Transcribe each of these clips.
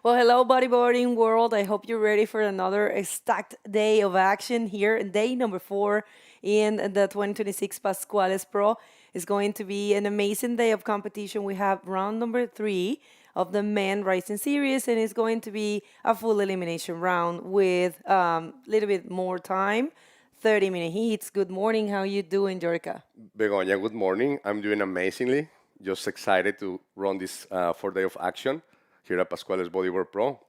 Well, hello, bodyboarding world. I hope you're ready for another stacked day of action here. And day number 4 in the 2026 Pascuales Pro is going to be an amazing day of competition. We have round number 3 of the men rising series, and it's going to be a full elimination round with a little bit more time. 30-minute heats. Good morning. How you doing, Jorka? Begonia, good morning. I'm doing amazingly. Just excited to run this 4 day of action here at Pascuales Bodyboard Pro.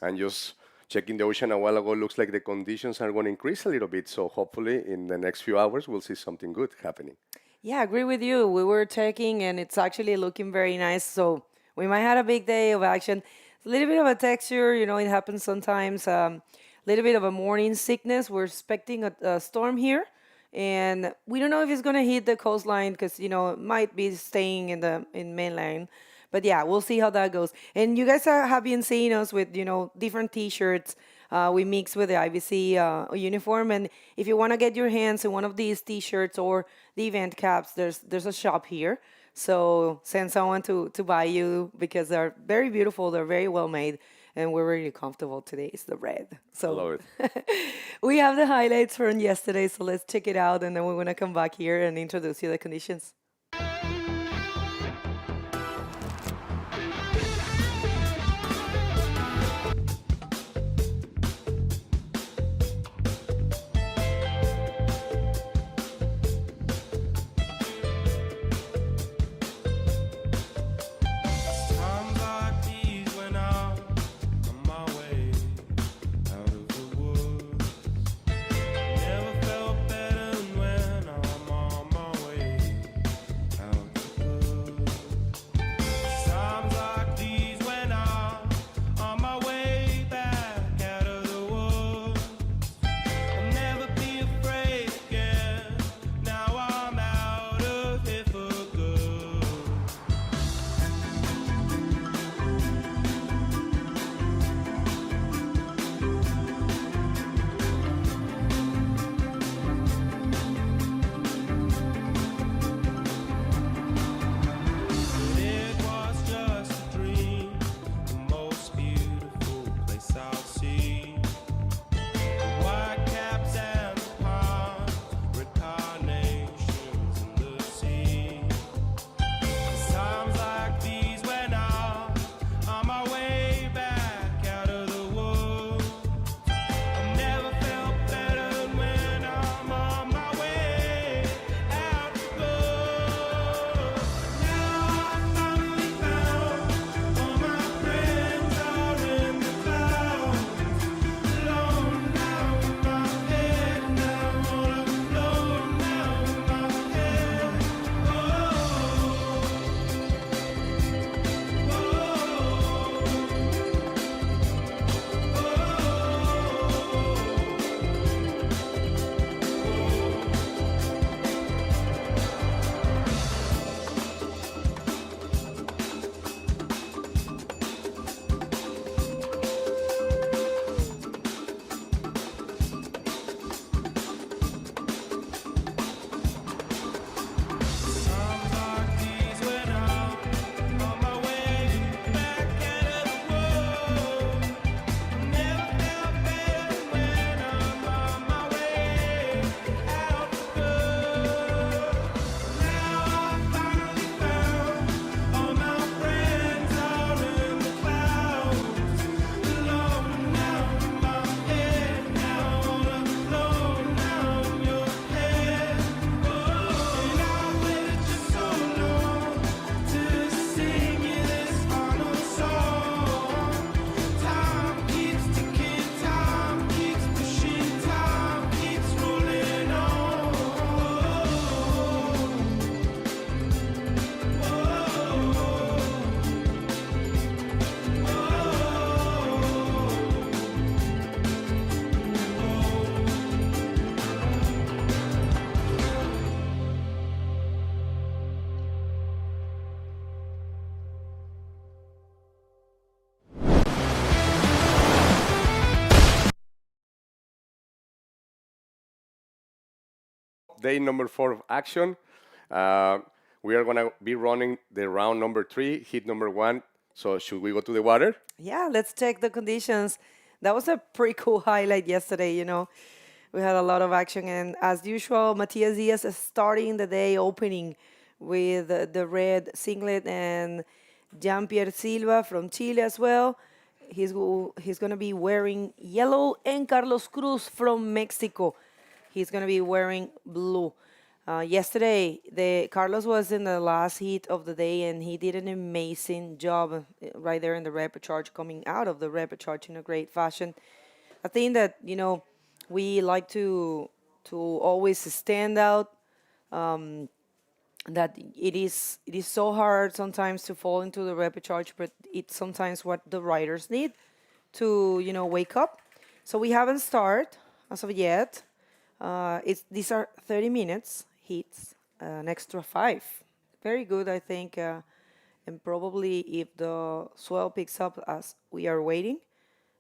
And just checking the ocean a while ago, looks like the conditions are going to increase a little bit. So hopefully in the next few hours, we'll see something good happening. Yeah, I agree with you. We were checking and it's actually looking very nice. So we might have a big day of action. A little bit of a texture, it happens sometimes. A little bit of a morning sickness. We're expecting a storm here. And we don't know if it's going to hit the coastline because, it might be staying in mainland. But yeah, we'll see how that goes. And you guys have been seeing us with, different T-shirts. We mix with the IBC uniform. And if you want to get your hands on one of these T-shirts or the event caps, there's a shop here. So send someone to buy you because they're very beautiful. They're very well made. And we're really comfortable today. It's the red. So I love it. we have the highlights from yesterday. So let's check it out. And then we're going to come back here and introduce you the conditions. Times like these when I'm on my way out of the woods. Never felt better than when I'm on my way out the good. Times like these when I'm on my way back out of the woods. I'll never be afraid again. Now I'm out of here for good. It was just a dream, the most beautiful place I've seen. The white caps and the palms, red carnations in the sea. Times like these when I'm on my way back out of the woods. I've never felt better than when I'm on my way out the good. Now I finally found all my friends are in the clouds. Alone now in my head, now all alone now in my head. Times like these when I'm on my way back out of the world. Never felt better when I'm on my way out the good. Now I finally found all my friends are in the clouds. Alone now in my head, now all alone now in your head. And I waited just so long to sing you this final song. Time keeps ticking, time keeps pushing, time keeps rolling on. Day number 4 of action. We are going to be running the round number 3, hit number 1, So should we go to the water? Yeah, let's check the conditions. That was a pretty cool highlight yesterday, We had a lot of action, and as usual, Matias Diaz is starting the day opening with the red singlet, and Jean-Pierre Silva from Chile as well. He's going to be wearing yellow, and Carlos Cruz from Mexico. He's going to be wearing blue. Yesterday, Carlos was in the last heat of the day, and he did an amazing job right there in the repechage, coming out of the repechage in a great fashion. I think that we like to always stand out. That it is so hard sometimes to fall into the repechage, but it's sometimes what the riders need to wake up. So we haven't started as of yet. These are 30 minutes heats, an extra 5. Very good, I think. And probably if the swell picks up as we are waiting,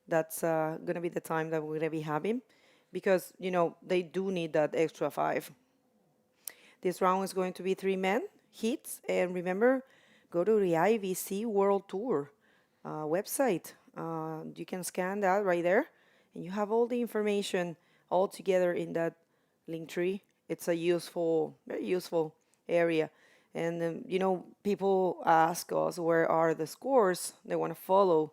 that's going to be the time that we're going to be having, because they do need that extra 5. This round is going to be 3 men heats, and remember, go to the IBC World Tour website. You can scan that right there, and you have all the information all together in that link tree. It's a very useful area. And people ask us where are the scores. They want to follow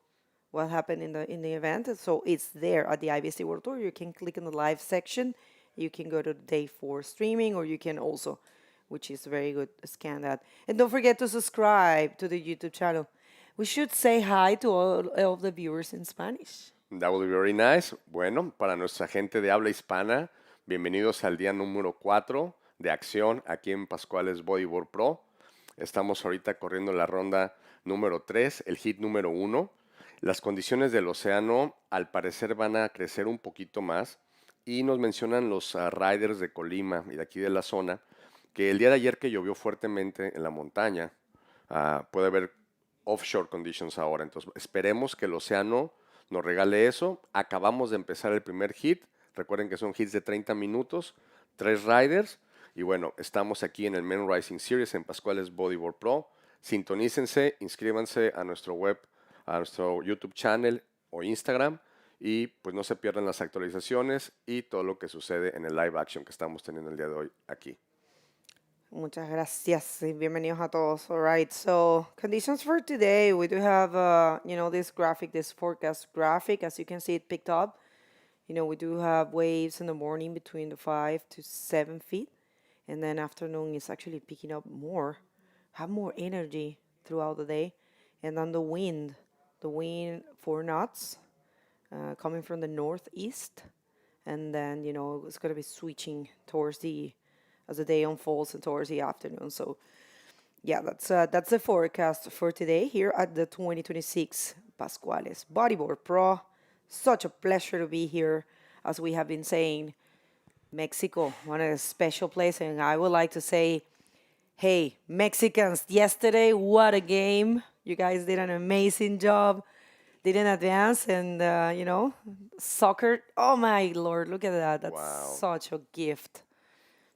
what happened in the event. So it's there at the IBC World Tour. You can click on the live section. You can go to day 4 streaming, or you can also, which is very good, scan that. And don't forget to subscribe to the YouTube channel. We should say hi to all of the viewers in Spanish. That will be very nice. Bueno, para nuestra gente de habla hispana, bienvenidos al día número 4 de acción aquí en Pascuales Bodyboard Pro. Estamos ahorita corriendo la ronda número 3, el hit número 1. Las condiciones del océano al parecer van a crecer un poquito más, y nos mencionan los riders de Colima y de aquí de la zona que el día de ayer que llovió fuertemente en la montaña, puede haber offshore conditions ahora. Entonces esperemos que el océano nos regale eso. Acabamos de empezar el primer hit. Recuerden que son hits de 30 minutos, 3 riders. Y bueno, estamos aquí en el Men Rising Series en Pascuales Bodyboard Pro. Sintonícense, inscríbanse a nuestro web, a nuestro YouTube channel o Instagram, y pues no se pierdan las actualizaciones y todo lo que sucede en el live action que estamos teniendo el día de hoy aquí. Muchas gracias y bienvenidos a todos. All right, so conditions for today, we do have, this graphic, this forecast graphic. As you can see, it picked up. We do have waves in the morning between the 5 to 7 feet. And then afternoon is actually picking up more, have more energy throughout the day. And then the wind 4 knots coming from the northeast. And then, it's going to be switching as the day unfolds and towards the afternoon. So, yeah, that's the forecast for today here at the 2026 Pascuales Bodyboard Pro. Such a pleasure to be here, as we have been saying. Mexico, one of the special places, and I would like to say, hey, Mexicans, yesterday, what a game. You guys did an amazing job. Didn't advance, and, soccer. Oh, my Lord, look at that. That's Wow. such a gift.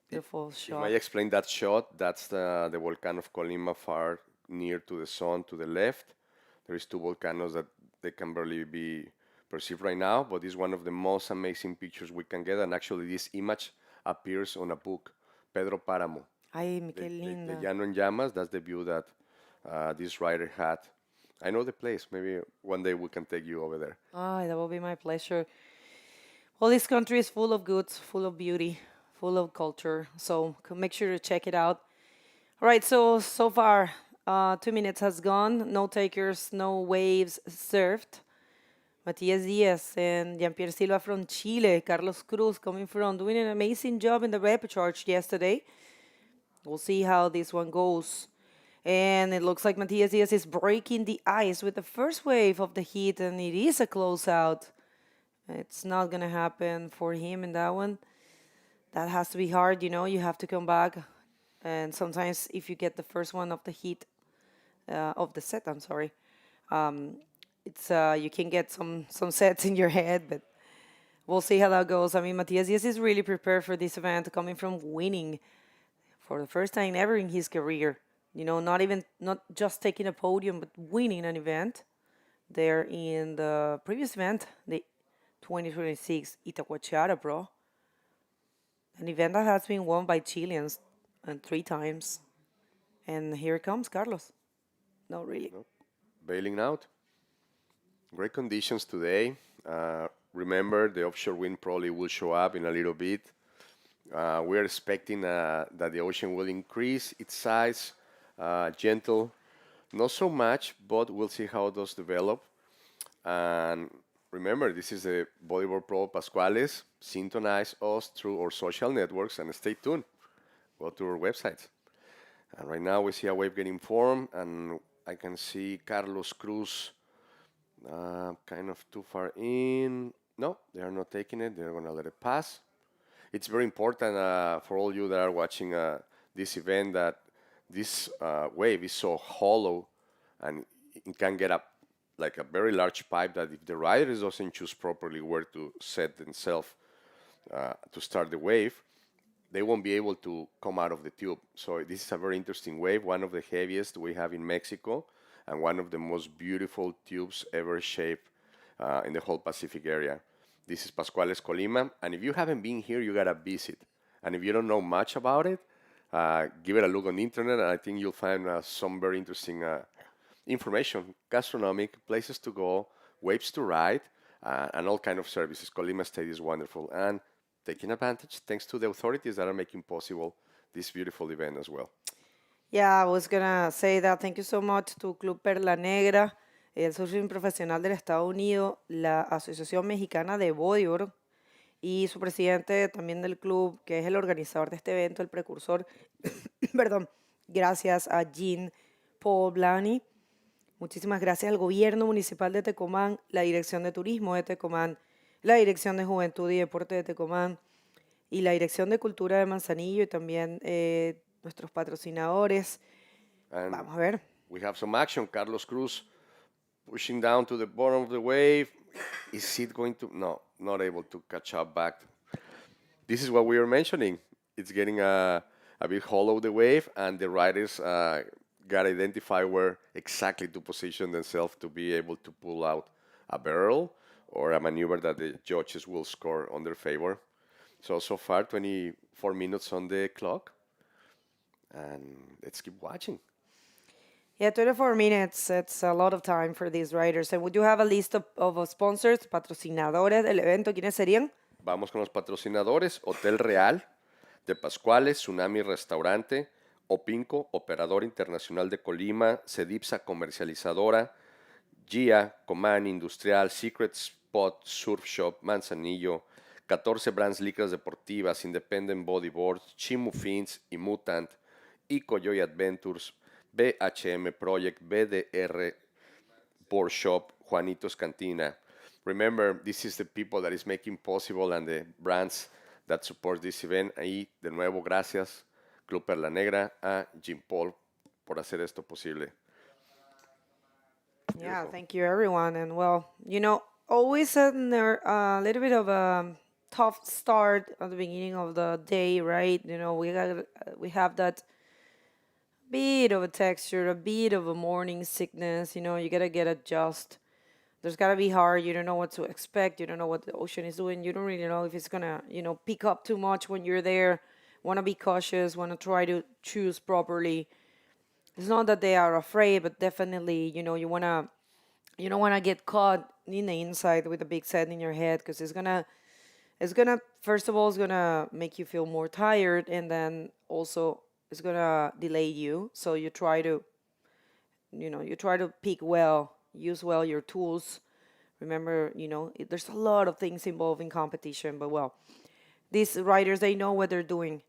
Beautiful If shot. I explain that shot, that's the volcano of Colima far near to the sun to the left. There is 2 volcanoes that they can barely be perceived right now, but it's one of the most amazing pictures we can get. And actually this image appears on a book, Pedro Páramo, Ay, qué de linda. Llano en Llamas. That's the view that this writer had. I know the place. Maybe one day we can take you over there. That will be my pleasure. Well, this country is full of goods, full of beauty, full of culture. So make sure to check it out. All right, so far, 2 minutes has gone. No takers, no waves surfed. Matias Diaz and Jean-Pierre Silva from Chile. Carlos Cruz coming from doing an amazing job in the repechage yesterday. We'll see how this one goes. And it looks like Matias Diaz is breaking the ice with the first wave of the heat, and it is a closeout. It's not going to happen for him in that one. That has to be hard, you have to come back. And sometimes if you get the first one of the heat, of the set, I'm sorry, it's you can get some sets in your head, but we'll see how that goes. I mean, Matias Diaz is really prepared for this event, coming from winning for the first time ever in his career not just taking a podium, but winning an event. There in the previous event, the 2026 Itacoatiara Pro, an event that has been won by Chileans and 3 times. And here comes Carlos. No, really. Bailing out. Great conditions today. Remember, the offshore wind probably will show up in a little bit. We are expecting that the ocean will increase its size, gentle, not so much, but we'll see how those develop. And remember, this is the Bodyboard Pro Pascuales. Synchronize us through our social networks and stay tuned. Go to our websites. And right now we see a wave getting formed, and I can see Carlos Cruz kind of too far in. No, they are not taking it. They're going to let it pass. It's very important for all you that are watching this event that this wave is so hollow and it can get up like a very large pipe that if the rider doesn't choose properly where to set themselves to start the wave, they won't be able to come out of the tube. So this is a very interesting wave, one of the heaviest we have in Mexico, and one of the most beautiful tubes ever shaped in the whole Pacific area. This is Pascuales Colima, and if you haven't been here, you gotta visit. And if you don't know much about it, give it a look on the internet, and I think you'll find some very interesting information, gastronomic, places to go, waves to ride, and all kind of services. Colima State is wonderful, and taking advantage thanks to the authorities that are making possible this beautiful event as well. Yeah, I was gonna say that. Thank you so much to Club Perla Negra, el socio profesional del Estado Unido, la Asociación Mexicana de Bodyboard y su presidente también del club, que es el organizador de este evento, el precursor. Perdón. Gracias a Jean Paul Blaney. Muchísimas gracias al Gobierno Municipal de Tecomán, la Dirección de Turismo de Tecomán, la Dirección de Juventud y Deporte de Tecomán y la Dirección de Cultura de Manzanillo y también nuestros patrocinadores. And Vamos a ver. we have some action. Carlos Cruz pushing down to the bottom of the wave. Is it going to? No, not able to catch up back. This is what we were mentioning. It's getting a bit hollow, the wave, and the riders got to identify where exactly to position themselves to be able to pull out a barrel or a maneuver that the judges will score on their favor. So far, 24 minutes on the clock. And let's keep watching. Yeah, 24 minutes. It's a lot of time for these riders. And we do have a list of sponsors, patrocinadores del evento. ¿Quiénes serían? Vamos con los patrocinadores. Hotel Real, de Pascuales, Tsunami Restaurante, Opinco, Operador Internacional de Colima, Cedipsa Comercializadora, GIA, Coman Industrial, Secret Spot, Surf Shop, Manzanillo, 14 Brands Licras Deportivas, Independent Bodyboard, Chimu Fins y Mutant, Icoyoy Adventures, BHM Project, BDR Board Shop, Juanito's Cantina. Remember, this is the people that is making possible and the brands that support this event. Y de nuevo, gracias, Club Perla Negra, a Jim Paul por hacer esto posible. Yeah, thank you, everyone. And well, always a little bit of a tough start at the beginning of the day, right? We have that bit of a texture, a bit of a morning sickness. You gotta get adjust. There's gotta be hard. You don't know what to expect. You don't know what the ocean is doing. You don't really know if it's gonna, pick up too much when you're there. Want to be cautious. Want to try to choose properly. It's not that they are afraid, but definitely, you don't wanna get caught in the inside with a big set in your head because it's gonna first of all, it's gonna make you feel more tired, and then also it's gonna delay you. So you try to pick well, use well your tools. Remember, there's a lot of things involved in competition, but well, these riders, they know what they're doing.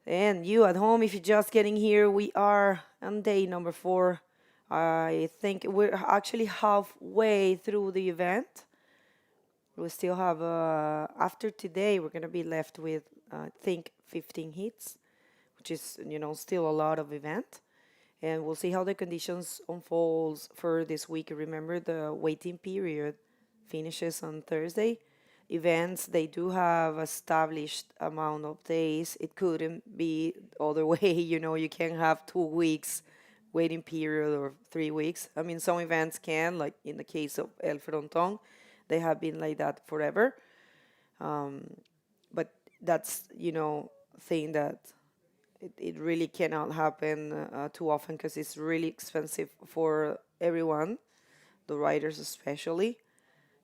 And you at home, if you're just getting here, we are on day number 4. I think we're actually halfway through the event. We still have, after today, we're going to be left with, I think, 15 hits, which is, still a lot of event. And we'll see how the conditions unfolds for this week. Remember, the waiting period finishes on Thursday. events, they do have established amount of days. It couldn't be other way. You can't have 2 weeks waiting period or 3 weeks. I mean, some events can, like in the case of El Frontón, they have been like that forever. But that's, thing that it really cannot happen too often because it's really expensive for everyone, the riders especially.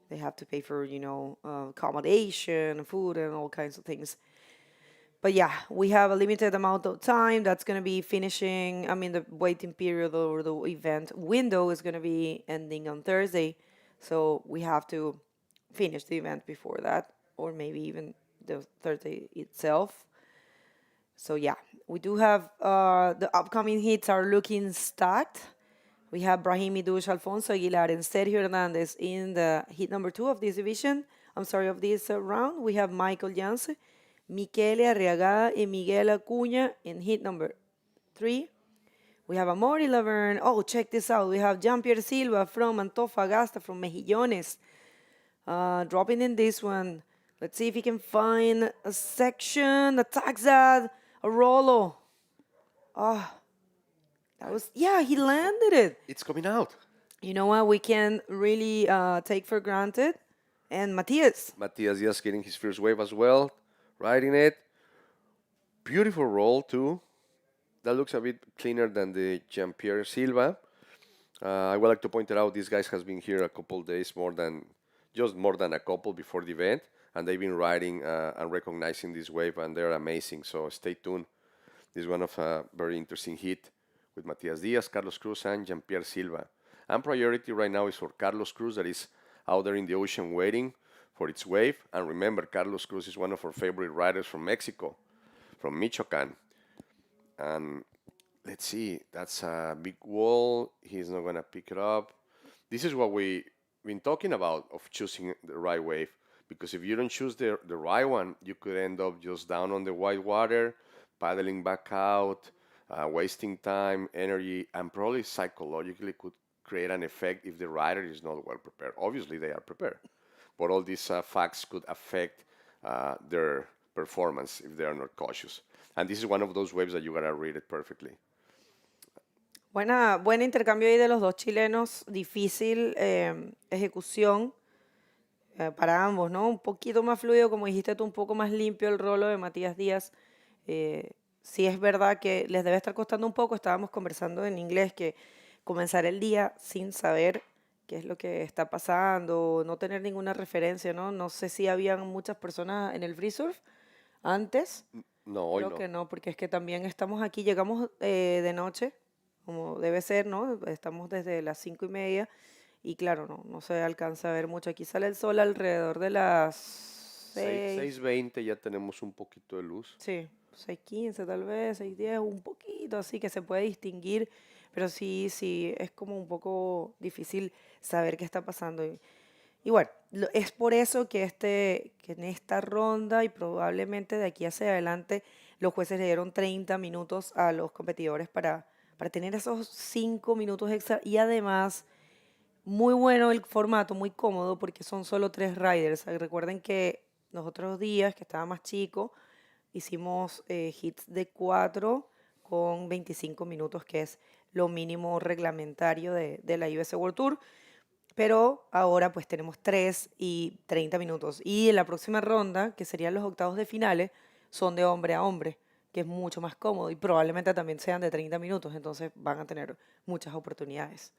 They have to pay for, accommodation, food, and all kinds of things. But yeah, we have a limited amount of time that's going to be finishing. I mean, the waiting period or the event window is going to be ending on Thursday. So we have to finish the event before that, or maybe even the Thursday itself. So yeah, we do have the upcoming hits are looking stacked. We have Brahimi Dush, Alfonso Aguilar, and Sergio Hernandez in the hit number 2 of this division. Of this round. We have Michael Yance, Michele Arriagada, and Miguel Acuña in hit number 3. We have Amori Laverne. Oh, check this out. We have Jean-Pierre Silva from Antofagasta, from Mejillones, dropping in this one. Let's see if he can find a section, a taxad, a Rolo. He landed it. It's coming out. You know what? We can really take for granted. And Matias. Matias Diaz getting his first wave as well, riding it. Beautiful roll too. That looks a bit cleaner than the Jean-Pierre Silva. I would like to point it out, this guy has been here a couple days, more than a couple before the event, and they've been riding and recognizing this wave, and they're amazing. So stay tuned. This is one of a very interesting hit with Matias Diaz, Carlos Cruz, and Jean-Pierre Silva. And priority right now is for Carlos Cruz, that is out there in the ocean waiting for its wave. And remember, Carlos Cruz is one of our favorite riders from Mexico, from Michoacan. And let's see, that's a big wall. He's not going to pick it up. This is what we've been talking about, of choosing the right wave. Because if you don't choose the right one, you could end up just down on the white water, paddling back out, wasting time, energy, and probably psychologically could create an effect if the rider is not well prepared. Obviously, they are prepared, but all these facts could affect their performance if they are not cautious. And this is one of those waves that you gotta read it perfectly. Buen intercambio ahí de los dos chilenos. Difícil ejecución para ambos, ¿no? Un poquito más fluido, como dijiste tú, un poco más limpio el rolo de Matías Díaz. Sí es verdad que les debe estar costando un poco. Estábamos conversando en inglés que comenzar el día sin saber qué es lo que está pasando, no tener ninguna referencia, ¿no? No sé si habían muchas personas en el free surf antes. No, hoy Creo no. que no, porque es que también estamos aquí, llegamos de noche, como debe ser, ¿no? Estamos desde las 5:30 y claro, no se alcanza a ver mucho. Aquí sale el sol alrededor de las 6, 6:20 ya tenemos un poquito de luz. sí, 6:15 tal vez, 6:10, un poquito así que se puede distinguir, pero sí, es como un poco difícil saber qué está pasando. Y bueno, es por eso que en esta ronda y probablemente de aquí hacia adelante los jueces le dieron 30 minutos a los competidores para tener esos 5 minutos extra. Y además, muy bueno el formato, muy cómodo porque son solo 3 riders. Recuerden que los otros días, que estaba más chico, hicimos hits de 4 con 25 minutos, que es lo mínimo reglamentario de la IBC World Tour. Pero ahora pues tenemos 3 y 30 minutos. Y en la próxima ronda, que serían los octavos de finales, son de hombre a hombre, que es mucho más cómodo y probablemente también sean de 30 minutos. Entonces van a tener muchas oportunidades.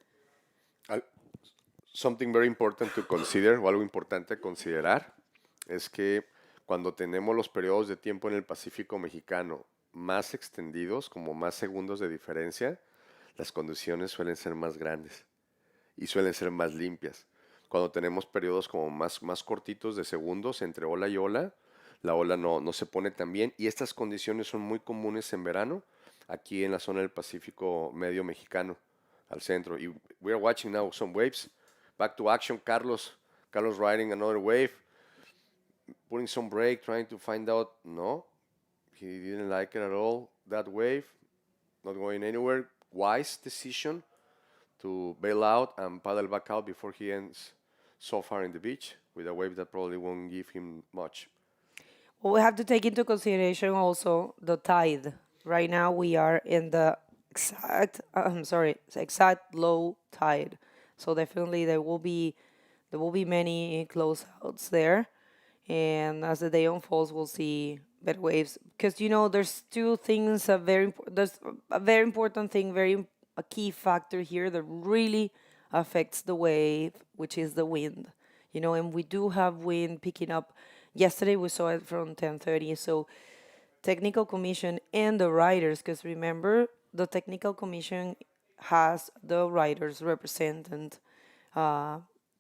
Al- Something very important to consider, o algo importante a considerar, es que cuando tenemos los periodos de tiempo en el Pacífico mexicano más extendidos, como más segundos de diferencia, las condiciones suelen ser más grandes y suelen ser más limpias. Cuando tenemos periodos como más cortitos de segundos entre ola y ola, la ola no se pone tan bien, y estas condiciones son muy comunes en verano aquí en la zona del Pacífico medio mexicano, al centro. Y we are watching now some waves. Back to action, Carlos riding another wave, putting some brake, trying to find out. No, he didn't like it at all, that wave, not going anywhere. Wise decision to bail out and paddle back out before he ends so far in the beach with a wave that probably won't give him much. Well, we have to take into consideration also the tide. Right now we are in the exact low tide. So definitely there will be many closeouts there. And as the day unfolds, we'll see better waves. Because there's two things. There's a very important thing, a key factor here that really affects the wave, which is the wind. And we do have wind picking up. Yesterday we saw it from 10:30. So technical commission and the riders, because remember the technical commission has the riders represented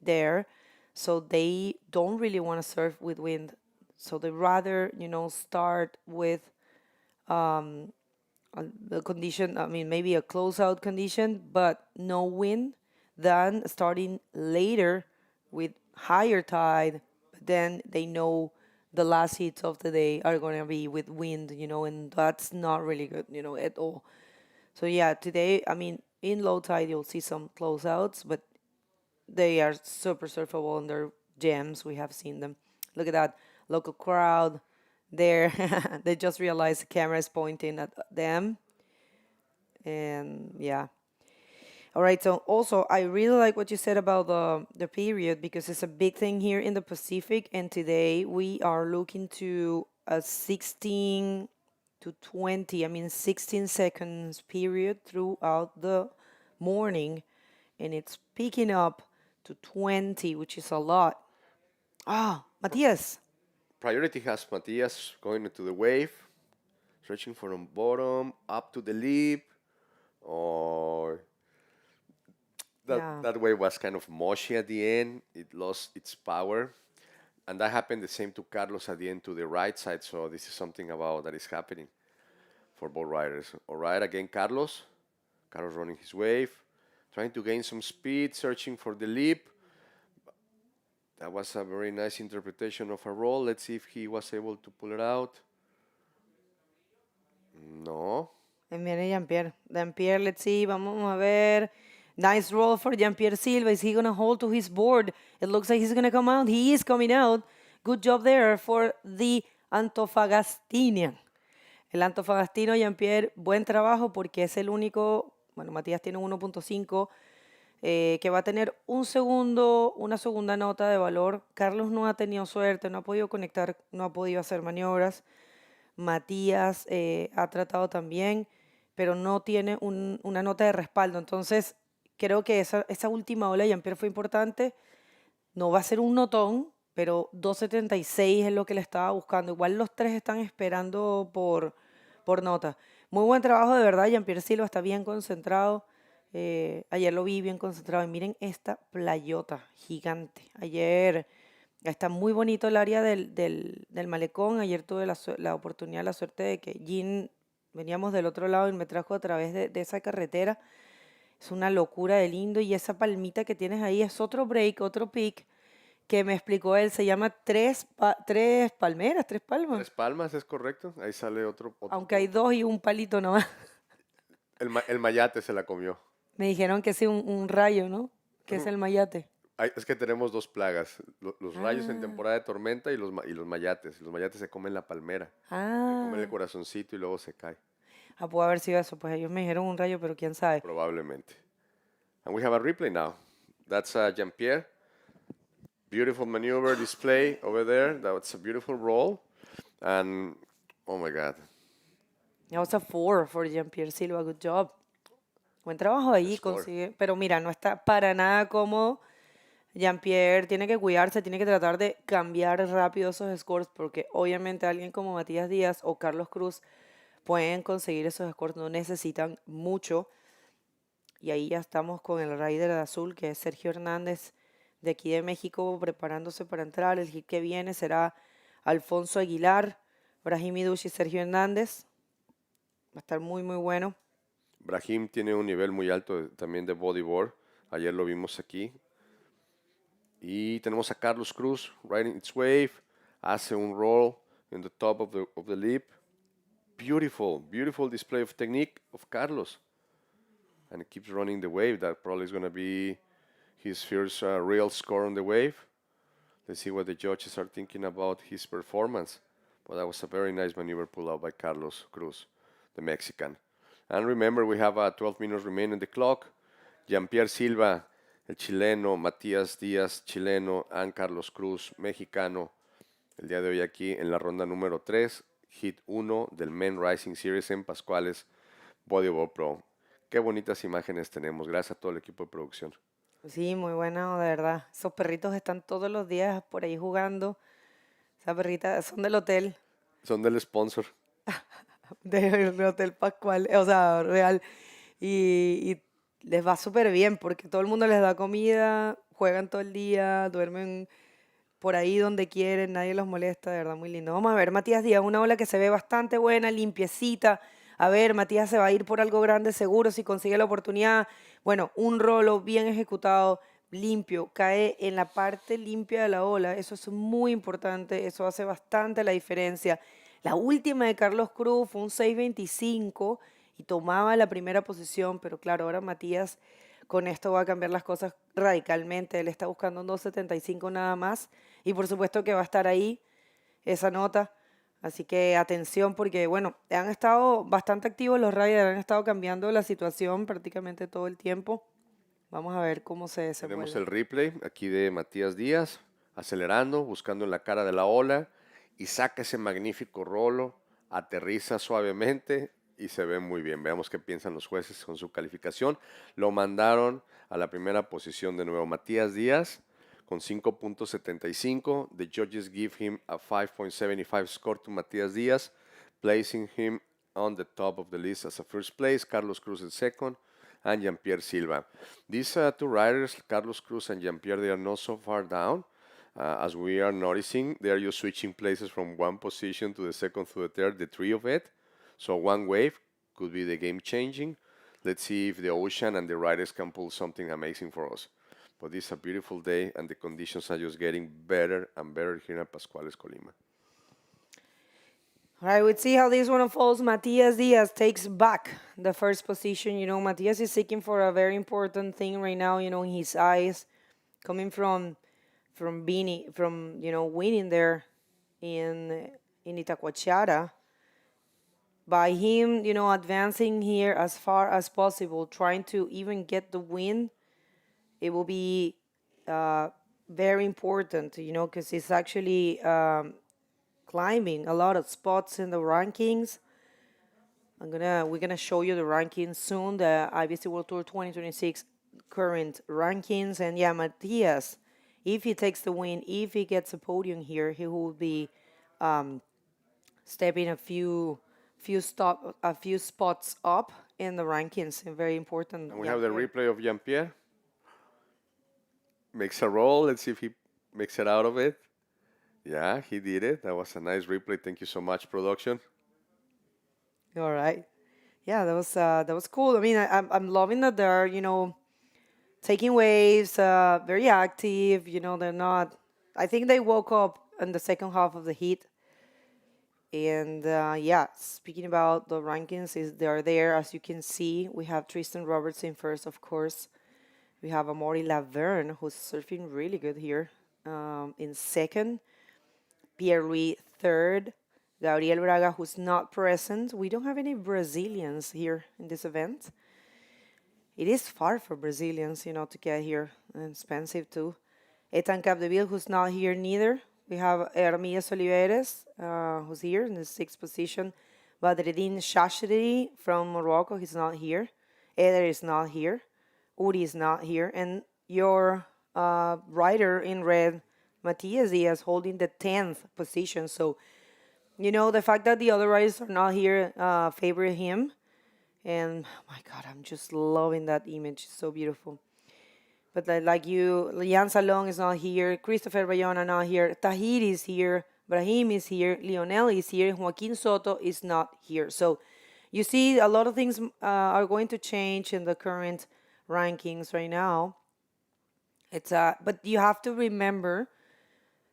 there, so they don't really want to surf with wind, so they rather start with the condition, I mean maybe a closeout condition but no wind, than starting later with higher tide, but then they know the last hits of the day are going to be with wind, and that's not really good, at all. So yeah, today, I mean, in low tide you'll see some closeouts, but they are super surfable and they're gems. We have seen them. Look at that local crowd there. They just realized the camera is pointing at them. And yeah. All right. So also, I really like what you said about the period, because it's a big thing here in the Pacific. And today we are looking to a 16 to 20, I mean 16 seconds period throughout the morning, and it's picking up to 20, which is a lot. Ah, Matias. Priority has Matias going into the wave, stretching from bottom up to the lip, or Yeah. that wave was kind of mushy at the end. It lost its power. And that happened the same to Carlos at the end to the right side. So this is something about that is happening for both riders. All right, again, Carlos. Carlos running his wave, trying to gain some speed, searching for the lip. That was a very nice interpretation of a roll. Let's see if he was able to pull it out. No. And viene Jean-Pierre. Jean-Pierre, let's see. Vamos a ver. Nice roll for Jean-Pierre Silva. Is he going to hold to his board? It looks like he's going to come out. He is coming out. Good job there for the Antofagastinian. El Antofagastino Jean-Pierre, buen trabajo, porque es el único, bueno, Matías tiene 1.5, que va a tener una segunda nota de valor. Carlos no ha tenido suerte, no ha podido conectar, no ha podido hacer maniobras. Matías ha tratado también, pero no tiene una nota de respaldo. Entonces, creo que esa última ola de Jean-Pierre fue importante. No va a ser un notón, pero 2.76 es lo que le estaba buscando. Igual los tres están esperando por nota. Muy buen trabajo, de verdad. Jean-Pierre Silva está bien concentrado. Ayer lo vi bien concentrado. Y miren esta playota gigante. Ayer está muy bonito el área del malecón. Ayer tuve la oportunidad, la suerte de que Jean, veníamos del otro lado y me trajo a través de esa carretera. Es una locura de lindo. Y esa palmita que tienes ahí es otro break, otro pick que me explicó él. Se llama tres palmeras, tres palmas. Tres palmas, es correcto. Ahí sale otro. Aunque hay dos y un palito nomás. El mayate se la comió. Me dijeron que sí, un rayo, ¿no? Que es el mayate. Es que tenemos dos plagas. Los rayos en temporada de tormenta y los mayates. Los mayates se comen la palmera. Se comen el corazoncito y luego se cae. Puede haber sido eso. Pues ellos me dijeron un rayo, pero quién sabe. Probablemente. And we have a replay now. That's Jean-Pierre. Beautiful maneuver display over there. That was a beautiful roll. And, oh my God. That was a 4 for Jean-Pierre Silva. Good job. Buen trabajo ahí, consigue. Pero mira, no está para nada cómodo. Jean-Pierre tiene que cuidarse, tiene que tratar de cambiar rápido esos scores, porque obviamente alguien como Matías Díaz o Carlos Cruz pueden conseguir esos scores, no necesitan mucho. Y ahí ya estamos con el rider de azul, que es Sergio Hernández, de aquí de México, preparándose para entrar. El hit que viene será Alfonso Aguilar, Brahim Idushi y Sergio Hernández. Va a estar muy, muy bueno. Brahim tiene un nivel muy alto también de bodyboard. Ayer lo vimos aquí. Y tenemos a Carlos Cruz riding its wave. Hace un roll in the top of the lip. Beautiful, beautiful display of technique of Carlos. And it keeps running the wave. That probably is going to be his first real score on the wave. Let's see what the judges are thinking about his performance. But that was a very nice maneuver pulled out by Carlos Cruz, the Mexican. And remember, we have 12 minutes remaining on the clock. Jean-Pierre Silva, el chileno, Matías Díaz, chileno, and Carlos Cruz, mexicano, el día de hoy aquí en la ronda número 3, hit 1 del Men Rising Series en Pascuales, Bodyboard Pro. Qué bonitas imágenes tenemos, gracias a todo el equipo de producción. Sí, muy bueno, de verdad. Esos perritos están todos los días por ahí jugando. Esas perritas son del hotel, Son del sponsor. del Hotel Pascual, o sea, real. Y les va súper bien porque todo el mundo les da comida, juegan todo el día, duermen por ahí donde quieren, nadie los molesta, de verdad, muy lindo. Vamos a ver, Matías Díaz, una ola que se ve bastante buena, limpiecita. A ver, Matías se va a ir por algo grande seguro si consigue la oportunidad. Bueno, un rolo bien ejecutado, limpio, cae en la parte limpia de la ola. Eso es muy importante, eso hace bastante la diferencia. La última de Carlos Cruz fue un 6.25 y tomaba la primera posición, pero claro, ahora Matías con esto va a cambiar las cosas radicalmente. Él está buscando un 2.75 nada más y por supuesto que va a estar ahí esa nota. Así que atención porque, bueno, han estado bastante activos los riders, han estado cambiando la situación prácticamente todo el tiempo. Vamos a ver cómo se Tenemos desenvuelve. el replay aquí de Matías Díaz, acelerando, buscando en la cara de la ola y saca ese magnífico rolo, aterriza suavemente y se ve muy bien. Veamos qué piensan los jueces con su calificación. Lo mandaron a la primera posición de nuevo Matías Díaz con 5.75. The judges give him a 5.75 score to Matías Díaz, placing him on the top of the list as a first place. Carlos Cruz in second, and Jean-Pierre Silva. These two riders, Carlos Cruz and Jean-Pierre, they are not so far down. As we are noticing, they are just switching places from one position to the second to the third, the three of it. So one wave could be the game changing. Let's see if the ocean and the riders can pull something amazing for us. But this is a beautiful day and the conditions are just getting better and better here in Pascuales, Colima. All right, we'll see how this one unfolds. Matias Diaz takes back the first position. You know, Matias is seeking for a very important thing right now, you know, in his eyes, coming from winning there in Itacoatiara. By him, you know, advancing here as far as possible, trying to even get the win, it will be very important, you know, because it's actually climbing a lot of spots in the rankings. We're gonna show you the rankings soon, the IBC World Tour 2026 current rankings. And yeah, Matias, if he takes the win, if he gets a podium here, he will be stepping a few spots up in the rankings. Very important. And we have the replay of Jean-Pierre. Makes a roll. Let's see if he makes it out of it. Yeah, he did it. That was a nice replay. Thank you so much, production. All right. Yeah, that was cool. I mean, I'm loving that they're, you know, taking waves, very active. You know, they're not. I think they woke up in the second half of the heat. And yeah, speaking about the rankings, they're there as you can see. We have Tristan Robertson first, of course. We have Amaury Laverne, who's surfing really good here, in second. Pierre-Louis third. Gabriel Braga, who's not present. We don't have any Brazilians here in this event. It is far for Brazilians, you know, to get here, and expensive too. Ethan Capdeville, who's not here neither. We have Hermías Oliveres, who's here in the sixth position. Badreddin Shashri from Morocco, he's not here. Eder is not here. Uri is not here. And your rider in red, Matias Diaz, holding the 10th position. So, you know, the fact that the other riders are not here favor him. And, my God, I'm just loving that image. It's so beautiful. But like you, Lian Salong is not here. Christopher Bayona not here. Tahir is here. Brahim is here. Lionel is here. Joaquin Soto is not here. So you see a lot of things are going to change in the current rankings right now. But you have to remember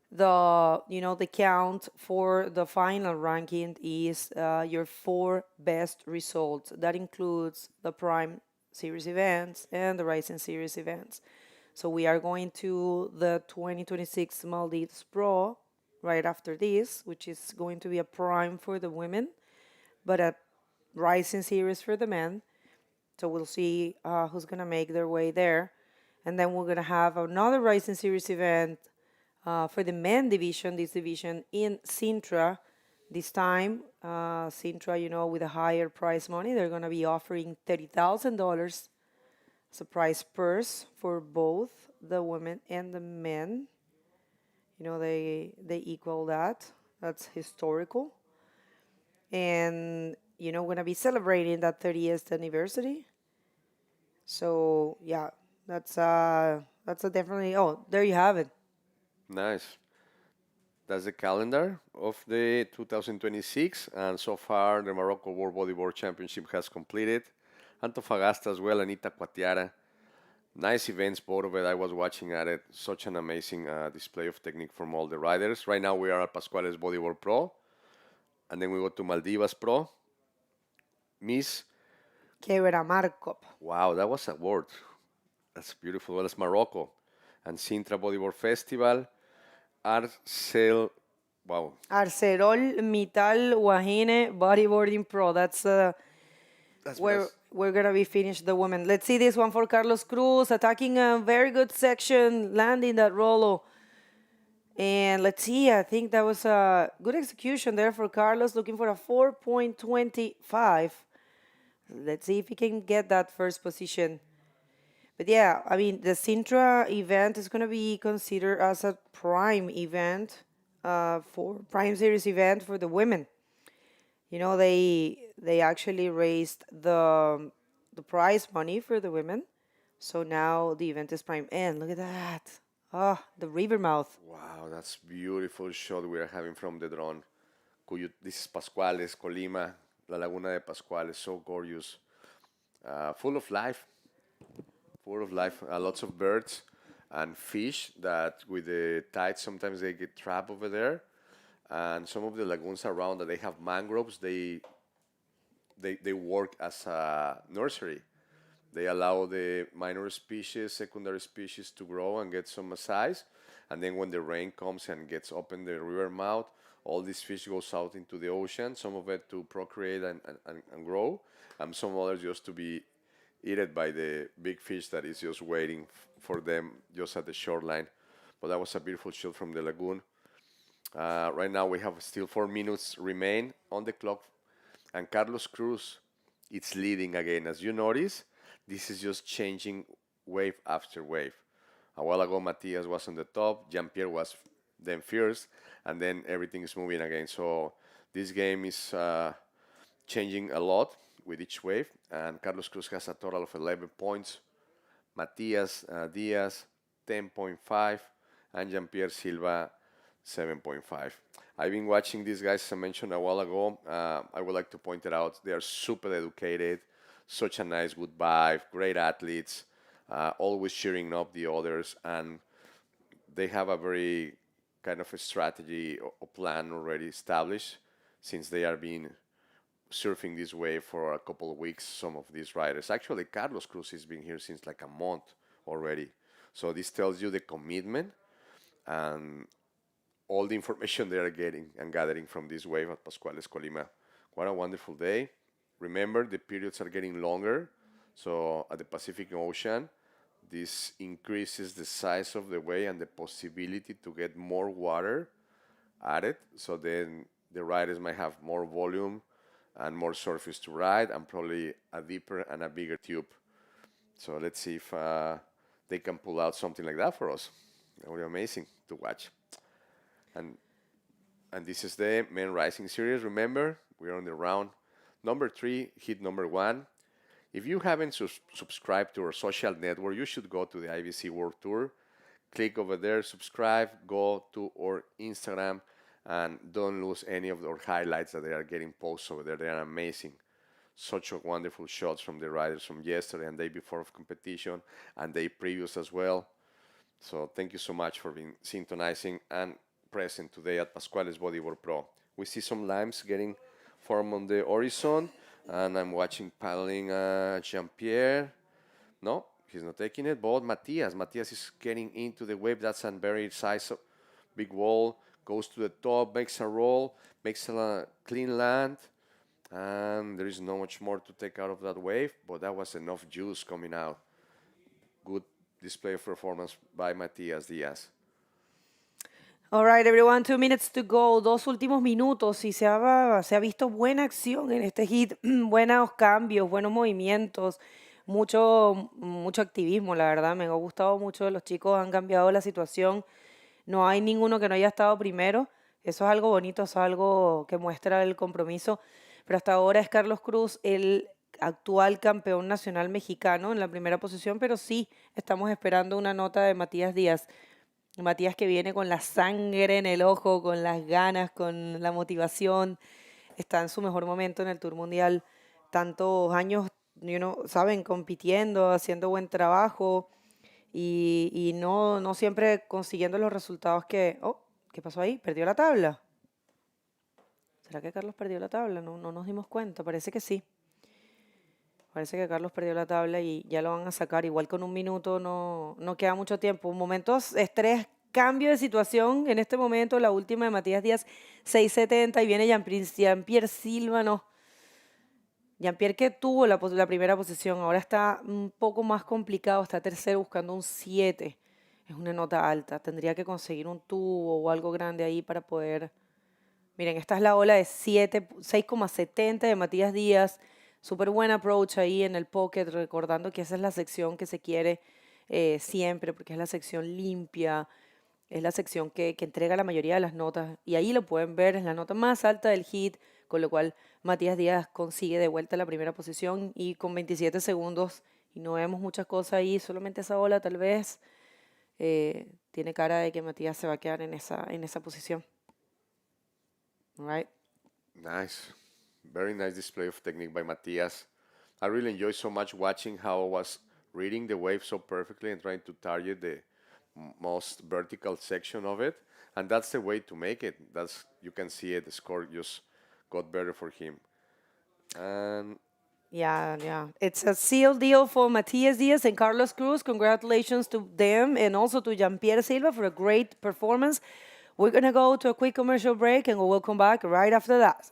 the count for the final ranking is your 4 best results. That includes the Prime Series events and the Rising Series events. So we are going to the 2026 Maldives Pro right after this, which is going to be a prime for the women, but a rising series for the men. So we'll see who's going to make their way there. And then we're going to have another rising series event for the men division, this division in Sintra. This time, Sintra, with a higher prize money, they're going to be offering $30,000 as a prize purse for both the women and the men. They equal that. That's historical. And, we're going to be celebrating that 30th anniversary. So, yeah, that's a definitely, oh, there you have it. Nice. That's the calendar of the 2026, and so far the Morocco World Bodyboard Championship has completed. Antofagasta as well, Anita Cuatiara. Nice events, both of it. I was watching at it. Such an amazing display of technique from all the riders. Right now we are at Pascuales Bodyboard Pro, and then we go to Maldivas Pro. Miss, Quebra wow, that was a word. That's beautiful. Well, that's Morocco. And Sintra Bodyboard Festival. Arcel, wow, Arcerol Mittal Wahine Bodyboarding Pro. That's that's where nice. we're going to be finished the women. Let's see this one for Carlos Cruz, attacking a very good section, landing that rolo. And let's see, I think that was a good execution there for Carlos, looking for a 4.25. Let's see if he can get that first position. But yeah, I mean, the Sintra event is going to be considered as a prime event, for prime series event for the women. They actually raised the prize money for the women, so now the event is prime. And look at that, the river mouth. Wow, that's beautiful shot we are having from the drone. This is Pascuales, Colima, La Laguna de Pascuales, so gorgeous. Full of life, lots of birds and fish that with the tide sometimes they get trapped over there. And some of the lagoons around that they have mangroves, they work as a nursery. They allow the minor species, secondary species to grow and get some size. And then when the rain comes and gets open the river mouth, all this fish goes out into the ocean, some of it to procreate and grow, and some others just to be eaten by the big fish that is just waiting for them just at the shoreline. But that was a beautiful shot from the lagoon. Right now we have still 4 minutes remain on the clock, and Carlos Cruz it's leading again. As you notice, this is just changing wave after wave. A while ago, Matias was on the top, Jean-Pierre was then first, and then everything is moving again. So this game is changing a lot with each wave, and Carlos Cruz has a total of 11 points. Matias Diaz 10.5, and Jean-Pierre Silva 7.5. I've been watching these guys, as I mentioned a while ago. I would like to point it out. They are super educated, such a nice, good vibe, great athletes, always cheering up the others, and they have a very kind of a strategy or plan already established since they are being surfing this wave for a couple of weeks, some of these riders. Actually, Carlos Cruz has been here since like a month already. So this tells you the commitment and all the information they are getting and gathering from this wave at Pascuales, Colima. What a wonderful day. Remember, the periods are getting longer. So at the Pacific Ocean, this increases the size of the wave and the possibility to get more water added. So then the riders might have more volume and more surface to ride, and probably a deeper and a bigger tube. So let's see if they can pull out something like that for us. That would be amazing to watch. And and this is the Men Rising Series. Remember, we're on the round number 3, hit number 1. If you haven't subscribed to our social network, you should go to the IBC World Tour. Click over there, subscribe, go to our Instagram, and don't lose any of our highlights that they are getting posted over there. They are amazing. Such a wonderful shots from the riders from yesterday and day before of competition and day previous as well. So thank you so much for being synchronizing and present today at Pascuales Bodyboard Pro. We see some lines getting formed on the horizon, and I'm watching paddling Jean-Pierre. No, he's not taking it. But Matias is getting into the wave. That's a very big wall. Goes to the top, makes a roll, makes a clean land. And there is not much more to take out of that wave, but that was enough juice coming out. Good display of performance by Matias Diaz. All right, everyone, 2 minutes to go. 2 últimos minutos y se ha visto buena acción en este hit, buenos cambios, buenos movimientos, mucho activismo, la verdad. Me ha gustado mucho. Los chicos han cambiado la situación. No hay ninguno que no haya estado primero. Eso es algo bonito, eso es algo que muestra el compromiso. Pero hasta ahora es Carlos Cruz el actual campeón nacional mexicano en la primera posición, pero sí estamos esperando una nota de Matías Díaz. Matías que viene con la sangre en el ojo, con las ganas, con la motivación. Está en su mejor momento en el Tour Mundial. Tantos años, saben, compitiendo, haciendo buen trabajo y no siempre consiguiendo los resultados que... Oh, ¿qué pasó ahí? ¿Perdió la tabla? ¿Será que Carlos perdió la tabla? No nos dimos cuenta, parece que sí. Parece que Carlos perdió la tabla y ya lo van a sacar. Igual con 1 minuto no queda mucho tiempo. Momentos, estrés, cambio de situación. En este momento, la última de Matías Díaz, 6:70 y viene Jean-Pierre Silva, no. Jean-Pierre que tuvo la primera posición, ahora está un poco más complicado, está tercero buscando un 7. Es una nota alta, tendría que conseguir un tubo o algo grande ahí para poder... Miren, esta es la ola de 6,70 de Matías Díaz. Súper buen approach ahí en el pocket, recordando que esa es la sección que se quiere siempre, porque es la sección limpia, es la sección que entrega la mayoría de las notas. Y ahí lo pueden ver, es la nota más alta del hit, con lo cual Matías Díaz consigue de vuelta la primera posición y con 27 segundos, y no vemos muchas cosas ahí, solamente esa ola tal vez tiene cara de que Matías se va a quedar en esa posición. All right. Nice. Very nice display of technique by Matias. I really enjoy so much watching how I was reading the wave so perfectly and trying to target the most vertical section of it. And that's the way to make it. You can see it, the score just got better for him. And Yeah. It's a sealed deal for Matias Diaz and Carlos Cruz. Congratulations to them and also to Jean-Pierre Silva for a great performance. We're going to go to a quick commercial break and we will come back right after that.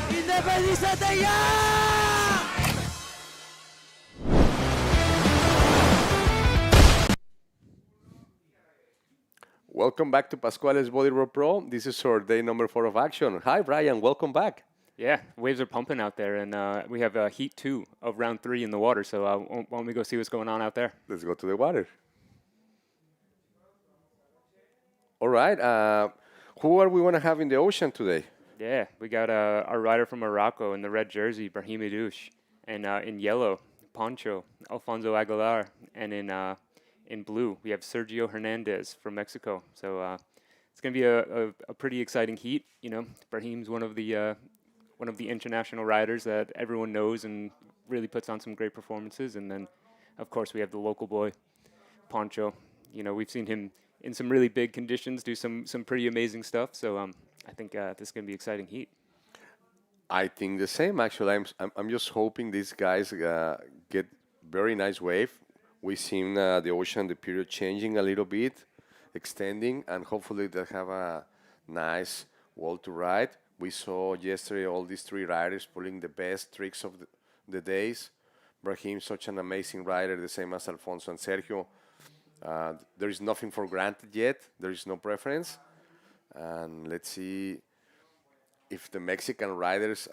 ¡Independízate ya! welcome back to Pascuales Bodyboard Pro. This is our day number 4 of action. Hi, Brian. Welcome back. Yeah, waves are pumping out there, and we have heat 2 of round 3 in the water, so why don't we go see what's going on out there? Let's go to the water. All right. Who are we going to have in the ocean today? Yeah, we got our rider from Morocco in the red jersey, Brahim Idouche, and in yellow, Poncho, Alfonso Aguilar, and in blue, we have Sergio Hernandez from Mexico. So it's going to be a pretty exciting heat. You know, Brahim's one of the international riders that everyone knows and really puts on some great performances. And then, of course, we have the local boy, Poncho. You know, we've seen him in some really big conditions, do some pretty amazing stuff. So I think this is going to be exciting heat. I think the same. Actually, I'm just hoping these guys get very nice wave. We've seen the ocean, the period changing a little bit, extending, and hopefully they'll have a nice wall to ride. We saw yesterday all these three riders pulling the best tricks of the days. Brahim, such an amazing rider, the same as Alfonso and Sergio. There is nothing for granted yet. There is no preference, and let's see if the Mexican riders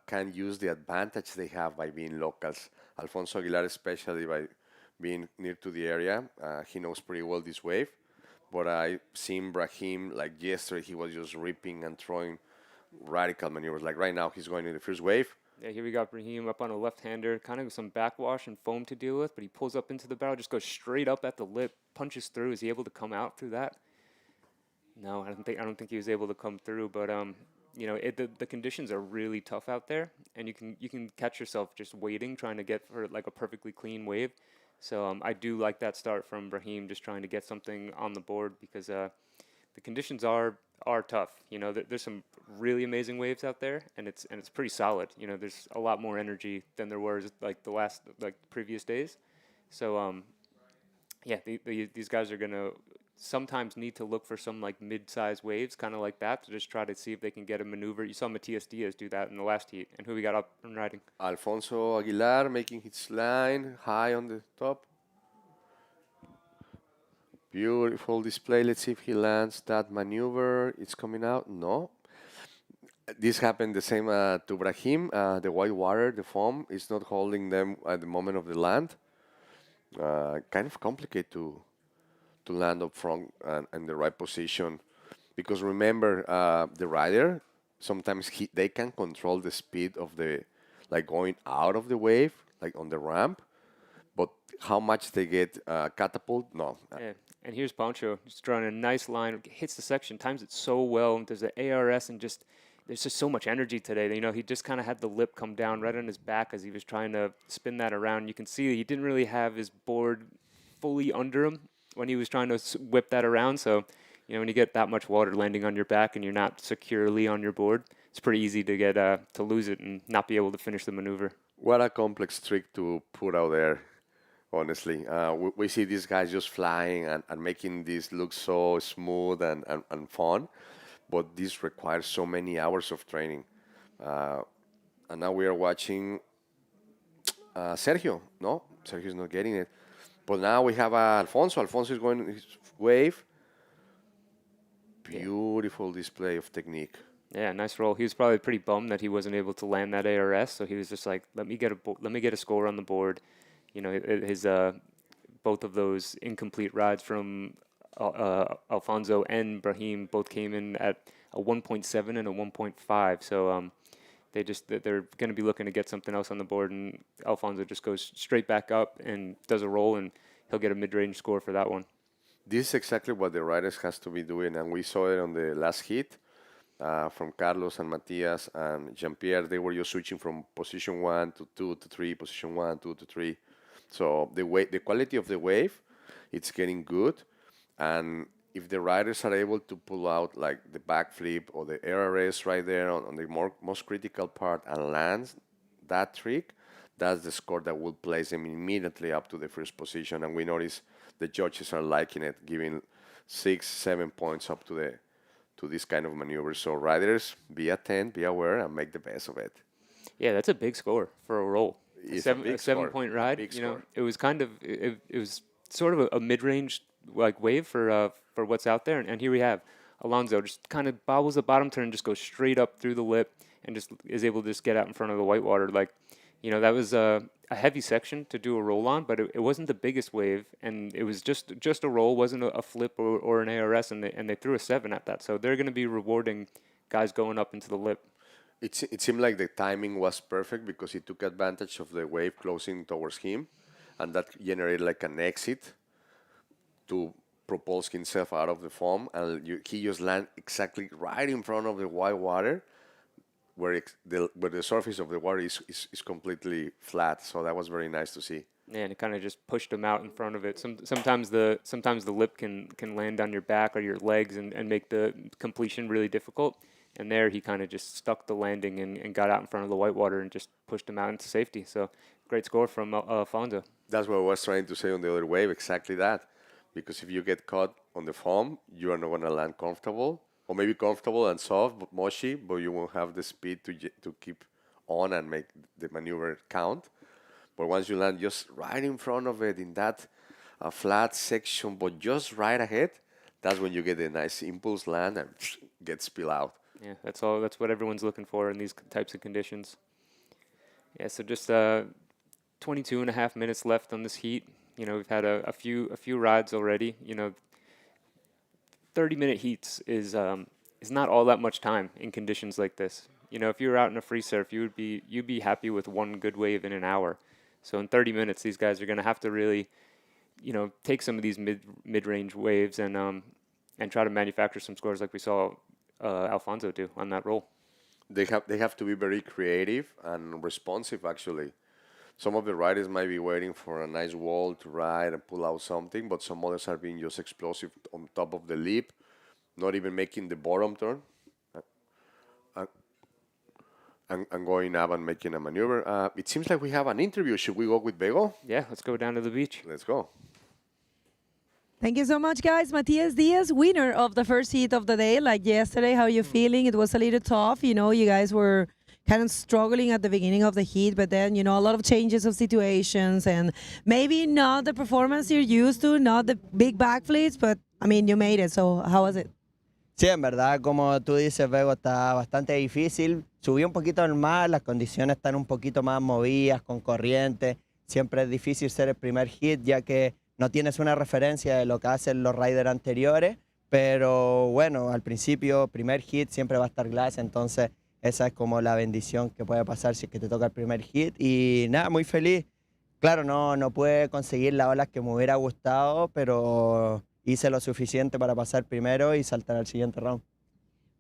can use the advantage they have by being locals. Alfonso Aguilar, especially by being near to the area, he knows pretty well this wave. But I seen Brahim like yesterday. He was just ripping and throwing radical maneuvers. Like right now, he's going in the first wave. Yeah, here we got Brahim up on a left-hander, kind of some backwash and foam to deal with, but he pulls up into the barrel, just goes straight up at the lip, punches through. Is he able to come out through that? No, I don't think he was able to come through. But the conditions are really tough out there, and you can catch yourself just waiting, trying to get for like a perfectly clean wave. So I do like that start from Brahim, just trying to get something on the board because the conditions are tough. There's some really amazing waves out there, and it's pretty solid. There's a lot more energy than there was like the previous days. So yeah, these guys are gonna sometimes need to look for some like mid-sized waves, kind of like that, to just try to see if they can get a maneuver. You saw Matias Diaz do that in the last heat, and who we got up and riding? Alfonso Aguilar making his line high on the top. Beautiful display. Let's see if he lands that maneuver. It's coming out. No. This happened the same to Brahim. The white water, the foam, is not holding them at the moment of the land. Kind of complicated to land up front and in the right position. Because remember, the rider, sometimes they can control the speed of like going out of the wave, like on the ramp. But how much they get catapult, no. Yeah. And here's Pancho, just drawing a nice line, hits the section, times it so well. And there's the ARS, and there's just so much energy today. He just kind of had the lip come down right on his back as he was trying to spin that around. You can see he didn't really have his board fully under him when he was trying to whip that around. So, when you get that much water landing on your back and you're not securely on your board, it's pretty easy to get to lose it and not be able to finish the maneuver. What a complex trick to put out there, honestly. We see these guys just flying and making this look so smooth and fun, but this requires so many hours of training. And now we are watching Sergio. No, Sergio's not getting it. But now we have Alfonso. Alfonso is going his wave. Beautiful display of technique. Yeah, nice roll. He was probably pretty bummed that he wasn't able to land that ARS, so he was just like, let me get a score on the board. His both of those incomplete rides from Alfonso and Brahim both came in at a 1.7 and a 1.5. So they're going to be looking to get something else on the board, and Alfonso just goes straight back up and does a roll, and he'll get a mid-range score for that one. This is exactly what the riders has to be doing, and we saw it on the last hit from Carlos and Matias and Jean-Pierre. They were just switching from position 1 to 2 to 3, position 1, 2 to 3. So the quality of the wave, it's getting good, and if the riders are able to pull out like the backflip or the ARS right there on the most critical part and lands that trick, that's the score that will place them immediately up to the first position. And we notice the judges are liking it, giving 6-7 points up to this kind of maneuver. So riders, be attentive, be aware, and make the best of it. Yeah, that's a big score for a roll. It's a a big 7-point ride. Big score. It was kind of it was sort of a mid-range like wave for what's out there, and here we have Alonso just kind of bobbles the bottom turn, just goes straight up through the lip, and just is able to just get out in front of the whitewater. That was a heavy section to do a roll on, but it wasn't the biggest wave, and it was just a roll, wasn't a flip or an ARS, and they threw a 7 at that. So they're going to be rewarding guys going up into the lip. It seemed like the timing was perfect because he took advantage of the wave closing towards him, and that generated like an exit to propulse himself out of the foam, and he just landed exactly right in front of the white water, where the surface of the water is completely flat. So that was very nice to see. And it kind of just pushed him out in front of it. Sometimes the lip can land on your back or your legs and make the completion really difficult. And there he kind of just stuck the landing and got out in front of the whitewater and just pushed him out into safety. So great score from Alfonso. That's what I was trying to say on the other wave, exactly that. Because if you get caught on the foam, you are not going to land comfortable, or maybe comfortable and soft, but mushy, but you won't have the speed to keep on and make the maneuver count. But once you land just right in front of it in that flat section, but just right ahead, that's when you get a nice impulse land and get spill out. Yeah, that's all. That's what everyone's looking for in these types of conditions. Yeah, so just 22 and a half minutes left on this heat. You know, we've had a few rides already. You know, 30-minute heats is not all that much time in conditions like this. You know, if you were out in a free surf, you'd be happy with one good wave in an hour. So in 30 minutes, these guys are going to have to really, you know, take some of these mid-range waves and try to manufacture some scores like we saw Alfonso do on that roll. They have to be very creative and responsive, actually. Some of the riders might be waiting for a nice wall to ride and pull out something, but some others are being just explosive on top of the lip, not even making the bottom turn, and going up and making a maneuver. It seems like we have an interview. Should we go with Bego? Yeah, let's go down to the beach. Let's go. Thank you so much, guys. Matias Diaz, winner of the first heat of the day. Like yesterday, how you feeling? It was a little tough. You know, you guys were kind of struggling at the beginning of the heat, but then, you know, a lot of changes of situations and maybe not the performance you're used to, not the big backflips, but, I mean, you made it. So how was it? Sí, en verdad, como tú dices, Bego, está bastante difícil. Subí un poquito al mar, las condiciones están un poquito más movidas, con corriente. Siempre es difícil ser el primer hit, ya que no tienes una referencia de lo que hacen los riders anteriores. Pero bueno, al principio, primer hit siempre va a estar glass, entonces esa es como la bendición que puede pasar si es que te toca el primer hit. Y nada, muy feliz. Claro, no pude conseguir las olas que me hubiera gustado, pero hice lo suficiente para pasar primero y saltar al siguiente round.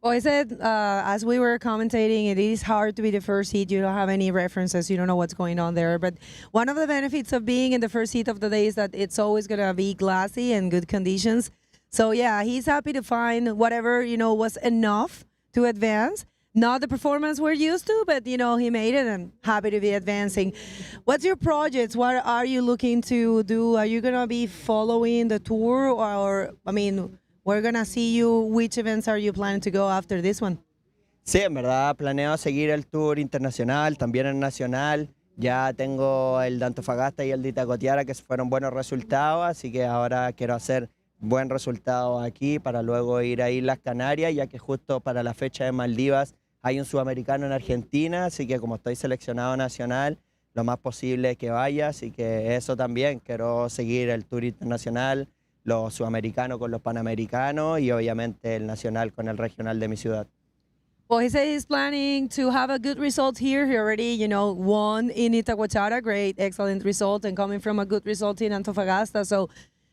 Well, I said, as we were commentating, it is hard to be the first heat. You don't have any references. You don't know what's going on there. But one of the benefits of being in the first heat of the day is that it's always going to be glassy and good conditions. So, yeah, he's happy to find whatever, you know, was enough to advance. Not the performance we're used to, but, you know, he made it and happy to be advancing. What's your projects? What are you looking to do? Are you going to be following the tour or I mean, we're going to see you. Which events are you planning to go after this one? Sí, en verdad planeo seguir el tour internacional, también el nacional. Ya tengo el de Antofagasta y el de Itacoatiara, que fueron buenos resultados, así que ahora quiero hacer buen resultado aquí para luego ir a Islas Canarias, ya que justo para la fecha de Maldivas hay un sudamericano en Argentina, así que como estoy seleccionado nacional, lo más posible es que vaya, así que eso también, quiero seguir el tour internacional, los sudamericanos con los panamericanos y obviamente el nacional con el regional de mi ciudad. Well, he said he's planning to have a good result here. He already, you know, won in Itacoatiara, great, excellent result, and coming from a good result in Antofagasta. So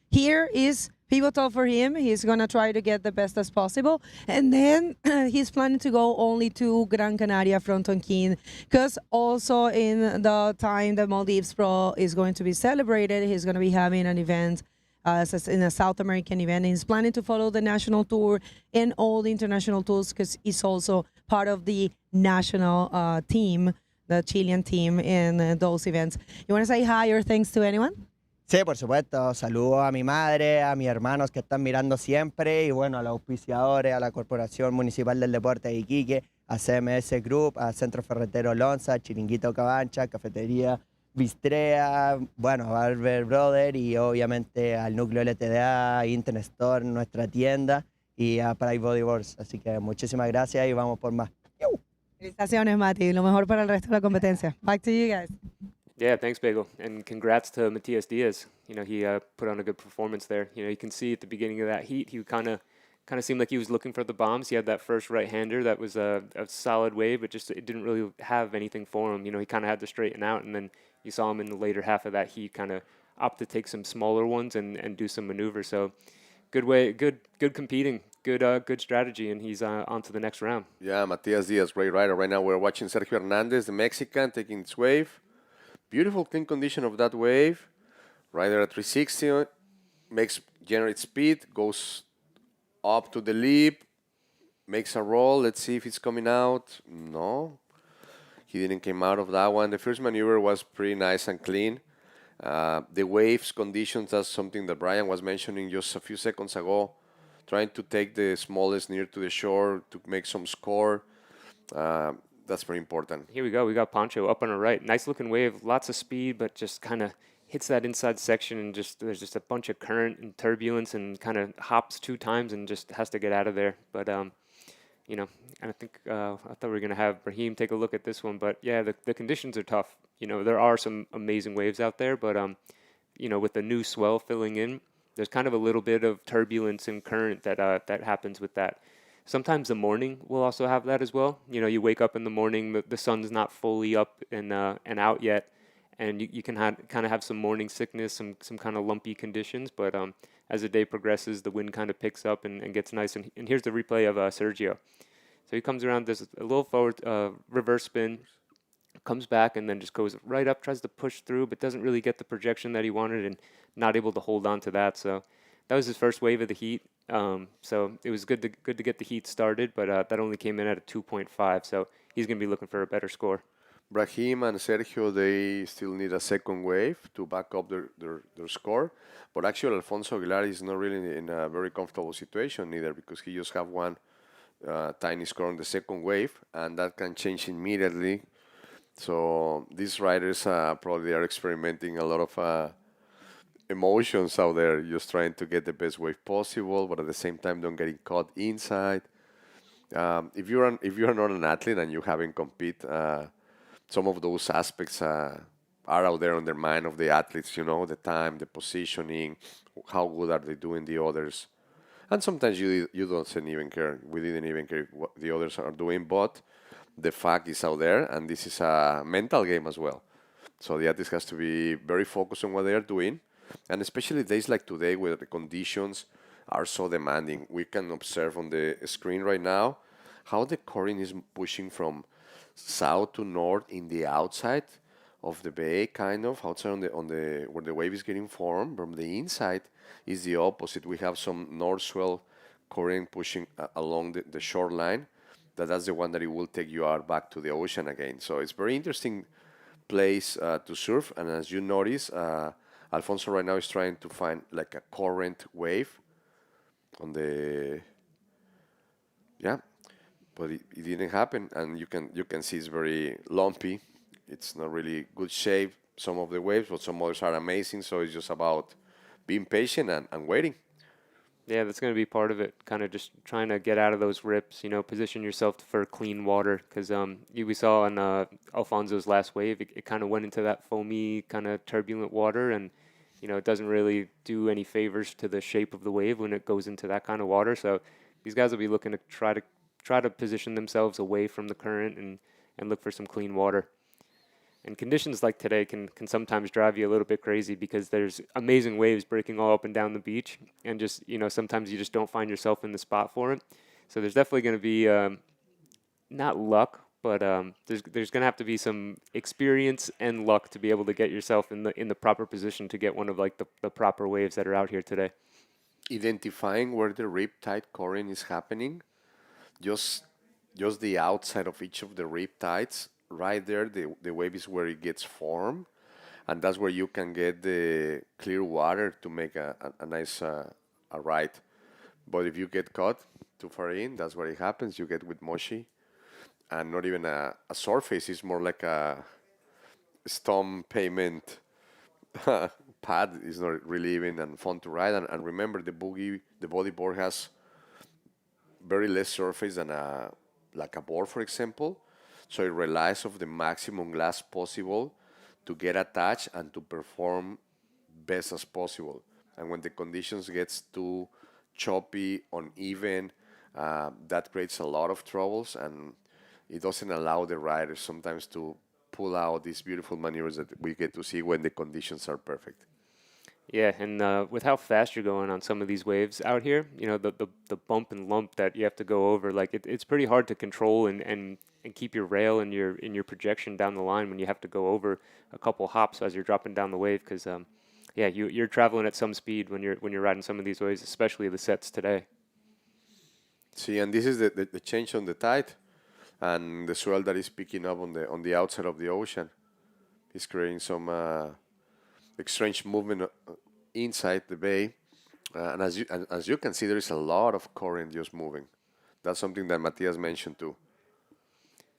here is pivotal for him. He's going to try to get the best as possible. And then he's planning to go only to Gran Canaria from Tonkin, because also in the time the Maldives Pro is going to be celebrated, he's going to be having an event in a South American event. He's planning to follow the national tour and all the international tours because he's also part of the national team, the Chilean team in those events. You want to say hi or thanks to anyone? Sí, por supuesto, saludo a mi madre, a mis hermanos que están mirando siempre y bueno, a los auspiciadores, a la Corporación Municipal del Deporte de Iquique, a CMS Group, a Centro Ferretero Lonza, Chiringuito Cabancha, Cafetería Bistrea, bueno, Barber Brother y obviamente al núcleo LTDA, Internet Store, nuestra tienda y a Pride Bodyboards. Así que muchísimas gracias y vamos por más. Felicitaciones, Mati. Lo mejor para el resto de la competencia. Back to you guys. Yeah, thanks, Bagel. And congrats to Matias Diaz. You know, he put on a good performance there. You know, you can see at the beginning of that heat, he kind of seemed like he was looking for the bombs. He had that first right-hander that was a solid wave, but just it didn't really have anything for him. You know, he kind of had to straighten out, and then you saw him in the later half of that heat kind of opt to take some smaller ones and do some maneuvers. So good competing, good strategy, and he's on to the next round. Yeah, Matias Diaz, great rider. Right now we're watching Sergio Hernandez, the Mexican, taking its wave. beautiful clean condition of that wave. Rider at 360 generates speed, goes up to the lip, makes a roll. Let's see if it's coming out. No, he didn't came out of that one. The first maneuver was pretty nice and clean. The waves conditions, that's something that Brian was mentioning just a few seconds ago. Trying to take the smallest near to the shore to make some score. That's very important. Here we go. We got Poncho up on our right. Nice looking wave, lots of speed, but just kind of hits that inside section and there's just a bunch of current and turbulence and kind of hops 2 times and just has to get out of there. But you know, and I think I thought we were gonna have Brahim take a look at this one, but yeah, the conditions are tough. You know, there are some amazing waves out there, but you know, with the new swell filling in, there's kind of a little bit of turbulence and current that happens with that. Sometimes the morning will also have that as well. You know, you wake up in the morning, the sun's not fully up and out yet, and you can kind of have some morning sickness, some kind of lumpy conditions. But as the day progresses, the wind kind of picks up and gets nice. And here's the replay of Sergio. So he comes around, does a little forward reverse spin, comes back, and then just goes right up, tries to push through, but doesn't really get the projection that he wanted and not able to hold on to that. So that was his first wave of the heat. So it was good to get the heat started, but that only came in at a 2.5. So he's going to be looking for a better score. Brahim and Sergio, they still need a second wave to back up their score. But actually, Alfonso Aguilar is not really in a very comfortable situation either because he just have one tiny score on the second wave, and that can change immediately. So these riders probably are experimenting a lot of emotions out there, just trying to get the best wave possible, but at the same time don't getting caught inside. If you're not an athlete and you haven't compete, some of those aspects are out there on their mind of the athletes. You know, the time, the positioning, how good are they doing the others, and sometimes you don't even care. We didn't even care what the others are doing, but the fact is out there, and this is a mental game as well. So the artist has to be very focused on what they are doing, and especially days like today where the conditions are so demanding. We can observe on the screen right now how the current is pushing from south to north in the outside of the bay, kind of outside on the where the wave is getting formed. From the inside is the opposite. We have some north swell current pushing along the shoreline. That's the one that it will take you out back to the ocean again. So it's very interesting place to surf. And as you notice, Alfonso right now is trying to find like a current wave on the but it didn't happen, and you can see it's very lumpy. It's not really good shape, some of the waves, but some others are amazing. So it's just about being patient and waiting. Yeah, that's going to be part of it. Kind of just trying to get out of those rips, you know, position yourself for clean water. Because we saw on Alfonso's last wave, it kind of went into that foamy, kind of turbulent water. And, you know, it doesn't really do any favors to the shape of the wave when it goes into that kind of water. So these guys will be looking to try to position themselves away from the current and look for some clean water. And conditions like today can sometimes drive you a little bit crazy because there's amazing waves breaking all up and down the beach. And just, you know, sometimes you just don't find yourself in the spot for it. So there's definitely going to be, not luck, but there's going to have to be some experience and luck to be able to get yourself in the proper position to get one of like the proper waves that are out here today. Identifying where the riptide current is happening, just the outside of each of the riptides, right there, the wave is where it gets formed, and that's where you can get the clear water to make a nice a ride. But if you get caught too far in, that's where it happens. You get with moshi, and not even a surface. It's more like a stone pavement pad. Is not really even and fun to ride. And remember, the bodyboard has very less surface than like a board, for example. So it relies on the maximum glass possible to get attached and to perform best as possible. And when the conditions gets too choppy, uneven, that creates a lot of troubles, and it doesn't allow the riders sometimes to pull out these beautiful maneuvers that we get to see when the conditions are perfect. Yeah, and with how fast you're going on some of these waves out here, you know, the bump and lump that you have to go over, like it's pretty hard to control and keep your rail and your projection down the line when you have to go over a couple hops as you're dropping down the wave, because yeah, you're traveling at some speed when you're riding some of these waves, especially the sets today. See, and this is the change on the tide and the swell that is picking up on the outside of the ocean. It's creating some strange movement inside the bay. And as you can see, there is a lot of current just moving. That's something that Matthias mentioned too.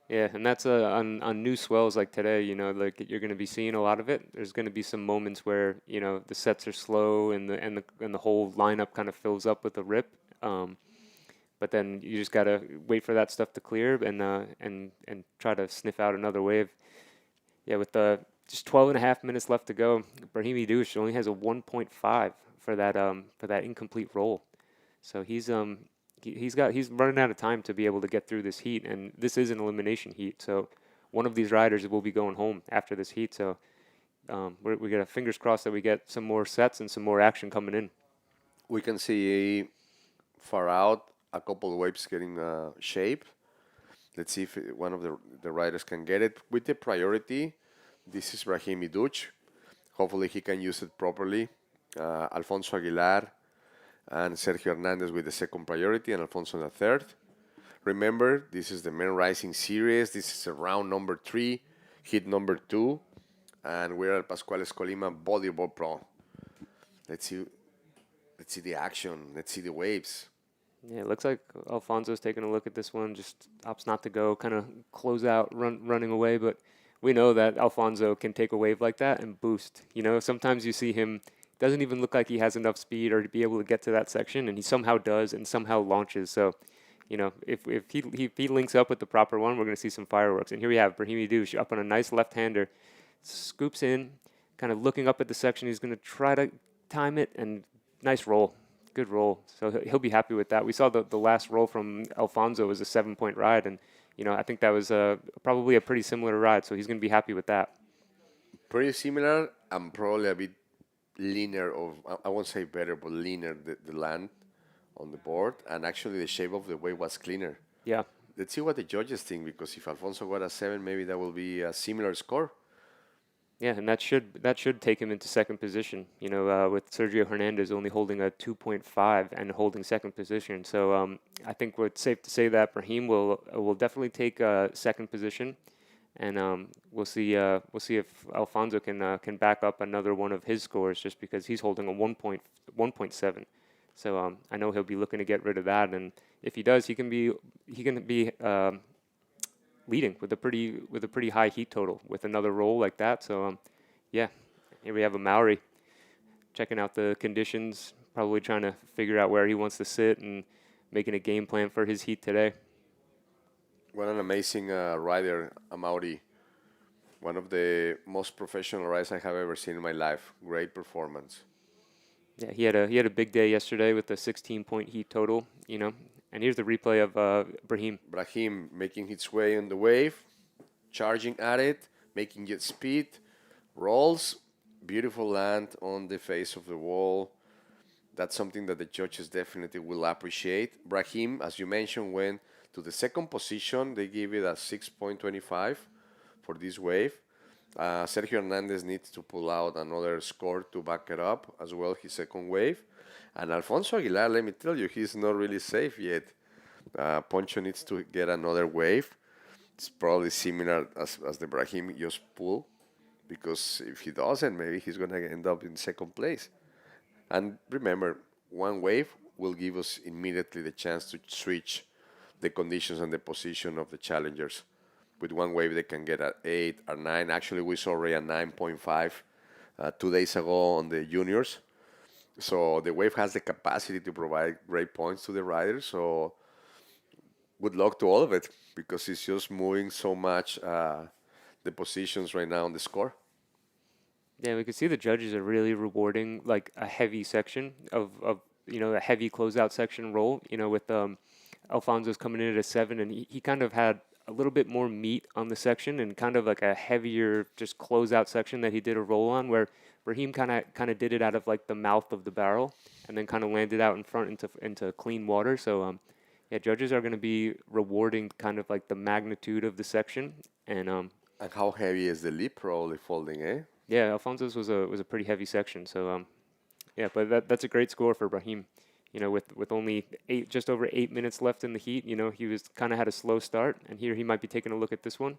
Yeah, and that's on new swells like today, you know, like you're going to be seeing a lot of it. There's going to be some moments where, you know, the sets are slow and the whole lineup kind of fills up with a rip. But then you just got to wait for that stuff to clear and try to sniff out another wave. Yeah, with just 12 and a half minutes left to go, Brahimi Douche only has a 1.5 for that incomplete roll. So he's running out of time to be able to get through this heat, and this is an elimination heat. So one of these riders will be going home after this heat. So we got fingers crossed that we get some more sets and some more action coming in. We can see far out a couple of waves getting shape. Let's see if one of the riders can get it with the priority. This is Brahimi Duch. Hopefully he can use it properly. Alfonso Aguilar and Sergio Hernandez with the second priority and Alfonso in the third. Remember, this is the Men Rising Series. This is round number 3, hit number 2, and we're at Pascuales Colima Bodyboard Pro. Let's see the action. Let's see the waves. Yeah, it looks like Alfonso's taking a look at this one, just opts not to go, kind of close out, running away. But we know that Alfonso can take a wave like that and boost. You know, sometimes you see him, doesn't even look like he has enough speed or to be able to get to that section, and he somehow does and somehow launches. So, you know, if he links up with the proper one, we're going to see some fireworks. And here we have Brahimi Douche up on a nice left-hander, scoops in, kind of looking up at the section. He's going to try to time it, and nice roll. Good roll. So he'll be happy with that. We saw the last roll from Alfonso was a 7-point ride, and you know I think that was probably a pretty similar ride. So he's going to be happy with that. Pretty similar and probably a bit leaner I won't say better, but leaner the land on the board, and actually the shape of the wave was cleaner. Yeah. Let's see what the judges think, because if Alfonso got a 7, maybe that will be a similar score. Yeah, and that should take him into second position. You know, with Sergio Hernandez only holding a 2.5 and holding second position. So I think it's safe to say that Brahim will definitely take second position, and we'll see if Alfonso can back up another one of his scores, just because he's holding a 1.7. So I know he'll be looking to get rid of that, and if he does, he can be leading with a pretty high heat total with another roll like that. So yeah, here we have a Maori checking out the conditions, probably trying to figure out where he wants to sit and making a game plan for his heat today. What an amazing rider, a Maori. One of the most professional rides I have ever seen in my life. Great performance. Yeah, he had a big day yesterday with a 16-point heat total, you know. And here's the replay of Brahim. Brahim making his way on the wave, charging at it, making jet speed, rolls, beautiful land on the face of the wall. That's something that the judges definitely will appreciate. Brahim, as you mentioned, went to the second position. They gave it a 6.25 for this wave. Sergio Hernandez needs to pull out another score to back it up, as well his second wave. And Alfonso Aguilar, let me tell you, he's not really safe yet. Poncho needs to get another wave. It's probably similar as the Brahim just pull, because if he doesn't, maybe he's going to end up in second place. And remember, one wave will give us immediately the chance to switch the conditions and the position of the challengers. With one wave, they can get at 8 or 9. Actually, we saw already a 9.5 2 days ago on the juniors. So the wave has the capacity to provide great points to the riders. So good luck to all of it, because it's just moving so much the positions right now on the score. Yeah, we can see the judges are really rewarding like a heavy section of you know, a heavy closeout section roll. You know, with Alfonso's coming in at a 7, and he kind of had a little bit more meat on the section and kind of like a heavier, just closeout section that he did a roll on, where Raheem kind of did it out of like the mouth of the barrel and then kind of landed out in front into clean water. So yeah, judges are going to be rewarding kind of like the magnitude of the section and And how heavy is the lip probably folding, eh? yeah, Alfonso's was a pretty heavy section. So yeah, but that's a great score for Brahim. You know, with only just over 8 minutes left in the heat, you know, he was kind of had a slow start, and here he might be taking a look at this one.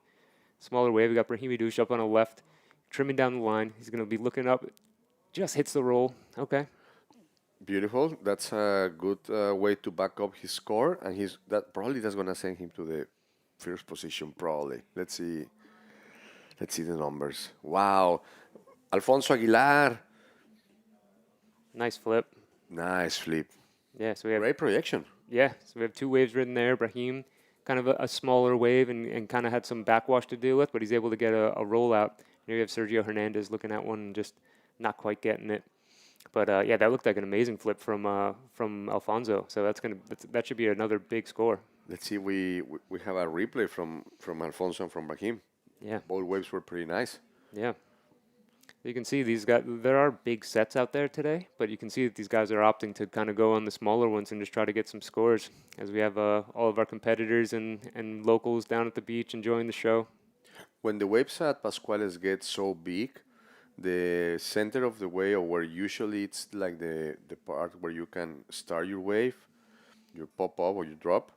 Smaller wave. We got Brahimi Douche up on the left, trimming down the line. He's going to be looking up. Just hits the roll. Okay. Beautiful. That's a good way to back up his score, and that's gonna send him to the first position probably. Let's see the numbers. Wow, Alfonso Aguilar, Nice flip. nice flip. Yeah, so we have Great projection. so we have two waves ridden there. Brahim, kind of a smaller wave and kind of had some backwash to deal with, but he's able to get a rollout. Here you have Sergio Hernandez looking at one and just not quite getting it. But yeah, that looked like an amazing flip from Alfonso. So that should be another big score. Let's see. We have a replay from Alfonso and from Brahim. Yeah, Both waves were pretty nice. yeah. You can see these guys. There are big sets out there today, but you can see that these guys are opting to kind of go on the smaller ones and just try to get some scores. As we have all of our competitors and locals down at the beach enjoying the show. When the waves at Pascuales get so big, the center of the wave, or where usually it's like the part where you can start your wave, your pop up or your drop,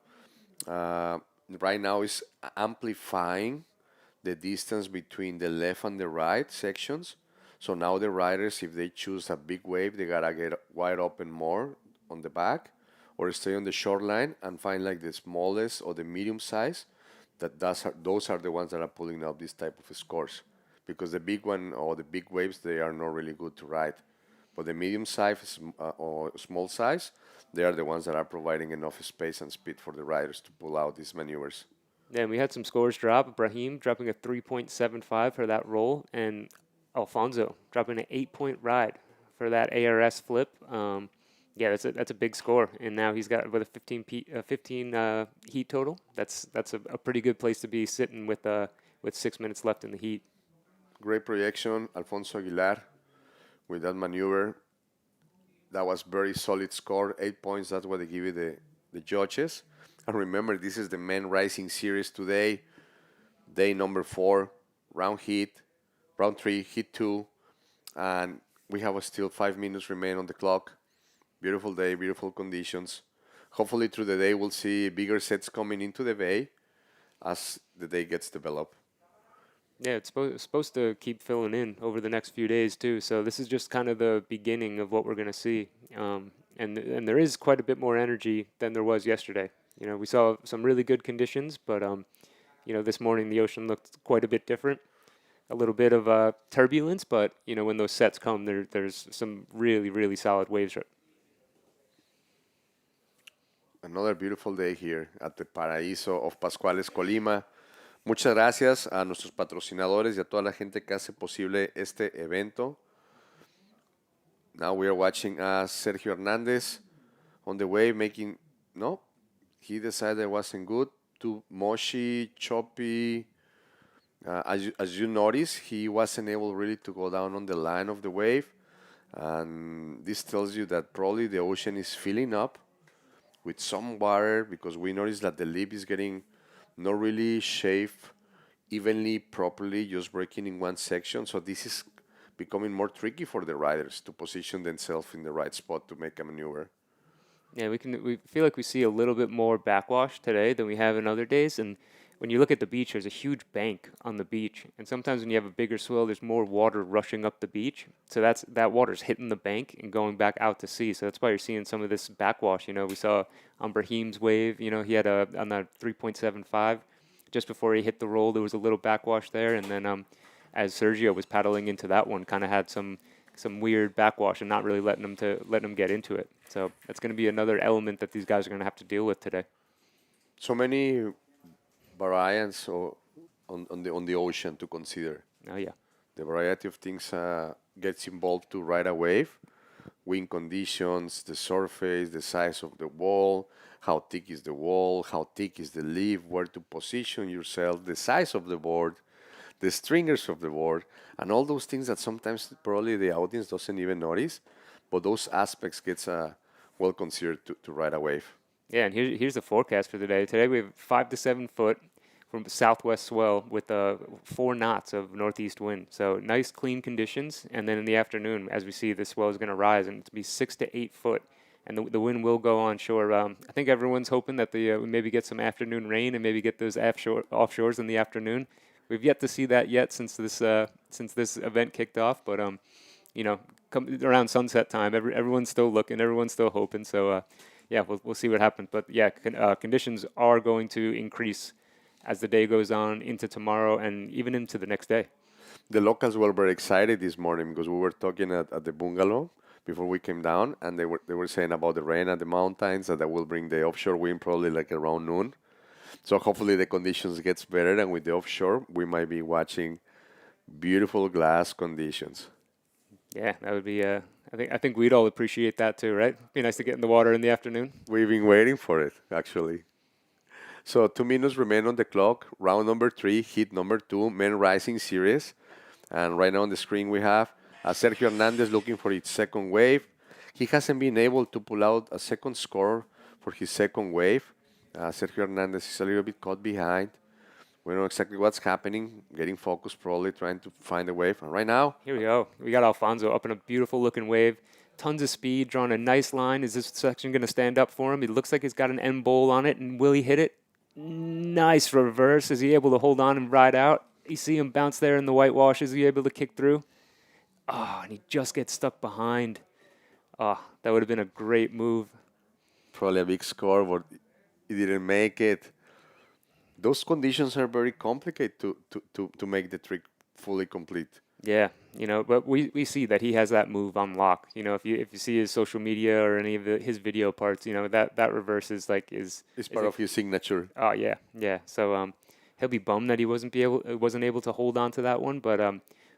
right now is amplifying the distance between the left and the right sections. So now the riders, if they choose a big wave, they gotta get wide open more on the back, or stay on the short line and find like the smallest or the medium size. Those are the ones that are pulling up this type of scores, because the big one or the big waves, they are not really good to ride. But the medium size or small size, they are the ones that are providing enough space and speed for the riders to pull out these maneuvers. Yeah, and we had some scores drop. Brahim dropping a 3.75 for that roll, and Alfonso dropping an 8-point ride for that ARS flip. Yeah, that's a big score, and now he's got with a 15 heat total. That's a pretty good place to be sitting with 6 minutes left in the heat. Great projection, Alfonso Aguilar, with that maneuver. That was very solid score, 8 points. That's what they give you the judges. And remember, this is the Men Rising Series today, day number 4, round 3, heat 2, and we have still 5 minutes remain on the clock. Beautiful day, beautiful conditions. Hopefully through the day we'll see bigger sets coming into the bay as the day gets developed. Yeah, it's supposed to keep filling in over the next few days too. So this is just kind of the beginning of what we're going to see. And there is quite a bit more energy than there was yesterday. You know, we saw some really good conditions, but you know, this morning the ocean looked quite a bit different. A little bit of turbulence, but you know, when those sets come, there's some really, really solid waves. Another beautiful day here at the Paraíso of Pascuales, Colima. Muchas gracias a nuestros patrocinadores y a toda la gente que hace posible este evento. Now we are watching Sergio Hernandez on the way making, no, he decided it wasn't good, too mushy, choppy. As you notice, he wasn't able really to go down on the line of the wave. And this tells you that probably the ocean is filling up with some water, because we noticed that the lip is getting not really shaved evenly, properly, just breaking in one section. So this is becoming more tricky for the riders to position themselves in the right spot to make a maneuver. Yeah, we feel like we see a little bit more backwash today than we have in other days. And when you look at the beach, there's a huge bank on the beach. And sometimes when you have a bigger swell, there's more water rushing up the beach. So that water's hitting the bank and going back out to sea. So that's why you're seeing some of this backwash. You know, we saw on Brahim's wave, you know, he had on that 3.75, just before he hit the roll, there was a little backwash there. And then as Sergio was paddling into that one, kind of had some weird backwash and not really letting him get into it. So that's going to be another element that these guys are going to have to deal with today. So many variants on the ocean to consider. Oh yeah. The variety of things gets involved to ride a wave. wind conditions, the surface, the size of the wall, how thick is the wall, how thick is the leaf, where to position yourself, the size of the board, the stringers of the board, and all those things that sometimes probably the audience doesn't even notice, but those aspects gets well considered to ride a wave. Yeah, and here's the forecast for today. Today we have 5 to 7 foot from southwest swell with 4 knots of northeast wind. So nice, clean conditions. And then in the afternoon, as we see, the swell is going to rise and it's be 6 to 8 foot. And the wind will go onshore. I think everyone's hoping that we maybe get some afternoon rain and maybe get those offshores in the afternoon. We've yet to see that yet since this event kicked off. But around sunset time, everyone's still looking, everyone's still hoping. So yeah, we'll see what happens. But yeah, conditions are going to increase as the day goes on into tomorrow and even into the next day. The locals were very excited this morning because we were talking at the bungalow before we came down, and they were saying about the rain at the mountains that will bring the offshore wind probably like around noon. So hopefully the conditions gets better, and with the offshore, we might be watching beautiful glass conditions. Yeah, that would be. I think we'd all appreciate that too, right? Be nice to get in the water in the afternoon. We've been waiting for it, actually. So 2 minutes remain on the clock. Round number 3, heat number 2, men rising series. And right now on the screen we have Sergio Hernandez looking for his second wave. He hasn't been able to pull out a second score for his second wave. Sergio Hernandez is a little bit caught behind. We don't know exactly what's happening. Getting focused, probably trying to find a wave. And right now, Here we go. We got Alfonso up in a beautiful looking wave. Tons of speed, drawing a nice line. Is this section going to stand up for him? It looks like he's got an end bowl on it. And will he hit it? Nice reverse. Is he able to hold on and ride out? You see him bounce there in the whitewash. Is he able to kick through? Oh, and he just gets stuck behind. Oh, that would have been a great move. probably a big score, but he didn't make it. Those conditions are very complicated to make the trick fully complete. Yeah, but we see that he has that move on lock. If you see his social media or any of his video parts, that reverse is It's part of his signature. Oh yeah. So he'll be bummed that he wasn't able to hold on to that one. But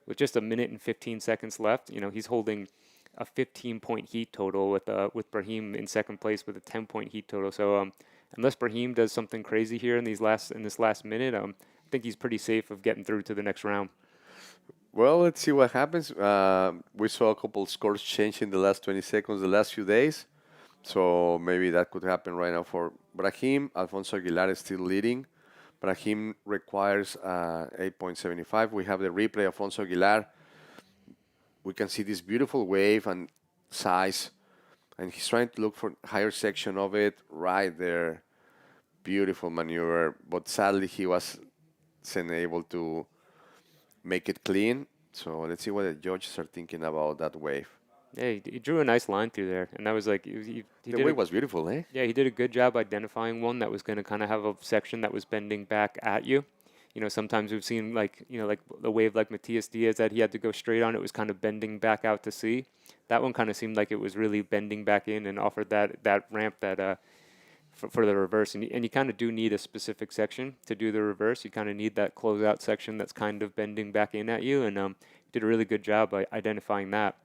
with just a minute and 15 seconds left, he's holding a 15-point heat total with Brahim in second place with a 10-point heat total. So unless Brahim does something crazy here in this last minute, I think he's pretty safe of getting through to the next round. Well, let's see what happens. We saw a couple scores change in the last 20 seconds, the last few days. So maybe that could happen right now for Brahim. Alfonso Aguilar is still leading. Brahim requires 8.75. We have the replay of Alfonso Aguilar. We can see this beautiful wave and size. And he's trying to look for higher section of it right there. Beautiful maneuver. But sadly, he wasn't able to make it clean. So let's see what the judges are thinking about that wave. Yeah, he drew a nice line through there, and that was like The wave was beautiful, eh? Yeah, he did a good job identifying one that was going to kind of have a section that was bending back at you. Sometimes we've seen like the wave like Matias Diaz that he had to go straight on. It was kind of bending back out to sea. That one kind of seemed like it was really bending back in and offered that ramp that for the reverse. And you kind of do need a specific section to do the reverse. You kind of need that closeout section that's kind of bending back in at you. And did a really good job by identifying that.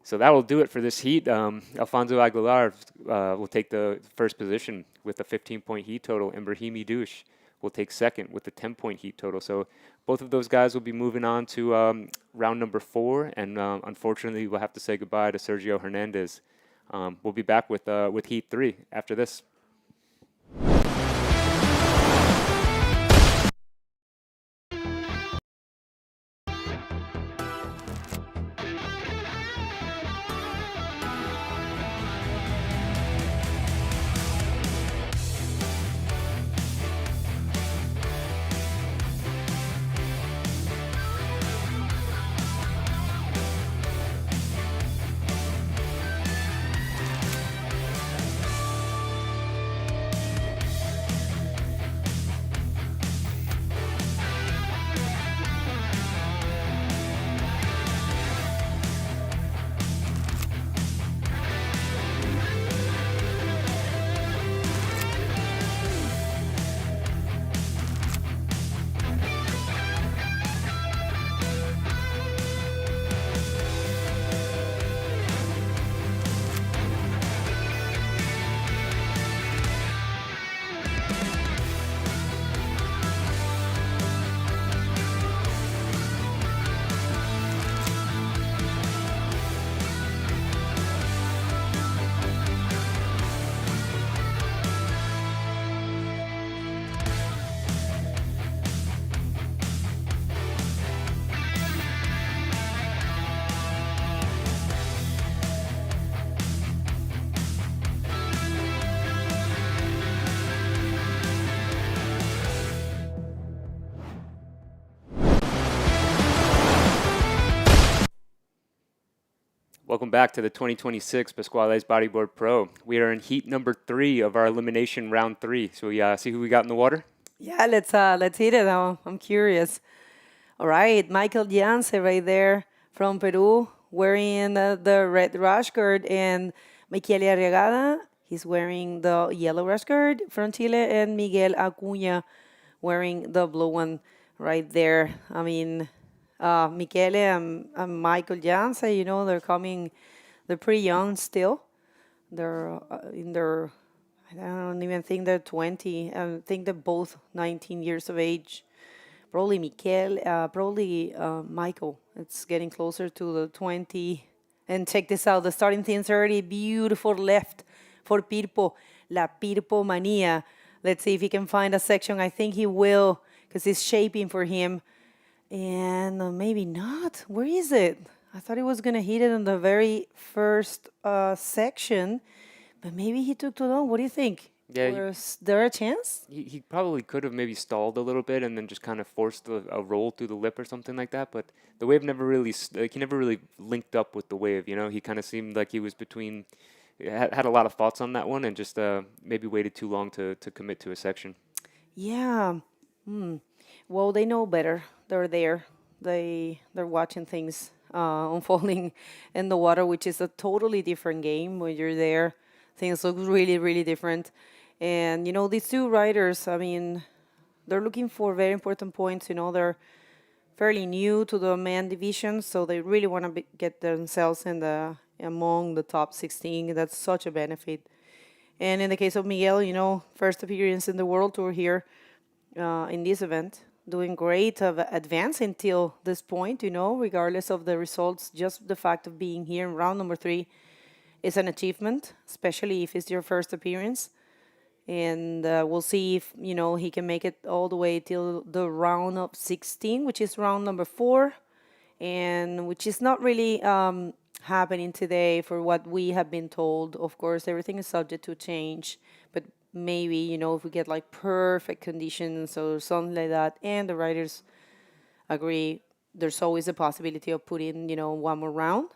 So that will do it for this heat. Alfonso Aguilar will take the first position with a 15-point heat total, and Brahimi Douche will take second with a 10-point heat total. So both of those guys will be moving on to round number 4, and unfortunately we'll have to say goodbye to Sergio Hernandez. We'll be back with heat 3 after this. Welcome back to the 2026 Pascuales Bodyboard Pro. We are in heat number 3 of our elimination round 3. So we see who we got in the water? Yeah, let's hit it now. I'm curious. All right, Michael Yance right there from Peru, wearing the red rash guard, and Michele Arriagada, he's wearing the yellow rash guard from Chile, and Miguel Acuña wearing the blue one right there. I mean, Michele and Michael Yance, you know, they're pretty young still. They're in their, I don't even think they're 20. I think they're both 19 years of age. Probably Michael. It's getting closer to the 20. And check this out, the starting 10:30, beautiful left for Pirpo, La Pirpo Mania. Let's see if he can find a section. I think he will, because it's shaping for him. And maybe not. Where is it? I thought he was going to hit it on the very first section, but maybe he took too long. What do you think? Yeah, Was there a chance? He probably could have maybe stalled a little bit and then just kind of forced a roll through the lip or something like that. But the wave never really, he never really linked up with the wave. You know, he kind of seemed like he was between, had a lot of thoughts on that one and just maybe waited too long to commit to a section. Yeah. Well, they know better. They're there. They're watching things unfolding in the water, which is a totally different game when you're there. Things look really, really different. And, you know, these two riders, I mean, they're looking for very important points. You know, they're fairly new to the men division, so they really want to get themselves among the top 16. That's such a benefit. And in the case of Miguel, you know, first appearance in the World Tour here in this event, doing great of advancing till this point, you know, regardless of the results. Just the fact of being here in round number 3 is an achievement, especially if it's your first appearance. And we'll see if, you know, he can make it all the way till the round of 16, which is round number 4, and which is not really happening today for what we have been told. Of course, everything is subject to change, but maybe, you know, if we get like perfect conditions or something like that, and the riders agree, there's always a possibility of putting, you know, one more round.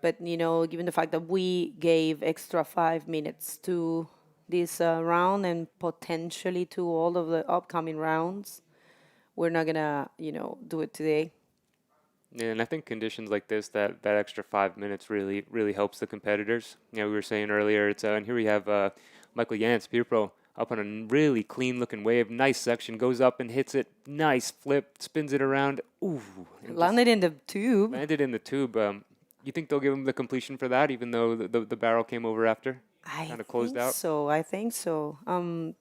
But, you know, given the fact that we gave extra 5 minutes to this round and potentially to all of the upcoming rounds, we're not going to, you know, do it today. Yeah, and I think conditions like this, that extra 5 minutes really helps the competitors. You know, we were saying earlier, it's and here we have Michael Yance, Peer Pro, up on a really clean-looking wave. Nice section, goes up and hits it. Nice flip, spins it around. Ooh. Landed in the tube. Landed in the tube. You think they'll give him the completion for that, even though the barrel came over after? Kind of closed out? I think so.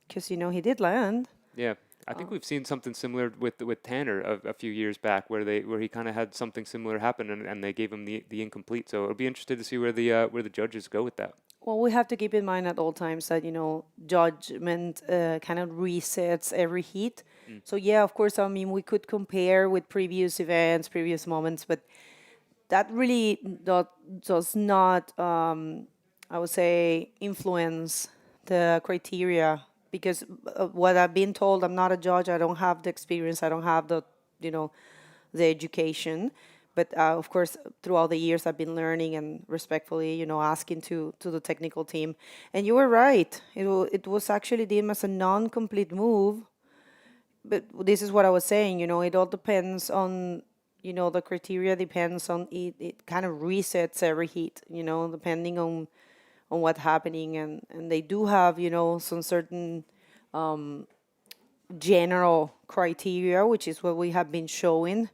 Because, you know, he did land. Yeah. I think we've seen something similar with Tanner a few years back, where he kind of had something similar happen, and they gave him the incomplete. So it'll be interested to see where the judges go with that. Well, we have to keep in mind at all times that, you know, judgment kind of resets every heat. So, yeah, of course, I mean, we could compare with previous events, previous moments, but that really does not, I would say, influence the criteria, because what I've been told, I'm not a judge, I don't have the experience, I don't have the, you know, the education. But of course, throughout the years, I've been learning and respectfully, you know, asking to the technical team. And you were right. It was actually deemed as a non-complete move. But this is what I was saying, you know, it all depends on, you know, the criteria depends on it. It kind of resets every heat, you know, depending on what's happening. And they do have, you know, some certain general criteria, which is what we have been showing.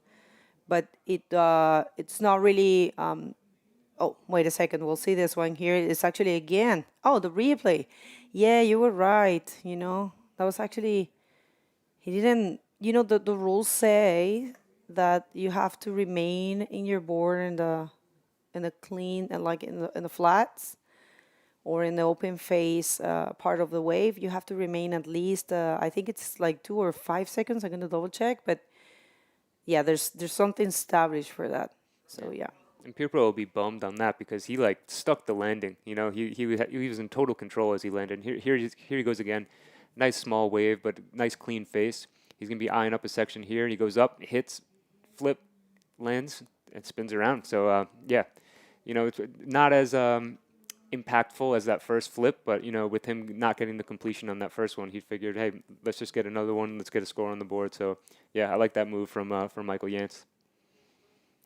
But it's not really, oh, wait a second, we'll see this one here. It's actually again, oh, the replay. Yeah, you were right, you know. That was actually, he didn't, you know, the rules say that you have to remain in your board in the clean, and like in the flats or in the open face part of the wave. You have to remain at least, I think it's like 2 or 5 seconds. I'm going to double check, but yeah, there's something established for that. So yeah. And Pierpro will be bummed on that because he like stuck the landing. You know, he was in total control as he landed. Here he goes again. Nice small wave, but nice clean face. He's gonna be eyeing up a section here. He goes up, hits, flip, lands, and spins around. So yeah, it's not as impactful as that first flip, but with him not getting the completion on that first one, he figured, hey, let's just get another one, let's get a score on the board. So yeah, I like that move from Michael Yance.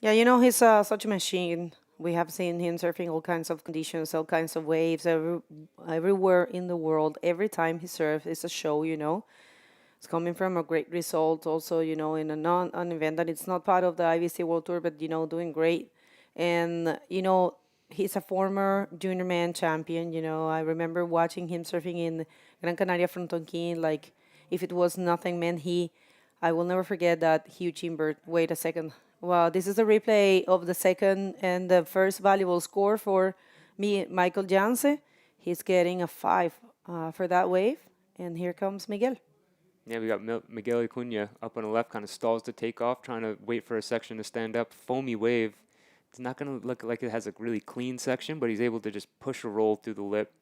Yeah, he's such a machine. We have seen him surfing all kinds of conditions, all kinds of waves, everywhere in the world. Every time he surfs, it's a show. It's coming from a great result also, in an event that it's not part of the IBC World Tour, but, doing great. And, he's a former junior man champion. I remember watching him surfing in Gran Canaria Frontonquín. Like, if it was nothing, man, I will never forget that huge invert. Wait a second. Wow, this is a replay of the second and the first valuable score for Michael Janse. He's getting a 5 for that wave. And here comes Miguel. Yeah, we got Miguel Acuna up on the left, kind of stalls to take off, trying to wait for a section to stand up. Foamy wave. It's not going to look like it has a really clean section, but he's able to just push a roll through the lip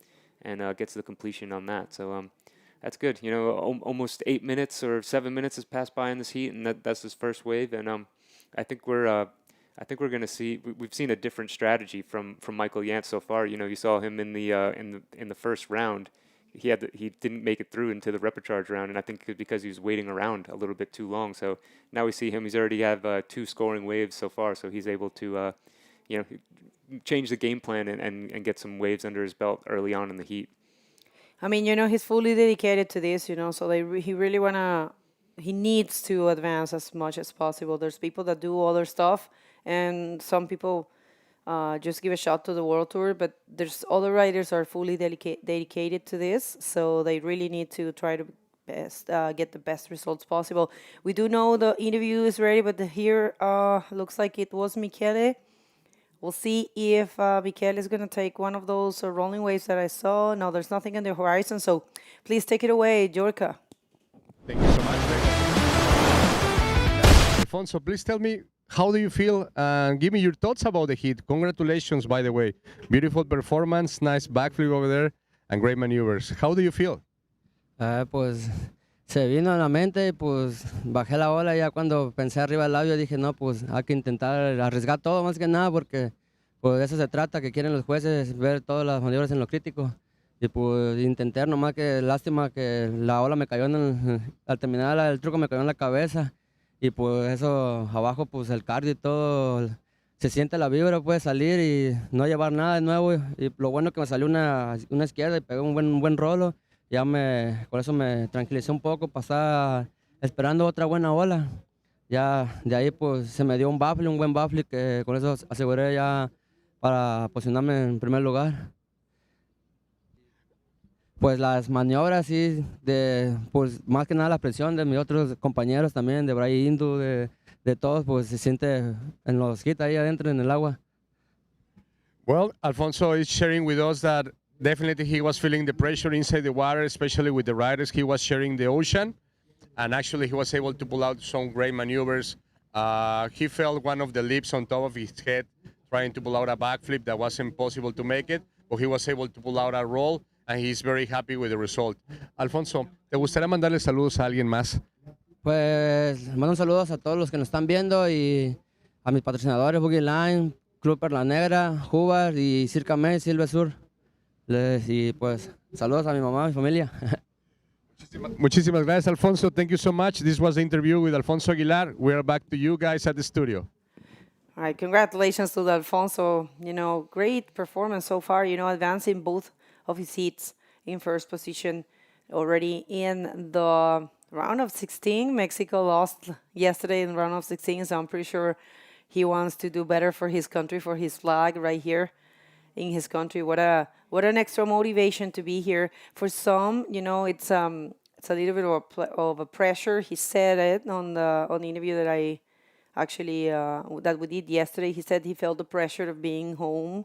and gets the completion on that. So that's good. Almost 8 minutes or 7 minutes has passed by in this heat, and that's his first wave. And I think we're going to see. We've seen a different strategy from Michael Yance so far. You saw him in the first round. He didn't make it through into the repecharge round, and I think it's because he was waiting around a little bit too long. So now we see him. He's already have 2 scoring waves so far, so he's able to change the game plan and get some waves under his belt early on in the heat. I mean, he's fully dedicated to this, so he really he needs to advance as much as possible. There's people that do other stuff, and some people just give a shot to the World Tour, but there's other riders who are fully dedicated to this, so they really need to try to get the best results possible. We do know the interview is ready, but here looks like it was Michele. We'll see if Michele is going to take one of those rolling waves that I saw. No, there's nothing on the horizon, so please take it away, Jorka. Thank you so much. Alfonso, please tell me, how do you feel? And give me your thoughts about the heat. Congratulations, by the way. Beautiful performance, nice backflip over there, and great maneuvers. How do you feel? Pues se vino a la mente y pues bajé la ola ya cuando pensé arriba del labio dije no, pues hay que intentar arriesgar todo más que nada porque pues de eso se trata, que quieren los jueces ver todas las maniobras en lo crítico y pues intenté nomás que lástima que la ola me cayó al terminar el truco me cayó en la cabeza y pues eso abajo pues el cardio y todo se siente la vibra, puede salir y no llevar nada de nuevo y lo bueno que me salió una izquierda y pegué un buen rolo. Con eso me tranquilicé un poco, pasar esperando otra buena ola. Ya de ahí pues se me dio un buen baffle que con eso aseguré ya para posicionarme en primer lugar. Pues las maniobras sí, pues más que nada la presión de mis otros compañeros también, de Brian Indu, de todos, pues se siente en los hits ahí adentro en el agua. Well, Alfonso is sharing with us that definitely he was feeling the pressure inside the water, especially with the riders. He was sharing the ocean, and actually he was able to pull out some great maneuvers. He felt one of the lips on top of his head, trying to pull out a backflip that wasn't possible to make it, but he was able to pull out a roll, and he's very happy with the result. Alfonso, ¿te gustaría mandarle saludos a alguien más? Pues mando saludos a todos los que nos están viendo y a mis patrocinadores, Boogie Line, Club Perla Negra, Jubar y Circa May, Silver Sur. Y pues saludos a mi mamá, a mi familia. Muchísimas gracias, Alfonso. Thank you so much. This was the interview with Alfonso Aguilar. We are back to you guys at the studio. All right, congratulations to Alfonso. Great performance so far, advancing both of his heats in first position already in the round of 16. Mexico lost yesterday in round of 16, so I'm pretty sure he wants to do better for his country, for his flag right here in his country. What an extra motivation to be here. For some, it's a little bit of a pressure. He said it on the interview that I actually that we did yesterday. He said he felt the pressure of being home.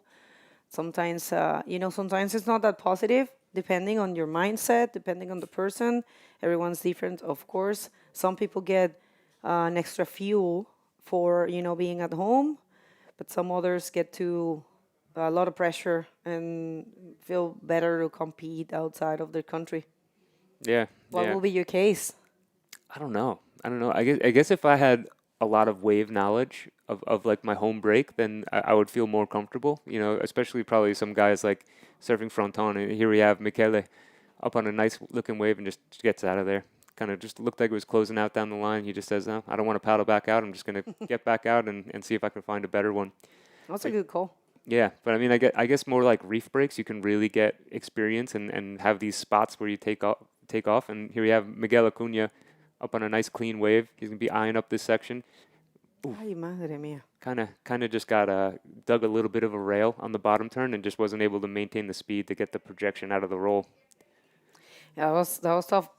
Sometimes sometimes it's not that positive, depending on your mindset, depending on the person. Everyone's different, of course. Some people get an extra fuel for being at home, but some others get to a lot of pressure and feel better to compete outside of their country. Yeah. What will be your case? I don't know. I guess if I had a lot of wave knowledge of like my home break, then I would feel more comfortable, especially probably some guys like surfing fronton. And here we have Michele up on a nice looking wave and just gets out of there. Kind of just looked like it was closing out down the line. He just says, no, I don't want to paddle back out. I'm just going to get back out and see if I can find a better one. That's a good call. Yeah, but I mean, I guess more like reef breaks, you can really get experience and have these spots where you take off. And here we have Miguel Acuna up on a nice clean wave. He's going to be eyeing up this section. Ay, madre mía. Kind of just got dug a little bit of a rail on the bottom turn and just wasn't able to maintain the speed to get the projection out of the roll. Yeah, that was tough.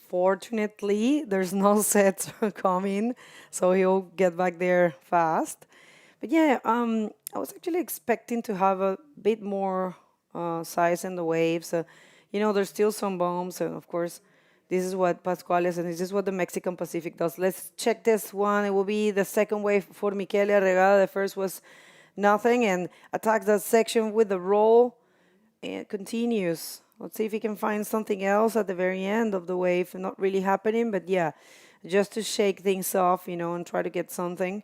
Fortunately, there's no sets coming, so he'll get back there fast. But yeah, I was actually expecting to have a bit more size in the waves. There's still some bumps, and of course, this is what Pascuales and this is what the Mexican Pacific does. Let's check this one. It will be the second wave for Michele Arregada. The first was nothing and attacks that section with the roll and continues. Let's see if he can find something else at the very end of the wave. Not really happening, but yeah, just to shake things off, and try to get something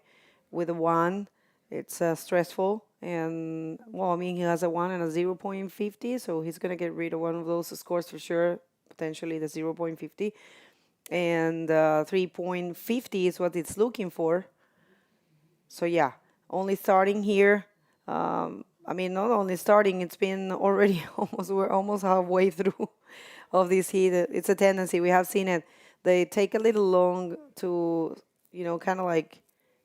with a 1. It's stressful. And, well, I mean, he has a 1 and a 0.50, so he's going to get rid of one of those scores for sure, potentially the 0.50. And 3.50 is what it's looking for. So, yeah, only starting here. Not only starting, it's been already we're almost halfway through of this heat. It's a tendency. We have seen it. They take a little long to, kind of like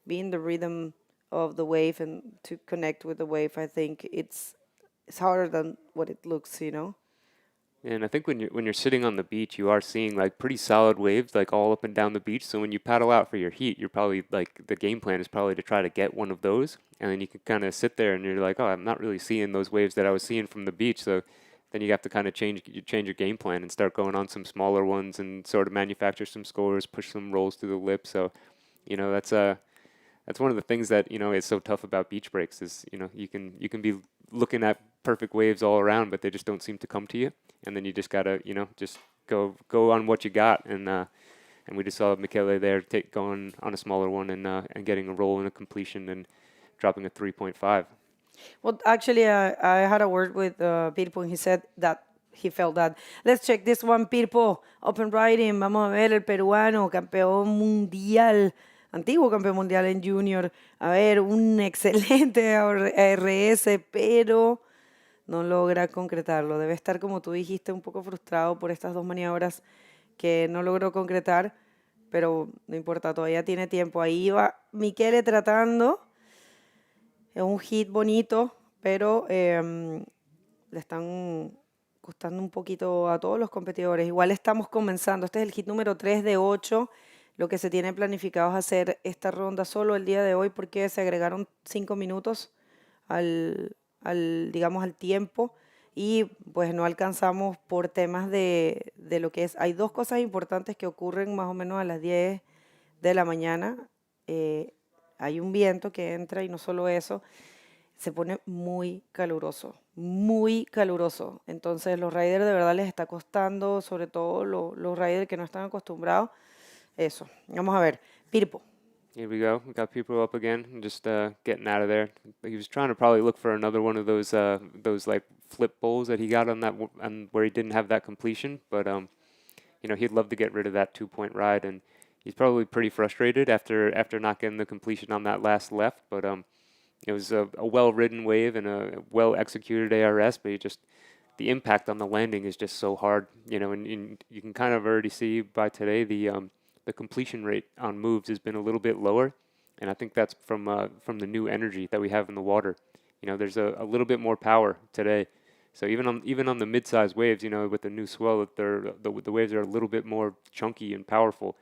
be in the rhythm of the wave and to connect with the wave. I think it's harder than what it looks, And I think when you're sitting on the beach, you are seeing like pretty solid waves like all up and down the beach. So when you paddle out for your heat, you're probably like the game plan is probably to try to get one of those, and then you can kind of sit there and you're like, oh, I'm not really seeing those waves that I was seeing from the beach. So then you have to kind of change your game plan and start going on some smaller ones and sort of manufacture some scores, push some rolls through the lip. So that's one of the things that is so tough about beach breaks is you can be looking at perfect waves all around, but they just don't seem to come to you. And then you just gotta, just go on what you got. And we just saw Michele there going on a smaller one and getting a roll and a completion and dropping a 3.5. Well, actually, I had a word with Pirpo, and he said that he felt that. Let's check this one, Pirpo. Open riding. Vamos a ver el peruano, campeón mundial, antiguo campeón mundial en junior. A ver, un excelente RS, pero no logra concretarlo. Debe estar, como tú dijiste, un poco frustrado por estas 2 maniobras que no logró concretar, pero no importa, todavía tiene tiempo. Ahí va Michele tratando. Es un hit bonito, pero le están costando un poquito a todos los competidores. Igual estamos comenzando. Este es el hit número 3 de 8. Lo que se tiene planificado es hacer esta ronda solo el día de hoy porque se agregaron 5 minutos al tiempo y pues no alcanzamos por temas de lo que es. Hay 2 cosas importantes que ocurren más o menos a las 10 de la mañana. Hay un viento que entra y no solo eso, se pone muy caluroso, muy caluroso. Entonces los riders de verdad les está costando, sobre todo los riders que no están acostumbrados, eso. Vamos a ver, Pirpo. Here we go. We got people up again, just getting out of there. He was trying to probably look for another one of those like flip bowls that he got on where he didn't have that completion. But he'd love to get rid of that 2-point ride, and he's probably pretty frustrated after not getting the completion on that last left. But it was a well-ridden wave and a well-executed ARS, but the impact on the landing is just so hard. And you can kind of already see by today the completion rate on moves has been a little bit lower, and I think that's from the new energy that we have in the water. There's a little bit more power today. So even on the mid-sized waves, with the new swell, the waves are a little bit more chunky and powerful.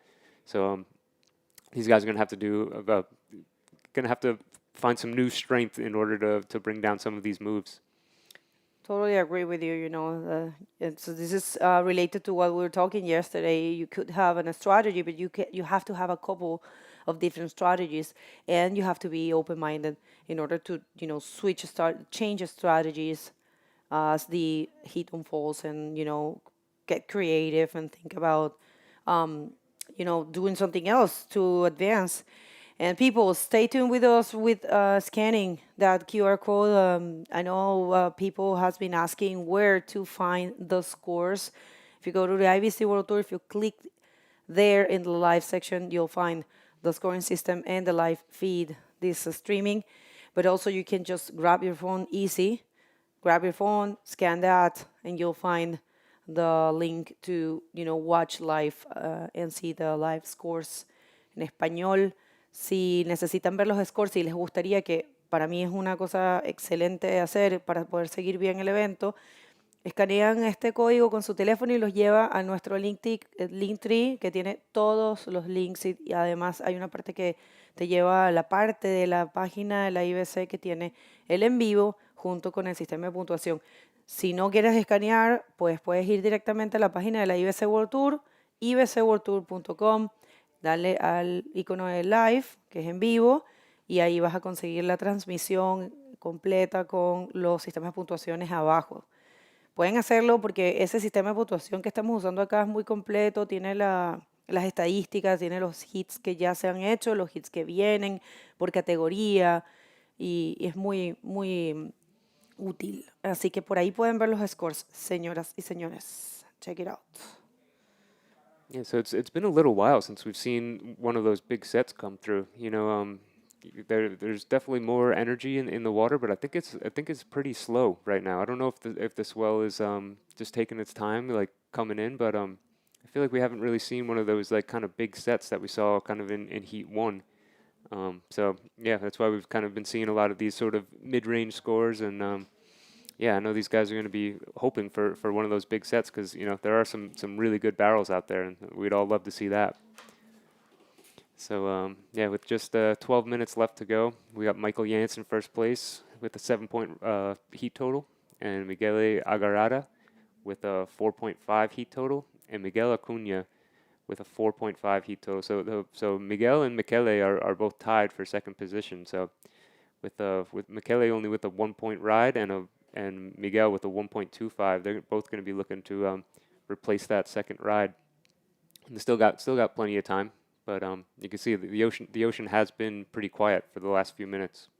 So these guys are gonna have to find some new strength in order to bring down some of these moves. Totally agree with you. So this is related to what we were talking yesterday. You could have a strategy, but you have to have a couple of different strategies, and you have to be open-minded in order to change strategies as the heat unfolds, and get creative and think about doing something else to advance. And people, stay tuned with us with scanning that QR code. I know people has been asking where to find the scores. If you go to the IBC World Tour, if you click there in the live section, you'll find the scoring system and the live feed, this streaming. But also you can just grab your phone easy, grab your phone, scan that, and you'll find the link to, watch live and see the live scores en español. Si necesitan ver los scores, si les gustaría, que para mí es una cosa excelente de hacer para poder seguir bien el evento, escanean este código con su teléfono y los lleva a nuestro Linktree, que tiene todos los links y además hay una parte que te lleva a la parte de la página de la IBC que tiene el en vivo junto con el sistema de puntuación. Si no quieres escanear, pues puedes ir directamente a la página de la IBC World Tour, ibcworldtour.com, darle al icono de live, que es en vivo, y ahí vas a conseguir la transmisión completa con los sistemas de puntuaciones abajo. Pueden hacerlo porque ese sistema de puntuación que estamos usando acá es muy completo, tiene las estadísticas, tiene los hits que ya se han hecho, los hits que vienen por categoría y es muy, muy útil. Así que por ahí pueden ver los scores, señoras y señores. Check it out. Yeah, so it's been a little while since we've seen one of those big sets come through. There's definitely more energy in the water, but I think it's pretty slow right now. I don't know if the swell is just taking its time, like coming in, but I feel like we haven't really seen one of those like kind of big sets that we saw kind of in Heat 1. So yeah, that's why we've kind of been seeing a lot of these sort of mid-range scores, and yeah, I know these guys are going to be hoping for one of those big sets because there are some really good barrels out there, and we'd all love to see that. So yeah, with just 12 minutes left to go, we got Michael Jansen first place with a 7-point heat total, and Miguel Agarrada with a 4.5 heat total, and Miguel Acuna with a 4.5 heat total. So Miguel and Michele are both tied for second position. So with Michele only with a 1-point ride and Miguel with a 1.25, they're both going to be looking to replace that second ride. And they still got plenty of time, but you can see the ocean has been pretty quiet for the last few minutes.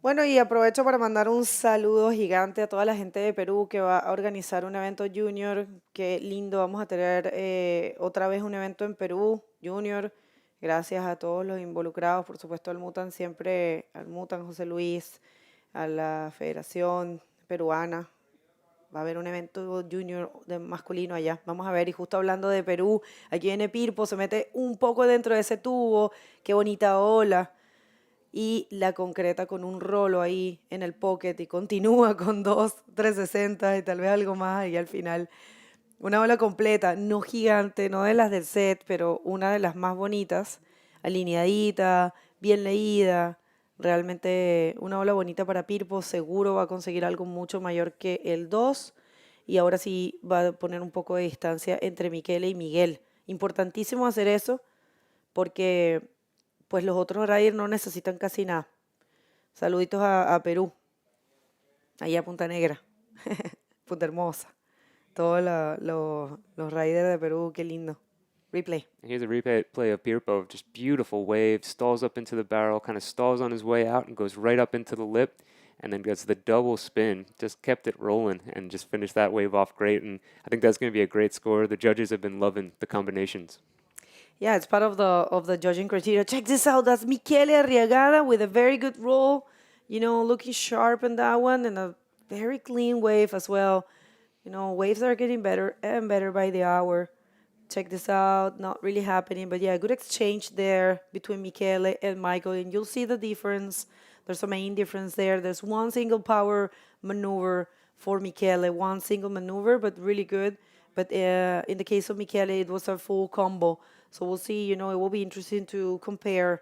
Bueno, y aprovecho para mandar un saludo gigante a toda la gente de Perú que va a organizar un evento junior. Qué lindo, vamos a tener otra vez un evento en Perú junior. Gracias a todos los involucrados, por supuesto al Mutan siempre, al Mutan José Luis, a la Federación Peruana. Va a haber un evento junior de masculino allá. Vamos a ver, y justo hablando de Perú, aquí viene Pirpo, se mete un poco dentro de ese tubo. Qué bonita ola. Y la concreta con un rolo ahí en el pocket y continúa con 2 360 y tal vez algo más y al final una ola completa, no gigante, no de las del set, pero una de las más bonitas, alineadita, bien leída, realmente una ola bonita para Pirpo, seguro va a conseguir algo mucho mayor que el 2 y ahora sí va a poner un poco de distancia entre Michele y Miguel. Importantísimo hacer eso porque pues los otros riders no necesitan casi nada. Saluditos a Perú, allá a Punta Negra, Punta Hermosa. Todos los riders de Perú, qué lindo. Replay. Here's a replay of Pirpo of just beautiful wave, stalls up into the barrel, kind of stalls on his way out and goes right up into the lip, and then gets the double spin, just kept it rolling and just finished that wave off great. And I think that's going to be a great score. The judges have been loving the combinations. Yeah, it's part of the judging criteria. Check this out. That's Michele Arriagada with a very good roll. Looking sharp in that one and a very clean wave as well. Waves are getting better and better by the hour. Check this out. Not really happening, but yeah, good exchange there between Michele and Michael, and you'll see the difference. There's a main difference there. There's one single power maneuver for Michele, one single maneuver, but really good. But in the case of Michele, it was a full combo. So we'll see, it will be interesting to compare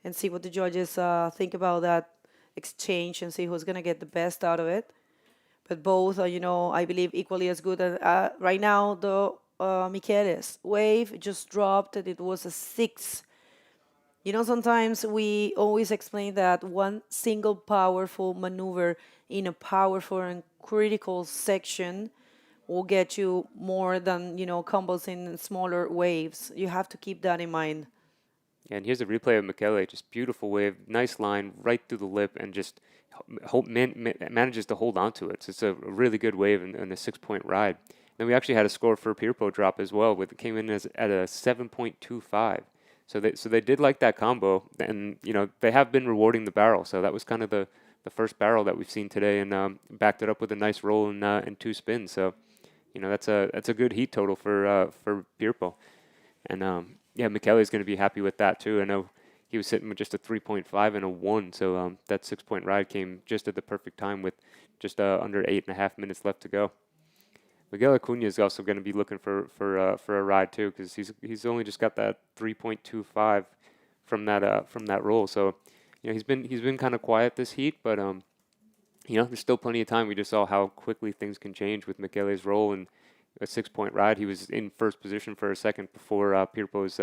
and see what the judges think about that exchange and see who's going to get the best out of it. But both are, I believe equally as good. Right now, the Michele's wave just dropped and it was a 6. Sometimes we always explain that one single powerful maneuver in a powerful and critical section will get you more than, combos in smaller waves. You have to keep that in mind. And here's a replay of Michele, just beautiful wave, nice line right through the lip, and just manages to hold on to it. So it's a really good wave and a 6-point ride. Then we actually had a score for Pirpo drop as well, with it came in at a 7.25. So they did like that combo, and they have been rewarding the barrel. So that was kind of the first barrel that we've seen today, and backed it up with a nice roll and 2 spins. So that's a good heat total for Pirpo. And yeah, Michele is going to be happy with that too. I know he was sitting with just a 3.5 and a 1, so that 6-point ride came just at the perfect time with just under 8.5 minutes left to go. Miguel Acuna is also going to be looking for a ride too, because he's only just got that 3.25 from that roll. So he's been kind of quiet this heat, but there's still plenty of time. We just saw how quickly things can change with Michele's roll and a 6-point ride. He was in first position for a second before Pirpo's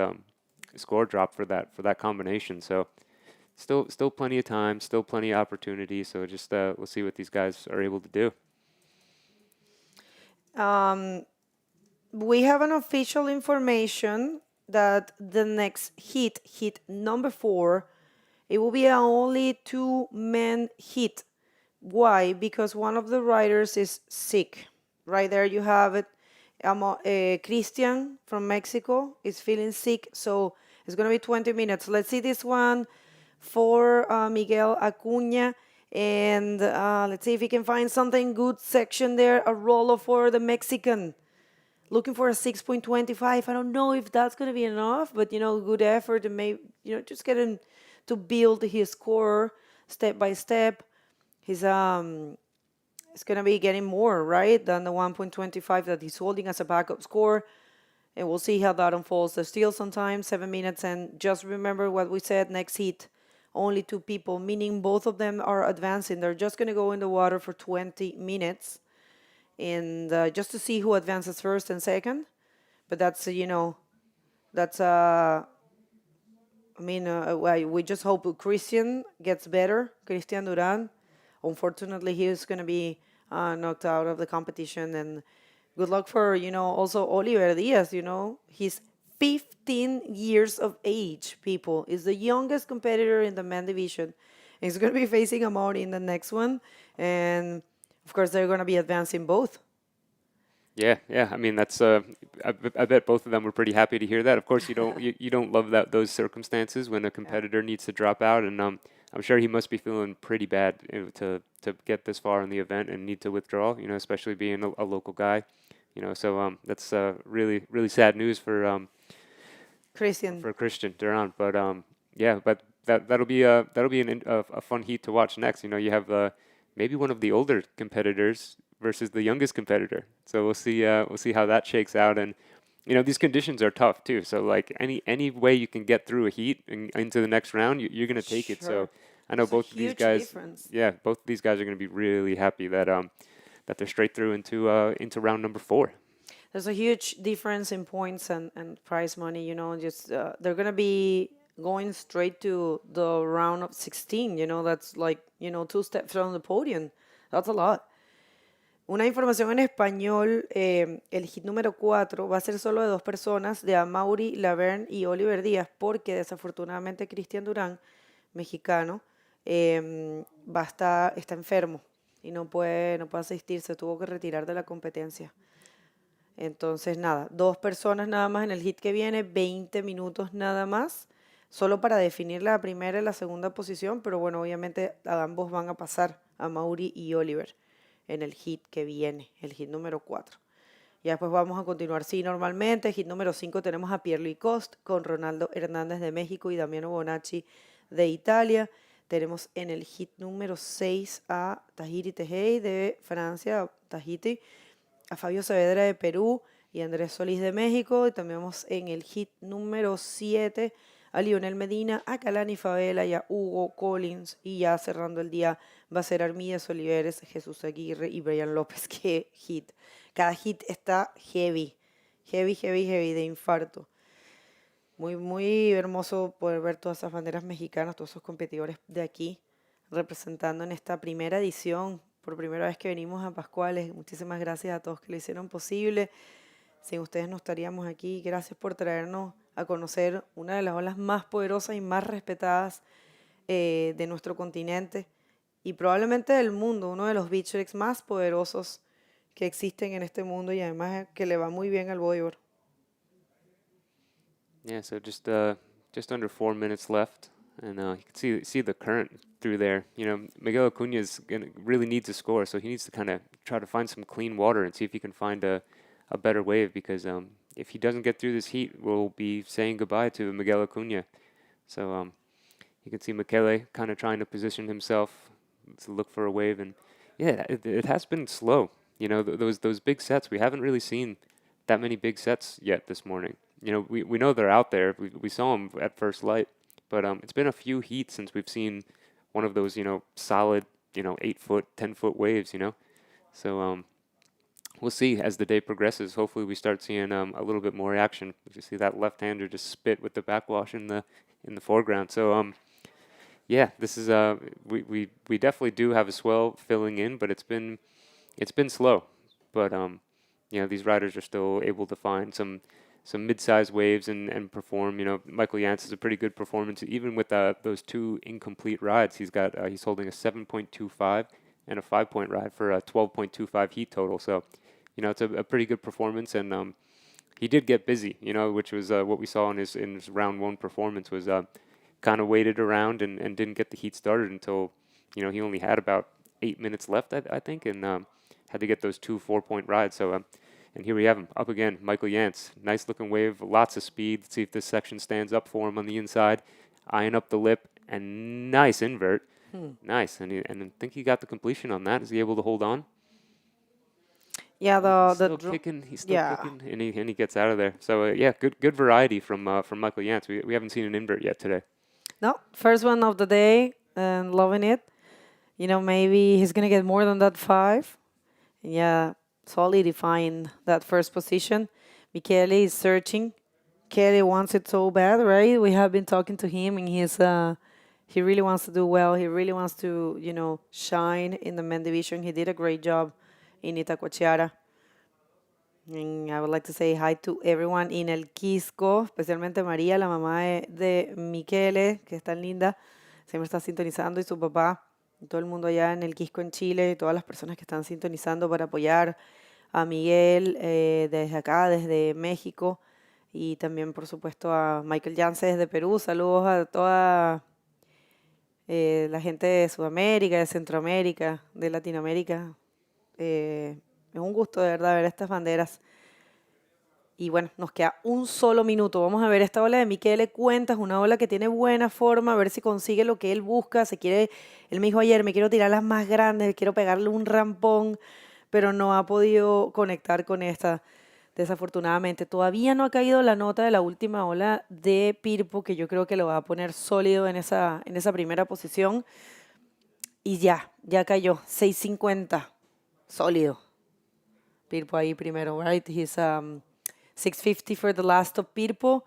score drop for that combination. So still plenty of time, still plenty of opportunity. So just we'll see what these guys are able to do. We have an official information that the next heat number 4, it will be a only 2-man heat. Why? Because one of the riders is sick. Right there you have it. Christian from Mexico is feeling sick, so it's going to be 20 minutes. Let's see this one for Miguel Acuna. And let's see if he can find something good section there. A roller for the Mexican. Looking for a 6.25. I don't know if that's going to be enough, but, good effort and maybe, just get him to build his score step by step. He's it's going to be getting more, right, than the 1.25 that he's holding as a backup score. And we'll see how that unfolds. There's still some time, 7 minutes. And just remember what we said, next heat. Only 2 people, meaning both of them are advancing. They're just going to go in the water for 20 minutes and just to see who advances first and second. But that's, we just hope Christian gets better, Christian Duran. Unfortunately, he is going to be knocked out of the competition. And good luck for, also Oliver Diaz, he's 15 years of age, people. Is the youngest competitor in the men division. He's going to be facing Amaury in the next one. And, of course, they're going to be advancing both. Yeah. I mean, that's. I bet both of them were pretty happy to hear that. Of course, you don't you don't love those circumstances when a competitor needs to drop out, and I'm sure he must be feeling pretty bad to get this far in the event and need to withdraw. Especially being a local guy. So that's really really sad news for Christian Duran. But but that'll be a fun heat to watch next. You have maybe one of the older competitors versus the youngest competitor. So we'll see how that shakes out. And these conditions are tough too. So like any way you can get through a heat and into the next round, you're going to take it. So I know both of these guys. Difference. Yeah, both of these guys are going to be really happy that they're straight through into round number 4. There's a huge difference in points and prize money. Just they're going to be going straight to the round of 16. That's like 2 steps from the podium. That's a lot. Una información en español, el hit número 4 va a ser solo de 2 personas, de Amaury Laverne y Oliver Díaz, porque desafortunadamente Christian Durán, mexicano, está enfermo y no puede asistir, se tuvo que retirar de la competencia. Entonces, nada, 2 personas nada más en el hit que viene, 20 minutos nada más, solo para definir la primera y la segunda posición, pero bueno, obviamente ambos van a pasar, Amaury y Oliver, en el hit que viene, el hit número 4. Ya después vamos a continuar, sí, normalmente. Hit número 5 tenemos a Pierre Coste con Ronaldo Hernández de México y Damiano Bonacci de Italia. Tenemos en el hit número 6 a Tahiti Tejei de Francia, Tahiti, a Fabio Saavedra de Perú y Andrés Solís de México. Y también vamos en el hit número 7 a Lionel Medina, a Kalani Favela y a Hugo Collins. Y ya cerrando el día va a ser Armídez Oliveres, Jesús Aguirre y Brian López. ¡Qué hit! Cada hit está heavy de infarto. Muy, muy hermoso poder ver todas esas banderas mexicanas, todos esos competidores de aquí representando en esta primera edición. Por primera vez que venimos a Pascuales. Muchísimas gracias a todos que lo hicieron posible. Sin ustedes no estaríamos aquí. Gracias por traernos a conocer una de las olas más poderosas y más respetadas de nuestro continente y probablemente del mundo, uno de los beach breaks más poderosos que existen en este mundo y además que le va muy bien al bodyboard. Yeah, so just under 4 minutes left, and you can see the current through there. You know, Miguel Acuna really needs a score, so he needs to kind of try to find some clean water and see if he can find a better wave, because if he doesn't get through this heat, we'll be saying goodbye to Miguel Acuna. So you can see Michele kind of trying to position himself to look for a wave, and yeah, it has been slow. You know, those big sets, we haven't really seen that many big sets yet this morning. You know, we know they're out there. We saw them at first light, but it's been a few heats since we've seen one of those, you know, solid, you know, 8-foot, 10-foot waves, you know. So we'll see as the day progresses. Hopefully we start seeing a little bit more action. You see that left-hander just spit with the backwash in the foreground. So yeah, this is we definitely do have a swell filling in, but it's been slow. But you know, these riders are still able to find some mid-sized waves and perform. You know, Michael Yance is a pretty good performance, even with those 2 incomplete rides. He's holding a 7.25 and a 5-point ride for a 12.25 heat total. So, you know, it's a pretty good performance, and he did get busy. You know, which was what we saw in his round 1 performance was kind of waited around and didn't get the heat started until, you know, he only had about 8 minutes left, I think, and had to get those 2 4-point rides. So. And here we have him, up again, Michael Yance. Nice looking wave, lots of speed. Let's see if this section stands up for him on the inside. Eyeing up the lip, and nice invert. Nice, and I think he got the completion on that. Is he able to hold on? Yeah, He's still kicking, and he gets out of there. So yeah, good variety from Michael Yance. We haven't seen an invert yet today. No, first one of the day, and loving it. You know, maybe he's gonna get more than that 5. Yeah, solidifying that first position. Michele is searching. Kelly wants it so bad, right? We have been talking to him, and he really wants to do well. He really wants to, you know, shine in the men division. He did a great job in Itacoatiara. And I would like to say hi to everyone in El Quisco, especialmente María, la mamá de Michele, que es tan linda, siempre está sintonizando, y su papá, y todo el mundo allá en El Quisco, en Chile, y todas las personas que están sintonizando para apoyar a Miguel desde acá, desde México, y también, por supuesto, a Michael Yance desde Perú. Saludos a toda la gente de Sudamérica, de Centroamérica, de Latinoamérica. Es un gusto, de verdad, ver estas banderas. Y bueno, nos queda un solo minuto. Vamos a ver esta ola de Michele Cuentas, una ola que tiene buena forma, a ver si consigue lo que él busca. Él me dijo ayer, me quiero tirar las más grandes, quiero pegarle un rampón, pero no ha podido conectar con esta, desafortunadamente. Todavía no ha caído la nota de la última ola de Pirpo, que yo creo que lo va a poner sólido en esa primera posición. Y ya cayó, 6.50, sólido. Pirpo ahí primero, right? He's 6.50 for the last of Pirpo,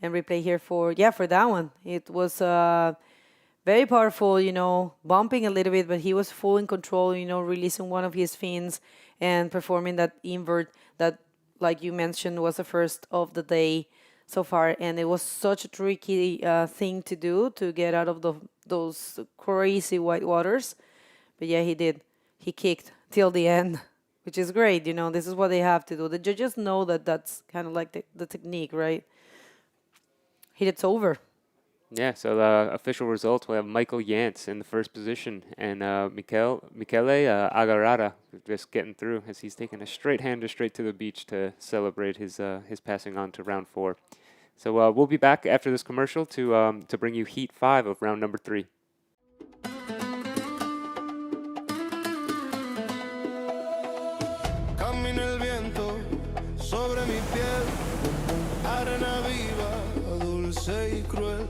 and replay here for that one. It was very powerful, you know, bumping a little bit, but he was full in control, you know, releasing one of his fins and performing that invert that, like you mentioned, was the first of the day so far. And it was such a tricky thing to do, to get out of those crazy white waters. But yeah, he did. He kicked till the end, which is great. You know, this is what they have to do. The judges know that that's kind of like the technique, right? It's over. Yeah, so the official results, we have Michael Yance in the first position, and Michele Agarrara just getting through as he's taking a straight-hander straight to the beach to celebrate his passing on to round 4. So we'll be back after this commercial to bring you Heat 5 of round number 3. Camina el viento sobre mi piel, arena viva, dulce y cruel.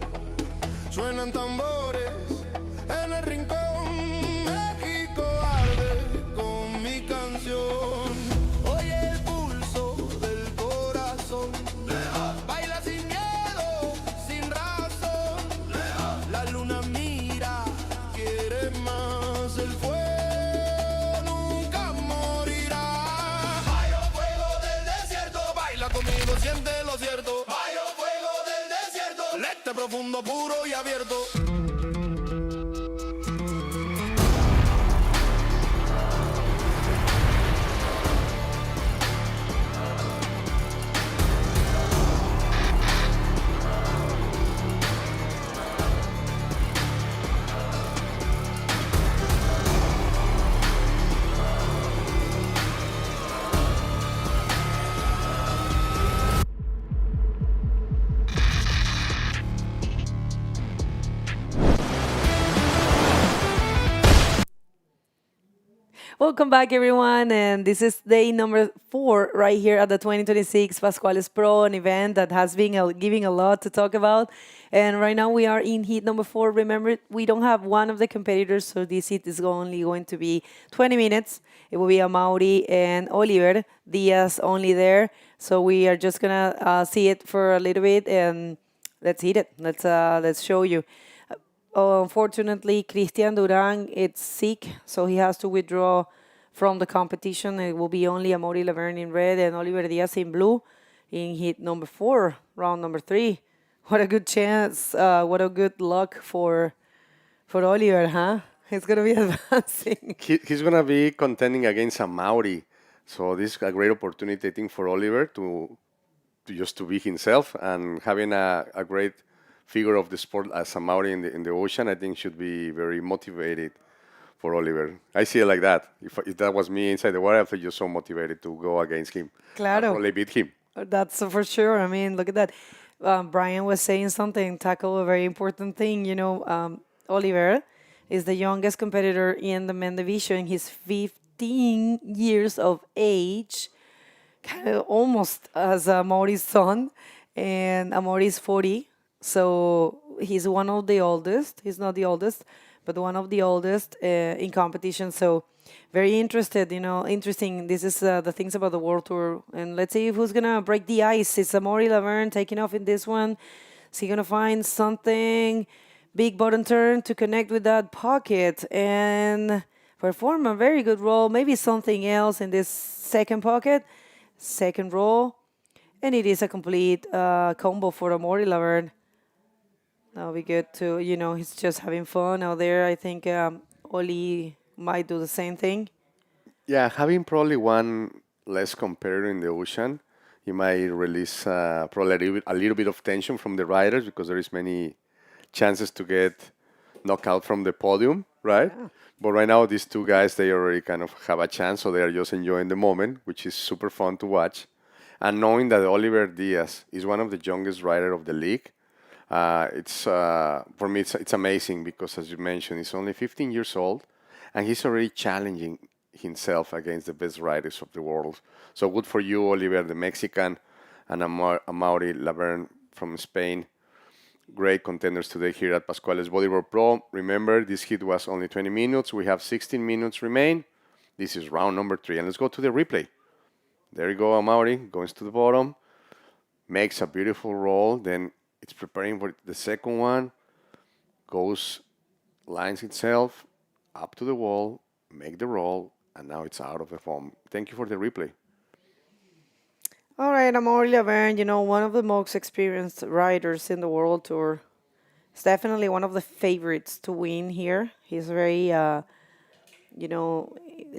Suenan tambores en el rincón, México arde con mi canción. Oye el pulso del corazón, baila sin miedo, sin razón. La luna mira, quiere más, el fuego nunca morirá. Bajo fuego del desierto, baila conmigo, siente lo cierto. Bajo fuego profundo, puro y abierto. Welcome back, everyone. And this is day number 4 right here at the 2026 Pascuales Pro, an event that has been giving a lot to talk about. And right now we are in heat number 4. Remember, we don't have one of the competitors, so this heat is only going to be 20 minutes. It will be Amaury and Oliver Diaz only there. So we are just going to see it for a little bit and let's hit it. Let's show you. Unfortunately, Christian Duran is sick, so he has to withdraw from the competition. It will be only Amaury Laverne in red and Oliver Diaz in blue in heat number 4, round number 3. What a good chance! What a good luck for Oliver, huh? He's gonna be advancing. He's going to be contending against a Maori. So this is a great opportunity, I think, for Oliver to just to be himself and having a great figure of the sport as a Maori in the ocean, I think should be very motivated for Oliver. I see it like that. If that was me inside the water, I feel just so motivated to go against him. Claro. Probably beat him. That's for sure. I mean, look at that. Brian was saying something, tackle a very important thing. Oliver is the youngest competitor in the men division. He's 15 years of age, kind of almost as Amaury's son, and Amaury's 40. So he's one of the oldest. He's not the oldest, but one of the oldest in competition. So very interesting. This is the things about the World Tour. And let's see who's going to break the ice. Is Amaury Laverne taking off in this one? Is he going to find something? Big bottom turn to connect with that pocket and perform a very good roll. Maybe something else in this second pocket. Second roll. And it is a complete combo for Amaury Laverne. That'll be good too. He's just having fun out there. I think Oli might do the same thing. Yeah, having probably one less competitor in the ocean, he might release probably a little bit of tension from the riders because there is many chances to get knocked out from the podium, right? Yeah. But right now, these two guys, they already kind of have a chance, so they are just enjoying the moment, which is super fun to watch. And knowing that Oliver Diaz is one of the youngest riders of the league, it's for me it's amazing because, as you mentioned, he's only 15 years old and he's already challenging himself against the best riders of the world. So good for you, Oliver, the Mexican, and Amaury Laverne from Spain. Great contenders today here at Pascuales Bodyboard Pro. Remember, this hit was only 20 minutes. We have 16 minutes remain. This is round number 3, and let's go to the replay. There you go, Amaury goes to the bottom, makes a beautiful roll, then it's preparing for the second one, lines itself up to the wall, make the roll, and now it's out of the foam. Thank you for the replay. All right, Amaury Laverne, one of the most experienced riders in the World Tour. He's definitely one of the favorites to win here. He's very,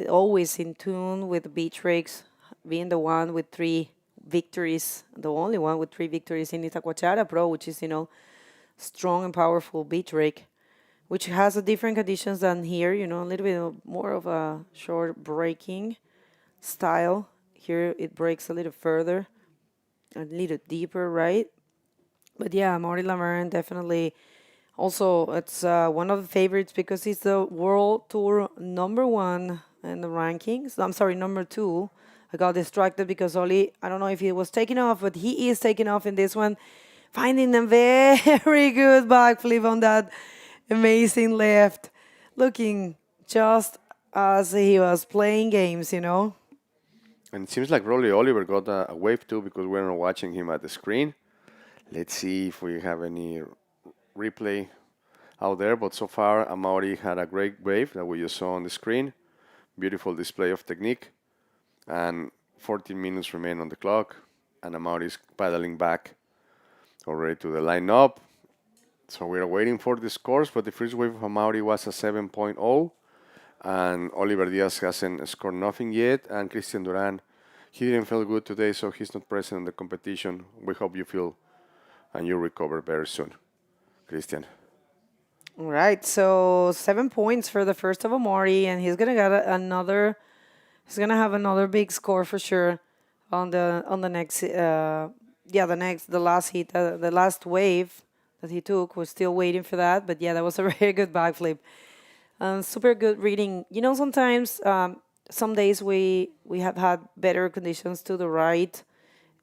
always in tune with the beach breaks, being the one with 3 victories, the only one with 3 victories in Itacoachara Pro, which is, strong and powerful beach break, which has a different conditions than here, a little bit more of a short breaking style. Here it breaks a little further, a little deeper, right? But yeah, Amaury Laverne definitely also, it's one of the favorites because he's the World Tour #1 in the rankings. I'm sorry, #2. I got distracted because Oli, I don't know if he was taking off, but he is taking off in this one, finding a very good backflip on that amazing left, looking just as he was playing games, And it seems like probably Oliver got a wave too because we're not watching him at the screen. Let's see if we have any replay out there. But so far, Amaury had a great wave that we just saw on the screen. Beautiful display of technique. And 14 minutes remain on the clock. And Amaury is paddling back already to the line up. So we are waiting for the scores, but the first wave of Amaury was a 7.0, and Oliver Diaz hasn't scored nothing yet, and Christian Duran, he didn't feel good today, so he's not present in the competition. We hope you feel and you recover very soon, Christian. All right, so 7 points for the first of Amaury, and he's gonna get another. He's gonna have another big score for sure on the next. The last heat, the last wave that he took. We're still waiting for that, but yeah, that was a very good backflip. Super good reading. You know, sometimes some days we have had better conditions to the right,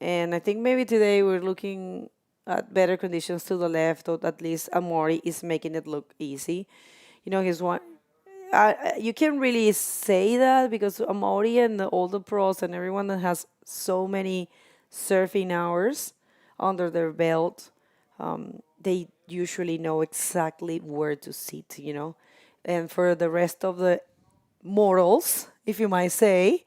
and I think maybe today we're looking at better conditions to the left, or at least Amaury is making it look easy. You know, he's one. You can't really say that because Amaury and all the pros and everyone that has so many surfing hours under their belt, they usually know exactly where to sit, you know. And for the rest of the mortals, if you might say,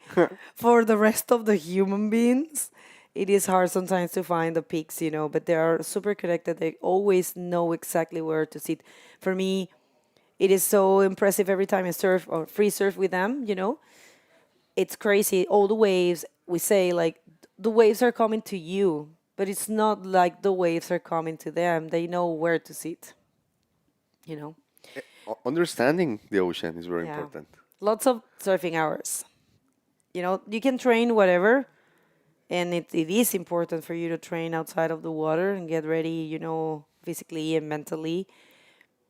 for the rest of the human beings, it is hard sometimes to find the peaks, you know, but they are super connected. They always know exactly where to sit. For me, it is so impressive every time I surf or free surf with them, you know. It's crazy. All the waves, we say, like, the waves are coming to you, but it's not like the waves are coming to them. They know where to sit, you know. Understanding the ocean is very Yeah. important. Lots of surfing hours. You know, you can train whatever, and it is important for you to train outside of the water and get ready, you know, physically and mentally.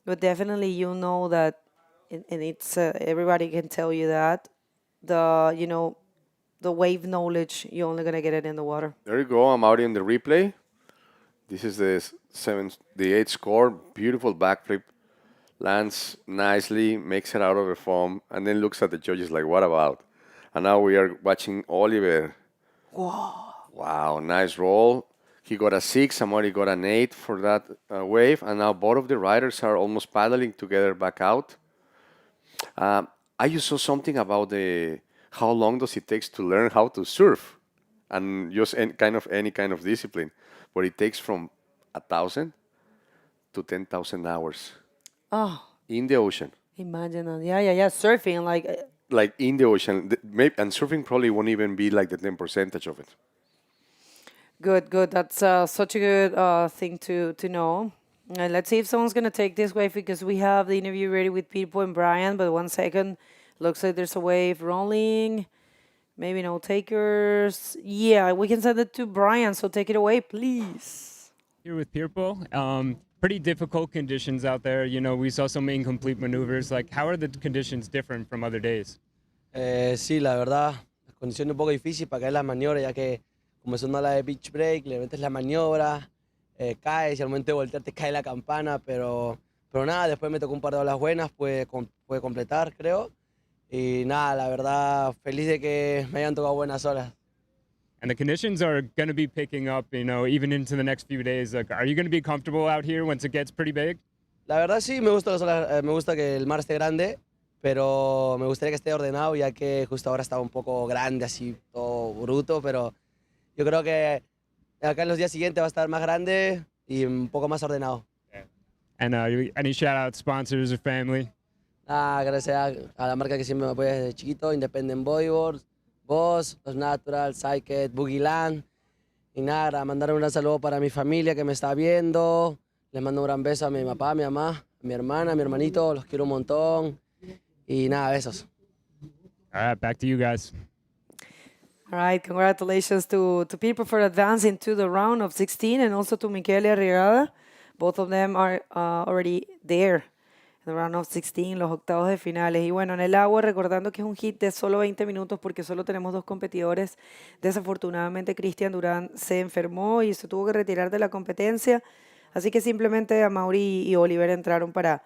But definitely, you know that, and it's everybody can tell you that the wave knowledge you're only gonna get it in the water. There you go. I'm out in the replay. This is the eighth score. Beautiful backflip. Lands nicely, makes it out of the foam, and then looks at the judges like, what about? And now we are watching Oliver. Wow, nice roll. He got a 6, Amaury got an 8 for that wave, and now both of the riders are almost paddling together back out. I just saw something about how long does it takes to learn how to surf, and just any kind of discipline, but it takes from 1,000 to 10,000 hours Oh, in the ocean. imagine that. Yeah. Surfing, Like in the ocean, maybe, and surfing probably won't even be like the 10% of it. good. That's such a good thing to know. And let's see if someone's gonna take this wave because we have the interview ready with People and Brian. But 1 second, looks like there's a wave rolling. Maybe no takers. Yeah, we can send it to Brian. So take it away, please. Here with Pirpo. Pretty difficult conditions out there. You know, we saw some incomplete maneuvers. Like, how are the conditions different from other days? Sí, la verdad, las condiciones un poco difíciles para caer las maniobras, ya que como es una ola de beach break, le metes la maniobra, caes y al momento de voltear te cae la campana, pero nada, después me tocó un par de olas buenas, pude completar, creo. Y nada, la verdad, feliz de que me hayan tocado buenas olas. And the conditions are going to be picking up, you know, even into the next few days. Like, are you going to be comfortable out here once it gets pretty big? La verdad sí, me gusta las olas, me gusta que el mar esté grande, pero me gustaría que esté ordenado, ya que justo ahora estaba un poco grande, así todo bruto, pero yo creo que acá en los días siguientes va a estar más grande y un poco más ordenado. And any shout out sponsors or family? Gracias a la marca que siempre me apoya desde chiquito, Independent Bodyboard, Boss, Los Natural, Psyched, Boogie Land. Y nada, mandar un gran saludo para mi familia que me está viendo. Les mando un gran beso a mi papá, a mi mamá, a mi hermana, a mi hermanito. Los quiero un montón. Y nada, besos. All right, back to you guys. All right, congratulations to people for advancing to the round of 16 and also to Michele Arriagada. Both of them are already there in the round of 16, los octavos de finales. Y bueno, en el agua, recordando que es un hit de solo 20 minutos porque solo tenemos 2 competidores. Desafortunadamente, Cristian Durán se enfermó y se tuvo que retirar de la competencia. Así que simplemente Amaury y Oliver entraron para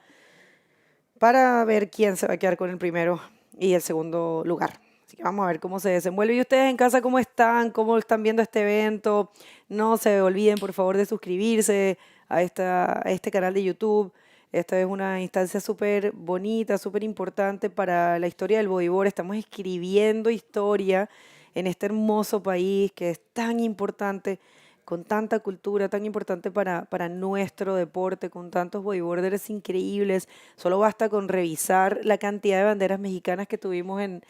ver quién se va a quedar con el primero y el segundo lugar. Así que vamos a ver cómo se desenvuelve. Y ustedes en casa, ¿cómo están? ¿Cómo están viendo este evento? No se olviden, por favor, de suscribirse a este canal de YouTube. Esta es una instancia súper bonita, súper importante para la historia del bodyboard. Estamos escribiendo historia en este hermoso país que es tan importante con tanta cultura tan importante para nuestro deporte, con tantos bodyboarders increíbles. Solo basta con revisar la cantidad de banderas mexicanas que tuvimos en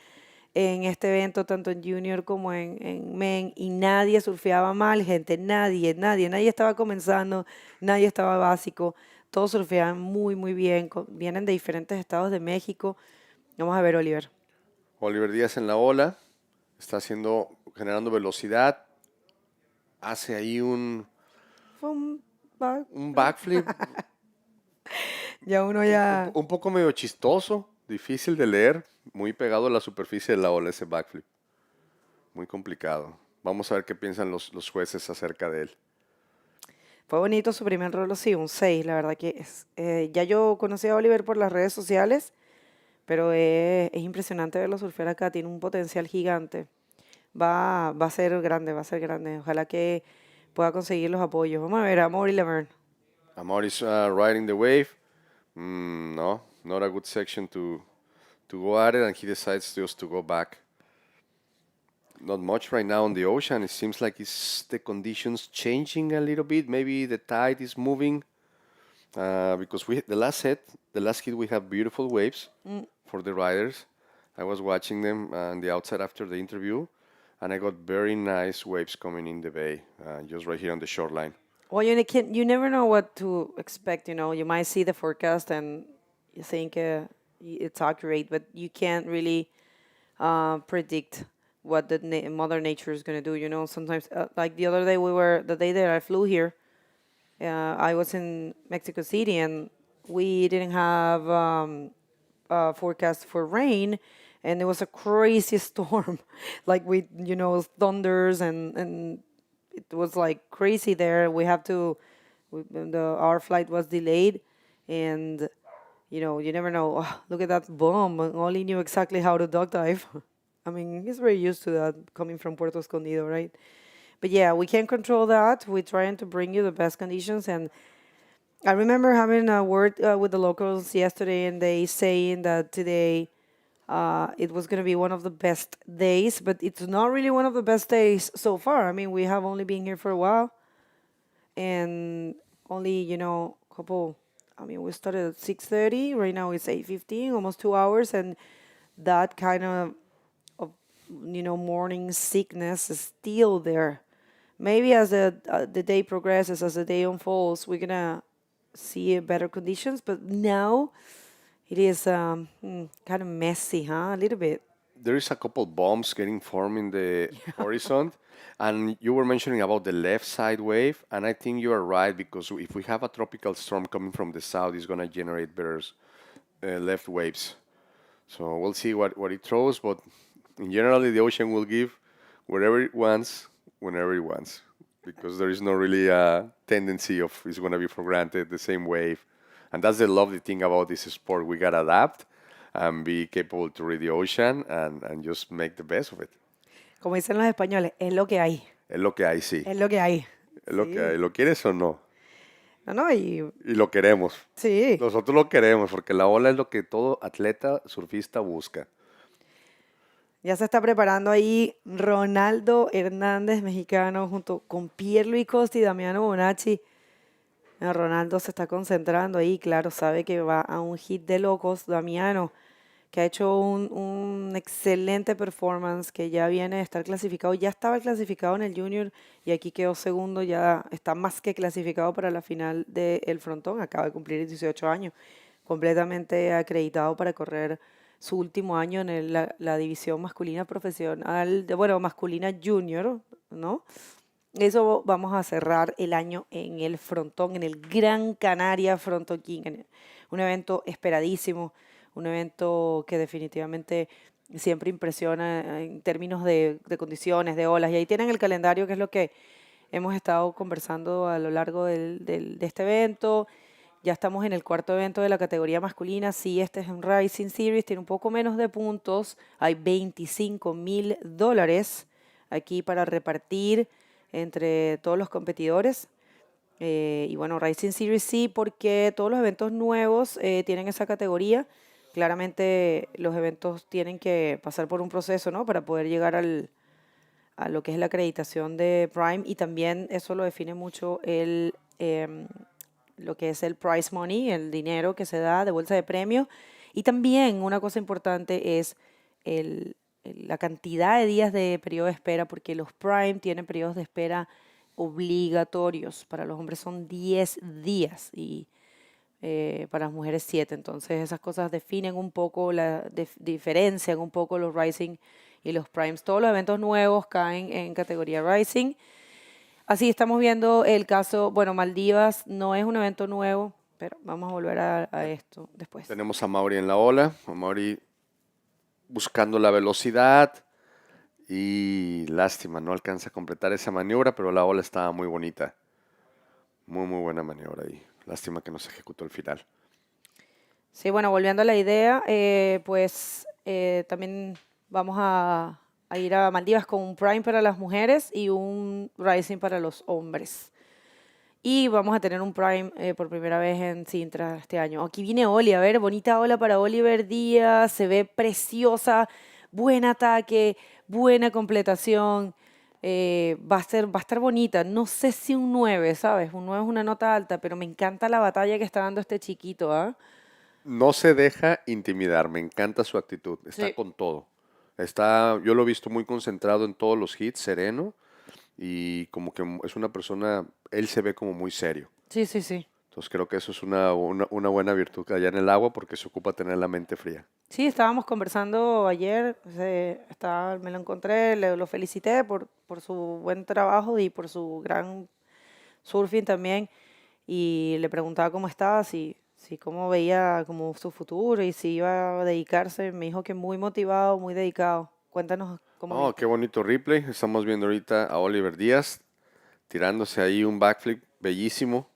este evento, tanto en Junior como en Men, y nadie surfeaba mal, gente, nadie estaba comenzando, nadie estaba básico, todos surfeaban muy, muy bien, vienen de diferentes estados de México. Vamos a ver, Oliver. Oliver Díaz en la ola, está generando velocidad, hace ahí Fue un backflip ya uno ya... un poco medio chistoso, difícil de leer, muy pegado a la superficie de la ola ese backflip. Muy complicado. Vamos a ver qué piensan los jueces acerca de él. Fue bonito su primer rolo, sí, un 6, la verdad que es. Ya yo conocí a Oliver por las redes sociales, pero es impresionante verlo surfear acá, tiene un potencial gigante. Va a ser grande, va a ser grande. Ojalá que pueda conseguir los apoyos. Vamos a ver a Maury Laverne. Amor is riding the wave. No, not a good section to go at it, and he decides just to go back. Not much right now on the ocean. It seems like the conditions changing a little bit. Maybe the tide is moving because the last hit we have beautiful waves for the riders. I was watching them on the outside after the interview, and I got very nice waves coming in the bay, just right here on the shoreline. Well, you never know what to expect, You might see the forecast and you think it's accurate, but you can't really predict what Mother Nature is going to do, Sometimes, like the other day, the day that I flew here, I was in Mexico City and we didn't have a forecast for rain, and it was a crazy storm, like with, thunders and it was like crazy there. Our flight was delayed, and you never know. Oh, look at that bomb! Only knew exactly how to duck dive. I mean, he's very used to that coming from Puerto Escondido, right? But yeah, we can't control that. We're trying to bring you the best conditions, and I remember having a word with the locals yesterday, and they saying that today it was going to be one of the best days, but it's not really one of the best days so far. I mean, we have only been here for a while, and only, couple. I mean, we started at 6:30. Right now it's 8:15, almost 2 hours, and that kind of morning sickness is still there. Maybe as the day progresses, as the day unfolds, we're gonna see better conditions. But now it is kind of messy, huh? A little bit. There is a couple bombs getting formed in the horizon, and you were mentioning about the left side wave, and I think you are right, because if we have a tropical storm coming from the south, it's going to generate better left waves. So we'll see what it throws, but in general, the ocean will give wherever it wants, whenever it wants, because there is no really tendency of it's going to be for granted the same wave. And that's the lovely thing about this sport. We got to adapt and be capable to read the ocean and just make the best of it. Como dicen los españoles, es lo que hay. Es lo que hay, sí. Es lo que hay. Es lo que hay. ¿Lo quieres o no? No, y Y lo queremos. sí. Nosotros lo queremos porque la ola es lo que todo atleta surfista busca. Ya se está preparando ahí Ronaldo Hernández, mexicano, junto con Pierluigi Costi y Damiano Bonacci. Ronaldo se está concentrando ahí, claro, sabe que va a un hit de locos. Damiano, que ha hecho un excelente performance, que ya viene de estar clasificado, ya estaba clasificado en el Junior y aquí quedó segundo, ya está más que clasificado para la final del frontón, acaba de cumplir 18 años, completamente acreditado para correr su último año en la división masculina profesional, masculina junior, ¿no? Eso vamos a cerrar el año en el frontón, en el Gran Canaria Fronton King, un evento esperadísimo, un evento que definitivamente siempre impresiona en términos de condiciones, de olas. Y ahí tienen el calendario, que es lo que hemos estado conversando a lo largo de este evento. Ya estamos en el cuarto evento de la categoría masculina. Sí, este es un Rising Series, tiene un poco menos de puntos. Hay $25,000 aquí para repartir entre todos los competidores. Y bueno, Rising Series sí, porque todos los eventos nuevos tienen esa categoría. Claramente los eventos tienen que pasar por un proceso, ¿no? Para poder llegar a lo que es la acreditación de Prime, y también eso lo define mucho lo que es el prize money, el dinero que se da de bolsa de premio. Y también una cosa importante es la cantidad de días de periodo de espera, porque los Prime tienen periodos de espera obligatorios. Para los hombres son 10 días y para las mujeres 7. Entonces esas cosas definen un poco, diferencian un poco los Rising y los Primes. Todos los eventos nuevos caen en categoría Rising. Así estamos viendo el caso, bueno, Maldivas no es un evento nuevo, pero vamos a volver a esto después. Tenemos a Mauri en la ola, a Mauri buscando la velocidad y lástima, no alcanza a completar esa maniobra, pero la ola estaba muy bonita. Muy, muy buena maniobra ahí. Lástima que no se ejecutó el final. Sí, bueno, volviendo a la idea, también vamos a ir a Maldivas con un Prime para las mujeres y un Rising para los hombres. Y vamos a tener un Prime por primera vez en Sintra este año. Aquí viene Oli, a ver, bonita ola para Oliver Díaz, se ve preciosa, buen ataque, buena completación. Va a estar bonita. No sé si un 9, ¿sabes? Un 9 es una nota alta, pero me encanta la batalla que está dando este chiquito, ¿ah? No se deja intimidar, me encanta su actitud, está Sí. con todo. Yo lo he visto muy concentrado en todos los hits, sereno, y como que es una persona, él se ve como muy serio. Sí, sí, sí. Entonces creo que eso es una buena virtud allá en el agua porque se ocupa tener la mente fría. Sí, estábamos conversando ayer, me lo encontré, lo felicité por su buen trabajo y por su gran surfing también. Y le preguntaba cómo estaba, si cómo veía como su futuro y si iba a dedicarse. Me dijo que muy motivado, muy dedicado. Cuéntanos cómo Oh, viste. qué bonito replay. Estamos viendo ahorita a Oliver Díaz tirándose ahí un backflip bellísimo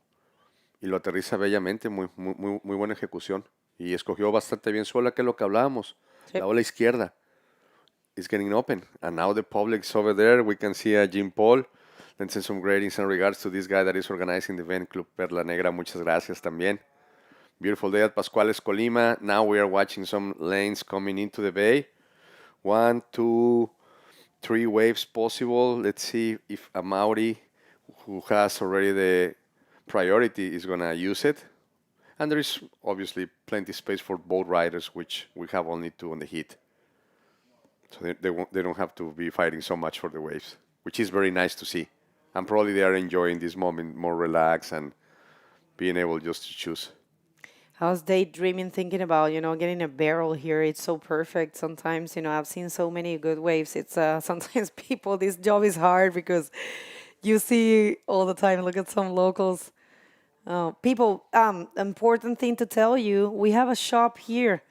y lo aterriza bellamente, muy buena ejecución. Y escogió bastante bien su ola, que es lo que hablábamos. Sí. La ola izquierda is getting open. And now the public's over there. We can see a Jim Paul. Let's send some greetings and regards to this guy that is organizing the event, Club Perla Negra. Muchas gracias también. Beautiful day at Pascuales, Colima. Now we are watching some lanes coming into the bay. 1, 2, 3 waves possible. Let's see if a Maori who has already the priority is going to use it. And there is obviously plenty space for boat riders, which we have only 2 on the heat. So they don't have to be fighting so much for the waves, which is very nice to see. And probably they are enjoying this moment more relaxed and being able just to choose. I was daydreaming, thinking about, getting a barrel here. It's so perfect. Sometimes, I've seen so many good waves. It's sometimes people, this job is hard because you see all the time. Look at some locals. People, important thing to tell you, we have a shop here.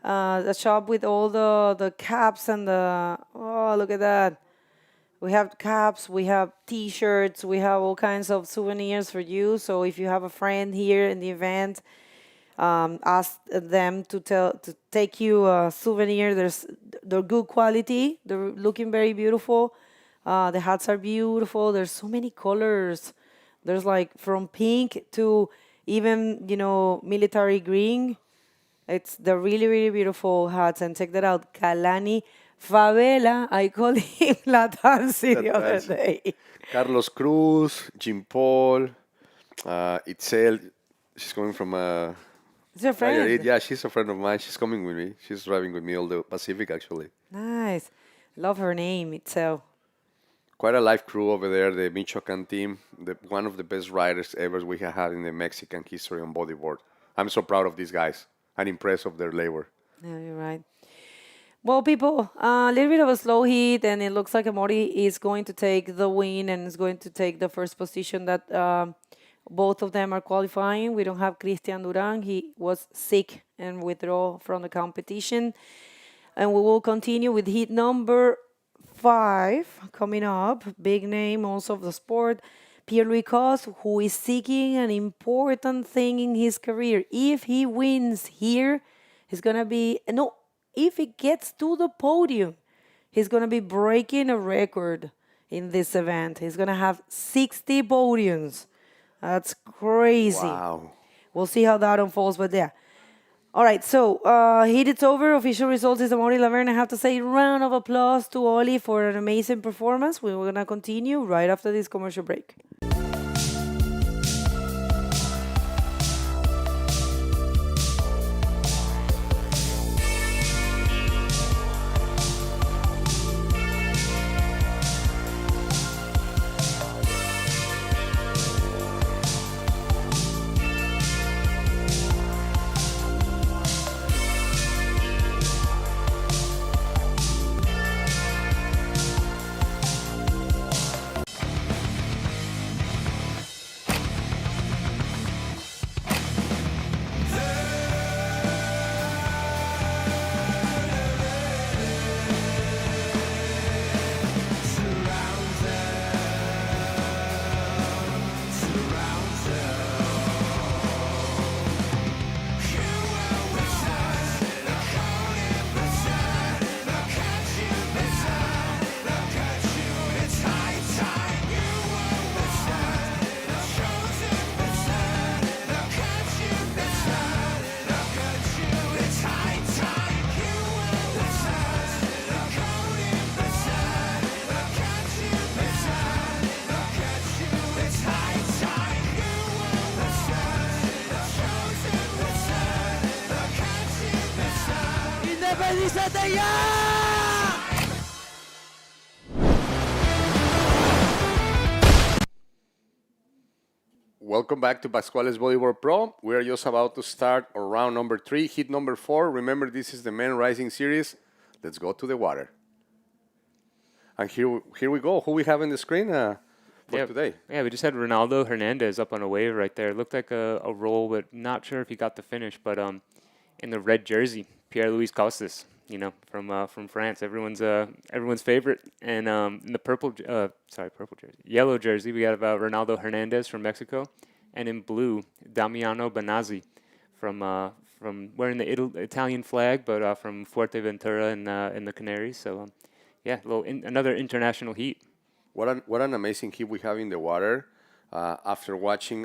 A shop with all the caps and look at that. We have caps, we have T-shirts, we have all kinds of souvenirs for you. So if you have a friend here in the event, ask them to take you a souvenir. They're good quality. They're looking very beautiful. The hats are beautiful. There's so many colors. There's like from pink to even military green. They're really, really beautiful hats. And check that out, Kalani Favela. I called him La Tansi the other That's- day. Carlos Cruz, Jim Paul, Itzel. She's coming from It's your Nayarit. friend. Yeah, she's a friend of mine. She's coming with me. She's driving with me all the Pacific, actually. Nice. Love her name, Itzel. Quite a live crew over there, the Michoacan team, one of the best riders ever we have had in the Mexican history on bodyboard. I'm so proud of these guys and impressed of their labor. Yeah, you're right. Well, people, a little bit of a slow heat, and it looks like Amori is going to take the win and is going to take the first position that both of them are qualifying. We don't have Christian Duran. He was sick and withdraw from the competition. And we will continue with heat number 5 coming up. Big name also of the sport. Pierre-Louis Cos, who is seeking an important thing in his career. If he wins here, he's going to be... No, if he gets to the podium, he's going to be breaking a record in this event. He's going to have 60 podiums. That's crazy. Wow. We'll see how that unfolds, but yeah. All right, so heat it's over. Official results is about 11. I have to say, round of applause to Oli for an amazing performance. We're going to continue right after this commercial break. ¡Independízate ya! Welcome back to Pascuales Bodyboard Pro. We are just about to start our round number 3, hit number 4. Remember, this is the men rising series. Let's go to the water. And here we go. Who we have in the screen for today? Yeah, we just had Ronaldo Hernandez up on a wave right there. It looked like a roll, but not sure if he got the finish. But in the red jersey, Pierre-Louis Costas, from France, everyone's favorite. And in the purple jersey, yellow jersey, we got Ronaldo Hernandez from Mexico, and in blue, Damiano Banazzi from wearing the Italian flag, but from Fuerteventura in the Canaries. So another international heat. What an amazing heat we have in the water. After watching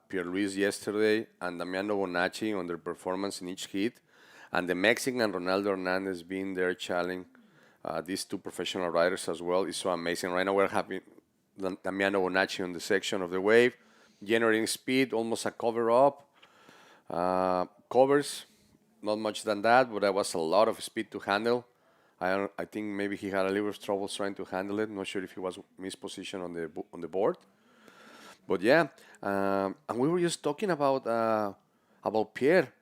Pierre-Louis yesterday and Damiano Bonacci on their performance in each heat, and the Mexican Ronaldo Hernandez being there challenging these two professional riders as well, is so amazing. Right now we're having Damiano Bonacci on the section of the wave, generating speed, almost a cover-up. Covers, not much than that, but that was a lot of speed to handle. I think maybe he had a little trouble trying to handle it. Not sure if he was mispositioned on the board. But yeah, and we were just talking about Pierre.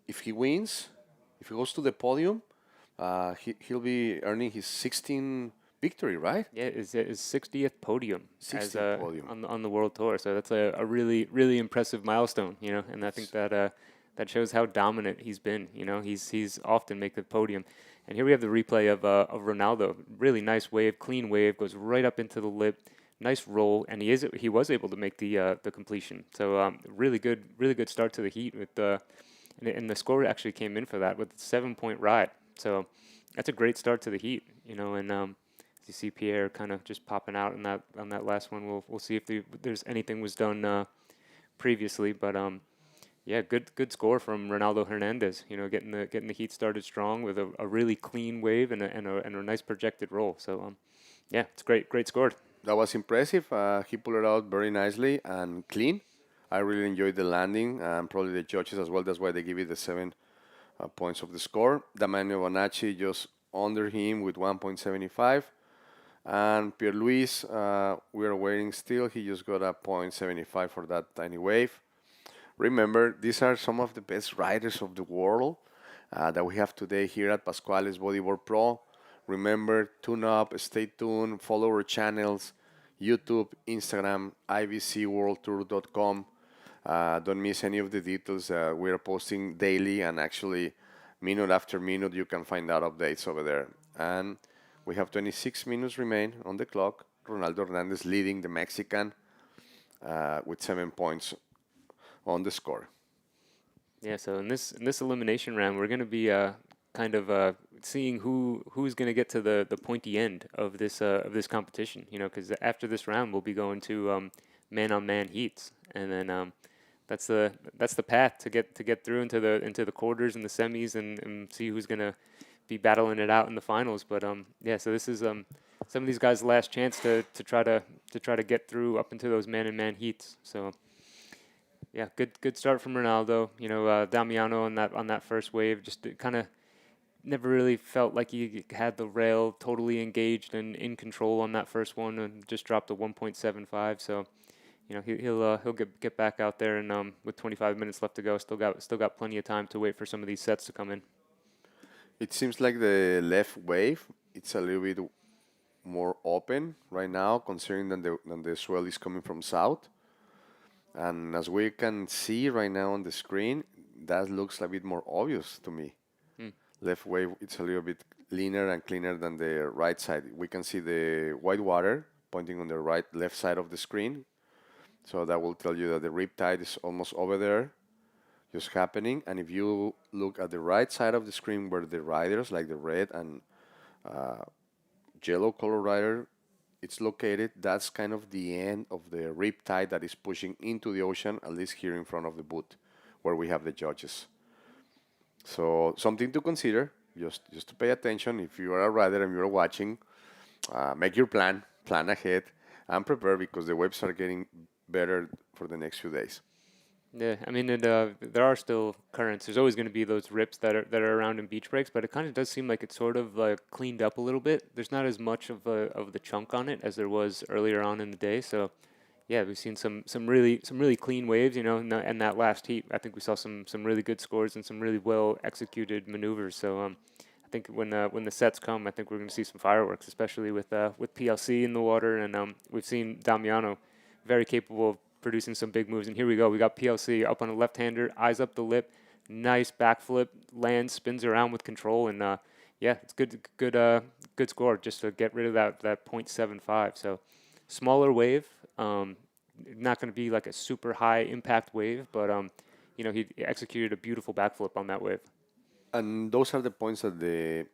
If he wins, if he goes to the podium, he'll be earning his 16th victory, right? Yeah, his 60th podium, 60th podium on the World Tour. So that's a really, really impressive milestone, and I think that shows how dominant he's been. He's often make the podium. And here we have the replay of Ronaldo. Really nice wave, clean wave, goes right up into the lip. Nice roll, and he was able to make the completion. So really good start to the heat with and the score actually came in for that with a 7-point ride. So that's a great start to the heat, And as you see Pierre kind of just popping out on that last one. We'll see if there's anything was done previously, but good score from Ronaldo Hernandez. Getting the heat started strong with a really clean wave and a nice projected roll. So it's great score. That was impressive. He pulled it out very nicely and clean. I really enjoyed the landing, and probably the judges as well. That's why they give it the 7 points of the score. Damiano Bonacci just under him with 1.75. And Pierre-Louis, we are waiting still. He just got a 0.75 for that tiny wave. Remember, these are some of the best riders of the world that we have today here at Pascuales Bodyboard Pro. Remember, tune up, stay tuned, follow our channels, YouTube, Instagram, ibcworldtour.com. Don't miss any of the details. We are posting daily, and actually minute after minute you can find out updates over there. And we have 26 minutes remain on the clock. Ronaldo Hernandez leading the Mexican with 7 points on the score. Yeah, so in this elimination round, we're going to be seeing who's going to get to the pointy end of this competition. Because after this round, we'll be going to man-on-man heats, and then that's the path to get through into the quarters and the semis and see who's gonna be battling it out in the finals. But yeah, so this is some of these guys' last chance to try to get through up into those man-and-man heats. So yeah, good start from Ronaldo. You know, Damiano on that first wave just kind of never really felt like he had the rail totally engaged and in control on that first one, and just dropped a 1.75. So, you know, he'll get back out there, and with 25 minutes left to go, still got plenty of time to wait for some of these sets to come in. It seems like the left wave, it's a little bit more open right now, considering that the swell is coming from south. And as we can see right now on the screen, that looks a bit more obvious to me. Left wave, it's a little bit leaner and cleaner than the right side. We can see the white water pointing on the left side of the screen. So that will tell you that the rip tide is almost over there, just happening. And if you look at the right side of the screen where the riders, like the red and yellow color rider, it's located, that's kind of the end of the rip tide that is pushing into the ocean, at least here in front of the booth where we have the judges. So something to consider, just to pay attention. If you are a rider and you're watching, make your plan ahead, and prepare, because the waves are getting better for the next few days. Yeah, I mean, there are still currents. There's always going to be those rips that are around in beach breaks, but it kind of does seem like it's sort of cleaned up a little bit. There's not as much of the chunk on it as there was earlier on in the day. So, yeah, we've seen some really clean waves, you know. And that last heat, I think we saw some really good scores and some really well executed maneuvers. So, I think when the sets come, I think we're going to see some fireworks, especially with PLC in the water, and we've seen Damiano very capable of producing some big moves. And here we go. We got PLC up on a left-hander, eyes up the lip, nice backflip, lands, spins around with control, and yeah, it's good score just to get rid of that 0.75. So smaller wave, not going to be like a super high impact wave, but you know, he executed a beautiful backflip on that wave. And those are the points that the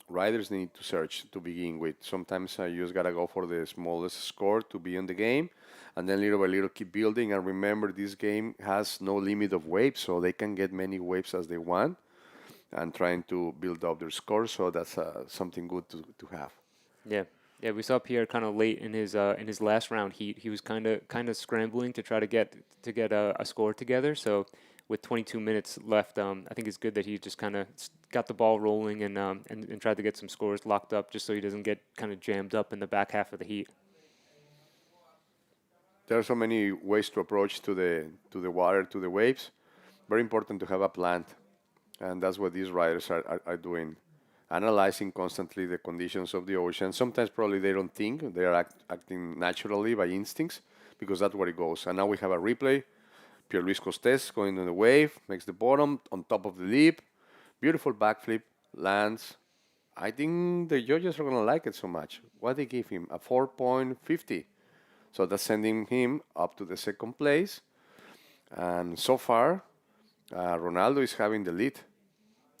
riders need to search to begin with. Sometimes you just gotta go for the smallest score to be in the game, and then little by little keep building. And remember, this game has no limit of waves, so they can get many waves as they want, and trying to build up their score. So that's something good to have. Yeah. Yeah, we saw Pierre kind of late in his last round heat. He was kind of scrambling to try to get a score together. So with 22 minutes left, I think it's good that he just kind of got the ball rolling and tried to get some scores locked up, just so he doesn't get kind of jammed up in the back half of the heat. There are so many ways to approach to the water, to the waves. Very important to have a plan, and that's what these riders are doing. Analyzing constantly the conditions of the ocean. Sometimes probably they don't think, they are acting naturally by instincts, because that's where it goes. And now we have a replay. Pierre Luis Costes going on the wave, makes the bottom on top of the lip. Beautiful backflip, lands. I think the judges are going to like it so much. What they give him? A 4.50. So that's sending him up to the second place. And so far, Ronaldo is having the lead.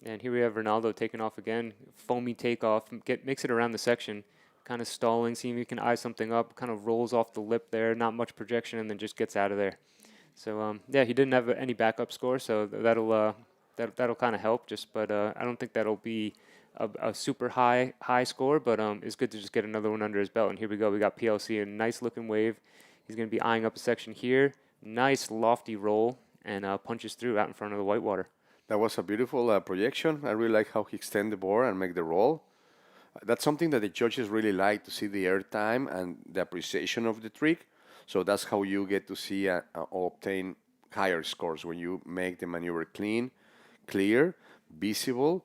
And here we have Ronaldo taking off again, foamy takeoff, makes it around the section, kind of stalling, seeing if he can eye something up, kind of rolls off the lip there, not much projection, and then just gets out of there. So yeah, he didn't have any backup score, so that'll kind of help. But I don't think that'll be a super high score, but it's good to just get another one under his belt. And here we go, we got PLC, a nice looking wave. He's going to be eyeing up a section here, nice lofty roll, and punches through out in front of the whitewater. That was a beautiful projection. I really like how he extend the board and make the roll. That's something that the judges really like, to see the air time and the appreciation of the trick. So that's how you get to see or obtain higher scores, when you make the maneuver clean, clear, visible.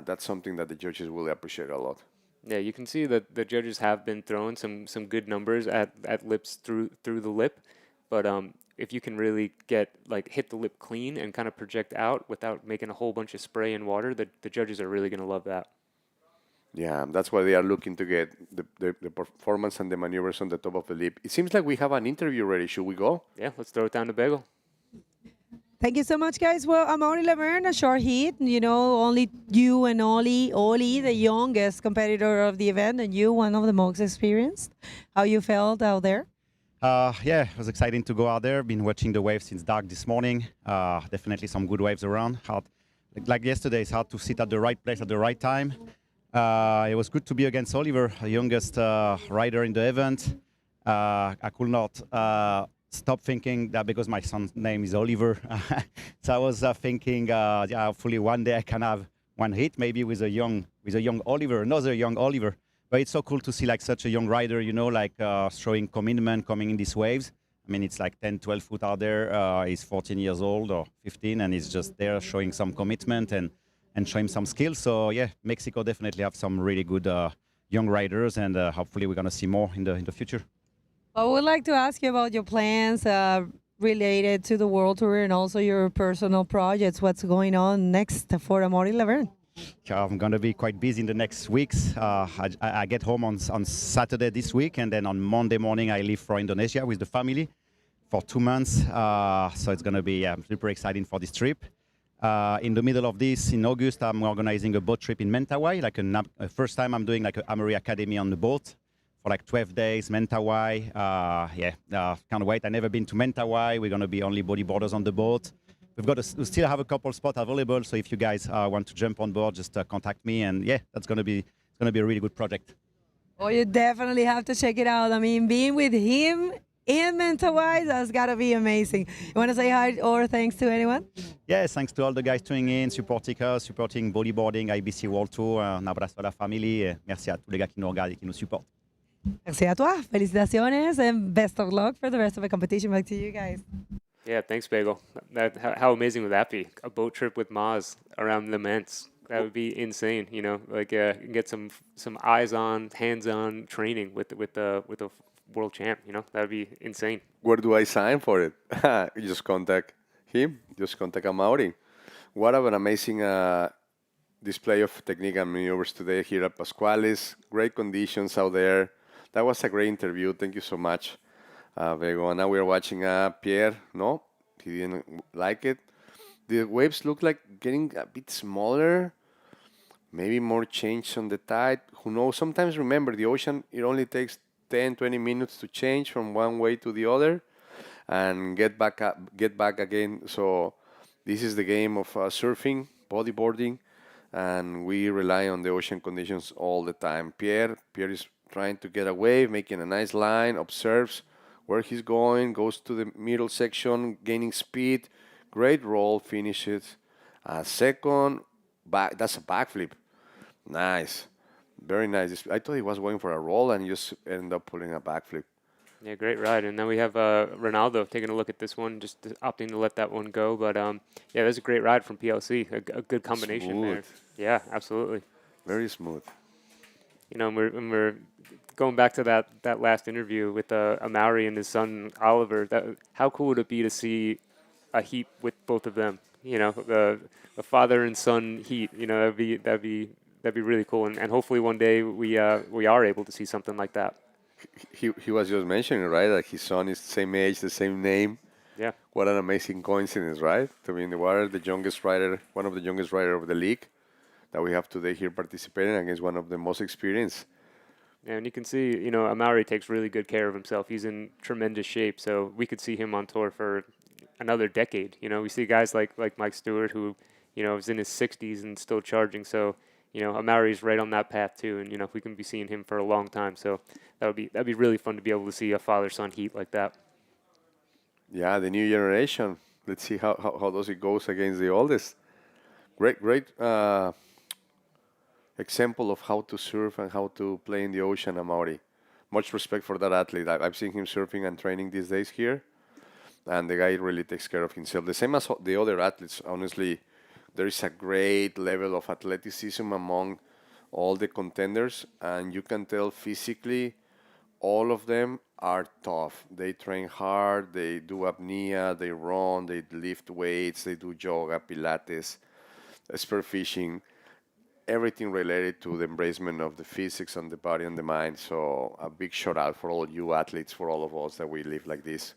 That's something that the judges will appreciate a lot. Yeah, you can see that the judges have been throwing some good numbers at lips through the lip, but if you can really hit the lip clean and kind of project out without making a whole bunch of spray and water, the judges are really going to love that. Yeah, that's why they are looking to get the performance and the maneuvers on the top of the lip. It seems like we have an interview ready. Should we go? Yeah, let's throw it down to Bagel. Thank you so much, guys. Well, I'm Oli Laverne, a short heat. You know, only you and Oli, the youngest competitor of the event, and you, one of the most experienced. How you felt out there? Yeah, it was exciting to go out there. Been watching the waves since dark this morning. Definitely some good waves around. Hard, like yesterday, it's hard to sit at the right place at the right time. It was good to be against Oliver, the youngest rider in the event. I could not stop thinking that because my son's name is Oliver. So I was thinking, yeah, hopefully one day I can have one hit, maybe with a young Oliver, another young Oliver. But it's so cool to see like such a young rider, you know, like showing commitment, coming in these waves. I mean, it's like 10, 12 foot out there. He's 14 years old or 15, and he's just there showing some commitment and showing some skills. So yeah, Mexico definitely have some really good young riders, and hopefully we're gonna see more in the future. I would like to ask you about your plans related to the World Tour and also your personal projects. What's going on next for Amaury Laverne? I'm going to be quite busy in the next weeks. I get home on Saturday this week, and then on Monday morning I leave for Indonesia with the family for 2 months. So it's going to be super exciting for this trip. In the middle of this, in August, I'm organizing a boat trip in Mentawai. Like a first time I'm doing like an Amaury Academy on the boat for like 12 days, Mentawai. Can't wait. I've never been to Mentawai. We're going to be only bodyboarders on the boat. We still have a couple spots available, so if you guys want to jump on board, just contact me, and yeah, it's gonna be a really good project. Oh, you definitely have to check it out. I mean, being with him in Mentawai, that's gotta be amazing. You want to say hi or thanks to anyone? Yes, thanks to all the guys tuning in, supporting us, supporting Bodyboarding, IBC World Tour. Un abrazo a la famille. Et merci à tous les gars qui nous regardent et qui nous supportent. Merci à toi. Felicitaciones and best of luck for the rest of the competition. Back to you guys. Yeah, thanks, Bagel. How amazing would that be? A boat trip with Maz around the Ments. That would be insane. You know, like get some eyes on, hands on training with the world champ. You know, that would be insane. Where do I sign for it? You just contact him. Just contact Amaury. What an amazing display of technique and maneuvers today here at Pascuales. Great conditions out there. That was a great interview. Thank you so much. Vego. And now we're watching Pierre. No, he didn't like it. The waves look like getting a bit smaller. Maybe more change on the tide. Who knows? Sometimes remember, the ocean, it only takes 10, 20 minutes to change from one way to the other and get back again. So this is the game of surfing, bodyboarding, and we rely on the ocean conditions all the time. Pierre is trying to get a wave, making a nice line, observes where he's going, goes to the middle section, gaining speed, great roll, finishes second, back. That's a backflip. Nice, very nice. I thought he was going for a roll and just ended up pulling a backflip. Yeah, great ride. And then we have Ronaldo taking a look at this one, just opting to let that one go. But yeah, that's a great ride from PLC. A good combination there. Yeah, absolutely. Very smooth. You know, and we're going back to that last interview with Amaury and his son Oliver. How cool would it be to see a heat with both of them? You know, the father and son heat. You know, that'd be really cool. And hopefully one day we are able to see something like that. He was just mentioning, right, that his son is the same age, the same name. Yeah. What an amazing coincidence, right? To be in the water, the youngest rider, one of the youngest rider of the league that we have today here participating against one of the most experienced. And you can see, you know, Amaury takes really good care of himself. He's in tremendous shape, so we could see him on tour for another decade. You know, we see guys like Mike Stewart, who, you know, is in his 60s and still charging. So, you know, Amaury's right on that path too, and you know, we can be seeing him for a long time. So that'd be really fun to be able to see a father-son heat like that. Yeah, the new generation. Let's see how does it goes against the oldest. Great example of how to surf and how to play in the ocean, Amaury. Much respect for that athlete. I've seen him surfing and training these days here, and the guy really takes care of himself. The same as the other athletes, honestly. There is a great level of athleticism among all the contenders, and you can tell physically all of them are tough. They train hard, they do apnea, they run, they lift weights, they do yoga, pilates, spearfishing, everything related to the embracement of the physics and the body and the mind. So a big shout out for all you athletes, for all of us that we live like this.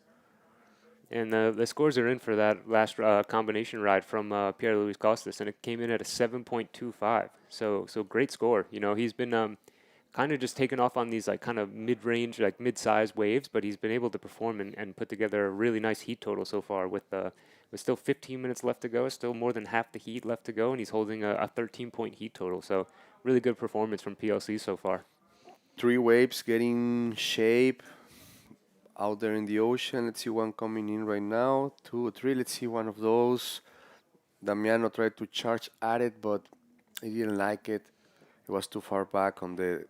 And the scores are in for that last combination ride from Pierre Luis Costas, and it came in at a 7.25. So great score. You know, he's been kind of just taken off on these like kind of mid-range, like mid-size waves, but he's been able to perform and put together a really nice heat total so far with still 15 minutes left to go, still more than half the heat left to go, and he's holding a 13-point heat total. So really good performance from PLC so far. 3 waves getting shape out there in the ocean. Let's see one coming in right now. 2 or 3. Let's see one of those. Damiano tried to charge at it, but he didn't like it. It was too far back on the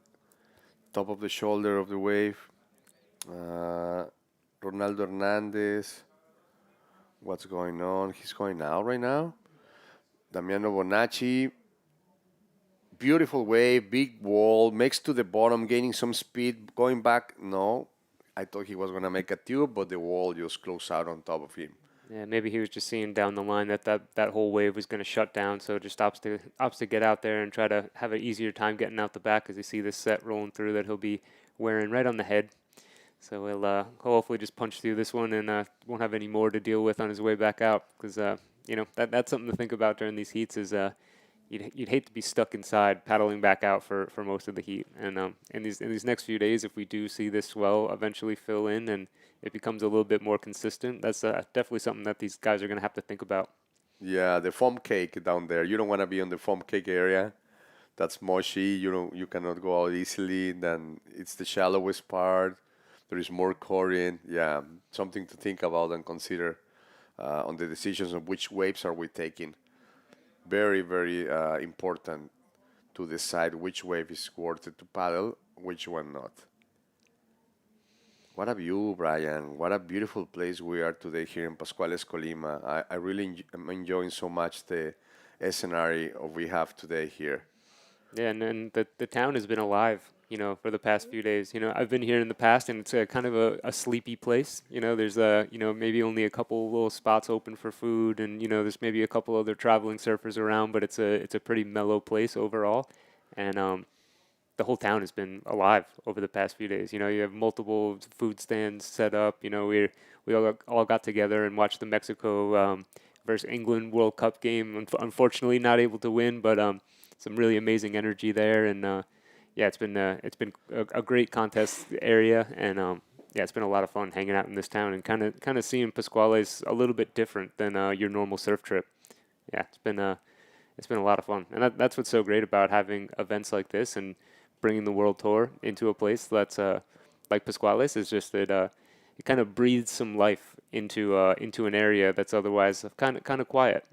top of the shoulder of the wave. Ronaldo Hernandez. What's going on? He's going out right now. Damiano Bonacci. Beautiful wave, big wall, makes to the bottom, gaining some speed, going back. No, I thought he was going to make a tube, but the wall just closed out on top of him. Yeah, maybe he was just seeing down the line that whole wave was going to shut down, so just opts to get out there and try to have an easier time getting out the back as you see this set rolling through that he'll be wearing right on the head. So he'll hopefully just punch through this one and won't have any more to deal with on his way back out, because that's something to think about during these heats is you'd hate to be stuck inside paddling back out for most of the heat. And in these next few days, if we do see this swell eventually fill in and it becomes a little bit more consistent, that's definitely something that these guys are going to have to think about. Yeah, the foam cake down there. You don't want to be on the foam cake area. That's mushy. You cannot go out easily. Then it's the shallowest part. There is more current. Yeah, something to think about and consider on the decisions of which waves are we taking. Very, very important to decide which wave is worth it to paddle, which one not. What a view, Brian. What a beautiful place we are today here in Pascuales, Colima. I really am enjoying so much the scenario we have today here. Yeah, and the town has been alive, for the past few days. I've been here in the past, and it's a kind of a sleepy place. There's maybe only a couple little spots open for food, and there's maybe a couple other traveling surfers around, but it's a pretty mellow place overall, and the whole town has been alive over the past few days. You have multiple food stands set up. We all got together and watched the Mexico versus England World Cup game. Unfortunately, not able to win, but some really amazing energy there, and yeah, it's been a great contest area, and yeah, it's been a lot of fun hanging out in this town and kind of seeing Pascuales a little bit different than your normal surf trip. Yeah, it's been a lot of fun, and that's what's so great about having events like this and bringing the world tour into a place that's like Pascuales is just that it kind of breathes some life into an area that's otherwise kind of quiet,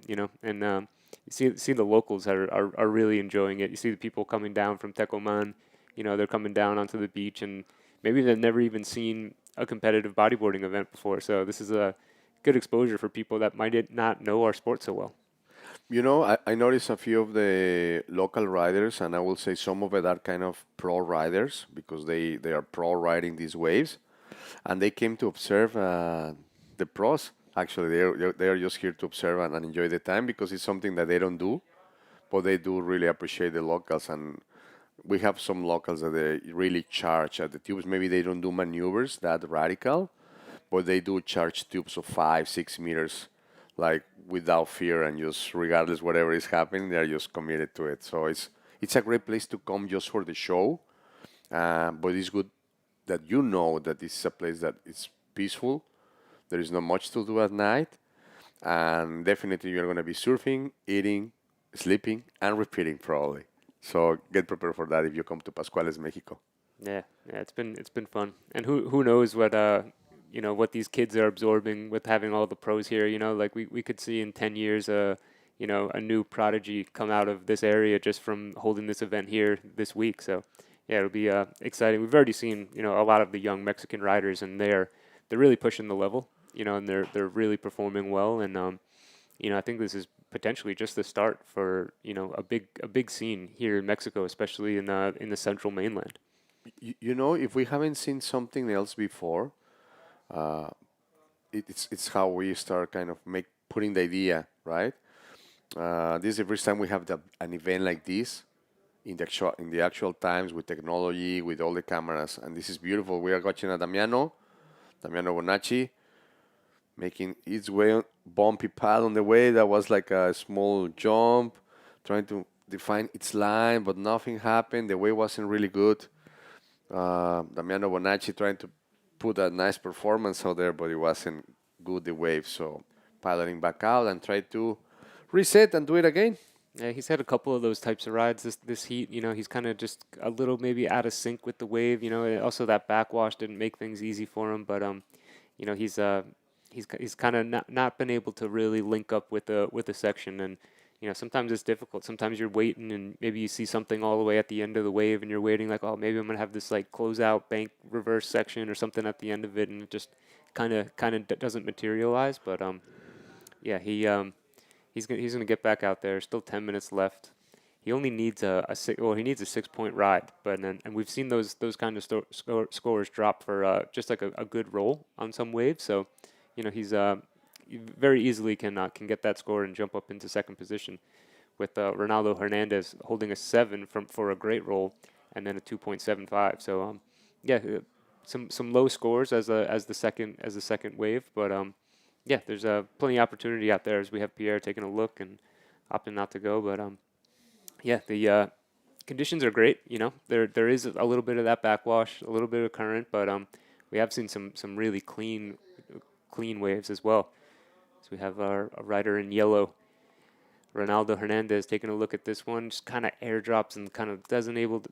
and you see the locals are really enjoying it. You see the people coming down from Tecomán, they're coming down onto the beach, and maybe they've never even seen a competitive bodyboarding event before. So this is a good exposure for people that might not know our sport so well. I noticed a few of the local riders, and I will say some of it are kind of pro riders because they are pro riding these waves, and they came to observe the pros. Actually, they are just here to observe and enjoy the time because it's something that they don't do, but they do really appreciate the locals. And we have some locals that they really charge at the tubes. Maybe they don't do maneuvers that radical, but they do charge tubes of 5-6 meters, like without fear and just regardless whatever is happening, they are just committed to it. So it's a great place to come just for the show, but it's good that that this is a place that is peaceful. There is not much to do at night, and definitely you're going to be surfing, eating, sleeping, and repeating probably. So get prepared for that if you come to Pascuales, Mexico. Yeah, it's been fun, and who knows what these kids are absorbing with having all the pros here. Like we could see in 10 years a new prodigy come out of this area just from holding this event here this week. So yeah, it'll be exciting. We've already seen a lot of the young Mexican riders, and they're really pushing the level, and they're really performing well, and I think this is potentially just the start for a big scene here in Mexico, especially in the central mainland. If we haven't seen something else before, it's how we start kind of putting the idea right. This is the first time we have an event like this in the actual times with technology, with all the cameras, and this is beautiful. We are watching a Damiano Bonacci making its way on bumpy pad on the way. That was like a small jump, trying to define its line, but nothing happened. The wave wasn't really good. Damiano Bonacci trying to put a nice performance out there, but it wasn't good, the wave. So paddling back out and try to reset and do it again. Yeah, he's had a couple of those types of rides this heat. You know, he's kind of just a little maybe out of sync with the wave. You know, and also that backwash didn't make things easy for him. But you know, he's kind of not been able to really link up with the section. And you know, sometimes it's difficult. Sometimes you're waiting and maybe you see something all the way at the end of the wave, and you're waiting like, oh, maybe I'm gonna have this like closeout bank reverse section or something at the end of it, and it just kind of doesn't materialize. But yeah, he's gonna get back out there. Still 10 minutes left. He only needs he needs a 6 point ride, but and we've seen those kind of scores drop for just like a good roll on some waves. So, you know, he very easily can get that score and jump up into second position, with Ronaldo Hernandez holding a 7 for a great roll, and then a 2.75. So yeah, some low scores as the second wave, but yeah, there's plenty of opportunity out there as we have Pierre taking a look and opting not to go. But yeah, the conditions are great. You know, there is a little bit of that backwash, a little bit of current, but we have seen some really clean waves as well. So we have our rider in yellow, Ronaldo Hernandez, taking a look at this one. Just kind of airdrops and kind of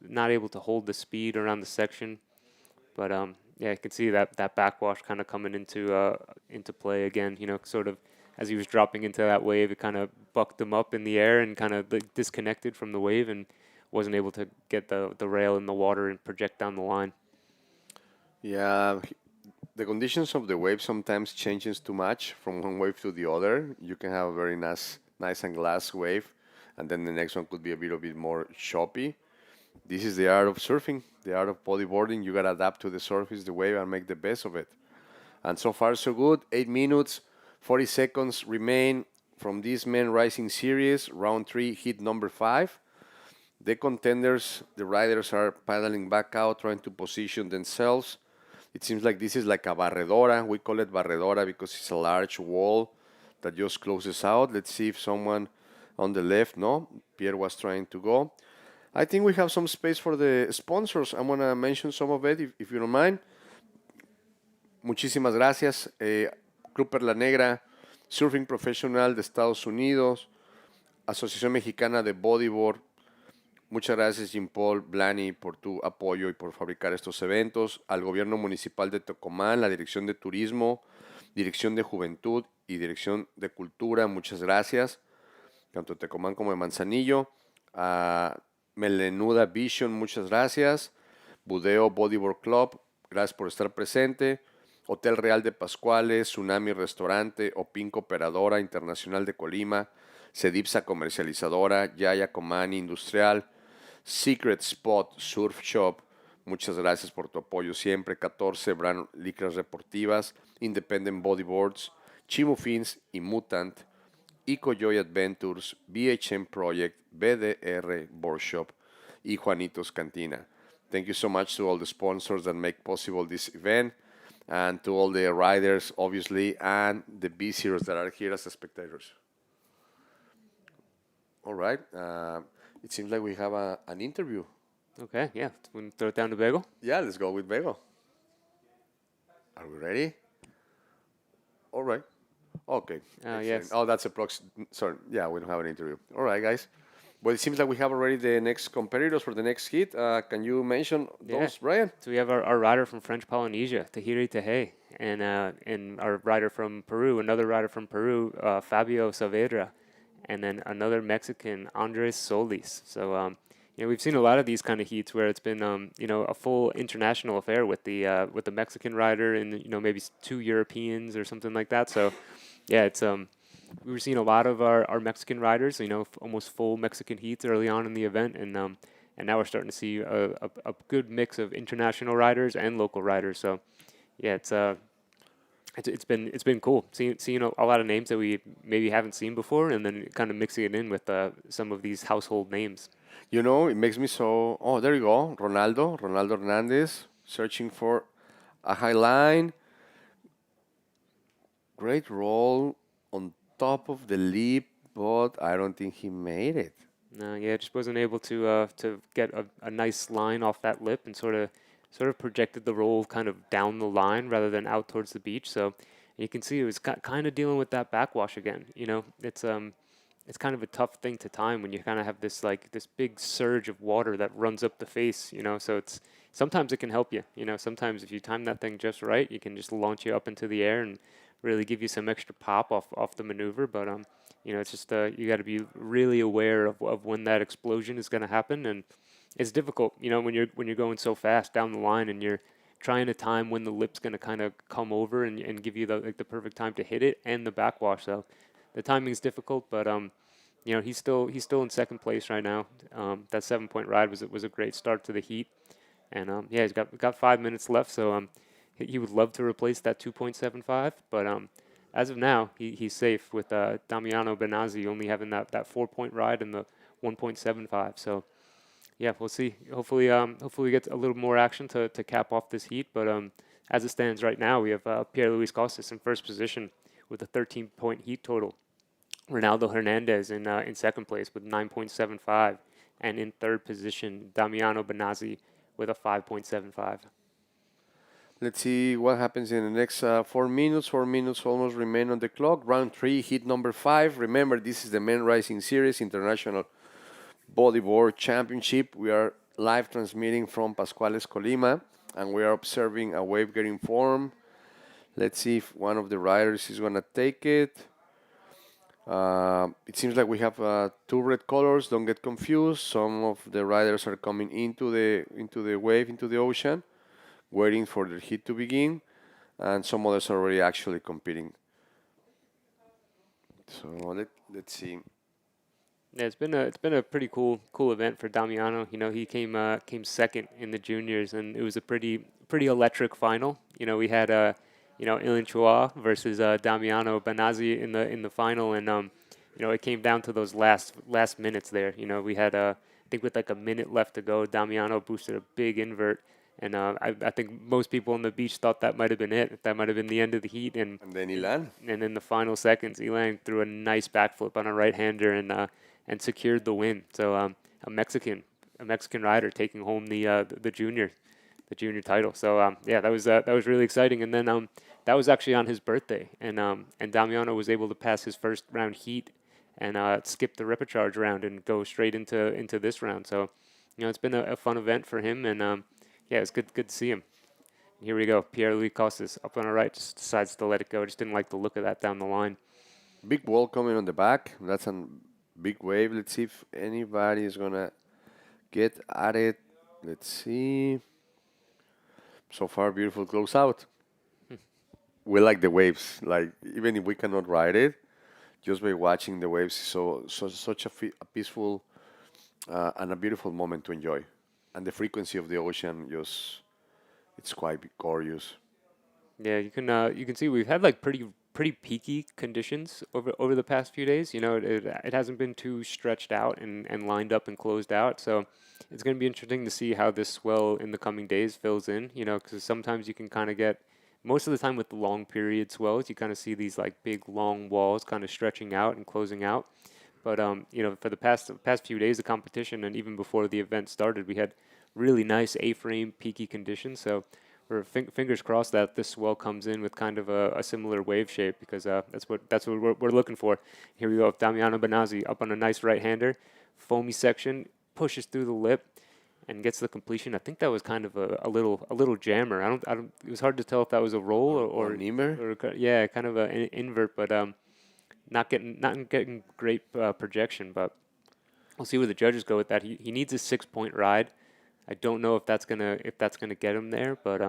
not able to hold the speed around the section. But yeah, you can see that backwash kind of coming into play again. You know, sort of as he was dropping into that wave, it kind of bucked him up in the air and kind of disconnected from the wave and wasn't able to get the rail in the water and project down the line. Yeah, the conditions of the wave sometimes changes too much from one wave to the other. You can have a very nice and glass wave, and then the next one could be a little bit more choppy. This is the art of surfing, the art of bodyboarding. You gotta adapt to the surface, the wave, and make the best of it. And so far, so good. 8 minutes, 40 seconds remain from this men rising series, round 3, hit number 5. The contenders, the riders, are paddling back out, trying to position themselves. It seems like this is like a barredora. We call it barredora because it's a large wall that just closes out. Let's see if someone on the left, no, Pierre was trying to go. I think we have some space for the sponsors. I'm going to mention some of it if you don't mind. Muchísimas gracias. Club Perla Negra, Surfing Profesional de Estados Unidos, Asociación Mexicana de Bodyboard. Muchas gracias, Jim Paul, Blaney, por tu apoyo y por fabricar estos eventos. Al Gobierno Municipal de Tecomán, la Dirección de Turismo, Dirección de Juventud y Dirección de Cultura. Muchas gracias. Tanto de Tecomán como de Manzanillo. A Melenuda Vision, muchas gracias. Budeo Bodyboard Club, gracias por estar presente. Hotel Real de Pascuales, Tsunami Restaurante, Opinco Operadora Internacional de Colima, Cedipsa Comercializadora, Yaya Comani Industrial, Secret Spot Surf Shop, muchas gracias por tu apoyo siempre. 14 Brand Licras Deportivas, Independent Bodyboards, Chimu Fins y Mutant, EcoJoy Adventures, BHM Project, BDR Board Shop y Juanitos Cantina. Thank you so much to all the sponsors that make possible this event, and to all the riders, obviously, and the visitors that are here as spectators. All right. It seems like we have an interview. Okay, yeah, we throw it down to Bego. Yeah, let's go with Bego. Are we ready? All right. Okay. Yes. Oh, that's a proxy. Sorry. Yeah, we don't have an interview. All right, guys. Well, it seems like we have already the next competitors for the next heat. Can you mention those, Brian? So we have our rider from French Polynesia, Tahiri Tehe, and our rider from Peru, another rider from Peru, Fabio Saavedra, and then another Mexican, Andres Solis. So you know, we've seen a lot of these kind of heats where it's been you know, a full international affair with the Mexican rider and, you know, maybe 2 Europeans or something like that. So yeah, it's we were seeing a lot of our Mexican riders, you know, almost full Mexican heats early on in the event, and now we're starting to see a good mix of international riders and local riders. So yeah, it's been cool seeing a lot of names that we maybe haven't seen before, and then kind of mixing it in with some of these household names. You know, it makes me so... Oh, there you go. Ronaldo Hernandez, searching for a high line. Great roll on top of the lip, but I don't think he made it. No, yeah, just wasn't able to get a nice line off that lip and sort of sort of projected the roll kind of down the line rather than out towards the beach. So you can see it was kind of dealing with that backwash again. You know, it's kind of a tough thing to time when you kind of have this like this big surge of water that runs up the face, you know. So it's sometimes it can help you, you know. Sometimes if you time that thing just right, you can just launch you up into the air and really give you some extra pop off the maneuver. But you know, it's just you got to be really aware of when that explosion is going to happen, and it's difficult, you know, when you're going so fast down the line and you're trying to time when the lip's going to kind of come over and give you the perfect time to hit it and the backwash. So the timing's difficult, but you know, he's still in second place right now. That 7-point ride was a great start to the heat, and yeah, he's got 5 minutes left, so he would love to replace that 2.75, but as of now, he's safe with Damiano Benazzi only having that 4-point ride and the 1.75. So yeah, we'll see. Hopefully we get a little more action to cap off this heat, but as it stands right now, we have Pierre Luis Costas in first position with a 13-point heat total. Ronaldo Hernandez in second place with 9.75, and in third position, Damiano Benazzi with a 5.75. Let's see what happens in the next 4 minutes. 4 minutes almost remain on the clock. Round 3, heat number 5. Remember, this is the Men Rising Series International Bodyboard Championship. We are live transmitting from Pascuales, Colima, and we are observing a wave getting formed. Let's see if one of the riders is going to take it. It seems like we have 2 red colors. Don't get confused. Some of the riders are coming into the wave, into the ocean, waiting for the heat to begin, and some others are already actually competing. So let's see. Yeah, it's been a pretty cool event for Damiano. You know, he came second in the juniors, and it was a pretty electric final. You know, we had you know, Ilan Chua versus Damiano Benazzi in the final, and you know, it came down to those last minutes there. You know, we had I think with like a minute left to go, Damiano boosted a big invert, and I think most people on the beach thought that might have been it. That might have been the end of the heat, and then Ilan. And in the final seconds, Ilan threw a nice backflip on a right-hander and secured the win. So a Mexican rider taking home the junior title. So yeah, that was really exciting. And then that was actually on his birthday, and Damiano was able to pass his first round heat and skip the repecharge round and go straight into this round. So you know, it's been a fun event for him, and yeah, it's good to see him. Here we go. Pierre Luis Costas up on our right, just decides to let it go. Just didn't like the look of that down the line. Big wall coming on the back. That's a big wave. Let's see if anybody is going to get at it. Let's see. So far, beautiful close out. We like the waves. Like, even if we cannot ride it, just by watching the waves is such a peaceful and a beautiful moment to enjoy. And the frequency of the ocean, it's quite gorgeous. Yeah, you can see we've had like pretty peaky conditions over the past few days. You know, it hasn't been too stretched out and lined up and closed out. So it's going to be interesting to see how this swell in the coming days fills in. You know, because sometimes you can kind of get, most of the time with the long period swells, you kind of see these like big long walls kind of stretching out and closing out. But you know, for the past few days of competition and even before the event started, we had really nice A-frame peaky conditions. So we're fingers crossed that this swell comes in with kind of a similar wave shape, because that's what we're looking for. Here we go, Damiano Benazzi up on a nice right-hander, foamy section, pushes through the lip and gets the completion. I think that was kind of a little jammer. I don't. It was hard to tell if that was a roll or an invert. Or yeah, kind of an invert, but not getting great projection. But we'll see where the judges go with that. He needs a 6-point ride. I don't know if that's gonna get him there, but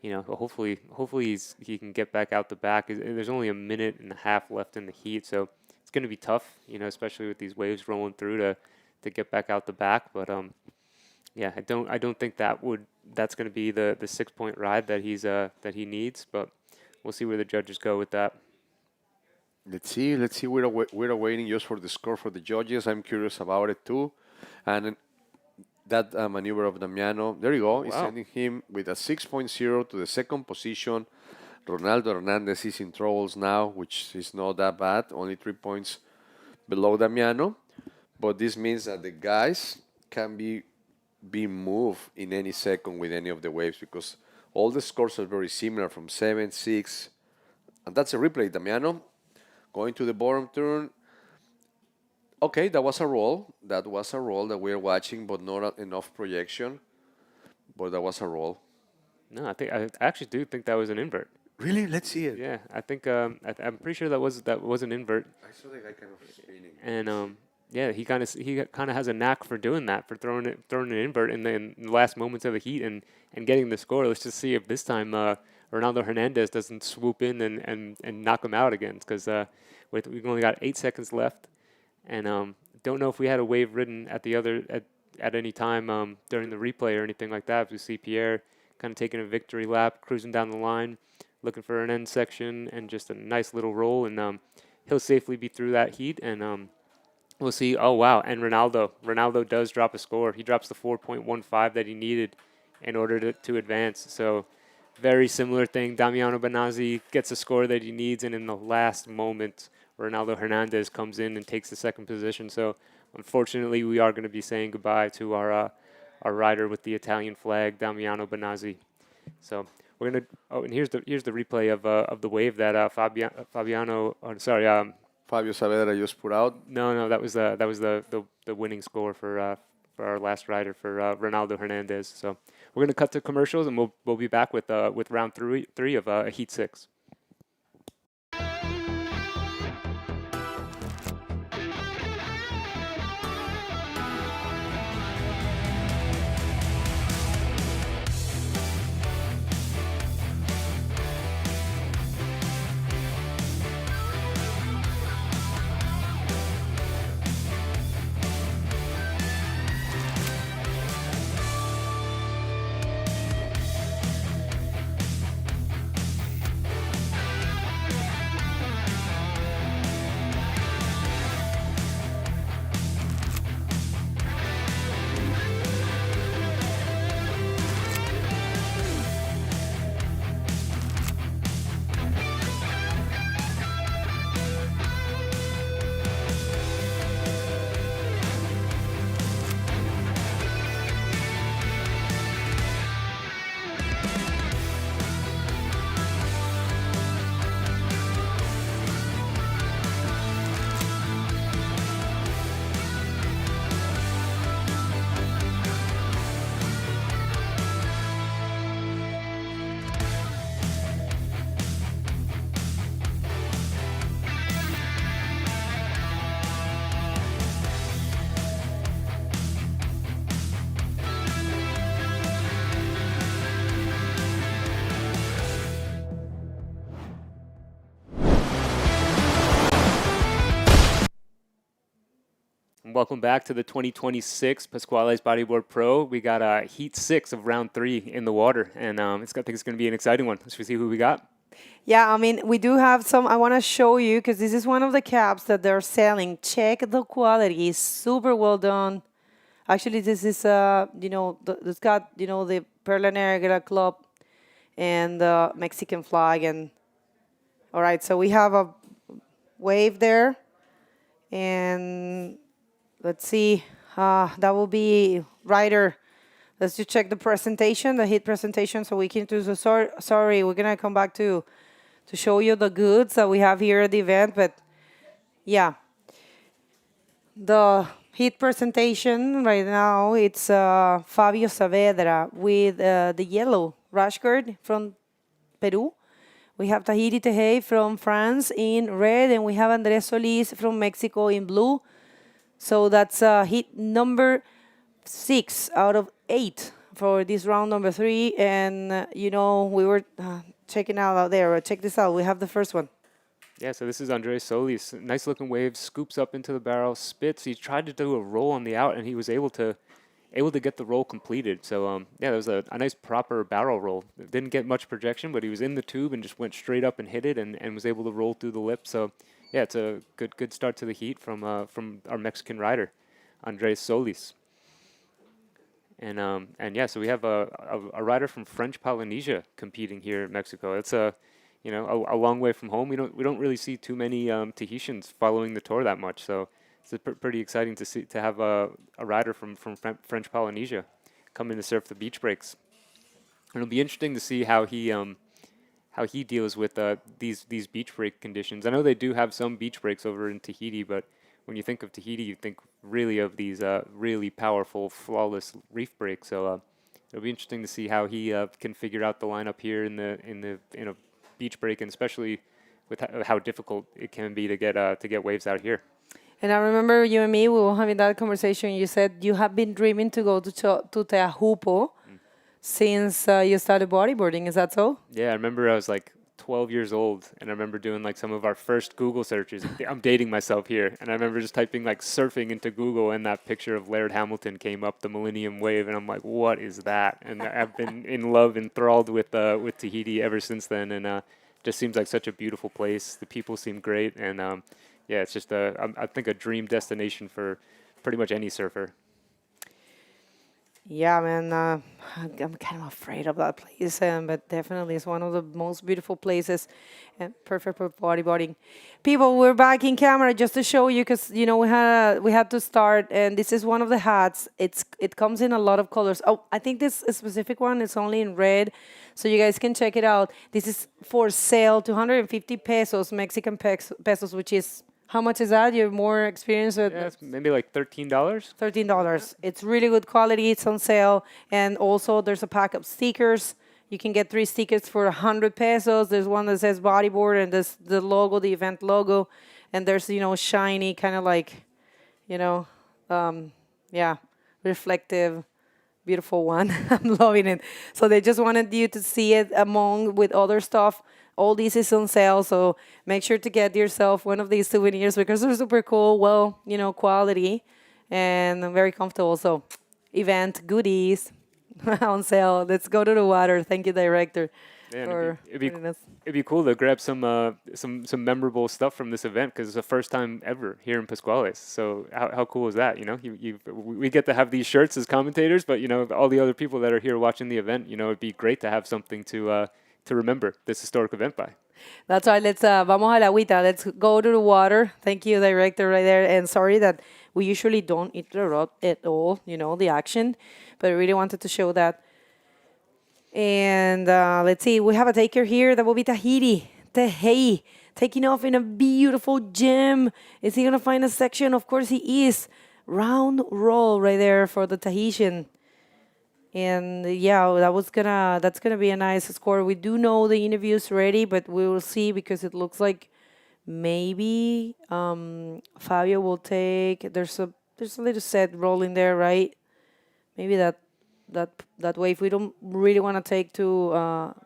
you know, hopefully he can get back out the back. There's only a minute and a half left in the heat, so it's gonna be tough, you know, especially with these waves rolling through to get back out the back. But yeah, I don't think that's gonna be the 6-point ride that he needs, but we'll see where the judges go with that. Let's see. We're waiting just for the score for the judges. I'm curious about it too, and that maneuver of Damiano, there you go, is sending him with a 6.0 to the second position. Ronaldo Hernandez is in troubles now, which is not that bad, only 3 points below Damiano. But this means that the guys can be be moved in any second with any of the waves because all the scores are very similar from 7, 6. And that's a replay, Damiano. Going to the bottom turn. Okay, that was a roll. That was a roll that we're watching, but not enough projection. But that was a roll. No, I actually do think that was an invert. Really? Let's see it. Yeah, I think I'm pretty sure that was an invert. I saw the guy kind of spinning. And yeah, he kind of has a knack for doing that, for throwing an invert in the last moments of the heat and getting the score. Let's just see if this time Ronaldo Hernandez doesn't swoop in and knock him out again, because we've only got 8 seconds left, and don't know if we had a wave ridden at any time during the replay or anything like that. We see Pierre kind of taking a victory lap, cruising down the line, looking for an end section and just a nice little roll, and he'll safely be through that heat, and we'll see. Oh, wow. And Ronaldo does drop a score. He drops the 4.15 that he needed in order to advance. So very similar thing. Damiano Benazzi gets a score that he needs, and in the last moment, Ronaldo Hernandez comes in and takes the second position. So unfortunately, we are going to be saying goodbye to our rider with the Italian flag, Damiano Benazzi. So we're going to – oh, and here's the replay of the wave that Fabio Saavedra just put out. No, that was the winning score for our last rider, for Ronaldo Hernandez. So we're gonna cut to commercials, and we'll be back with round three of Heat 6. Welcome back to the 2026 Pascuales Bodyboard Pro. We got Heat 6 of round 3 in the water, and I think it's going to be an exciting one. Let's see who we got. Yeah, I mean, we do have some. I want to show you because this is one of the caps that they're selling. Check the quality; it's super well done. Actually, this is it's got the Perla Negra club and the Mexican flag, and all right. So we have a wave there, and let's see. That will be rider. Let's just check the presentation, the heat presentation, so we can do so. Sorry, we're gonna come back to show you the goods that we have here at the event, but yeah, the heat presentation right now, it's Fabio Saavedra with the yellow rash guard from Peru. We have Tahiti Tehe from France in red, and we have Andres Solis from Mexico in blue. So that's heat number 6 out of 8 for this round number 3. And, we were checking out there. Check this out. We have the first one. Yeah, so this is Andres Solis. Nice looking wave, scoops up into the barrel, spits. He tried to do a roll on the out, and he was able to get the roll completed. So, yeah, that was a nice proper barrel roll. Didn't get much projection, but he was in the tube and just went straight up and hit it and was able to roll through the lip. So, yeah, it's a good start to the heat from our Mexican rider, Andres Solis. And yeah, so we have a rider from French Polynesia competing here in Mexico. It's a long way from home. We don't really see too many Tahitians following the tour that much. So it's pretty exciting to have a rider from French Polynesia. come in to surf the beach breaks. It'll be interesting to see how he deals with these beach break conditions. I know they do have some beach breaks over in Tahiti, but when you think of Tahiti, you think really of these really powerful, flawless reef breaks. So it'll be interesting to see how he can figure out the lineup here in a beach break, and especially with how difficult it can be to get waves out here. And I remember you and me, we were having that conversation. You said you have been dreaming to go to Teahupo since you started bodyboarding. Is that so? Yeah, I remember I was like 12 years old, and I remember doing like some of our first Google searches. I'm dating myself here, and I remember just typing like surfing into Google, and that picture of Laird Hamilton came up, the Millennium Wave, and I'm like, what is that? And I've been in love, enthralled with Tahiti ever since then, and just seems like such a beautiful place. The people seem great, and yeah, it's just I think a dream destination for pretty much any surfer. Yeah, man, I'm kind of afraid of that place, but definitely it's one of the most beautiful places and perfect for bodyboarding. People, we're back in camera just to show you because, you know, we had to start, and this is one of the hats. It comes in a lot of colors. Oh, I think this specific one is only in red, so you guys can check it out. This is for sale, 250 pesos, Mexican pesos, which is, how much is that? You're more experienced with Yeah, it's maybe like $13. $13. It's really good quality. It's on sale. And also there's a pack of stickers. You can get 3 stickers for 100 pesos. There's one that says Bodyboard, and there's the logo, the event logo. And there's, you know, shiny, kind of like, you know, yeah, reflective, beautiful one. I'm loving it. So they just wanted you to see it among with other stuff. All this is on sale, so make sure to get yourself one of these souvenirs because they're super cool, well, you know, quality, and very comfortable. So, event goodies on sale. Let's go to the water. Thank you, director. Yeah, for it'd putting us- be cool to grab some memorable stuff from this event because it's the first time ever here in Pascuales. So how cool is that? You know, we get to have these shirts as commentators, but you know, all the other people that are here watching the event, you know, it'd be great to have something to remember this historic event by. That's right. Let's vamos a la agüita. Let's go to the water. Thank you, director, right there. And sorry that we usually don't interrupt at all, you know, the action, but I really wanted to show that. And let's see, we have a taker here. That will be Tahiti, Tehei, taking off in a beautiful gym. Is he gonna find a section? Of course he is. Round roll right there for the Tahitian. And yeah, that's gonna be a nice score. We do know the interview's ready, but we will see because it looks like maybe Fabio will take. There's a little set rolling there, right? Maybe that wave. We don't really want to take too.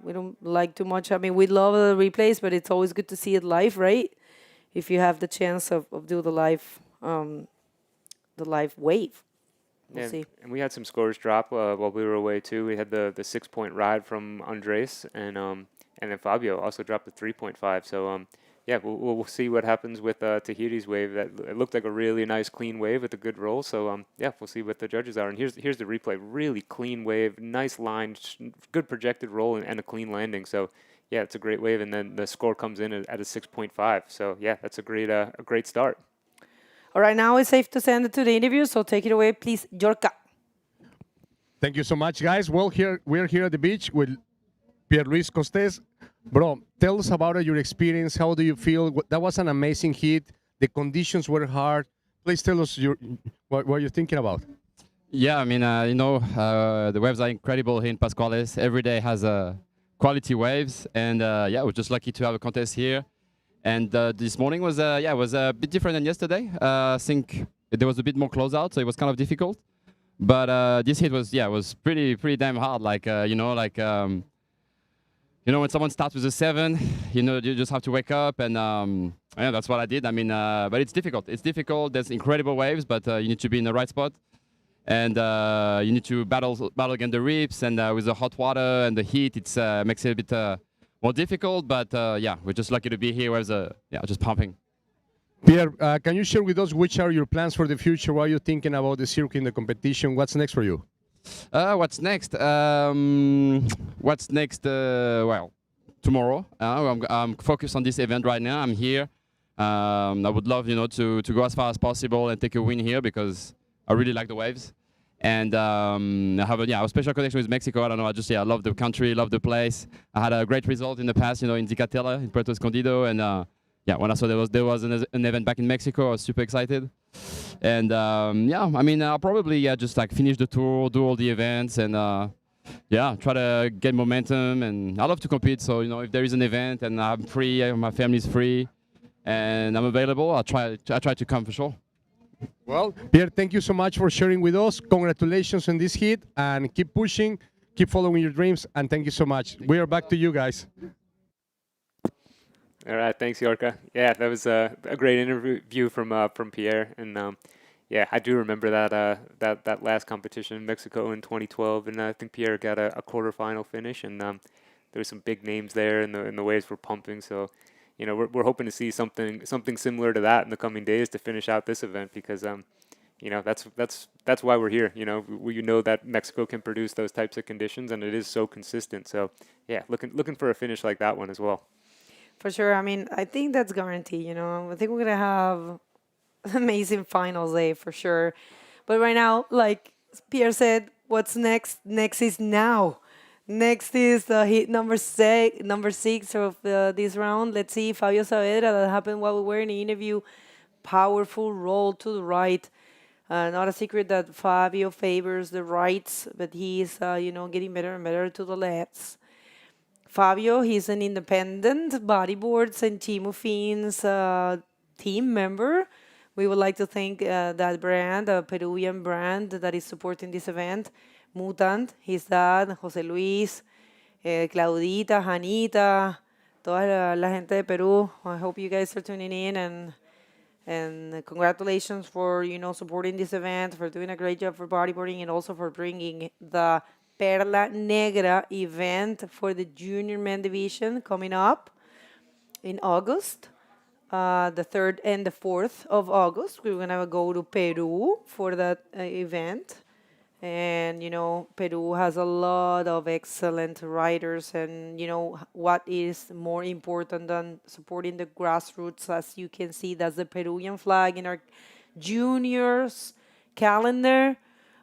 We don't like too much. I mean, we love the replays, but it's always good to see it live, right? If you have the chance of do the live wave. We'll see. And we had some scores drop while we were away too. We had the 6-point ride from Andres, and then Fabio also dropped the 3.5. So yeah, we'll see what happens with Tahiti's wave. That it looked like a really nice clean wave with a good roll. So yeah, we'll see what the judges are. And here's the replay. Really clean wave, nice line, good projected roll, and a clean landing. So yeah, it's a great wave. And then the score comes in at a 6.5. So yeah, that's a great start. All right, now it's safe to send it to the interview, so take it away, please, Yorka. Thank you so much, guys. Well, we're here at the beach with Pierre Luis Costes. Bro, tell us about your experience. How do you feel? That was an amazing hit. The conditions were hard. Please tell us what you're thinking about. Yeah, I mean, you know, the waves are incredible here in Pascuales. Every day has quality waves, and yeah, we're just lucky to have a contest here. And this morning was was a bit different than yesterday. I think there was a bit more closeout, so it was kind of difficult. But this hit was pretty damn hard. Like you know, when someone starts with a 7, you know, you just have to wake up, and yeah, that's what I did. I mean, but it's difficult. It's difficult. There's incredible waves, but you need to be in the right spot, and you need to battle against the rips, and with the hot water and the heat, it makes it a bit more difficult. But yeah, we're just lucky to be here. Waves just pumping. Pierre, can you share with us which are your plans for the future? What are you thinking about the circuit and the competition? What's next for you? What's next? What's next? Well, tomorrow. I'm focused on this event right now. I'm here. I would love, you know, to go as far as possible and take a win here because I really like the waves. And I have a special connection with Mexico. I don't know. I just I love the country, love the place. I had a great result in the past, in Zicatela, in Puerto Escondido, and when I saw there was an event back in Mexico, I was super excited. And I'll probably just like finish the tour, do all the events, and try to get momentum. And I love to compete. So if there is an event and I'm free, my family's free, and I'm available, I try to come for sure. Well, Pierre, thank you so much for sharing with us. Congratulations on this hit, and keep pushing, keep following your dreams, and thank you so much. We are back to you guys. All right, thanks, Yorka. Yeah, that was a great interview from Pierre, and I do remember that last competition in Mexico in 2012, and I think Pierre got a quarterfinal finish, and there were some big names there, and the waves were pumping. So, we're hoping to see something similar to that in the coming days to finish out this event, because that's why we're here. We know that Mexico can produce those types of conditions, and it is so consistent. So yeah, looking for a finish like that one as well. For sure. I mean, I think that's guaranteed. I think we're gonna have amazing finals day for sure. But right now, like Pierre said, what's next? Next is now. Next is the hit number six of this round. Let's see, Fabio Saavedra. That happened while we were in the interview. Powerful roll to the right. Not a secret that Fabio favors the rights, but he's getting better and better to the lefts. Fabio, he's an independent Bodyboards and Team Fins team member. We would like to thank that brand, a Peruvian brand that is supporting this event. Mutant, his dad, José Luis, Claudita, Janita, toda la gente de Peru. I hope you guys are tuning in, and congratulations for supporting this event, for doing a great job for bodyboarding, and also for bringing the Perla Negra event for the junior men division coming up in August, the 3rd and the 4th of August. We're going to go to Peru for that event. And, Peru has a lot of excellent riders. And, what is more important than supporting the grassroots? As you can see, that's the Peruvian flag in our juniors calendar.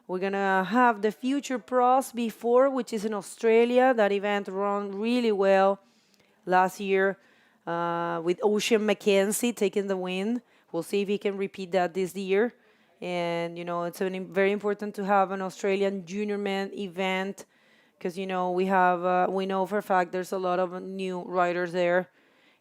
We're going to have the Future Pros before, which is in Australia. That event ran really well last year with Ocean Mackenzie taking the win. We'll see if he can repeat that this year. And, it's very important to have an Australian junior men event because, we know for a fact there's a lot of new riders there.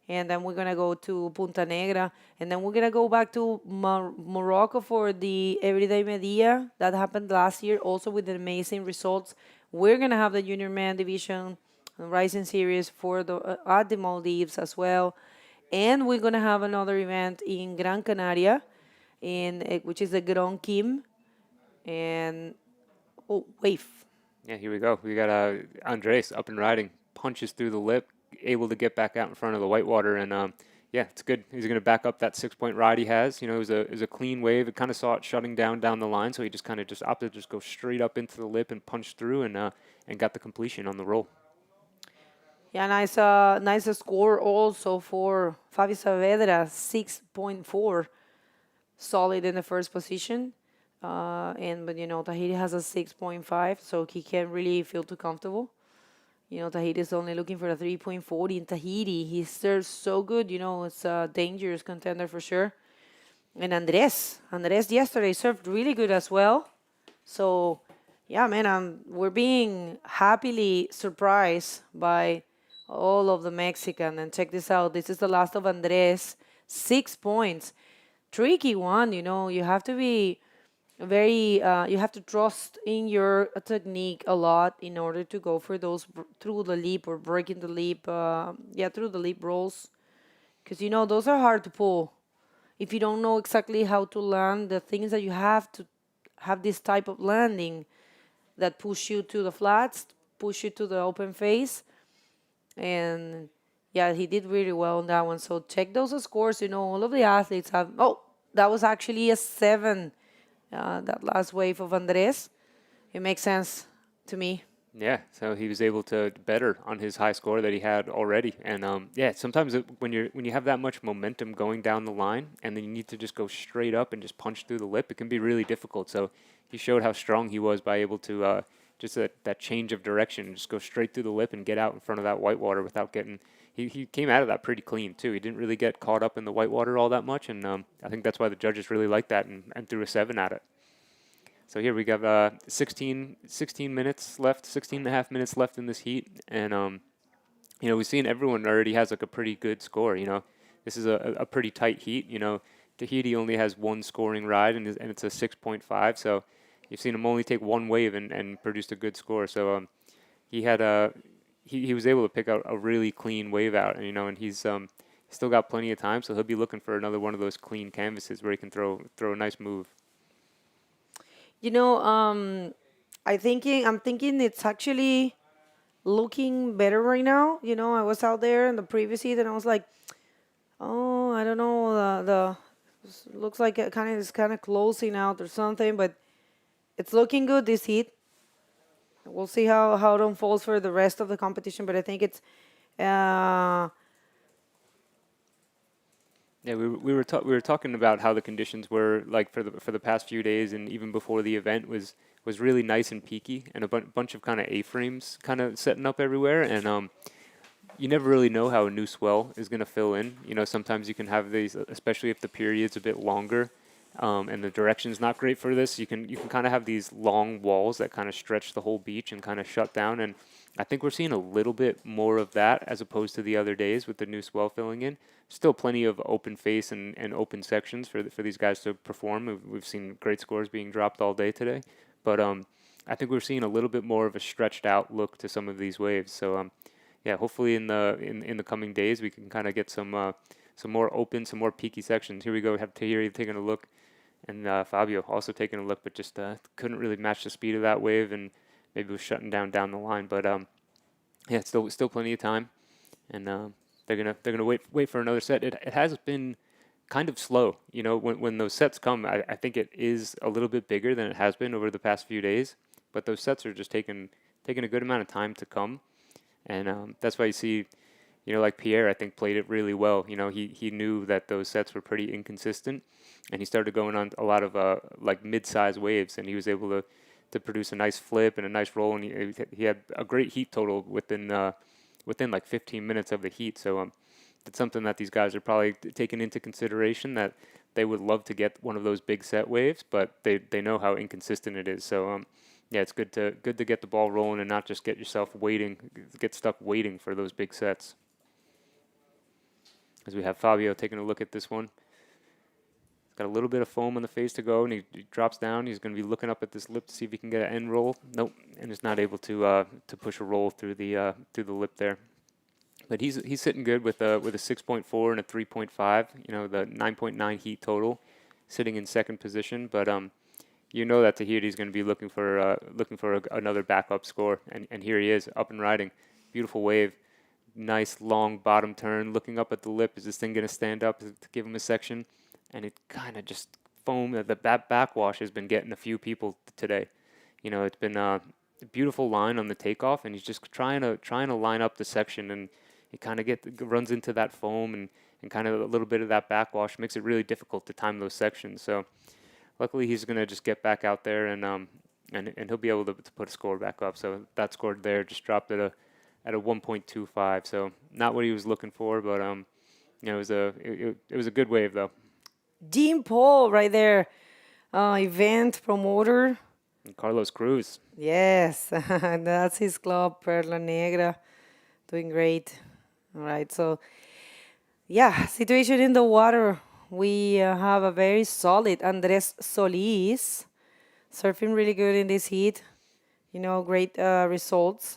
And then we're going to go to Punta Negra. And then we're going to go back to Morocco for the Everyday Media. That happened last year, also with amazing results. We're going to have the Junior Man Division Rising Series for at the Maldives as well. And we're going to have another event in Gran Canaria, which is the Gran Kim. And, wave. Yeah, here we go. We got Andres up and riding, punches through the lip, able to get back out in front of the whitewater, and it's good. He's going to back up that 6-point ride he has. It was a clean wave. It kind of saw it shutting down the line, so he just kind of opted to just go straight up into the lip and punch through, and got the completion on the roll. Yeah, nice score also for Fabio Saavedra, 6.4, solid in the first position. But Tahiti has a 6.5, so he can't really feel too comfortable. Tahiti is only looking for a 3.40 in Tahiti. He serves so good, it's a dangerous contender for sure. And Andres yesterday served really good as well. So, yeah, man, we're being happily surprised by all of the Mexican. And check this out. This is the last of Andres. 6 points. Tricky one, you have to be you have to trust in your technique a lot in order to go for those through the leap or breaking the leap, through the leap rolls. Because, those are hard to pull. If you don't know exactly how to land, the things that you have to have this type of landing that push you to the flats, push you to the open face. And, yeah, he did really well on that one. So check those scores. All of the athletes have... Oh, that was actually a 7. That last wave of Andres. It makes sense to me. Yeah, so he was able to better on his high score that he had already. And sometimes when you have that much momentum going down the line and then you need to just go straight up and just punch through the lip, it can be really difficult. So he showed how strong he was by able to just that change of direction, just go straight through the lip and get out in front of that whitewater without getting. He came out of that pretty clean too. He didn't really get caught up in the whitewater all that much, and I think that's why the judges really liked that and threw a 7 at it. So here we got 16 minutes left, 16 and a half minutes left in this heat, and you know, we've seen everyone already has like a pretty good score. You know, this is a pretty tight heat. You know, Tahiti only has one scoring ride, and it's a 6.5. So you've seen him only take one wave and produced a good score. So he had he was able to pick out a really clean wave out, and you know, and he's still got plenty of time, so he'll be looking for another one of those clean canvases where he can throw a nice move. You know, I'm thinking it's actually looking better right now. You know, I was out there in the previous heat and I was like, oh, I don't know, the looks like it it's kind of closing out or something, but it's looking good this heat. We'll see how it unfolds for the rest of the competition, but I think it's Yeah, we were talking about how the conditions were like for the past few days, and even before the event was really nice and peaky, and a bunch of kind of A-frames kind of setting up everywhere, and you never really know how a new swell is going to fill in. You know, sometimes you can have these, especially if the period's a bit longer, and the direction's not great for this. You can kind of have these long walls that kind of stretch the whole beach and kind of shut down, and I think we're seeing a little bit more of that as opposed to the other days with the new swell filling in. Still plenty of open face and open sections for these guys to perform. We've seen great scores being dropped all day today, but I think we're seeing a little bit more of a stretched out look to some of these waves. So yeah, hopefully in the coming days we can kind of get some more open, some more peaky sections. Here we go. We have Tahiri taking a look, and Fabio also taking a look, but just couldn't really match the speed of that wave, and maybe was shutting down the line. But yeah, still plenty of time, and they're gonna wait for another set. It has been kind of slow, you know. When those sets come, I think it is a little bit bigger than it has been over the past few days. But those sets are just taking a good amount of time to come, and that's why you see, you know, like Pierre, I think played it really well. You know, he knew that those sets were pretty inconsistent, and he started going on a lot of like mid-size waves, and he was able to produce a nice flip and a nice roll, and he had a great heat total within like 15 minutes of the heat. So it's something that these guys are probably taking into consideration, that they would love to get one of those big set waves, but they know how inconsistent it is. So yeah, it's good to get the ball rolling and not just get stuck waiting for those big sets. As we have Fabio taking a look at this one. Got a little bit of foam on the face to go, and he drops down. He's going to be looking up at this lip to see if he can get an end roll. Nope, and is not able to push a roll through the lip there. But he's sitting good with a 6.4 and a 3.5. You know, the 9.9 heat total, sitting in second position. But you know that Tahiti's going to be looking for another backup score, and here he is, up and riding. Beautiful wave, nice long bottom turn, looking up at the lip. Is this thing going to stand up to give him a section? And it kind of just foamed. The backwash has been getting a few people today. You know, it's been a beautiful line on the takeoff, and he's just trying to line up the section, and he kind of runs into that foam and kind of a little bit of that backwash, makes it really difficult to time those sections. So luckily he's going to just get back out there, and he'll be able to put a score back up. So that score there just dropped at a 1.25. So not what he was looking for, but you know, it was a good wave though. Dean Paul right there, event promoter. And Carlos Cruz. Yes, that's his club, Perla Negra, doing great. All right, so yeah, situation in the water. We have a very solid Andres Solis, surfing really good in this heat. You know, great results.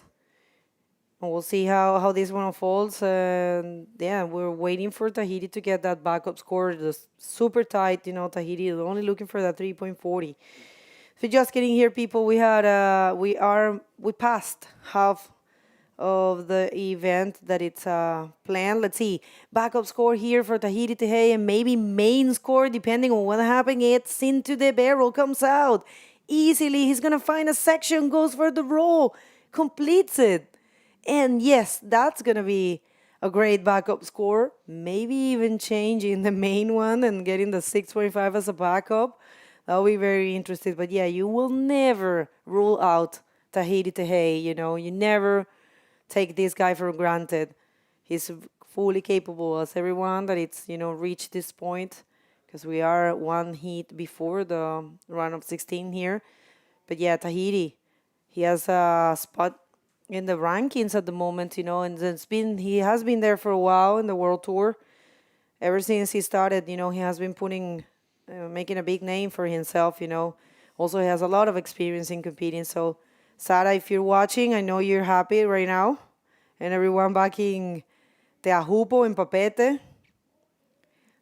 And we'll see how this one unfolds. Yeah, we're waiting for Tahiti to get that backup score. Just super tight, you know. Tahiti is only looking for that 3.40. So just getting here, people, we passed half of the event that it's planned. Let's see, backup score here for Tahiti Tehe, and maybe main score depending on what happens. It's into the barrel, comes out easily. He's gonna find a section, goes for the roll, completes it. And yes, that's going to be a great backup score. Maybe even changing the main one and getting the 6.5 as a backup. That'll be very interesting. But yeah, you will never rule out Tahiti Tehei. You never take this guy for granted. He's fully capable as everyone that it's, reached this point because we are one heat before the round of 16 here. But yeah, Tahiti, he has a spot in the rankings at the moment, and he has been there for a while in the World Tour. Ever since he started, he has been making a big name for himself, Also, he has a lot of experience in competing. So, Sara, if you're watching, I know you're happy right now. And everyone backing Teahupo and Papete.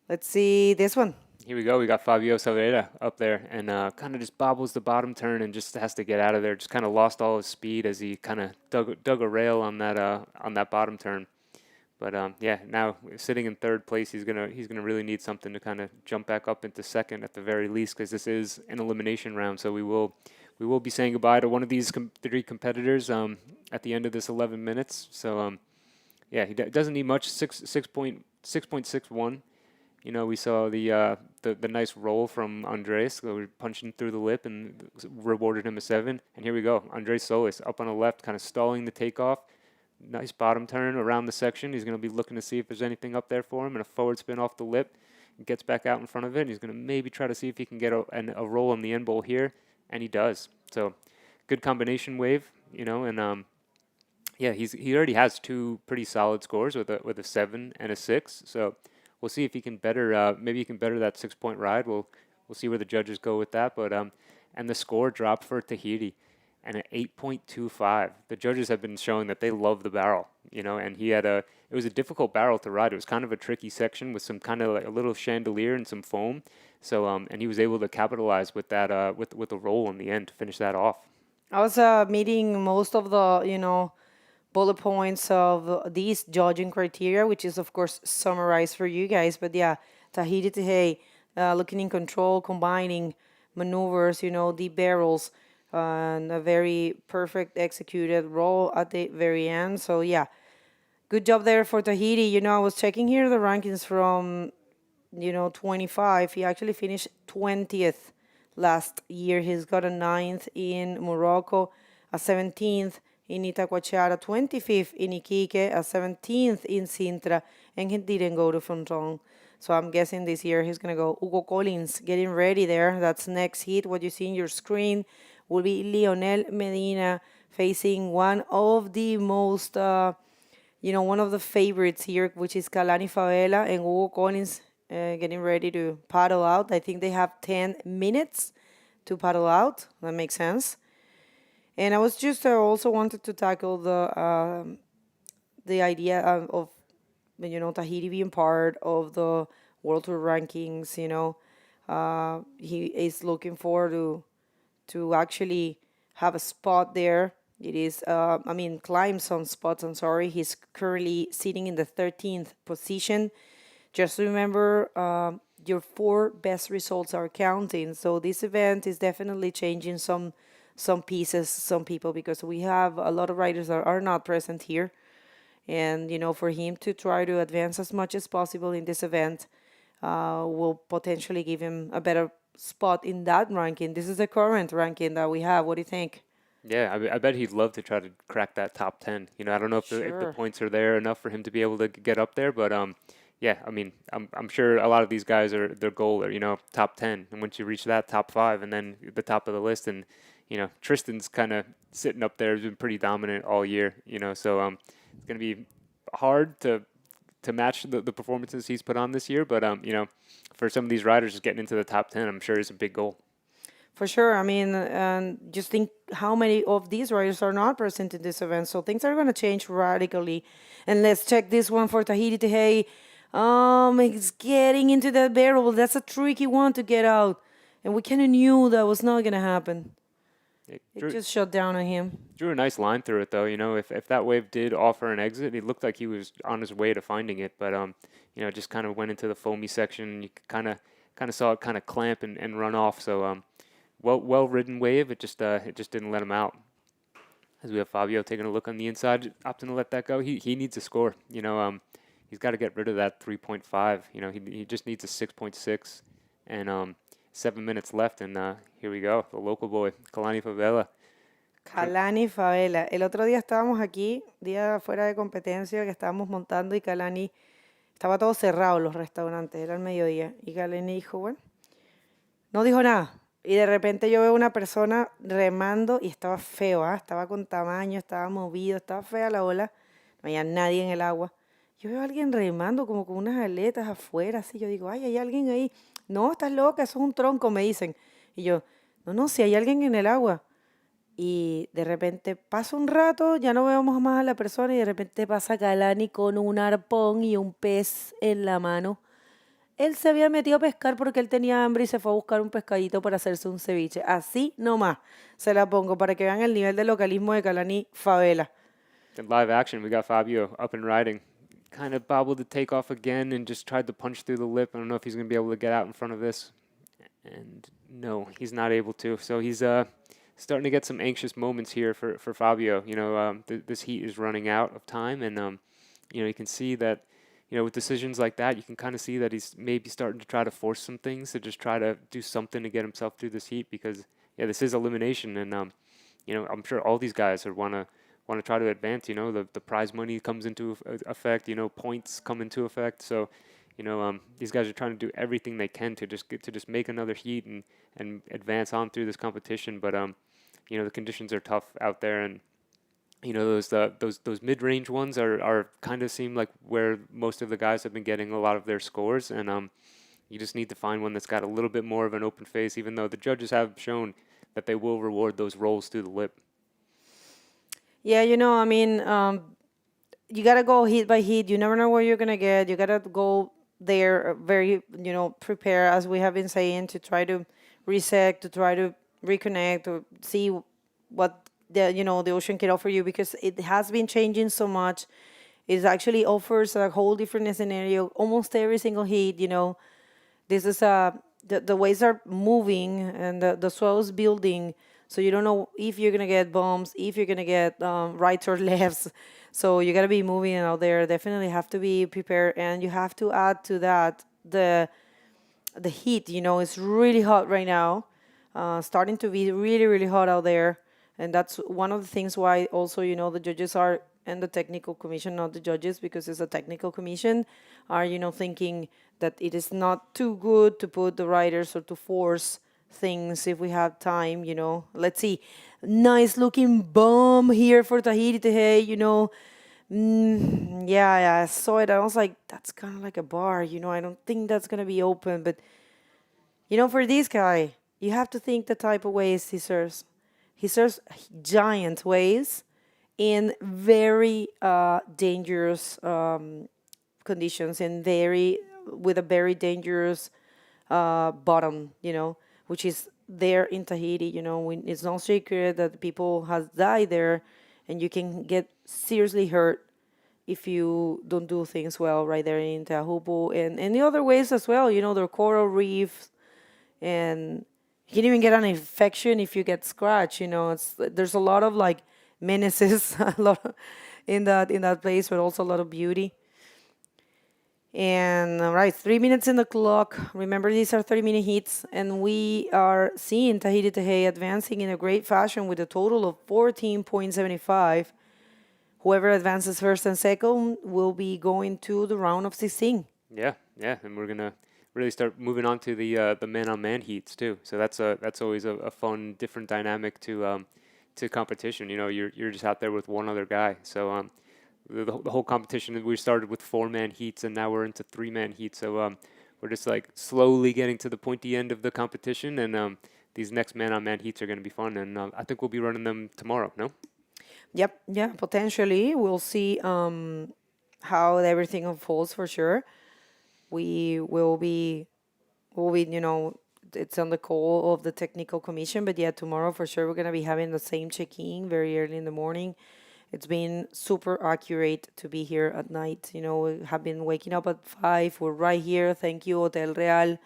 Let's see this one. Here we go. We got Fabio Silveira up there and kind of just bobbles the bottom turn and just has to get out of there. Just kind of lost all his speed as he kind of dug a rail on that bottom turn. But yeah, now sitting in third place, he's gonna really need something to kind of jump back up into second at the very least, because this is an elimination round. So we will be saying goodbye to one of these three competitors at the end of this 11 minutes. So yeah, he doesn't need much. 6.61. We saw the nice roll from Andres. So we're punching through the lip and rewarded him a 7. And here we go. Andres Solis up on the left, kind of stalling the takeoff. Nice bottom turn around the section. He's going to be looking to see if there's anything up there for him, and a forward spin off the lip. Gets back out in front of it, and he's going to maybe try to see if he can get a roll on the end bowl here, and he does. So good combination wave, and yeah, he already has 2 pretty solid scores with a 7 and a 6. So we'll see if he can maybe he can better that 6-point ride. We'll see where the judges go with that. But and the score dropped for Tahiti, and an 8.25. The judges have been showing that they love the barrel, and it was a difficult barrel to ride. It was kind of a tricky section with some kind of like a little chandelier and some foam. So and he was able to capitalize with that with the roll in the end to finish that off. I was meeting most of the, bullet points of these judging criteria, which is, of course, summarized for you guys. But yeah, Tahiti Tehei, looking in control, combining maneuvers, deep barrels, and a very perfect executed roll at the very end. So yeah, good job there for Tahiti. I was checking here the rankings from, 25. He actually finished 20th last year. He's got a 9th in Morocco, a 17th in Itacoatiara, 25th in Iquique, a 17th in Sintra, and he didn't go to Fronton. So I'm guessing this year he's going to go. Hugo Collins getting ready there. That's next heat. What you see in your screen will be Lionel Medina facing one of the most, one of the favorites here, which is Kalani Favela, and Hugo Collins getting ready to paddle out. I think they have 10 minutes to paddle out. That makes sense. And I was just also wanted to tackle the idea of Tahiti being part of the World Tour rankings. He is looking forward to actually have a spot there. It is, climb some spots. I'm sorry. He's currently sitting in the 13th position. Just remember, your 4 best results are counting. So this event is definitely changing some pieces, some people, because we have a lot of riders that are not present here. And, for him to try to advance as much as possible in this event will potentially give him a better spot in that ranking. This is the current ranking that we have. What do you think? Yeah, I bet he'd love to try to crack that top 10. I don't know if the Sure. points are there enough for him to be able to get up there, but yeah, I'm sure a lot of these guys their goal are top 10, and once you reach that, top 5, and then the top of the list, and Tristan's kind of sitting up there, has been pretty dominant all year, so it's gonna be hard to match the performances he's put on this year, but for some of these riders, just getting into the top 10, I'm sure is a big goal. For sure. And just think how many of these riders are not present in this event. So things are going to change radically. And let's check this one for Tahiti Tehei. It's getting into that barrel. That's a tricky one to get out. And we kind of knew that was not going to happen. It just shut down on him. Drew a nice line through it, though. If that wave did offer an exit, it looked like he was on his way to finding it. But, just kind of went into the foamy section. You kind of saw it kind of clamp and run off. So, well-ridden wave. It just didn't let him out. As we have Fabio taking a look on the inside, opting to let that go. He needs a score. He's got to get rid of that 3.5. He just needs a 6.6. And 7 minutes left, and here we go. The local boy, Kalani Favela. Kalani Favela. El otro día estábamos aquí, día fuera de competencia, que estábamos montando y Kalani, estaba todo cerrado los restaurantes, era el mediodía. Y Kalani dijo, bueno, no dijo nada. Y de repente yo veo una persona remando y estaba feo, ¿ah? Estaba con tamaño, estaba movido, estaba fea la ola. No había nadie en el agua. Yo veo a alguien remando como con unas aletas afuera, así. Yo digo, ay, hay alguien ahí. No, estás loca, eso es un tronco, me dicen. Y yo, no, si hay alguien en el agua. Y de repente pasa un rato, ya no vemos más a la persona y de repente pasa Kalani con un arpón y un pez en la mano. Él se había metido a pescar porque él tenía hambre y se fue a buscar un pescadito para hacerse un ceviche. Así nomás se la pongo para que vean el nivel de localismo de Kalani Favela. In live action, we got Fabio up and riding. Kind of bobbled the takeoff again and just tried to punch through the lip. I don't know if he's going to be able to get out in front of this. And no, he's not able to. So he's starting to get some anxious moments here for Fabio. You know, this heat is running out of time. And, you know, you can see that, you know, with decisions like that, you can kind of see that he's maybe starting to try to force some things to just try to do something to get himself through this heat because, yeah, this is elimination. And, you know, I'm sure all these guys would want to try to advance. You know, the prize money comes into effect. You know, points come into effect. So, you know, these guys are trying to do everything they can to just make another heat and advance on through this competition. But you know, the conditions are tough out there, and you know those mid-range ones are kind of seem like where most of the guys have been getting a lot of their scores, and you just need to find one that's got a little bit more of an open face. Even though the judges have shown that they will reward those rolls through the lip. Yeah, you know, I mean, you gotta go heat by heat. You never know what you're gonna get. You gotta go there very, you know, prepare, as we have been saying, to try to reset, to try to reconnect, to see what the ocean can offer you, because it has been changing so much. It actually offers a whole different scenario almost every single heat. You know, this is the waves are moving and the swell's building. So you don't know if you're gonna get bumps, if you're gonna get rights or lefts. So you gotta be moving out there. Definitely have to be prepared, and you have to add to that the heat. You know, it's really hot right now, starting to be really really hot out there, and that's one of the things why also, you know, the judges are, and the technical commission, not the judges because it's a technical commission, are, you know, thinking that it is not too good to put the riders or to force things if we have time. You know, let's see, nice looking bomb here for Tahiti. Hey, you know, yeah, I saw it. I was like, that's kind of like a bar. You know, I don't think that's gonna be open. But you know, for this guy, you have to think the type of waves he serves. He serves giant waves in very dangerous conditions, and with a very dangerous bottom. You know, which is there in Tahiti. You know, it's no secret that people have died there, and you can get seriously hurt if you don't do things well right there in Teahupu, and the other ways as well. You know, there are coral reefs, and you can even get an infection if you get scratched. You know, there's a lot of like menaces a lot in that place, but also a lot of beauty. And all right, 3 minutes in the clock. Remember, these are 30-minute heats, and we are seeing Tahiti Tehe advancing in a great fashion with a total of 14.75. Whoever advances first and second will be going to the round of 16. Yeah, and we're gonna really start moving on to the man-on-man heats too. So that's always a fun, different dynamic to competition. You know, you're just out there with one other guy. So the whole competition, we started with 4-man heats, and now we're into 3-man heats. So we're just like slowly getting to the pointy end of the competition, and these next man-on-man heats are going to be fun. And I think we'll be running them tomorrow. No? Yep, yeah, potentially. We'll see how everything unfolds for sure. We will be, you know, it's on the call of the technical commission, but yeah, tomorrow for sure we're going to be having the same check-in very early in the morning. It's been super accurate to be here at night. You know, we have been waking up at 5. We're right here. Thank you, Hotel Real,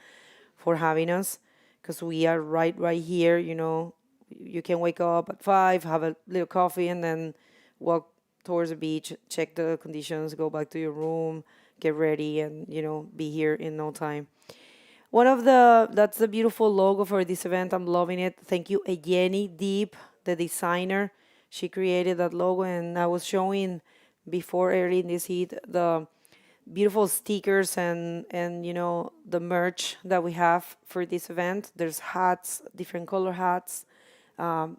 for having us, because we are right here. You know, you can wake up at 5, have a little coffee, and then walk towards the beach, check the conditions, go back to your room, get ready, and, you know, be here in no time. That's the beautiful logo for this event. I'm loving it. Thank you, Jenny Deep, the designer. She created that logo, and I was showing before early in this heat the beautiful stickers and the merch that we have for this event. There's hats, different color hats, um,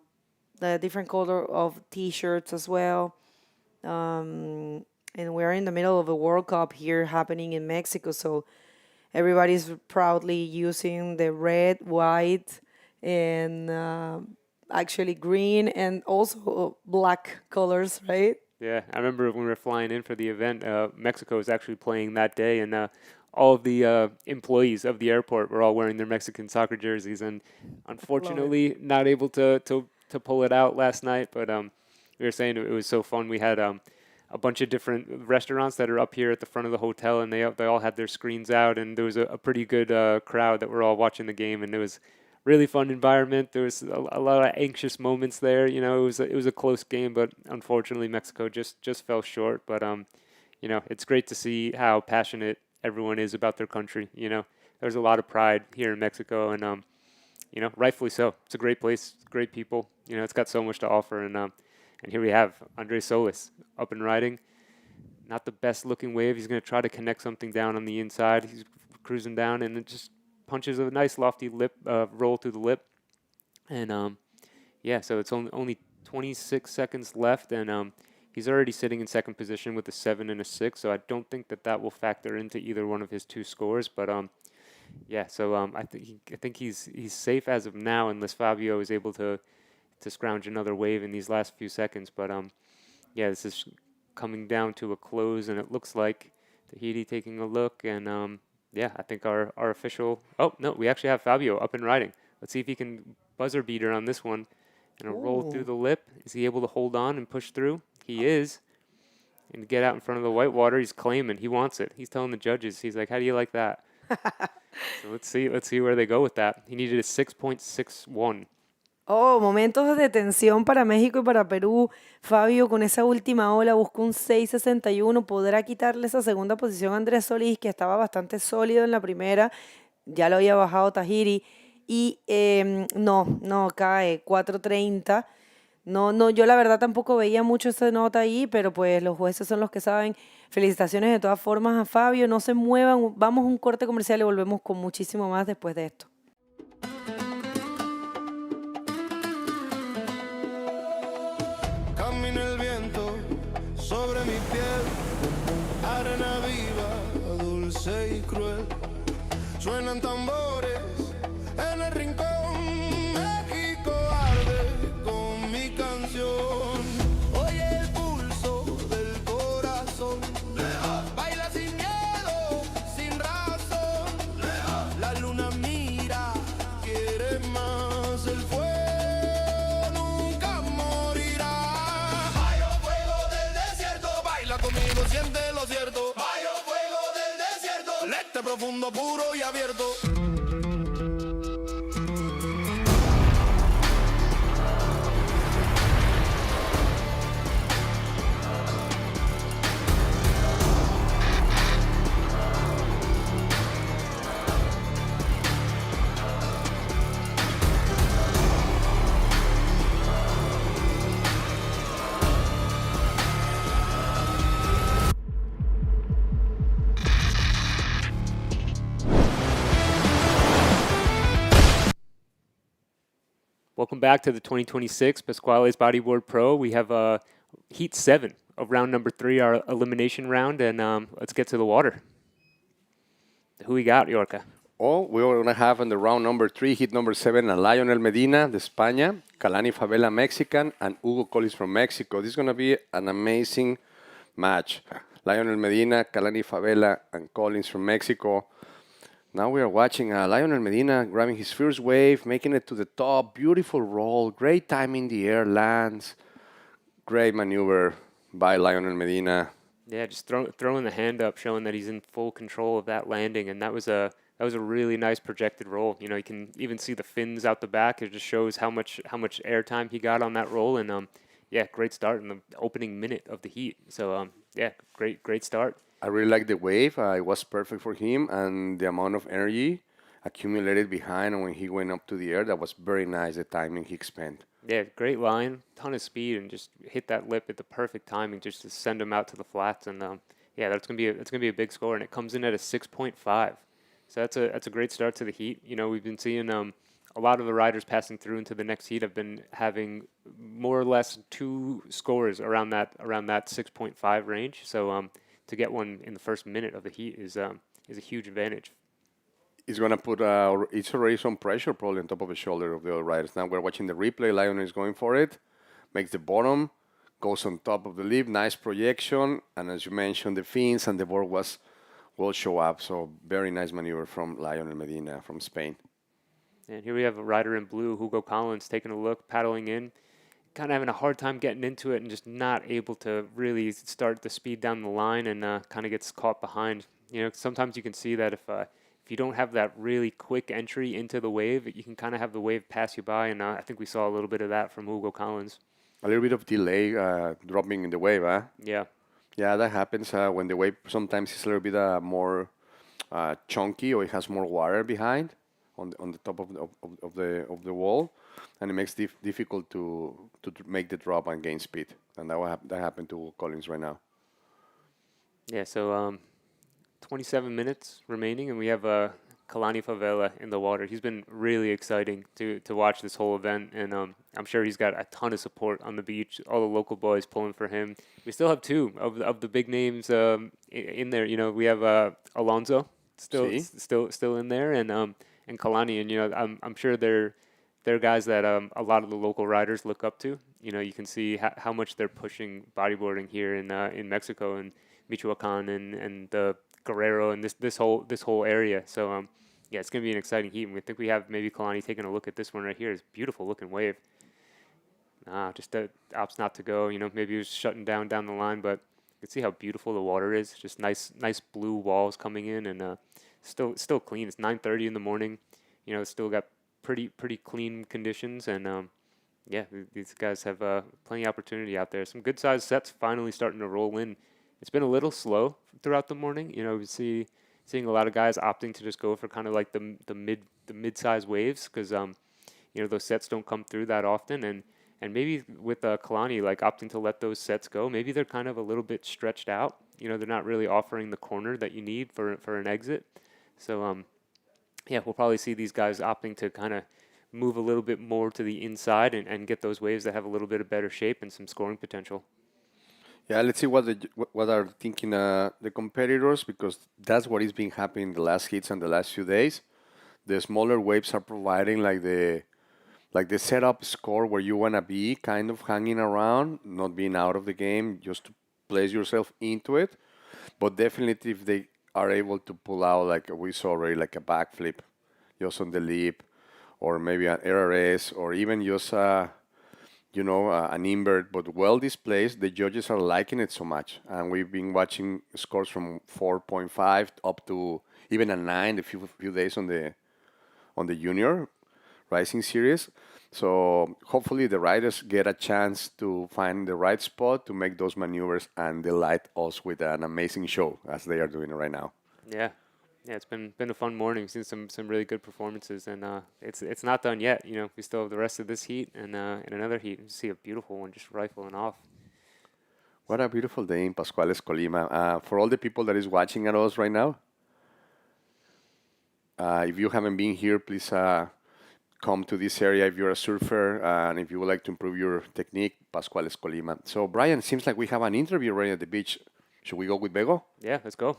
the different color of t-shirts as well. And we're in the middle of a World Cup here happening in Mexico, so everybody's proudly using the red, white, and actually green and also black colors, right? Yeah, I remember when we were flying in for the event, Mexico was actually playing that day, and all of the employees of the airport were all wearing their Mexican soccer jerseys, and unfortunately not able to pull it out last night. But we were saying it was so fun. We had a bunch of different restaurants that are up here at the front of the hotel, and they all had their screens out, and there was a pretty good crowd that were all watching the game, and it was really fun environment. There was a lot of anxious moments there. You know, it was a close game, but unfortunately Mexico just fell short. But you know, it's great to see how passionate everyone is about their country. You know, there's a lot of pride here in Mexico, and you know, rightfully so. It's a great place, great people. You know, it's got so much to offer, and here we have Andres Solis up and riding. Not the best looking wave. He's going to try to connect something down on the inside. He's cruising down, and it just punches a nice lofty lip roll through the lip. And yeah, so it's only 26 seconds left, and he's already sitting in second position with a 7 and a 6. So I don't think that will factor into either one of his two scores. But yeah, so I think he's safe as of now, unless Fabio is able to scrounge another wave in these last few seconds. But yeah, this is coming down to a close, and it looks like Tahiti taking a look, and yeah, I think our official. Oh no, we actually have Fabio up and riding. Let's see if he can buzzer beater on this one, and a roll through the lip. Is he able to hold on and push through? He is. And get out in front of the whitewater. He's claiming he wants it. He's telling the judges. He's like, "How do you like that?" So let's see where they go with that. He needed a 6.61. Oh, momentos de tensión para México y para Perú. Fabio con esa última ola buscó un 6.61. Podrá quitarle esa segunda posición a Andrés Solís, que estaba bastante sólido en la primera. Ya lo había bajado Tahiri. Y no, cae 4.30. No, yo la verdad tampoco veía mucho esa nota ahí, pero pues los jueces son los que saben. Felicitaciones de todas formas a Fabio. No se muevan. Vamos a un corte comercial y volvemos con muchísimo más después de esto. Camina el viento sobre mi piel, arena viva, dulce y cruel. Suenan tambores en el rincón, México arde con mi canción. Oye el pulso del corazón, baila sin miedo, sin razón. La luna mira, quiere más, el fuego nunca morirá. Bajo fuego del desierto, baila conmigo, siente lo cierto. Bajo fuego del desierto, lente profundo, puro y abierto. Welcome back to the 2026 Pascuales Bodyboard Pro. We have Heat 7 of round number 3, our elimination round, and let's get to the water. Who we got, Yorka? Oh, we're going to have in the round number 3, heat number 7, a Lionel Medina de España, Kalani Favela Mexican, and Hugo Collins from Mexico. This is going to be an amazing match. Lionel Medina, Kalani Favela, and Collins from Mexico. Now we are watching Lionel Medina grabbing his first wave, making it to the top. Beautiful roll, great time in the air, lands. Great maneuver by Lionel Medina. Yeah, just throwing the hand up, showing that he's in full control of that landing, and that was a really nice projected roll. You know, you can even see the fins out the back. It just shows how much air time he got on that roll, and yeah, great start in the opening minute of the heat. So yeah, great start. I really like the wave. It was perfect for him, and the amount of energy accumulated behind, and when he went up to the air, that was very nice, the timing he spent. Yeah, great line, ton of speed, and just hit that lip at the perfect timing just to send him out to the flats. And yeah, that's gonna be a big score, and it comes in at a 6.5. So that's a great start to the heat. You know, we've been seeing a lot of the riders passing through into the next heat have been having more or less two scores around that 6.5 range. So to get one in the first minute of the heat is a huge advantage. It's gonna put it's already some pressure probably on top of the shoulder of the other riders. Now we're watching the replay. Lionel is going for it, makes the bottom, goes on top of the lip, nice projection, and as you mentioned, the fins and the board will show up. So very nice maneuver from Lionel Medina from Spain. And here we have a rider in blue, Hugo Collins, taking a look, paddling in, kind of having a hard time getting into it and just not able to really start the speed down the line, and kind of gets caught behind. You know, sometimes you can see that if you don't have that really quick entry into the wave, you can kind of have the wave pass you by, and I think we saw a little bit of that from Hugo Collins. A little bit of delay dropping in the wave, huh? Yeah. Yeah, that happens when the wave sometimes is a little bit more chunky, or it has more water behind on the top of the wall, and it makes difficult to make the drop and gain speed. And that happened to Collins right now. Yeah, so 27 minutes remaining, and we have Kalani Favela in the water. He's been really exciting to watch this whole event, and I'm sure he's got a ton of support on the beach. All the local boys pulling for him. We still have two of the big names in there. You know, we have Alonso still in there, and Kalani, and you know, I'm sure they're guys that a lot of the local riders look up to. You know, you can see how much they're pushing bodyboarding here in Mexico and Michoacan and the Guerrero and this whole area. So yeah, it's gonna be an exciting heat. And we think we have maybe Kalani taking a look at this one right here. It's a beautiful looking wave. Just opts not to go. You know, maybe he was shutting down the line, but you can see how beautiful the water is. Just nice blue walls coming in, and still clean. It's 9:30 in the morning. You know, it's still got pretty clean conditions, and yeah, these guys have plenty of opportunity out there. Some good sized sets finally starting to roll in. It's been a little slow throughout the morning. You know, we seeing a lot of guys opting to just go for kind of like the mid-sized waves, because you know, those sets don't come through that often, and maybe with Kalani like opting to let those sets go, maybe they're kind of a little bit stretched out. You know, they're not really offering the corner that you need for an exit. So yeah, we'll probably see these guys opting to kind of move a little bit more to the inside and get those waves that have a little bit of better shape and some scoring potential. Yeah, let's see what are thinking the competitors, because that's what is being happening in the last hits and the last few days. The smaller waves are providing like the setup score where you wanna be, kind of hanging around, not being out of the game, just to place yourself into it. But definitely, if they are able to pull out, like we saw already, like a backflip, just on the lip, or maybe an RRS, or even just an invert, but well displayed, the judges are liking it so much. And we've been watching scores from 4.5 up to even a 9 a few days on the junior rising series. So hopefully the riders get a chance to find the right spot to make those maneuvers and delight us with an amazing show, as they are doing right now. Yeah. Yeah, it's been a fun morning. We've seen some really good performances, and it's not done yet. You know, we still have the rest of this heat and another heat. You see a beautiful one just rifling off. What a beautiful day in Pascuales, Colima. For all the people that is watching at us right now, if you haven't been here, please come to this area if you're a surfer, and if you would like to improve your technique, Pascuales, Colima. So, Brian, it seems like we have an interview right at the beach. Should we go with Bego? Yeah, let's go.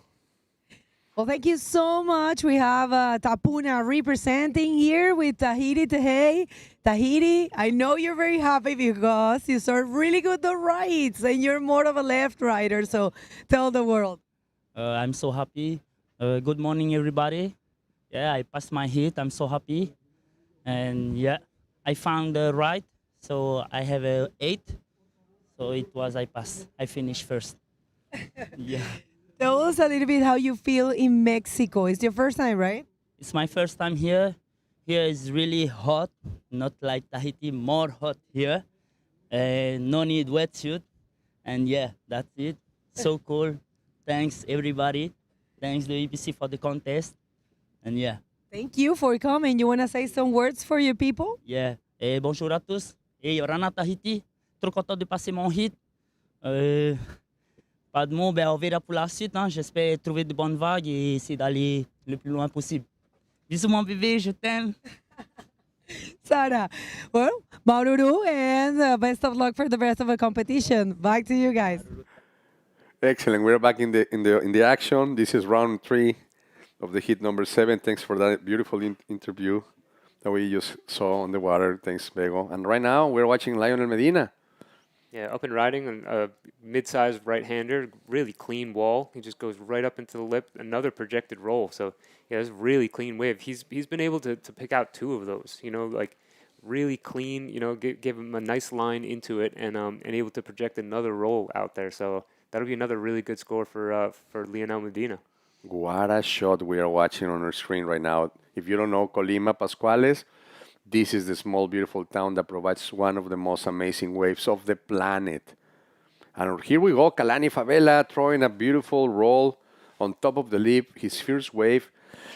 Well, thank you so much. We have Tapuna representing here with Tahiti today. Tahiti, I know you're very happy because you serve really good the rights and you're more of a left rider. So tell the world. I'm so happy. Good morning, everybody. Yeah, I passed my heat. I'm so happy. And yeah, I found the right. So I have a 8. So it was I passed. I finished first. Yeah. Tell us a little bit how you feel in Mexico. It's your first time, right? It's my first time here. Here is really hot, not like Tahiti, more hot here. No need wetsuit. And yeah, that's it. So cool. Thanks, everybody. Thanks, the IBC, for the contest. And yeah. Thank you for coming. You want to say some words for your people? Yeah. Bonjour à tous. Et Yorana Tahiti. Trop content de passer mon hit. Euh, Pas de mots, ben on verra pour la suite. Hein. J'espère trouver de bonnes vagues et essayer d'aller le plus loin possible. Bisous mon bébé, je t'aime. Sarah. Well, Maururu, and best of luck for the rest of the competition. Back to you guys. Excellent. We're back in the action. This is round 3 of the hit number 7. Thanks for that beautiful interview that we just saw on the water. Thanks, Bego. And right now we're watching Lionel Medina. Yeah, up and riding, a mid-sized right-hander, really clean wall. He just goes right up into the lip, another projected roll. So, yeah, it's a really clean wave. He's been able to pick out 2 of those, like really clean, give him a nice line into it and able to project another roll out there. So that'll be another really good score for Lionel Medina. What a shot we are watching on our screen right now. If you don't know Colima, Pascuales, this is the small, beautiful town that provides one of the most amazing waves of the planet. And here we go, Kalani Favela throwing a beautiful roll on top of the lip, his first wave.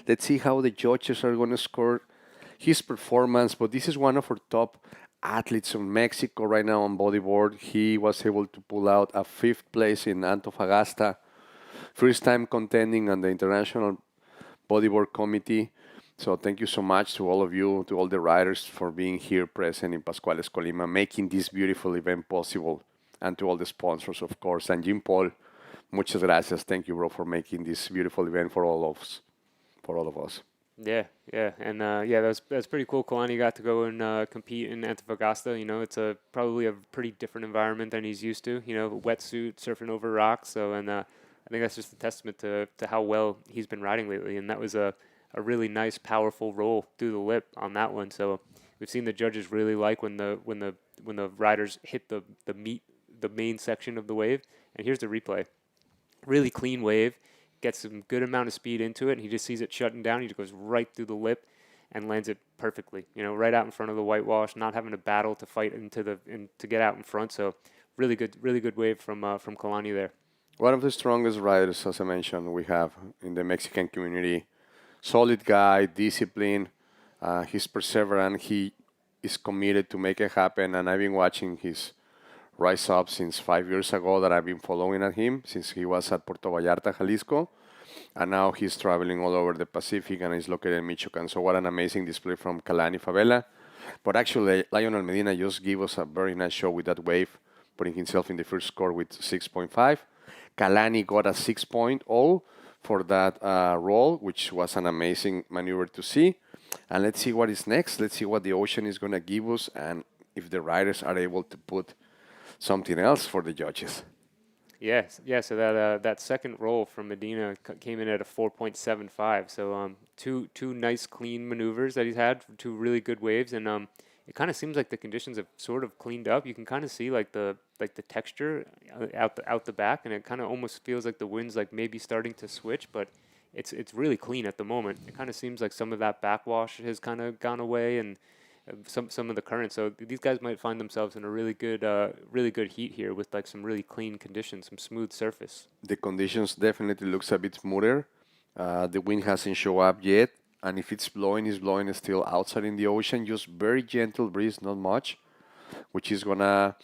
Let's see how the judges are going to score his performance. But this is one of our top athletes from Mexico right now on bodyboard. He was able to pull out a 5th place in Antofagasta. First time contending on the International Bodyboard Committee. So thank you so much to all of you, to all the riders for being here present in Pascuales, Colima, making this beautiful event possible. And to all the sponsors, of course. And Jim Paul, muchas gracias. Thank you, bro, for making this beautiful event for all of us. Yeah, and that's pretty cool. Kalani got to go and compete in Antofagasta. It's probably a pretty different environment than he's used to. Wetsuit, surfing over rocks. So, and I think that's just a testament to how well he's been riding lately. And that was a really nice, powerful roll through the lip on that one. So we've seen the judges really like when the riders hit the main section of the wave. And here's the replay. Really clean wave, gets some good amount of speed into it, and he just sees it shutting down. He just goes right through the lip and lands it perfectly. Right out in front of the whitewash, not having to battle to fight to get out in front. So really good wave from Kalani there. One of the strongest riders, as I mentioned, we have in the Mexican community. Solid guy, disciplined, he's perseverant, he is committed to make it happen, and I've been watching his rise up since 5 years ago that I've been following at him, since he was at Puerto Vallarta, Jalisco, and now he's traveling all over the Pacific and is located in Michoacan. So what an amazing display from Kalani Favela. But actually, Lionel Medina just gave us a very nice show with that wave, putting himself in the first score with 6.5. Kalani got a 6.0 for that roll, which was an amazing maneuver to see. And let's see what is next. Let's see what the ocean is going to give us and if the riders are able to put something else for the judges. Yes. So that second roll from Medina came in at a 4.75. So two nice clean maneuvers that he's had, 2 really good waves, and it kind of seems like the conditions have sort of cleaned up. You can kind of see like the texture out the back, and it kind of almost feels like the wind's like maybe starting to switch, but it's really clean at the moment. It kind of seems like some of that backwash has kind of gone away, and some of the current. So these guys might find themselves in a really good heat here with like some really clean conditions, some smooth surface. The conditions definitely looks a bit smoother. The wind hasn't shown up yet, and if it's blowing still outside in the ocean, just very gentle breeze, not much, which is gonna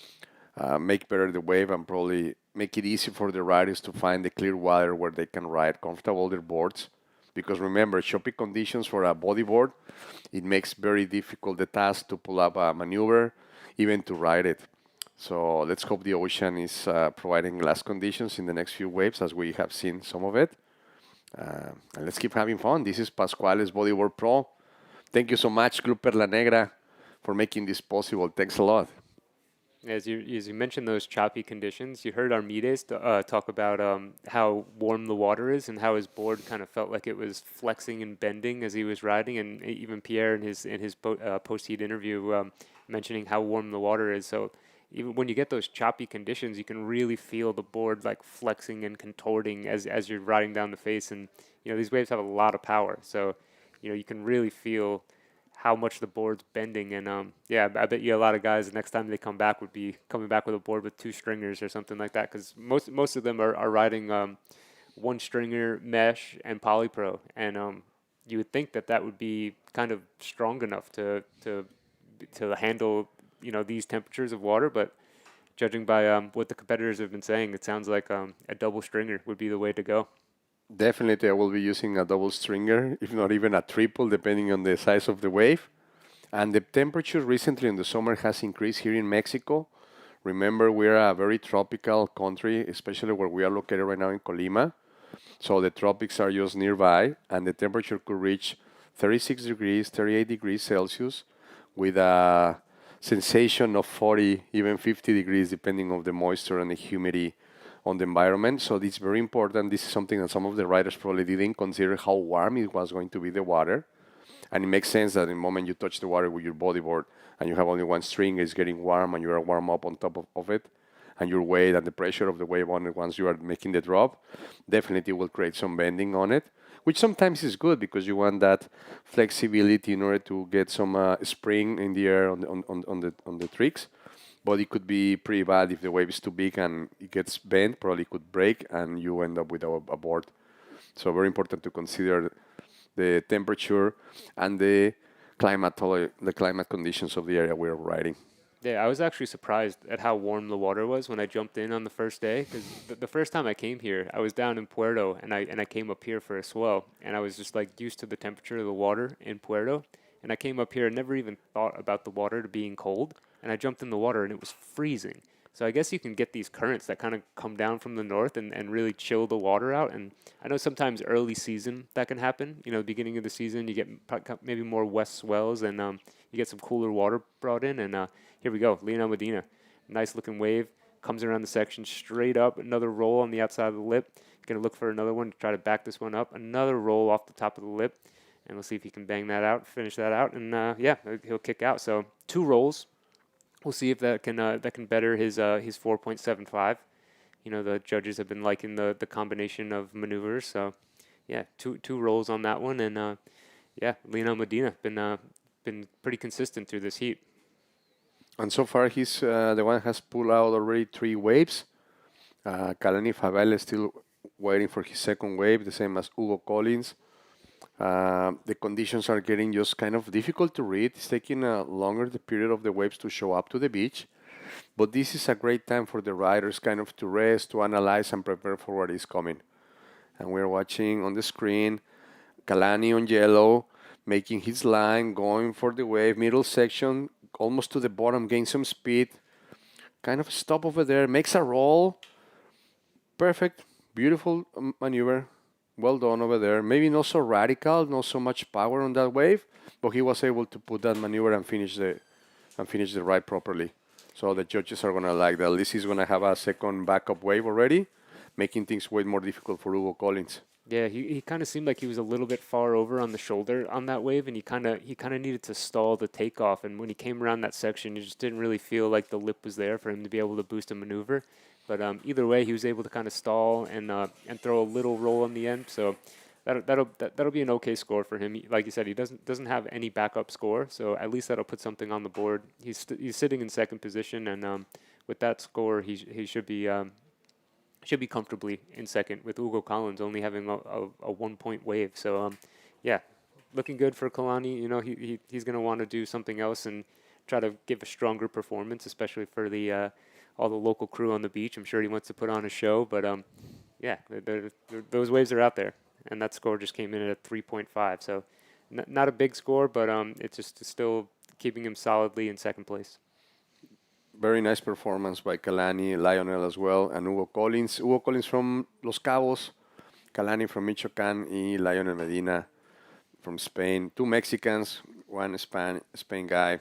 make better the wave and probably make it easy for the riders to find the clear water where they can ride comfortable their boards. Because remember, choppy conditions for a bodyboard, it makes very difficult the task to pull up a maneuver, even to ride it. So let's hope the ocean is providing glass conditions in the next few waves, as we have seen some of it. And let's keep having fun. This is Pascuales Bodyboard Pro. Thank you so much, Club Perla Negra, for making this possible. Thanks a lot. As you mentioned those choppy conditions, you heard Armides talk about how warm the water is and how his board kind of felt like it was flexing and bending as he was riding, and even Pierre in his post-heat interview mentioning how warm the water is. So even when you get those choppy conditions, you can really feel the board like flexing and contorting as you're riding down the face. And these waves have a lot of power, so you can really feel how much the board's bending. And I bet you a lot of guys next time they come back would be coming back with a board with 2 stringers or something like that, because most of them are riding 1 stringer, mesh, and polypro. And you would think that that would be kind of strong enough to handle these temperatures of water, but judging by what the competitors have been saying, it sounds like a double stringer would be the way to go. Definitely, I will be using a double stringer, if not even a triple, depending on the size of the wave. And the temperature recently in the summer has increased here in Mexico. Remember, we're a very tropical country, especially where we are located right now in Colima. So the tropics are just nearby, and the temperature could reach 36 degrees, 38 degrees Celsius, with a sensation of 40, even 50 degrees, depending on the moisture and the humidity on the environment. So this is very important. This is something that some of the riders probably didn't consider, how warm it was going to be, the water. And it makes sense that the moment you touch the water with your bodyboard and you have only one string, it's getting warm and you are warm up on top of it, and your weight and the pressure of the wave on it once you are making the drop definitely will create some bending on it, which sometimes is good because you want that flexibility in order to get some spring in the air on the tricks. But it could be pretty bad if the wave is too big and it gets bent, probably could break and you end up with a board. So very important to consider the temperature and the climate conditions of the area we're riding. Yeah, I was actually surprised at how warm the water was when I jumped in on the first day, because the first time I came here, I was down in Puerto, and I came up here for a swell, and I was just like used to the temperature of the water in Puerto, and I came up here and never even thought about the water being cold, and I jumped in the water and it was freezing. So I guess you can get these currents that kind of come down from the north and really chill the water out. And I know sometimes early season that can happen. Beginning of the season, you get maybe more west swells and you get some cooler water brought in. And here we go, Lionel Medina. Nice looking wave. Comes around the section straight up. Another roll on the outside of the lip. Going to look for another one to try to back this one up. Another roll off the top of the lip. And we'll see if he can bang that out, finish that out. And yeah, he'll kick out. So 2 rolls. We'll see if that can better his 4.75. The judges have been liking the combination of maneuvers. So, yeah, two rolls on that one, and yeah, Lionel Medina been pretty consistent through this heat. And so far, he's the one has pulled out already 3 waves. Kalani Favel is still waiting for his second wave, the same as Hugo Collins. The conditions are getting just kind of difficult to read. It's taking longer the period of the waves to show up to the beach. But this is a great time for the riders kind of to rest, to analyze and prepare for what is coming. And we're watching on the screen Kalani on yellow, making his line, going for the wave, middle section, almost to the bottom, gain some speed. Kind of stop over there, makes a roll. Perfect, beautiful maneuver. Well done over there. Maybe not so radical, not so much power on that wave, but he was able to put that maneuver and finish the ride properly. So the judges are gonna like that. At least he's gonna have a second backup wave already, making things way more difficult for Hugo Collins. Yeah, he kind of seemed like he was a little bit far over on the shoulder on that wave, and he kind of needed to stall the takeoff. And when he came around that section, you just didn't really feel like the lip was there for him to be able to boost a maneuver. But either way, he was able to kind of stall and throw a little roll on the end. So that'll be an okay score for him. Like you said, he doesn't have any backup score, so at least that'll put something on the board. He's sitting in second position, and with that score, he should be comfortably in second, with Hugo Collins only having a 1-point wave. So yeah, looking good for Kalani. He's going to want to do something else and try to give a stronger performance, especially for all the local crew on the beach. I'm sure he wants to put on a show, but yeah, those waves are out there, and that score just came in at 3.5. So not a big score, but it's just still keeping him solidly in second place. Very nice performance by Kalani, Lionel as well, and Hugo Collins. Hugo Collins from Los Cabos, Kalani from Michoacán, y Lionel Medina from Spain. 2 Mexicans, one Spain guy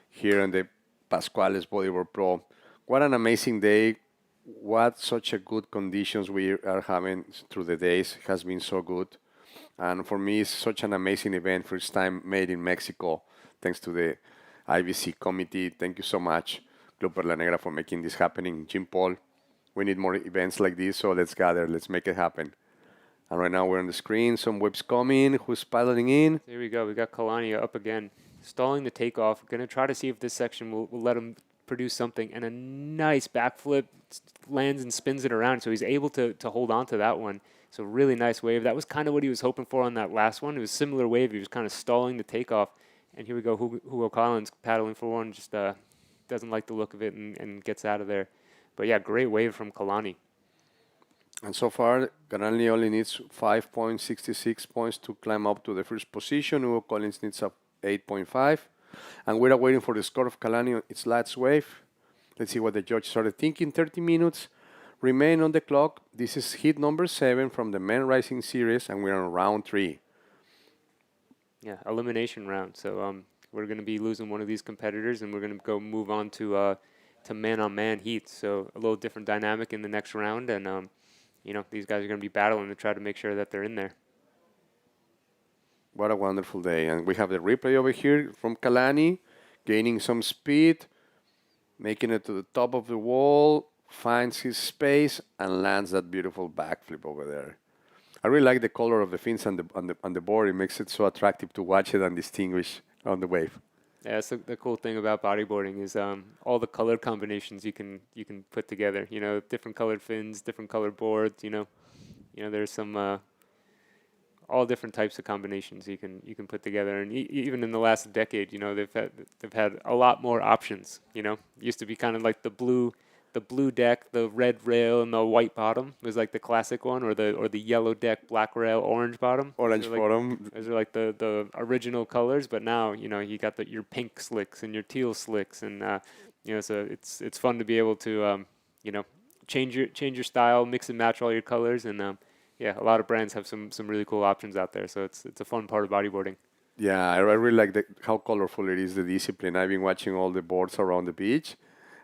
here in the Pascuales Bodyboard Pro. What an amazing day. What such a good conditions we are having through the days. It has been so good. And for me, it's such an amazing event. First time made in Mexico. Thanks to the IBC committee. Thank you so much, Club Perla Negra, for making this happening. Jim Paul, we need more events like this, so let's gather. Let's make it happen. And right now we're on the screen. Some waves coming. Who's piloting in? There we go. We got Kalani up again. Stalling the takeoff. Going to try to see if this section will let him produce something, and a nice backflip, lands and spins it around, so he's able to hold on to that one. So really nice wave. That was kind of what he was hoping for on that last one. It was a similar wave. He was kind of stalling the takeoff. And here we go, Hugo Collins paddling for one, just doesn't like the look of it and gets out of there. But yeah, great wave from Kalani. And so far, Kalani only needs 5.66 points to climb up to the first position. Hugo Collins needs a 8.5. And we're waiting for the score of Kalani on its last wave. Let's see what the judge started thinking. 30 minutes remain on the clock. This is hit number 7 from the Men Rising Series, and we're on round 3. Yeah, elimination round. So we're going to be losing one of these competitors, and we're going to go move on to man-on-man heats. So a little different dynamic in the next round, and you know, these guys are going to be battling to try to make sure that they're in there. What a wonderful day. And we have the replay over here from Kalani, gaining some speed, making it to the top of the wall, finds his space, and lands that beautiful backflip over there. I really like the color of the fins on the board. It makes it so attractive to watch it and distinguish on the wave. Yeah, that's the cool thing about bodyboarding is all the color combinations you can put together. You know, different colored fins, different colored boards. You know, there's some all different types of combinations you can put together. And even in the last decade, you know, they've had a lot more options. You know, it used to be kind of like the blue deck, the red rail, and the white bottom was like the classic one, or the yellow deck, black rail, orange bottom. Orange bottom. Those are like the original colors, but now, you know, you got your pink slicks and your teal slicks, and you know, so it's fun to be able to you know, change your style, mix and match all your colors, and yeah, a lot of brands have some really cool options out there. So it's a fun part of bodyboarding. Yeah, I really like how colorful it is, the discipline. I've been watching all the boards around the beach,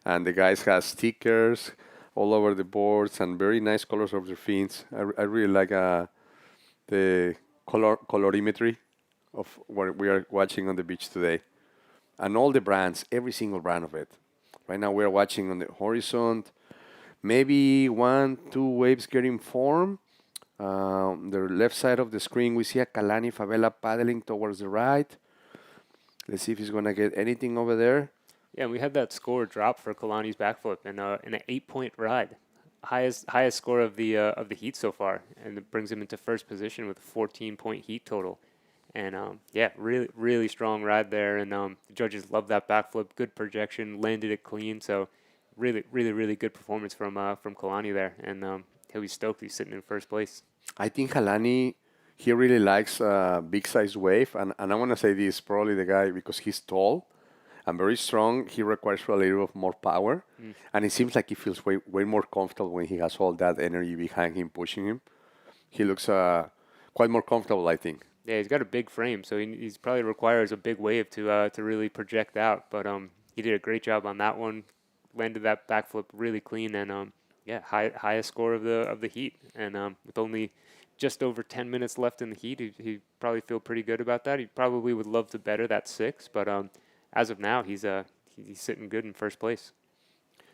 and the guys have stickers all over the boards and very nice colors of their fins. I really like the colorimetry of what we are watching on the beach today. And all the brands, every single brand of it. Right now we are watching on the horizon, maybe 1-2 waves getting formed. The left side of the screen, we see a Kalani Favela paddling towards the right. Let's see if he's going to get anything over there. Yeah, and we had that score drop for Kalani's backflip in an 8-point ride, highest score of the heat so far, and it brings him into first position with a 14-point heat total. And yeah, really strong ride there, and the judges love that backflip, good projection, landed it clean. So really good performance from Kalani there, and he'll be stoked he's sitting in first place. I think Kalani, he really likes big size wave, and I want to say this, probably the guy, because he's tall and very strong, he requires a little bit more power, and it seems like he feels way more comfortable when he has all that energy behind him pushing him. He looks quite more comfortable, I think. Yeah, he's got a big frame, so he's probably requires a big wave to really project out. But he did a great job on that one, landed that backflip really clean, and yeah, highest score of the heat. And with only just over 10 minutes left in the heat, he probably feel pretty good about that. He probably would love to better that 6, but as of now, he's sitting good in first place.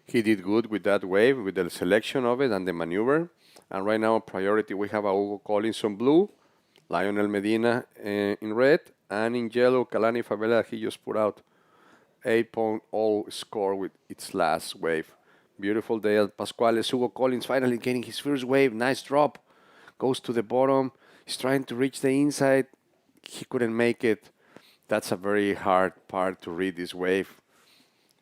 He did good with that wave, with the selection of it and the maneuver. And right now, priority, we have a Hugo Collins on blue, Lionel Medina in red, and in yellow, Kalani Favela, he just put out 8.0 score with its last wave. Beautiful day at Pascuales. Hugo Collins finally getting his first wave. Nice drop. Goes to the bottom. He's trying to reach the inside. He couldn't make it. That's a very hard part to read this wave.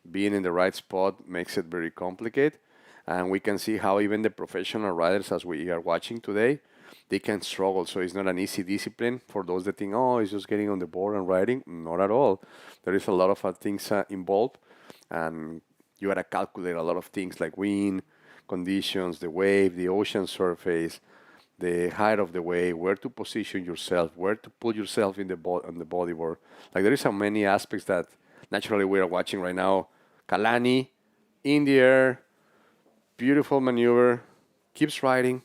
Being in the right spot makes it very complicated. And we can see how even the professional riders, as we are watching today, they can struggle. So it's not an easy discipline for those that think, oh, it's just getting on the board and riding. Not at all. There is a lot of things involved. And you got to calculate a lot of things like wind, conditions, the wave, the ocean surface, the height of the wave, where to position yourself, where to put yourself in on the bodyboard. Like there is so many aspects that naturally we are watching right now. Kalani in the air, beautiful maneuver, keeps riding,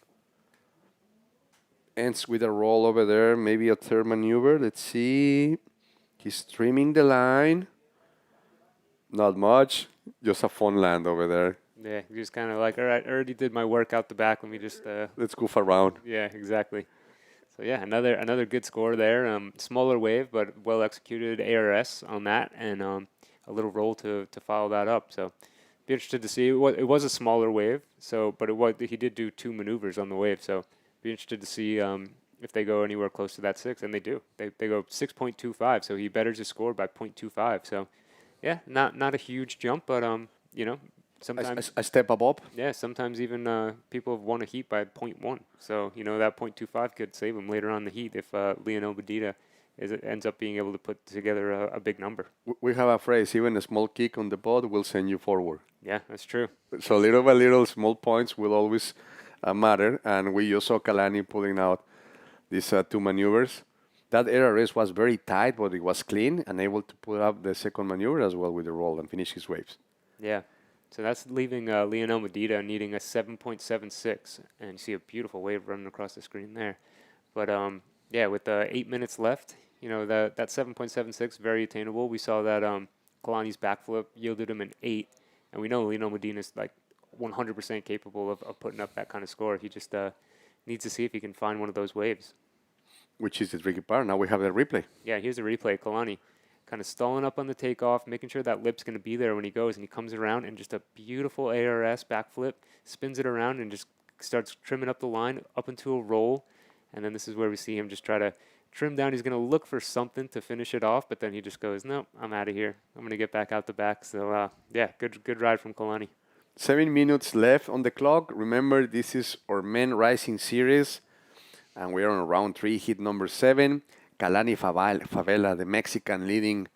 ends with a roll over there, maybe a third maneuver. Let's see. He's trimming the line. Not much, just a fun land over there. Yeah, just kind of like, all right, I already did my work out the back. Let me just let's goof around. Yeah, exactly. So yeah, another good score there. Smaller wave, but well executed ARS on that, and a little roll to follow that up. So be interested to see. It was a smaller wave, so but he did do 2 maneuvers on the wave. So Be interested to see if they go anywhere close to that 6, and they do. They go 6.25, so he betters his score by 0.25. So, yeah, not a huge jump, but you know, sometimes A step above. yeah, sometimes even people have won a heat by 0.1. So, you know, that 0.25 could save them later on in the heat if Lionel Medina ends up being able to put together a big number. We have a phrase, even a small kick on the board will send you forward. Yeah, that's true. So little by little, small points will always matter. And we just saw Kalani pulling out these 2 maneuvers. That air race was very tight, but it was clean and able to put up the second maneuver as well with the roll and finish his waves. Yeah. So that's leaving Lionel Medina needing a 7.76. And you see a beautiful wave running across the screen there. But yeah, with 8 minutes left, you know, that 7.76, very attainable. We saw that Kalani's backflip yielded him an 8. And we know Lionel Medina is like 100% capable of putting up that kind of score. He just needs to see if he can find one of those waves. Which is the tricky part. Now we have the replay. Yeah, here's the replay. Kalani kind of stalling up on the takeoff, making sure that lip's going to be there when he goes, and he comes around and just a beautiful ARS backflip, spins it around and just starts trimming up the line up into a roll. And then this is where we see him just try to trim down. He's going to look for something to finish it off, but then he just goes, nope, I'm out of here. I'm going to get back out the back. So, yeah, good ride from Kalani. 7 minutes left on the clock. Remember, this is our men rising series, and we are on round 3, heat number 7. Kalani Favela, the Mexican, leading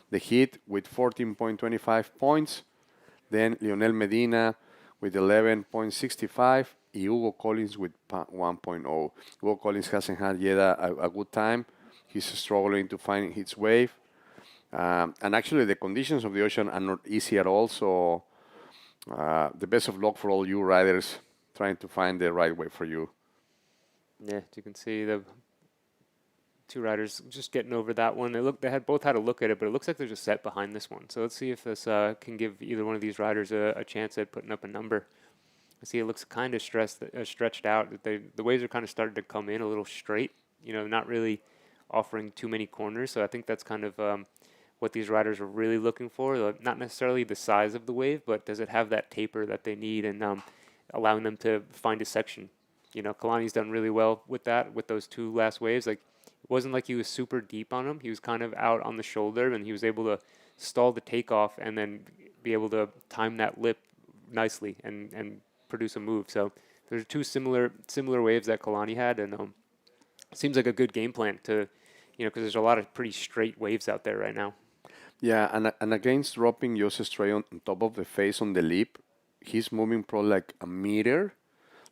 the heat with 14.25 points. Then Lionel Medina with 11.65. And Hugo Collins with 1.0. Hugo Collins hasn't had yet a good time. He's struggling to find his wave. And actually, the conditions of the ocean are not easy at all. So the best of luck for all you riders trying to find the right way for you. Yeah, you can see the 2 riders just getting over that one. They both had a look at it, but it looks like there's a set behind this one. So let's see if this can give either one of these riders a chance at putting up a number. I see it looks kind of stretched out. The waves are kind of starting to come in a little straight, you know, not really offering too many corners. So I think that's kind of what these riders are really looking for. Not necessarily the size of the wave, but does it have that taper that they need and allowing them to find a section. You know, Kalani's done really well with that, with those 2 last waves. Like, it wasn't like he was super deep on him. He was kind of out on the shoulder, and he was able to stall the takeoff and then be able to time that lip nicely and produce a move. So there's 2 similar waves that Kalani had, and it seems like a good game plan to, you know, because there's a lot of pretty straight waves out there right now. Yeah, and against dropping just straight on top of the face on the lip, he's moving probably like a meter,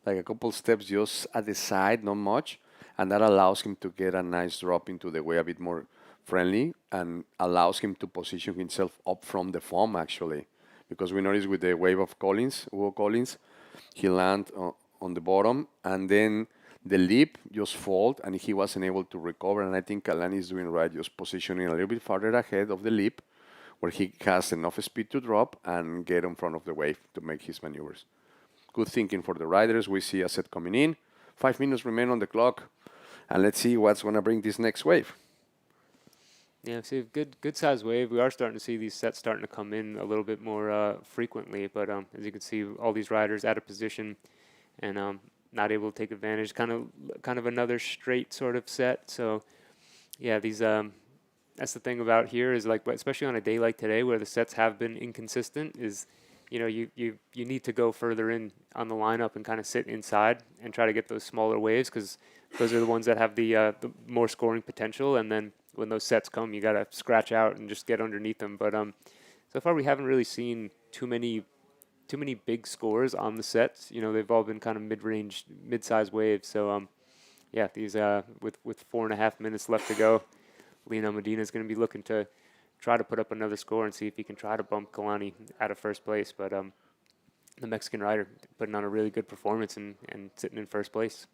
like a couple steps just at the side, not much. And that allows him to get a nice drop into the wave a bit more friendly and allows him to position himself up from the foam, actually. Because we noticed with the wave of Hugo Collins, he landed on the bottom and then the lip just fold and he wasn't able to recover. And I think Kalani is doing right, just positioning a little bit farther ahead of the lip where he has enough speed to drop and get in front of the wave to make his maneuvers. Good thinking for the riders. We see a set coming in. 5 minutes remain on the clock. And let's see what's going to bring this next wave. Yeah, see, good size wave. We are starting to see these sets starting to come in a little bit more frequently. But as you can see, all these riders out of position and not able to take advantage. Kind of another straight sort of set. So yeah, these that's the thing about here is like, especially on a day like today where the sets have been inconsistent, is you know you need to go further in on the lineup and kind of sit inside and try to get those smaller waves because those are the ones that have the more scoring potential. And then when those sets come, you got to scratch out and just get underneath them. But so far we haven't really seen too many big scores on the sets. You know, they've all been kind of mid-sized waves. So yeah, these with 4.5 minutes left to go, Lionel Medina is going to be looking to try to put up another score and see if he can try to bump Kalani out of first place. But the Mexican rider putting on a really good performance and sitting in first place.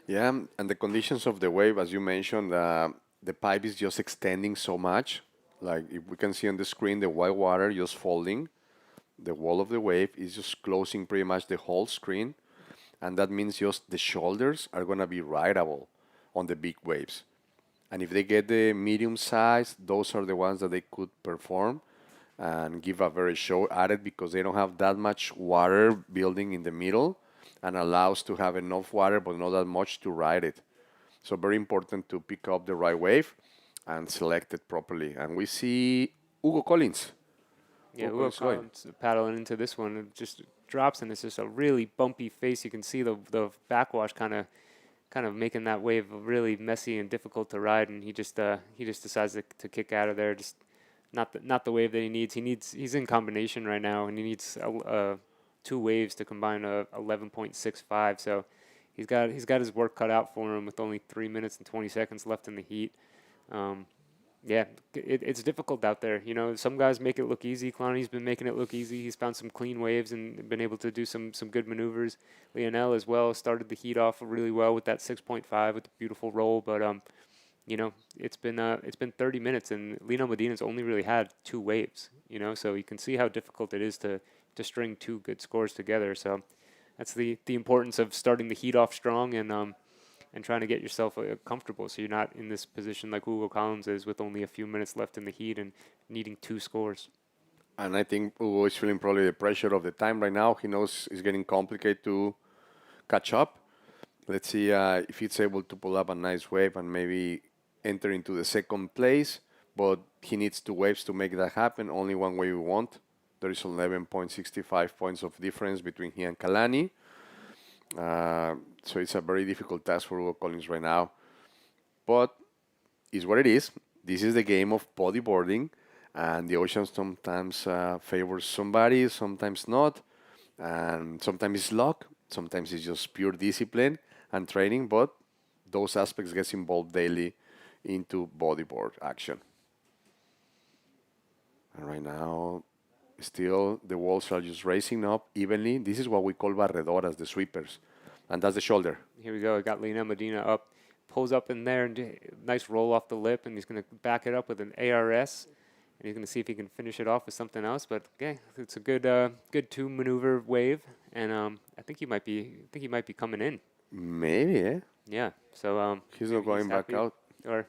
Yeah, and the conditions of the wave, as you mentioned, the pipe is just extending so much. Like if we can see on the screen, the white water just folding. The wall of the wave is just closing pretty much the whole screen. And that means just the shoulders are going to be rideable on the big waves. And if they get the medium size, those are the ones that they could perform and give a very show at it because they don't have that much water building in the middle. and allows to have enough water but not that much to ride it. So very important to pick up the right wave and select it properly. And we see Hugo Collins. Yeah, Hugo Hugo Collins going. Collins paddling into this one. It just drops, and it's just a really bumpy face. You can see the backwash kind of making that wave really messy and difficult to ride. And he just decides to kick out of there. Just not the wave that he needs. He's in combination right now, and he needs 2 waves to combine a 11.65. So he's got his work cut out for him with only 3 minutes and 20 seconds left in the heat. Yeah, it's difficult out there. You know, some guys make it look easy. Kalani's been making it look easy. He's found some clean waves and been able to do some good maneuvers. Lionel as well started the heat off really well with that 6.5 with the beautiful roll. But you know, it's been 30 minutes, and Lino Medina's only really had 2 waves. You know, so you can see how difficult it is to string 2 good scores together. So that's the importance of starting the heat off strong and trying to get yourself comfortable, so you're not in this position like Hugo Collins is with only a few minutes left in the heat and needing 2 scores. And I think Hugo is feeling probably the pressure of the time right now. He knows it's getting complicated to catch up. Let's see if he's able to pull up a nice wave and maybe enter into the second place. But he needs 2 waves to make that happen. Only 1 wave we want. There is 11.65 points of difference between he and Kalani. So it's a very difficult task for Hugo Collins right now. But it's what it is. This is the game of bodyboarding. And the ocean sometimes favors somebody, sometimes not. And sometimes it's luck. Sometimes it's just pure discipline and training. But those aspects get involved daily into bodyboard action. And right now, still the walls are just raising up evenly. This is what we call barredoras, the sweepers. And that's the shoulder. Here we go. I got Lionel Medina up, pulls up in there, and nice roll off the lip, and he's going to back it up with an ARS, and he's going to see if he can finish it off with something else. But okay, it's a good 2 maneuver wave, and I think he might be coming in. Maybe, eh? Yeah. So He's not going back happy, out. or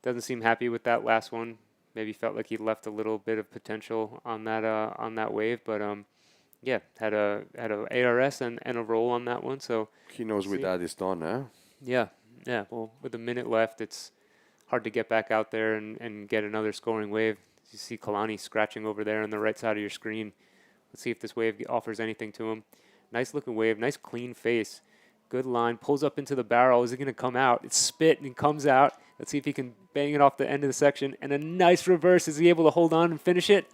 doesn't seem happy with that last one. Maybe felt like he left a little bit of potential on that wave, but yeah, had a ARS and a roll on that one. So He knows with that it's done, huh? yeah. Well, with a minute left, it's hard to get back out there and get another scoring wave. You see Kalani scratching over there on the right side of your screen. Let's see if this wave offers anything to him. Nice looking wave, nice clean face. Good line, pulls up into the barrel. Is it going to come out? It's spit and comes out. Let's see if he can bang it off the end of the section. And a nice reverse. Is he able to hold on and finish it?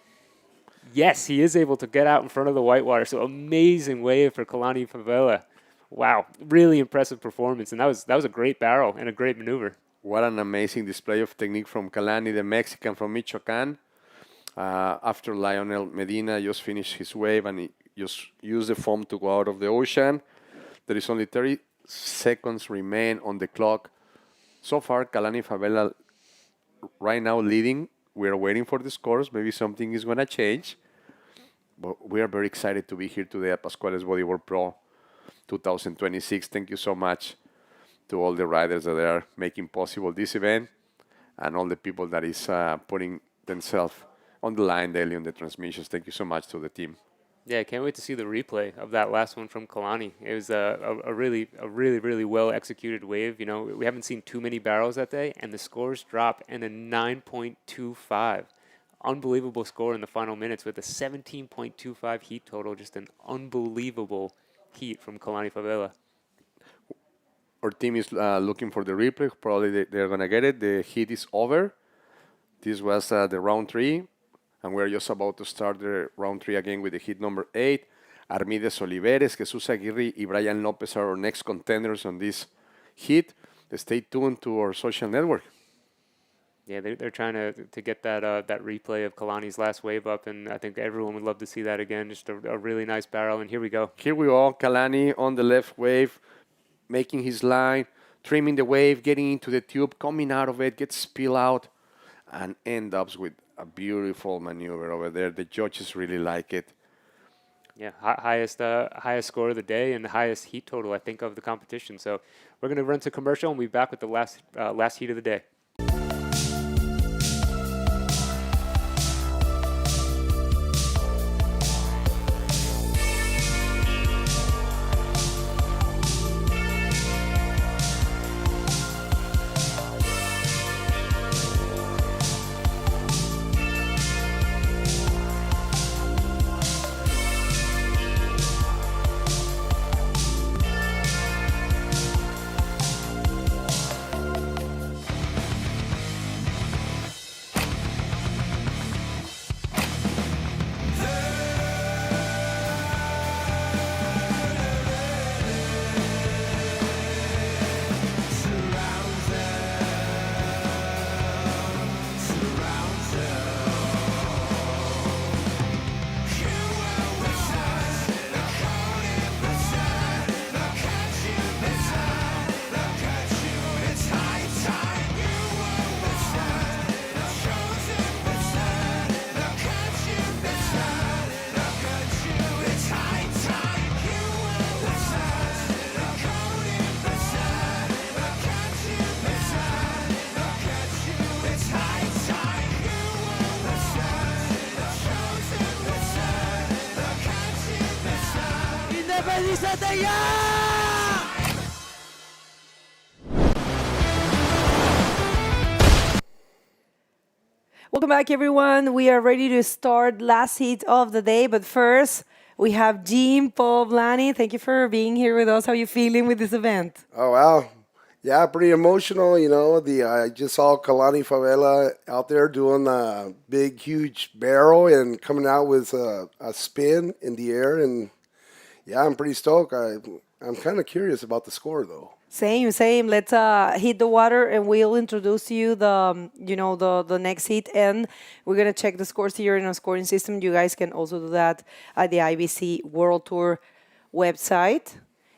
Yes, he is able to get out in front of the whitewater. So amazing wave for Kalani Favela. Wow, really impressive performance. And that was a great barrel and a great maneuver. What an amazing display of technique from Kalani, the Mexican from Michoacan. After Lionel Medina just finished his wave and he just used the foam to go out of the ocean. There is only 30 seconds remain on the clock. So far, Kalani Favela right now leading. We are waiting for the scores. Maybe something is going to change. But we are very excited to be here today at Pascuales Bodyboard Pro 2026. Thank you so much to all the riders that are making possible this event and all the people that is putting themselves on the line daily on the transmissions. Thank you so much to the team. Yeah, I can't wait to see the replay of that last one from Kalani. It was a really well executed wave. You know, we haven't seen too many barrels that day, and the scores drop and a 9.25. Unbelievable score in the final minutes with a 17.25 heat total. Just an unbelievable heat from Kalani Favela. Our team is looking for the replay. Probably they're going to get it. The heat is over. This was the round 3. And we're just about to start the round 3 again with the heat number 8. Armides Oliveres, Jesus Aguirre, and Brian Lopez are our next contenders on this heat. Stay tuned to our social network. Yeah, they're trying to get that replay of Kalani's last wave up, and I think everyone would love to see that again. Just a really nice barrel, and here we go. Here we go, Kalani on the left wave, making his line, trimming the wave, getting into the tube, coming out of it, gets spill out, and end up with a beautiful maneuver over there. The judges really like it. Yeah, highest score of the day and the highest heat total, I think, of the competition. So we're going to run to commercial and we'll be back with the last heat of the day. ¡Muévete ya! Welcome back, everyone. We are ready to start last heat of the day, but first we have Jim, Paul, Blaney. Thank you for being here with us. How are you feeling with this event? Oh wow, yeah, pretty emotional. You know, I just saw Kalani Favela out there doing a big, huge barrel and coming out with a spin in the air, and yeah, I'm pretty stoked. I'm kind of curious about the score though. Same, same. Let's hit the water, and we'll introduce you the next heat, and we're gonna check the scores here in our scoring system. You guys can also do that at the IBC World Tour website.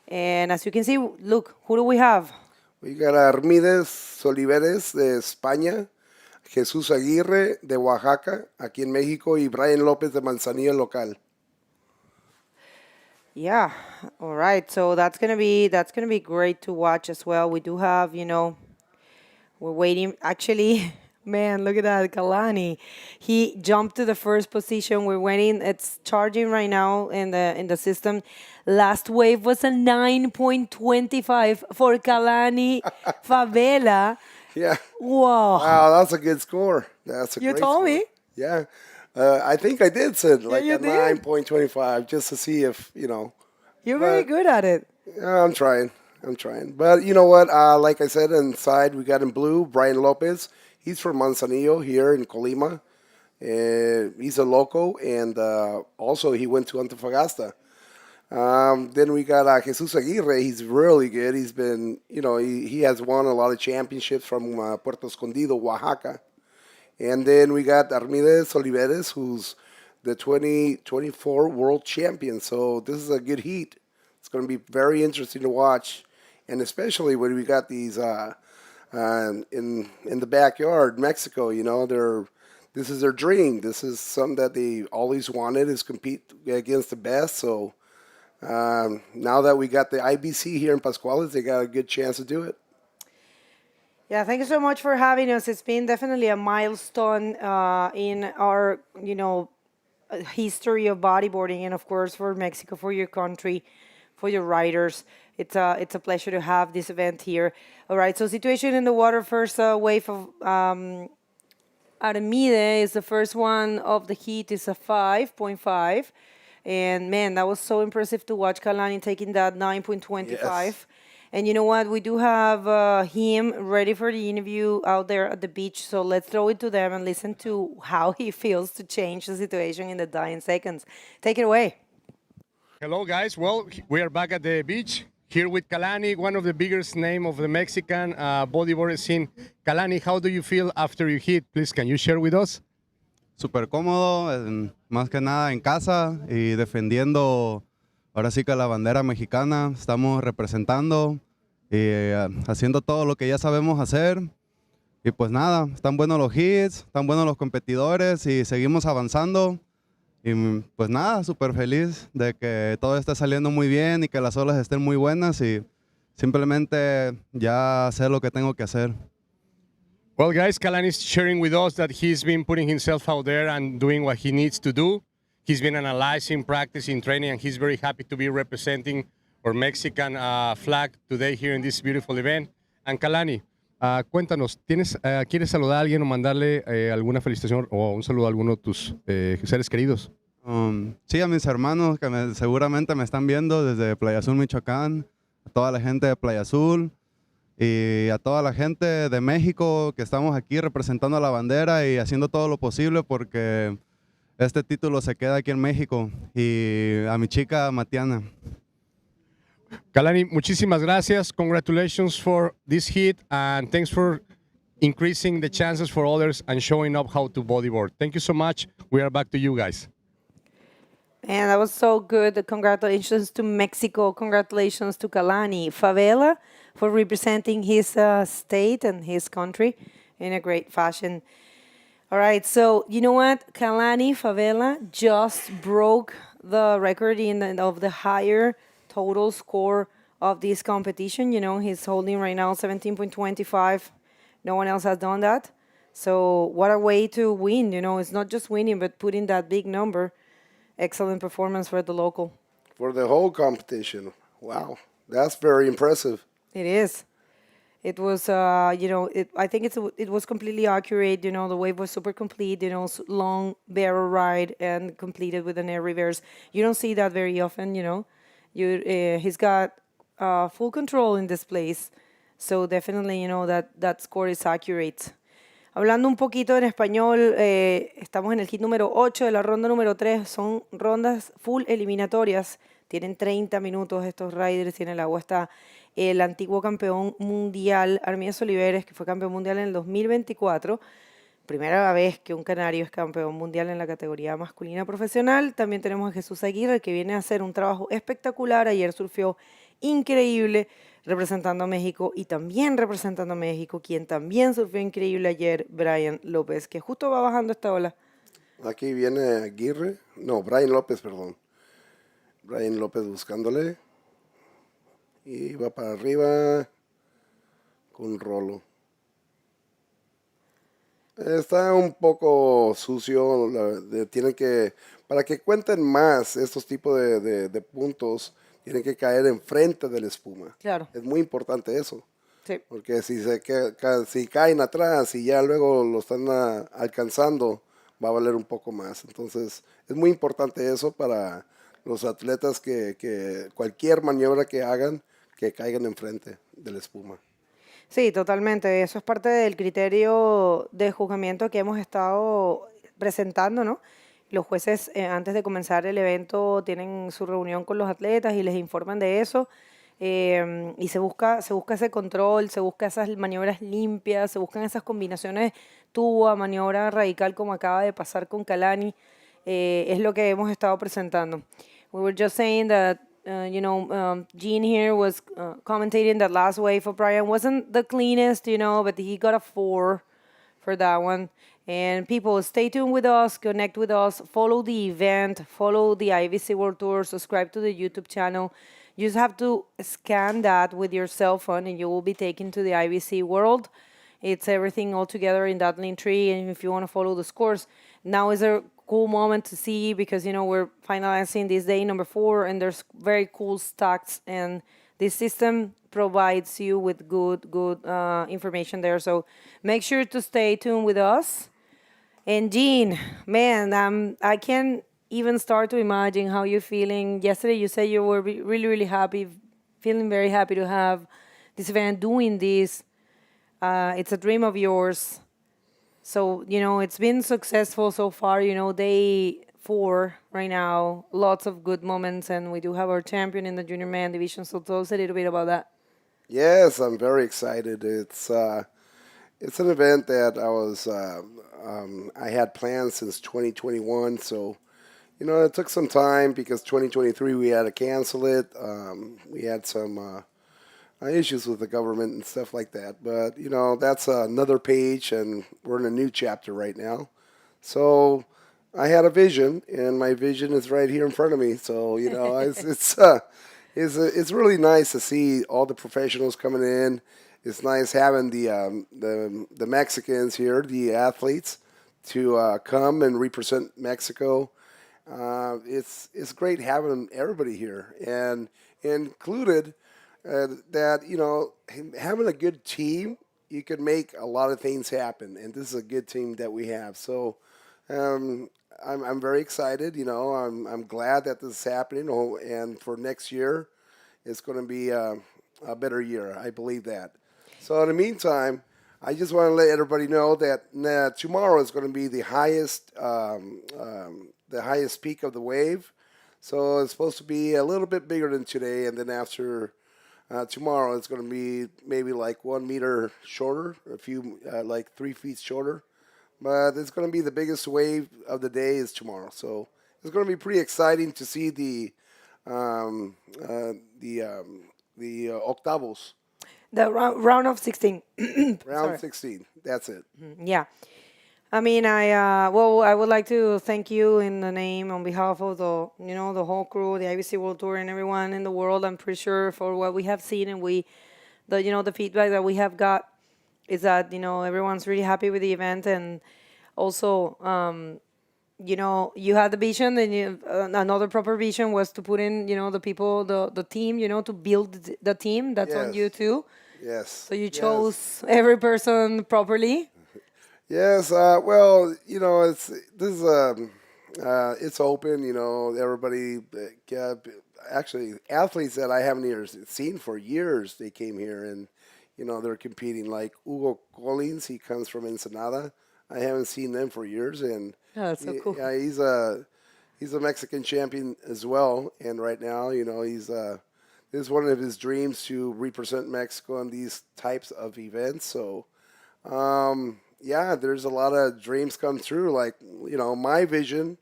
And as you can see, look, who do we have? We got Armídez Oliveres de España, Jesús Aguirre de Oaxaca, aquí en México, y Brian López de Manzanillo local. Yeah. All right. So that's gonna be great to watch as well. We do have, we're waiting. Actually, man, look at that, Kalani. He jumped to the first position. We're waiting. It's charging right now in the system. Last wave was a 9.25 for Kalani Favela. Yeah. Wow. Wow, that's a good score. That's a You great told score. me. Yeah. I think I did said like you a did. 9.25 just to see if, You're very good at it. I'm trying. But you know what? Like I said, inside we got in blue, Brian Lopez. He's from Manzanillo here in Colima. He's a loco, and also he went to Antofagasta. Then we got Jesus Aguirre. He's really good. He's been, he has won a lot of championships from Puerto Escondido, Oaxaca. And then we got Armídez Oliveres, who's the 2024 world champion. So this is a good heat. It's going to be very interesting to watch. And especially when we got these in the backyard, Mexico, this is their dream. This is something that they always wanted, is compete against the best. So now that we got the IBC here in Pascuales, they got a good chance to do it. Yeah, thank you so much for having us. It's been definitely a milestone in our, history of bodyboarding, and of course for Mexico, for your country, for your riders. It's a pleasure to have this event here. All right, so situation in the water. First wave of Armide is the first one of the heat. Is a 5.5, and man, that was so impressive to watch Kalani taking that 9.25. Yes. And you know what? We do have him ready for the interview out there at the beach. So let's throw it to them and listen to how he feels to change the situation in the dying seconds. Take it away. Hello, guys. Well, we are back at the beach here with Kalani, one of the biggest name of the Mexican bodyboard scene. Kalani, how do you feel after you hit? Please, can you share with us? Súper cómodo, más que nada en casa y defendiendo ahora sí que la bandera mexicana. Estamos representando y haciendo todo lo que ya sabemos hacer. Y pues nada, están buenos los hits, están buenos los competidores y seguimos avanzando. Y pues nada, súper feliz de que todo esté saliendo muy bien y que las olas estén muy buenas y simplemente ya sé lo que tengo que hacer. Well, guys, Kalani is sharing with us that he's been putting himself out there and doing what he needs to do. He's been analyzing, practicing, training, and he's very happy to be representing our Mexican flag today here in this beautiful event. And Kalani, cuéntanos, ¿quieres saludar a alguien o mandarle alguna felicitación o un saludo a alguno de tus seres queridos? Sí, a mis hermanos que seguramente me están viendo desde Playa Azul, Michoacán, a toda la gente de Playa Azul y a toda la gente de México que estamos aquí representando a la bandera y haciendo todo lo posible porque este título se queda aquí en México, y a mi chica Matiana. Kalani, muchísimas gracias. Congratulations for this hit, and thanks for increasing the chances for others and showing up how to bodyboard. Thank you so much. We are back to you guys. Man, that was so good. Congratulations to Mexico. Congratulations to Kalani Favela for representing his state and his country in a great fashion. All right, so you know what? Kalani Favela just broke the record of the higher total score of this competition. He's holding right now 17.25. No one else has done that. So what a way to win. It's not just winning, but putting that big number. Excellent performance for the local. For the whole competition. Wow, that's very impressive. It is. It was, I think it was completely accurate. The wave was super complete. Long barrel ride and completed with an air reverse. You don't see that very often. He's got full control in this place. So definitely, that score is accurate. Hablando un poquito en español, estamos en el hit número 8 de la ronda número 3. Son rondas full eliminatorias. Tienen 30 minutos estos riders. Tiene el agua está el antiguo campeón mundial, Armías Oliveres, que fue campeón mundial en el 2024. Primera vez que un canario es campeón mundial en la categoría masculina profesional. También tenemos a Jesús Aguirre, que viene a hacer un trabajo espectacular. Ayer surfió increíble representando a México y también representando a México, quien también surfió increíble ayer, Brian López, que justo va bajando esta ola. Aquí viene Aguirre, no, Brian López, perdón. Brian López buscándole. Y va para arriba con rolo. Está un poco sucio. Tienen que, para que cuenten más estos tipos de puntos, tienen que caer enfrente de la espuma. Claro. Es muy importante eso. Sí. Porque si caen atrás y ya luego lo están alcanzando, va a valer un poco más. Entonces, es muy importante eso para los atletas que cualquier maniobra que hagan, que caigan enfrente de la espuma. Sí, totalmente. Eso es parte del criterio de juzgamiento que hemos estado presentando, ¿no? Los jueces, antes de comenzar el evento, tienen su reunión con los atletas y les informan de eso. Y se busca ese control, se busca esas maniobras limpias, se buscan esas combinaciones tubo a maniobra radical como acaba de pasar con Kalani. Es lo que hemos estado presentando. We were just saying that, Gene here was commentating that last wave for Brian wasn't the cleanest, but he got a 4 for that one. And people, stay tuned with us, connect with us, follow the event, follow the IBC World Tour, subscribe to the YouTube channel. You just have to scan that with your cell phone and you will be taken to the IBC World. It's everything all together in that link tree. And if you want to follow the scores, now is a cool moment to see because, we're finalizing this day number 4 and there's very cool stats. And this system provides you with good information there. So make sure to stay tuned with us. And Gene, man, I can't even start to imagine how you're feeling. Yesterday you said you were really, really happy, feeling very happy to have this event, doing this. It's a dream of yours. So, it's been successful so far, day 4 right now. Lots of good moments, and we do have our champion in the junior man division. So tell us a little bit about that. Yes, I'm very excited. It's an event that I had planned since 2021. So, it took some time because 2023 we had to cancel it. We had some issues with the government and stuff like that. But, that's another page, and we're in a new chapter right now. So I had a vision, and my vision is right here in front of me. So, it's really nice to see all the professionals coming in. It's nice having the Mexicans here, the athletes, to come and represent Mexico. It's great having everybody here, and included that having a good team, you can make a lot of things happen, and this is a good team that we have. So I'm very excited. I'm glad that this is happening. And for next year, it's going to be a better year. I believe that. So in the meantime, I just want to let everybody know that tomorrow is going to be the highest peak of the wave. So it's supposed to be a little bit bigger than today, and then after tomorrow, it's going to be maybe like 1 meter shorter, a few like 3 feet shorter. But it's going to be the biggest wave of the day is tomorrow. So it's going to be pretty exciting to see the octavos. The round of 16. Round 16. That's it. Yeah. I mean, I would like to thank you in the name on behalf of the whole crew, the IBC World Tour, and everyone in the world. I'm pretty sure for what we have seen and the feedback that we have got is that everyone's really happy with the event, and also you know, you had the vision, and another proper vision was to put in, you know, the people, the team, you know, to build the team. That's on you Yes. too. Yes. So you Yes. chose every person properly. Yes. Well, you know, it's open. You know, everybody. Actually, athletes that I haven't even seen for years. They came here, and you know, they're competing. Like Hugo Collins, he comes from Ensenada. I haven't seen them for years, and Oh, that's so cool. yeah, he's a Mexican champion as well. And right now, you know, this is one of his dreams to represent Mexico in these types of events. So, yeah, there's a lot of dreams come true. Like, you know, my vision,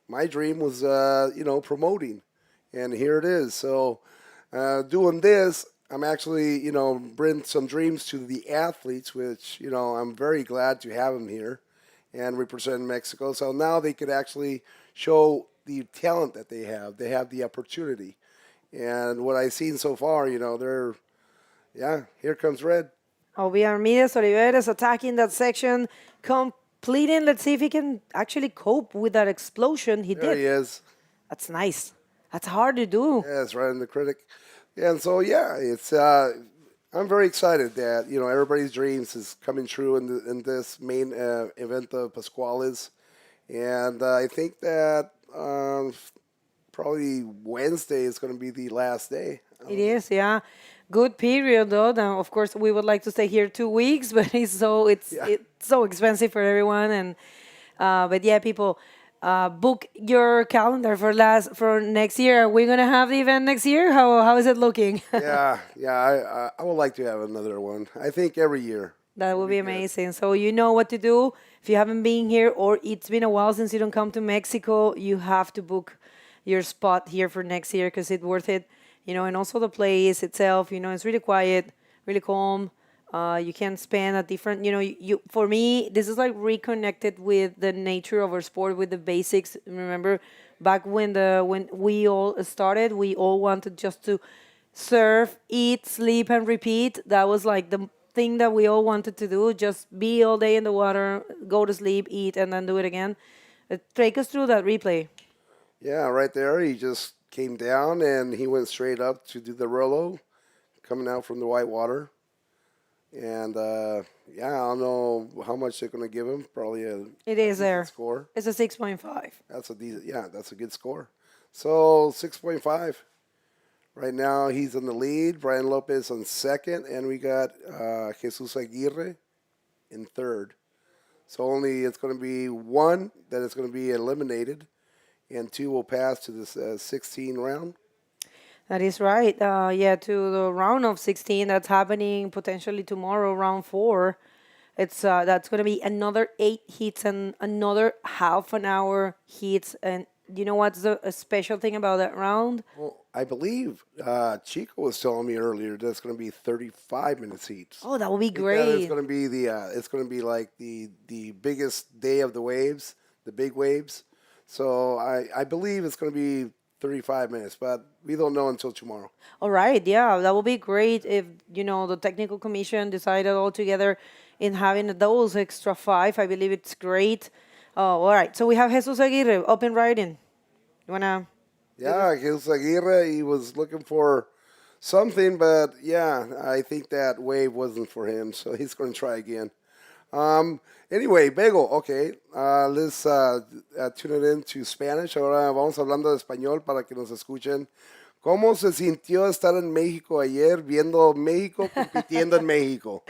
my dream was, you know, promoting, and here it is. So, doing this, I'm actually, you know, bring some dreams to the athletes, which, you know, I'm very glad to have them here and represent Mexico. So now they could actually show the talent that they have. They have the opportunity. And what I've seen so far, you know, yeah, here comes Red. Armides Oliveres attacking that section, completing. Let's see if he can actually cope with that explosion. He There did. he is. That's nice. That's hard to do. Yeah, it's right in the critic. And so, yeah, I'm very excited that, you know, everybody's dreams is coming true in this main event of Pascuales. And I think that probably Wednesday is going to be the last day. It is, yeah. Good period though. Now, of course, we would like to stay here 2 weeks, but it's so expensive for everyone. And but yeah, people, book your calendar for next year. Are we gonna have the event next year? How is it looking? Yeah. I would like to have another one. I think every year. That would be amazing. So you know what to do. If you haven't been here or it's been a while since you don't come to Mexico, you have to book your spot here for next year because it's worth it. You know, and also the place itself, you know, it's really quiet, really calm. You can spend a different, you know, for me, this is like reconnected with the nature of our sport, with the basics. Remember, back when we all started, we all wanted just to surf, eat, sleep, and repeat. That was like the thing that we all wanted to do, just be all day in the water, go to sleep, eat, and then do it again. Take us through that replay. Yeah, right there. He just came down and he went straight up to do the Rolo, coming out from the white water. And yeah, I don't know how much they're going to give him. Probably It is there. score. It's a 6.5. That's a decent. Yeah, that's a good score. So 6.5. Right now he's in the lead. Brian Lopez on second, and we got Jesus Aguirre in third. So it's going to be one that is going to be eliminated, and two will pass to the 16 round. That is right. Yeah, to the round of 16 that's happening potentially tomorrow, round 4. It's that's going to be another 8 hits and another half an hour hits. And you know what's the special thing about that round? Well, I believe Chico was telling me earlier that's going to be 35 minutes heats. Oh, that would be It's great. going to be it's going to be like the biggest day of the waves, the big waves. So I believe it's going to be 35 minutes, but we don't know until tomorrow. All right, yeah, that would be great if, you know, the technical commission decided all together in having those extra 5. I believe it's great. Oh, all right. So we have Jesus Aguirre up and riding. You wanna? Yeah, Jesus Aguirre, he was looking for something, but yeah, I think that wave wasn't for him, so he's going to try again. Anyway, Bego, okay, let's tune it into Spanish. Ahora vamos hablando de español para que nos escuchen. ¿Cómo se sintió estar en México ayer viendo México compitiendo en México?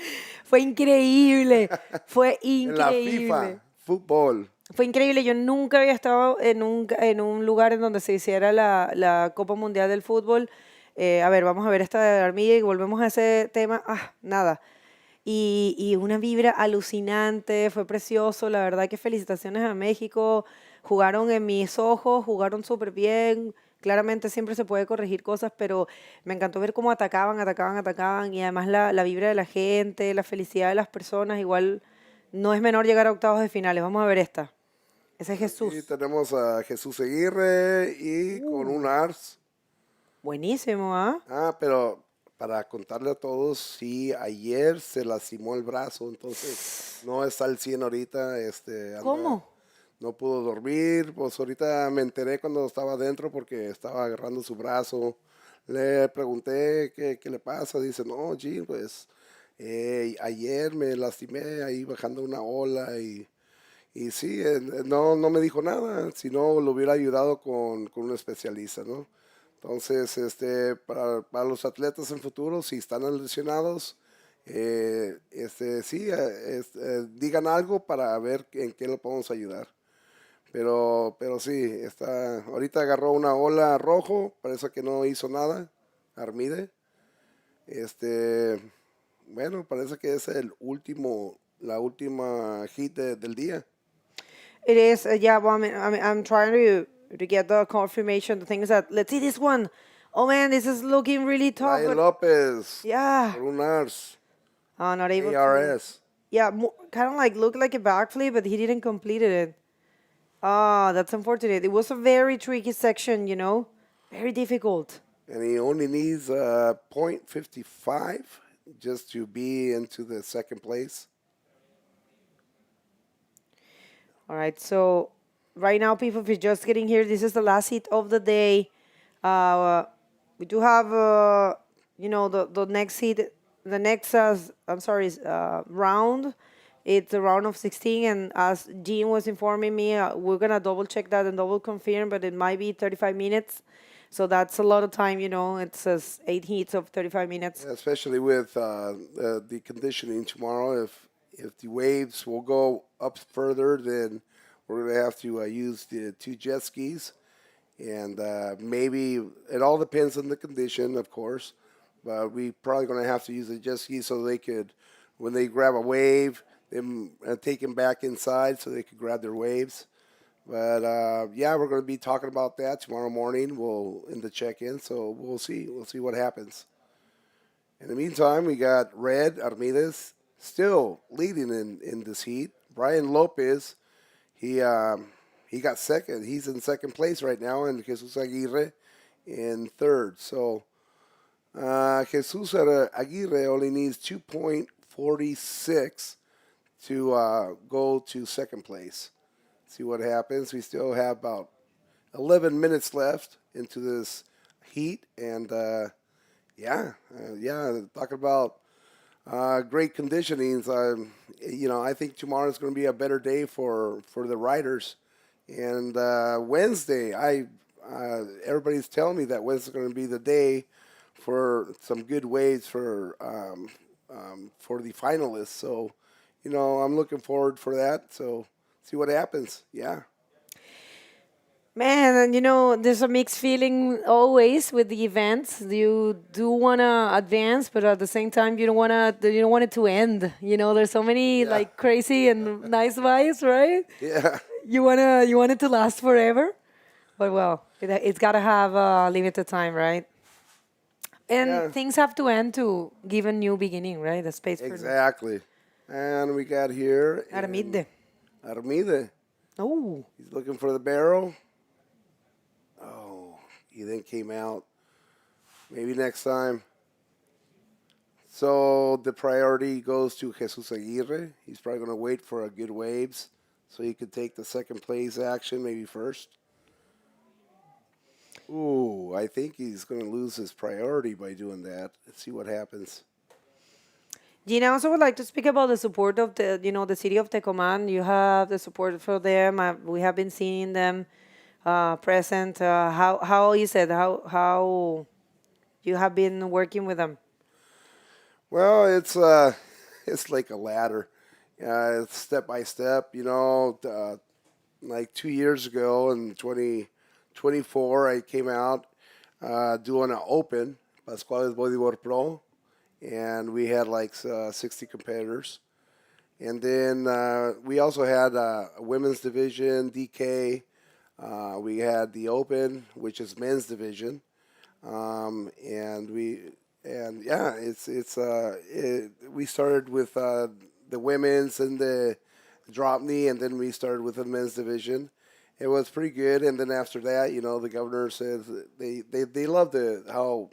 Fue increíble, fue En la increíble. FIFA, fútbol. Fue increíble. Yo nunca había estado en un lugar en donde se hiciera la Copa Mundial del Fútbol. A ver, vamos a ver esta de Armida y volvemos a ese tema. Nada. Y una vibra alucinante, fue precioso. La verdad que felicitaciones a México. Jugaron en mis ojos, jugaron súper bien. Claramente siempre se puede corregir cosas, pero me encantó ver cómo atacaban. Y además la vibra de la gente, la felicidad de las personas. Igual no es menor llegar a octavos de finales. Vamos a ver esta. Ese es Jesús. Y tenemos a Jesús Aguirre y con un Ars. Buenísimo, ¿ah? Pero para contarle a todos, sí, ayer se lastimó el brazo, entonces no está al 100 ahorita. ¿Cómo? no pudo dormir. Pues ahorita me enteré cuando estaba adentro porque estaba agarrando su brazo. Le pregunté qué le pasa. Dice, no, Jean, pues ayer me lastimé ahí bajando una ola y sí, no me dijo nada, si no lo hubiera ayudado con un especialista, ¿no? Entonces, para los atletas en futuro, si están lesionados, sí, digan algo para ver en qué lo podemos ayudar. Pero sí, ahorita agarró una ola rojo, parece que no hizo nada, Armide. Bueno, parece que es la última hit del día. It is, yeah. Well, I'm trying to get the confirmation. The thing is that let's see this one. Oh man, this is looking really tough. Ryan But Lopez, yeah, por un ARS, not able to. ARS. Yeah, kind of like looked like a backflip, but he didn't complete it. Ah, that's unfortunate. It was a very tricky section, very difficult. And he only needs .55 just to be into the second place. All right, so right now, people, if you're just getting here, this is the last hit of the day. We do have, the next hit, the next, round. It's a round of 16, and as Jean was informing me, we're going to double check that and double confirm, but it might be 35 minutes. So that's a lot of time, It says 8 hits of 35 minutes. Yeah, especially with the conditioning tomorrow. If the waves will go up further, then we're going to have to use the 2 jet skis. And maybe it all depends on the condition, of course. But we probably going to have to use the jet skis so they could, when they grab a wave, them take them back inside so they could grab their waves. But yeah, we're going to be talking about that tomorrow morning. In the check-in, so we'll see. We'll see what happens. In the meantime, we got Red Armides still leading in this heat. Brian Lopez, he got second. He's in second place right now, and Jesus Aguirre in third. So Jesus Aguirre only needs 2.46 to go to second place. See what happens. We still have about 11 minutes left into this heat, and talking about great conditionings. I think tomorrow is going to be a better day for the riders. And Wednesday, everybody's telling me that Wednesday is going to be the day for some good waves for the finalists. So, I'm looking forward for that. So, see what happens. Yeah. Man, and there's a mixed feeling always with the events. You do want to advance, but at the same time, you don't want it to end. There's so many like crazy and nice vibes, right? Yeah. You want it to last forever, but well, it's got to have a limited time, right? And things have to end to give a new beginning, right? The space for Exactly. And we got here Armide. Armide. Oh, He's looking for the barrel. Oh, he then came out. Maybe next time. So the priority goes to Jesus Aguirre. He's probably going to wait for a good waves so he could take the second place action maybe first. Ooh, I think he's going to lose his priority by doing that. Let's see what happens. Gina, I also would like to speak about the support of the city of Tecomán. You have the support for them. We have been seeing them present. How is it? How you have been working with them? Well, it's like a ladder. It's step by step. Like 2 years ago in 2024, I came out doing an open, Pascuales Bodyboard Pro, and we had like 60 competitors. And then we also had a women's division, DK. We had the open, which is men's division, we started with the women's and the drop knee, and then we started with the men's division. It was pretty good, and then after that, the governor said they loved how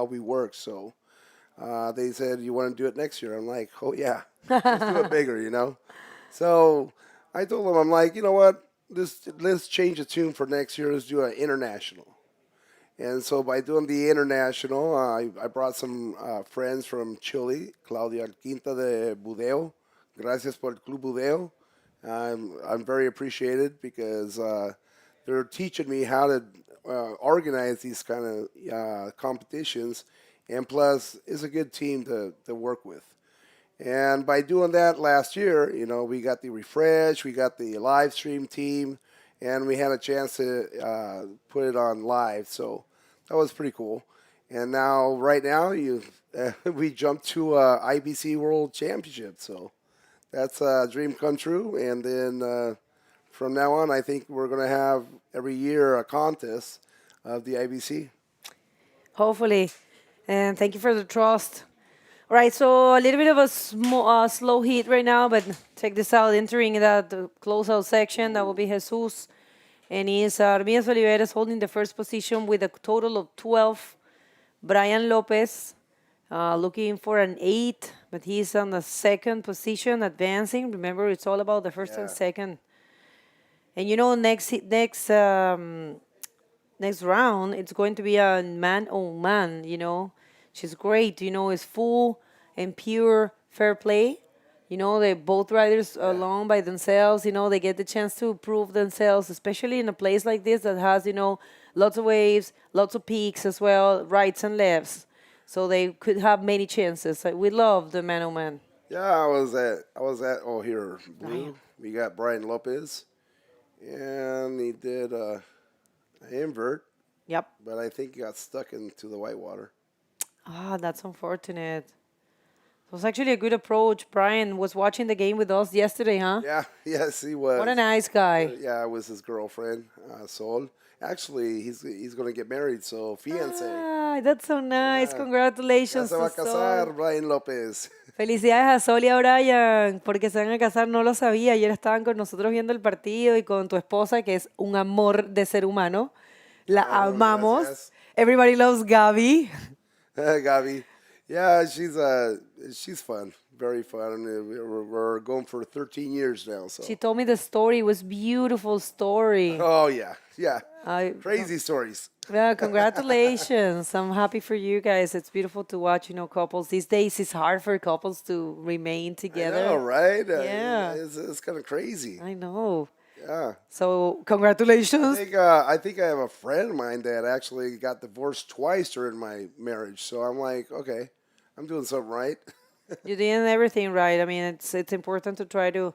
we work, so they said, "You want to do it next year?" I'm like, "Oh yeah, let's do it bigger," So I told them, I'm like, you know what? let's change the tune for next year. Let's do an international. And so by doing the international, I brought some friends from Chile, Claudia Quinta de Budeo. Gracias por el Club Budeo. I'm very appreciated because they're teaching me how to organize these kind of competitions, and plus it's a good team to work with. And by doing that last year, we got the refresh, we got the live stream team, and we had a chance to put it on live. So that was pretty cool. And now, right now, we jumped to IBC World Championship. So that's a dream come true. And then from now on, I think we're going to have every year a contest of the IBC. Hopefully. And thank you for the trust. All right, so a little bit of a slow heat right now, but check this out. Entering that closeout section, that will be Jesus. And he's Armias Oliveras holding the first position with a total of 12. Brian Lopez looking for an 8, but he's on the second position, advancing. Remember, it's all about the first and second. And next round, it's going to be a man-on-man, She's great, it's full and pure fair play. They both riders along by themselves, they get the chance to prove themselves, especially in a place like this that has, lots of waves, lots of peaks as well, rights and lefts. So they could have many chances. We love the man-on-man. Yeah, I was at here, Blue. We got Brian Lopez, and he did an invert. Yep. But I think he got stuck into the whitewater. That's unfortunate. It was actually a good approach. Brian was watching the game with us yesterday, huh? Yeah, yes, he was. What a nice guy. Yeah, it was his girlfriend, Sol. Actually, he's going to get married, so fiancé. That's so nice. Yeah. Congratulations Ya se va a to casar, Sol. Brian López. Felicidades a Sol y a Brian, porque se van a casar, no lo sabía. Ayer estaban con nosotros viendo el partido y con tu esposa, que es un amor de ser humano. La amamos. Gracias. Everybody loves Gaby. Gaby. Yeah, she's fun. Very fun. I mean, we're going for 13 years now. So. She told me the story. It was beautiful story. Oh, yeah. Yeah. Crazy stories. Yeah, congratulations. I'm happy for you guys. It's beautiful to watch, couples. These days, it's hard for couples to remain together. I know, right? Yeah. It's kind of crazy. I know. Yeah. So, congratulations. I think I have a friend of mine that actually got divorced twice during my marriage. So I'm like, okay, I'm doing something right. You're doing everything right. I mean, it's important to try to,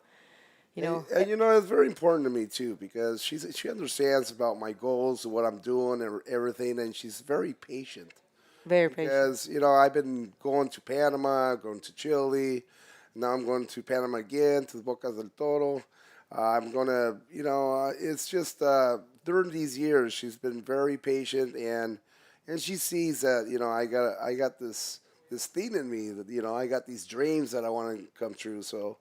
And it's very important to me too because she understands about my goals and what I'm doing and everything, and she's very patient. Very patient. Because I've been going to Panama, going to Chile, now I'm going to Panama again to the Boca del Toro. I'm gonna, it's just during these years she's been very patient, and she sees that I got this thing in me that I got these dreams that I want to come true. So.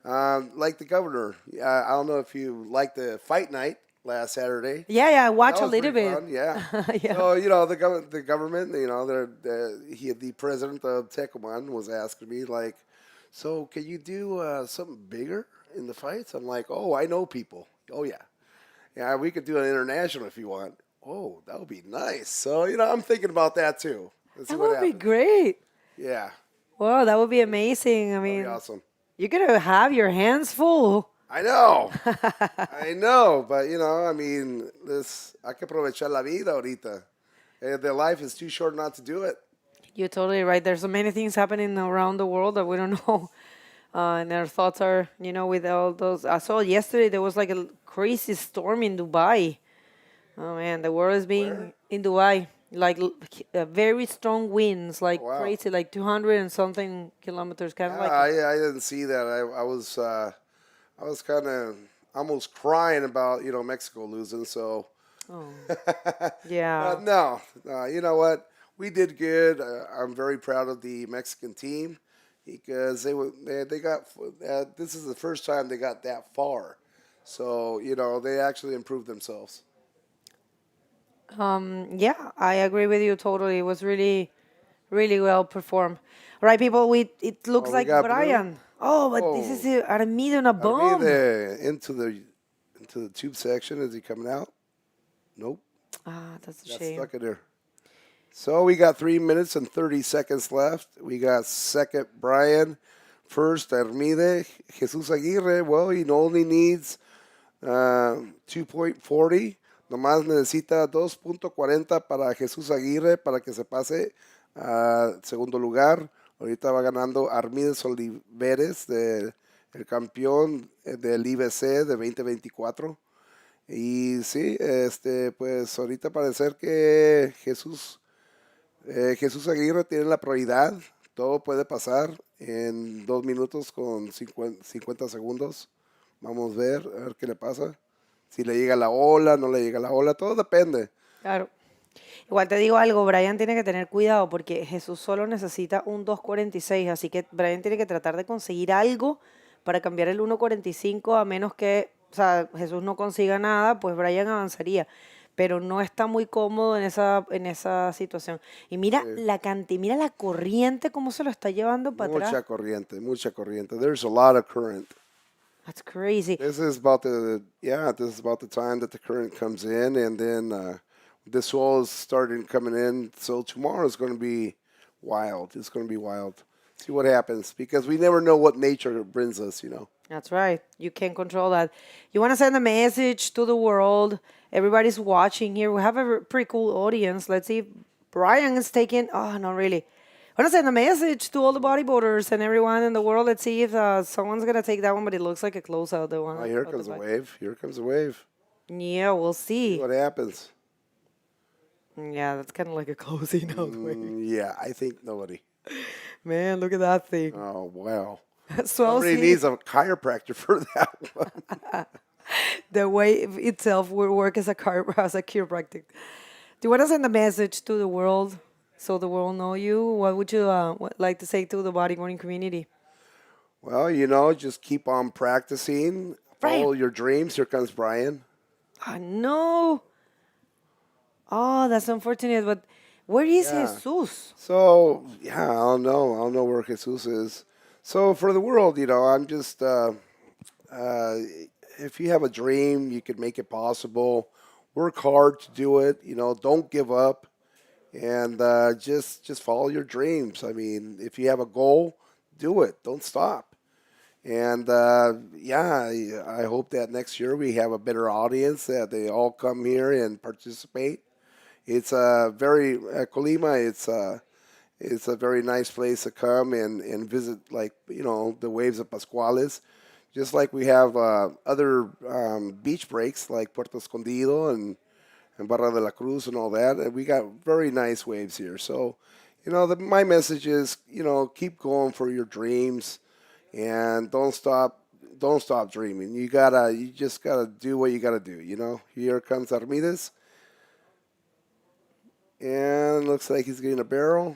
Like the governor, I don't know if you liked the fight night last Saturday. Yeah, watch That a was little pretty bit. fun, yeah. Yeah. So the government, the president of Tecomán was asking me like, so can you do something bigger in the fights? I'm like, oh, I know people. Oh yeah, we could do an international if you want. Oh, that would be nice. So I'm thinking about that too. Let's see That what would be happens. great. Yeah, Wow, that would be amazing. I that'd mean, be awesome. you're going to have your hands full. I know, but I mean, hay que aprovechar la vida ahorita. The life is too short not to do it. You're totally right. There's so many things happening around the world that we don't know. And our thoughts are, with all those. I saw yesterday there was like a crazy storm in Dubai. Oh, man, the world is being in Dubai. Like very strong winds, like wow. crazy, like 200 and something kilometers. Kind of like. I didn't see that. I was kind of almost crying about Mexico losing. So. Oh. Yeah. No, you know what? We did good. I'm very proud of the Mexican team because they got. This is the first time they got that far, so they actually improved themselves. Yeah, I agree with you totally. It was really, really well performed. All right, people. It looks we like got Brian. blue. Oh, but this is Armido in a bomb. Into the into the tube section. Is he coming out? Nope. Ah, that's a Got shame. stuck in there. So we got 3 minutes and 30 seconds left. We got second Brian, first Hermide, Jesus Aguirre. Well, he only needs 2.40. Nomás necesita 2.40 para Jesús Aguirre para que se pase a segundo lugar. Ahorita va ganando Armides Oliveres, el campeón del IBC de 2024. Y sí, pues ahorita parece que Jesús Aguirre tiene la prioridad. Todo puede pasar en 2 minutos con 50 segundos. Vamos a ver qué le pasa. Si le llega la ola, no le llega la ola, todo depende. Claro. Igual te digo algo, Brian tiene que tener cuidado porque Jesús solo necesita un 2.46, así que Brian tiene que tratar de conseguir algo para cambiar el 1.45, a menos que, o sea, Jesús no consiga nada, pues Brian avanzaría. Pero no está muy cómodo en esa situación. Y mira mira la corriente, cómo se lo está llevando para Mucha atrás. corriente, mucha corriente. There's a lot of current. That's crazy. This is about the time that the current comes in, and then the swell is starting coming in. So tomorrow is going to be wild. It's going to be wild. See what happens, because we never know what nature brings us, you know. That's right. You can't control that. You want to send a message to the world. Everybody's watching here. We have a pretty cool audience. Let's see if Brian is taking... Oh, not really. I want to send a message to all the bodyboarders and everyone in the world. Let's see if someone's going to take that one, but it looks like a closeout. The one. Oh, here comes a wave. Here comes a wave. Yeah, we'll see. See what happens. Yeah, that's kind of like a closing out wave. Yeah, I think nobody. Man, look at that thing. Oh, wow. Swell Somebody see. needs a chiropractor for that one. The wave itself will work as a chiropractic. Do you want to send a message to the world so the world know you? What would you like to say to the bodyboarding community? Well, you know, just keep on practicing. Follow your dreams. Here comes Brian. Oh, no. Oh, that's unfortunate. But where is Jesus? So, yeah, I don't know. I don't know where Jesus is. So, for the world, you know, I'm just, if you have a dream, you can make it possible. Work hard to do it. You know, don't give up. And just follow your dreams. I mean, if you have a goal, do it. Don't stop. And, yeah, I hope that next year we have a better audience, that they all come here and participate. It's a very, Colima, it's a very nice place to come and visit, like, you know, the waves of Pascuales. Just like we have other beach breaks like Puerto Escondido and Barra de la Cruz and all that. And we got very nice waves here. So, you know, my message is, you know, keep going for your dreams and don't stop dreaming. You just gotta do what you gotta do, you know. Here comes Armides. And looks like he's getting a barrel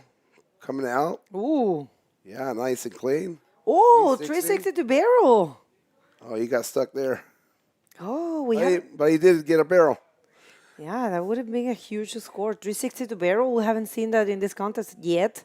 coming out. Ooh. Yeah, nice and clean. Oh, 360 to barrel. Oh, he got stuck there. Oh, But he did get a barrel. Yeah, that would have been a huge score. 360 to barrel. We haven't seen that in this contest yet.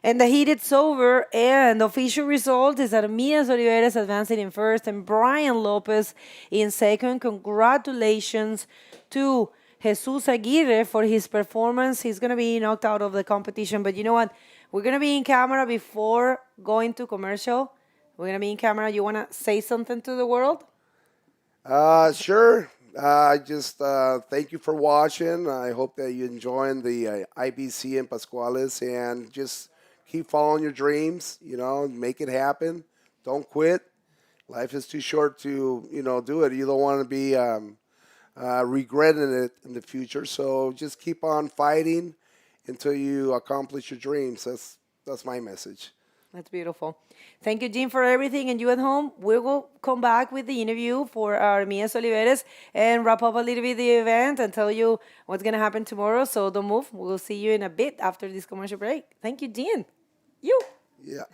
And the heat is over, and the official result is that Armides Oliveres advancing in first and Brian Lopez in second. Congratulations to Jesus Aguirre for his performance. He's going to be knocked out of the competition. But you know what? We're going to be in camera before going to commercial. We're going to be in camera. You want to say something to the world? Sure. Just thank you for watching. I hope that you enjoying the IBC in Pascuales, and just keep following your dreams. You know, make it happen. Don't quit. Life is too short to, you know, do it. You don't want to be regretting it in the future. So just keep on fighting until you accomplish your dreams. That's my message. That's beautiful. Thank you, Jim, for everything. And you at home, we will come back with the interview for Armides Oliveres and wrap up a little bit the event and tell you what's going to happen tomorrow. So don't move. We'll see you in a bit after this commercial break. Thank you, Jim. You. Yeah.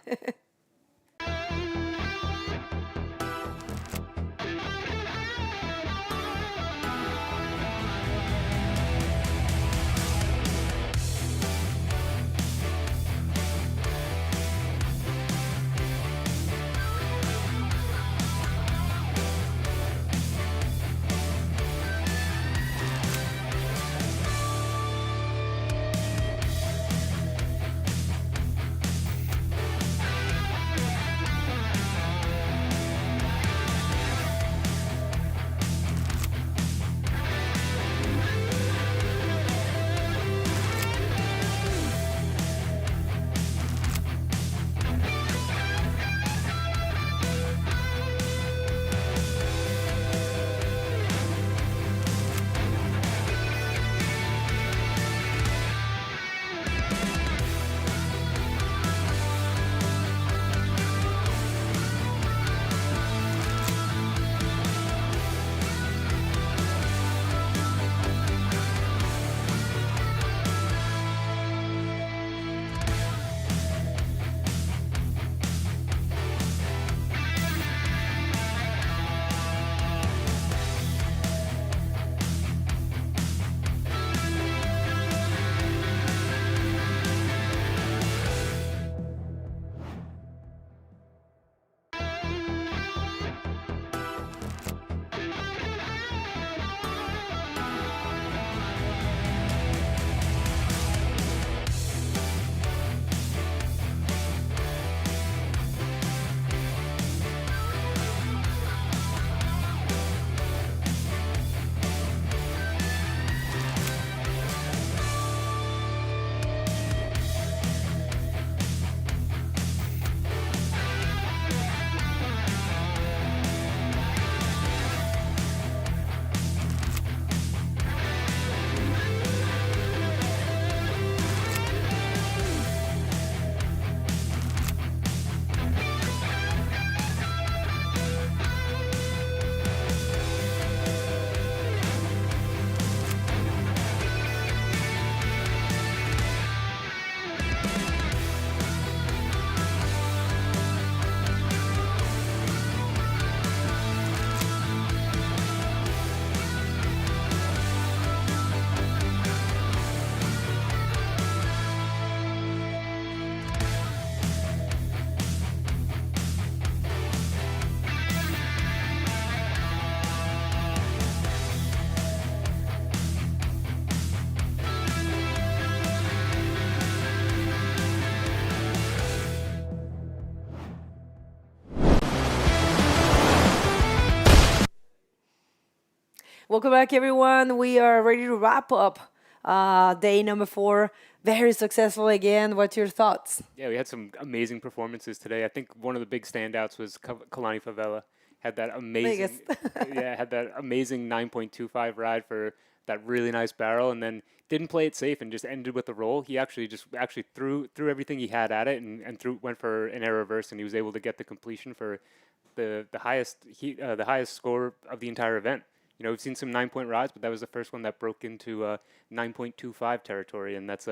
Welcome back, everyone. We are ready to wrap up day number 4. Very successful again. What's your thoughts? Yeah, we had some amazing performances today. I think one of the big standouts was Kalani Favela. Had that amazing, had that amazing 9.25 ride for that really nice barrel, and then didn't play it safe and just ended with a roll. He actually threw everything he had at it and went for an air reverse, and he was able to get the completion for the highest score of the entire event. You know, we've seen some 9-point rides, but that was the first one that broke into 9.25 territory, and that's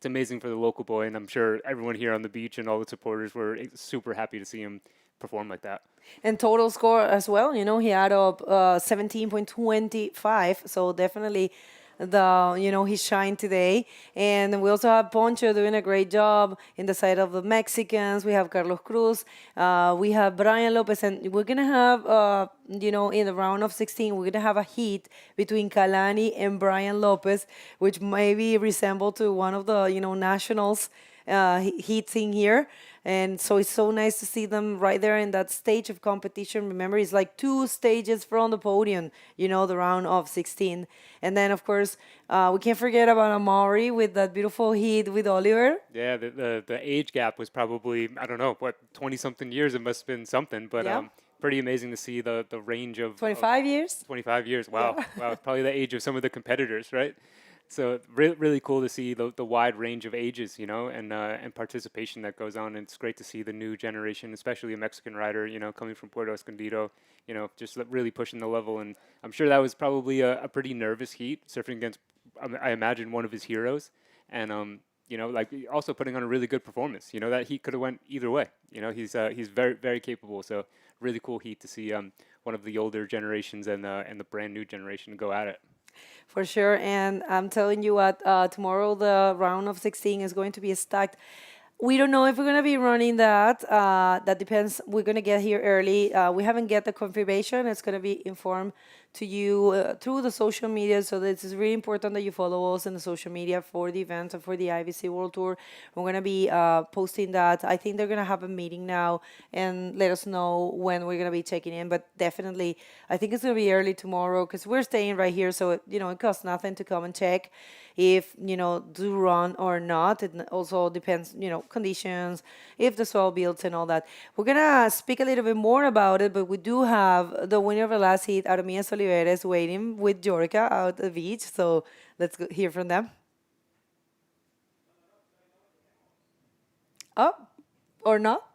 amazing for the local boy. And I'm sure everyone here on the beach and all the supporters were super happy to see him perform like that. And total score as well. You know, he had up 17.25, so definitely he shined today. And we also have Poncho doing a great job in the side of the Mexicans. We have Carlos Cruz. We have Brian Lopez. And we're going to have, in the round of 16, we're going to have a heat between Kalani and Brian Lopez, which maybe resemble to one of the, nationals heats in here. And so it's so nice to see them right there in that stage of competition. Remember, it's like 2 stages from the podium, the round of 16. And then, of course, we can't forget about Amaury with that beautiful heat with Oliver. Yeah, the age gap was probably, I don't know, 20-something years. It must have been something. But pretty amazing to see the range of 25 years? 25 years, wow. Yeah. Wow, probably the age of some of the competitors, right? So really cool to see the wide range of ages, and participation that goes on. And it's great to see the new generation, especially a Mexican rider, coming from Puerto Escondido, just really pushing the level. And I'm sure that was probably a pretty nervous heat, surfing against, I imagine, one of his heroes. And, also putting on a really good performance. That heat could have went either way. He's very, very capable. So really cool heat to see one of the older generations and the brand new generation go at it. For sure, and I'm telling you what, tomorrow the round of 16 is going to be stacked. We don't know if we're going to be running that. That depends. We're going to get here early. We haven't get the confirmation. It's going to be informed to you through the social media. So this is really important that you follow us in the social media for the event and for the IBC World Tour. We're going to be posting that. I think they're going to have a meeting now and let us know when we're going to be checking in. But definitely, I think it's going to be early tomorrow because we're staying right here. So, it costs nothing to come and check if, do run or not. It also depends, conditions, if the soil builds and all that. We're going to speak a little bit more about it, but we do have the winner of the last heat, Armias Oliveres, waiting with Jorka out at the beach. So let's hear from them. Oh, or not?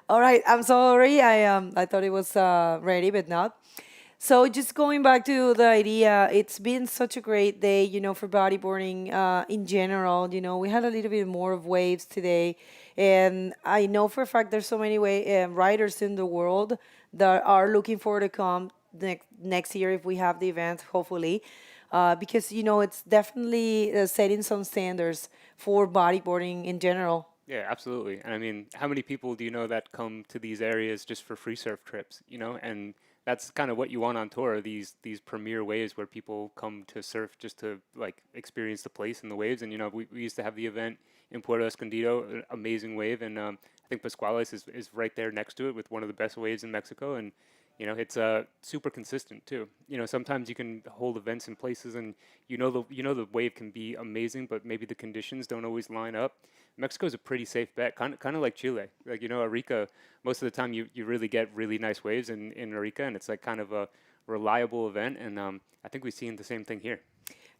All right, I'm sorry. I thought it was ready, but not. So just going back to the idea, it's been such a great day, for bodyboarding in general. We had a little bit more of waves today. And I know for a fact there's so many riders in the world that are looking forward to come next year if we have the event, hopefully. Because, it's definitely setting some standards for bodyboarding in general. Yeah, absolutely. And I mean, how many people do you know that come to these areas just for free surf trips, and that's kind of what you want on tour, these premier waves where people come to surf just to experience the place and the waves. And we used to have the event in Puerto Escondido, an amazing wave, and I think Pascuales is right there next to it with one of the best waves in Mexico. And it's super consistent too. Sometimes you can hold events in places and the wave can be amazing, but maybe the conditions don't always line up. Mexico is a pretty safe bet, kind of like Chile. Arica, most of the time you really get really nice waves in Arica, and it's kind of a reliable event. And I think we've seen the same thing here.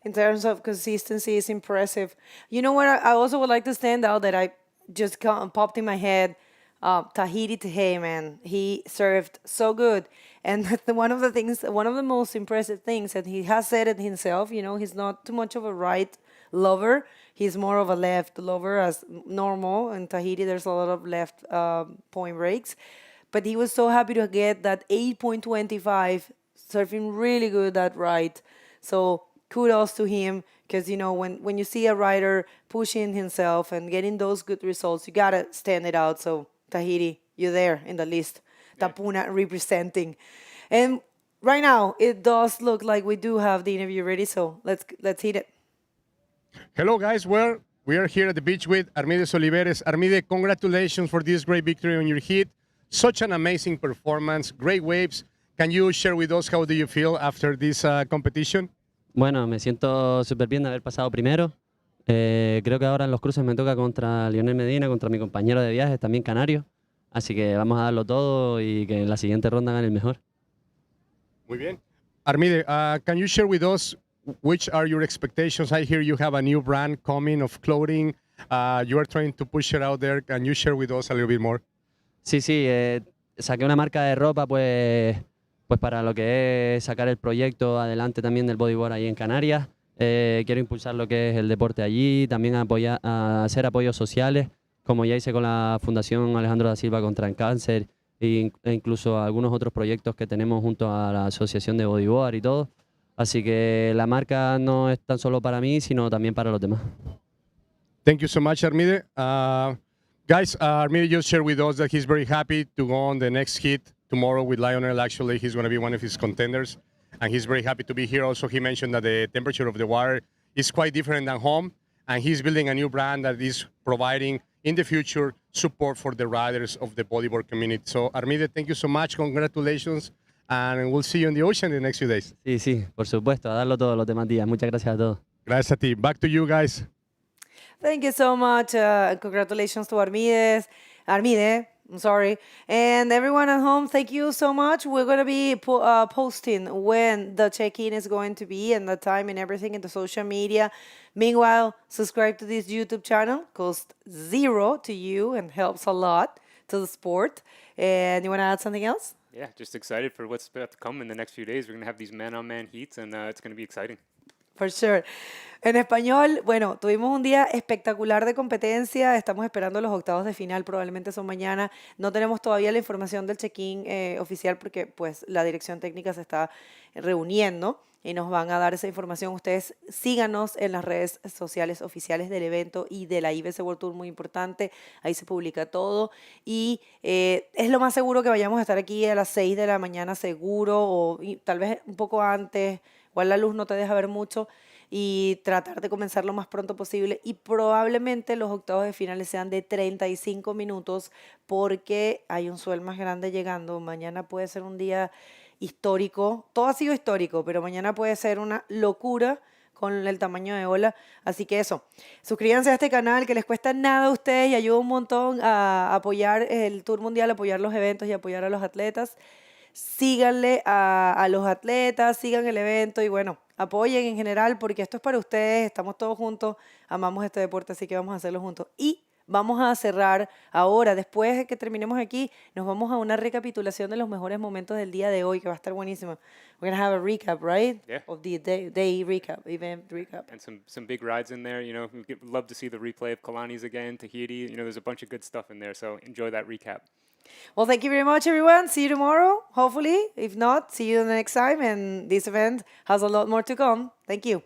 In terms of consistency, it's impressive. You know what? I also would like to stand out that I just popped in my head. Tahiti Tehe, man, he served so good. And one of the most impressive things, and he has said it himself, he's not too much of a right lover. He's more of a left lover as normal. In Tahiti, there's a lot of left point breaks. But he was so happy to get that 8.25, surfing really good that right. So kudos to him, because, when you see a rider pushing himself and getting those good results, you got to stand it out. So Tahiti, you're there in the list. Yeah. Tapuna representing. And right now, it does look like we do have the interview ready, so let's hit it. Hello, guys. We are here at the beach with Armides Oliveres. Armide, congratulations for this great victory on your heat. Such an amazing performance, great waves. can you share with us how do you feel after this competition? Bueno, me siento súper bien de haber pasado primero. Creo que ahora en los cruces me toca contra Lionel Medina, contra mi compañero de viajes, también canario. Así que vamos a darlo todo y que en la siguiente ronda gane el mejor. Muy bien. Armide, can you share with us which are your expectations? I hear you have a new brand coming of clothing. You are trying to push it out there. Can you share with us a little bit more? Sí, saqué una marca de ropa pues para lo que es sacar el proyecto adelante también del bodyboard ahí en Canarias. Quiero impulsar lo que es el deporte allí, también hacer apoyos sociales, como ya hice con la Fundación Alejandro da Silva contra el cáncer e incluso algunos otros proyectos que tenemos junto a la Asociación de Bodyboard y todo. Así que la marca no es tan solo para mí, sino también para los demás. Thank you so much, Armide. Guys, Armide just shared with us that he's very happy to go on the next hit tomorrow with Lionel. Actually, he's going to be one of his contenders, and he's very happy to be here. Also, he mentioned that the temperature of the water is quite different than home, and he's building a new brand that is providing, in the future, support for the riders of the bodyboard community. So, Armide, thank you so much. Congratulations, and we'll see you in the ocean in the next few days. Sí, por supuesto, a darlo todos los demás días. Muchas gracias a todos. Gracias a ti. Back to you guys. Thank you so much. Congratulations to Armide. I'm sorry. And everyone at home, thank you so much. We're going to be posting when the check-in is going to be and the time and everything in the social media. Meanwhile, subscribe to this YouTube channel. Costs $0 to you and helps a lot to the sport. And you want to add something else? Yeah, just excited for what's about to come in the next few days. We're going to have these man-on-man heats, and it's going to be exciting. For sure. En español, bueno, tuvimos un día espectacular de competencia. Estamos esperando los octavos de final, probablemente son mañana. No tenemos todavía la información del check-in oficial porque pues la dirección técnica se está reuniendo y nos van a dar esa información. Ustedes síganos en las redes sociales oficiales del evento y de la IBC World Tour, muy importante. Ahí se publica todo y es lo más seguro que vayamos a estar aquí a las 6 de la mañana seguro o tal vez un poco antes. Igual la luz no te deja ver mucho y tratar de comenzar lo más pronto posible y probablemente los octavos de finales sean de 35 minutos porque hay un sol más grande llegando. Mañana puede ser un día histórico, todo ha sido histórico, pero mañana puede ser una locura con el tamaño de ola, así que eso, suscríbanse a este canal que les cuesta nada a ustedes y ayuda un montón a apoyar el Tour Mundial, apoyar los eventos y apoyar a los atletas. Síganle a los atletas, sigan el evento y bueno, apoyen en general porque esto es para ustedes, estamos todos juntos, amamos este deporte, así que vamos a hacerlo juntos. Y vamos a cerrar ahora, después de que terminemos aquí, nos vamos a una recapitulación de los mejores momentos del día de hoy, que va a estar buenísimo. We're going to have a recap, right? Yeah. Of the day recap, event recap. And some big rides in there. You know, we'd love to see the replay of Kalani's again, Tahiti. You know, there's a bunch of good stuff in there, so enjoy that recap. Well, thank you very much, everyone. See you tomorrow, hopefully. If not, see you the next time. And this event has a lot more to come. Thank you.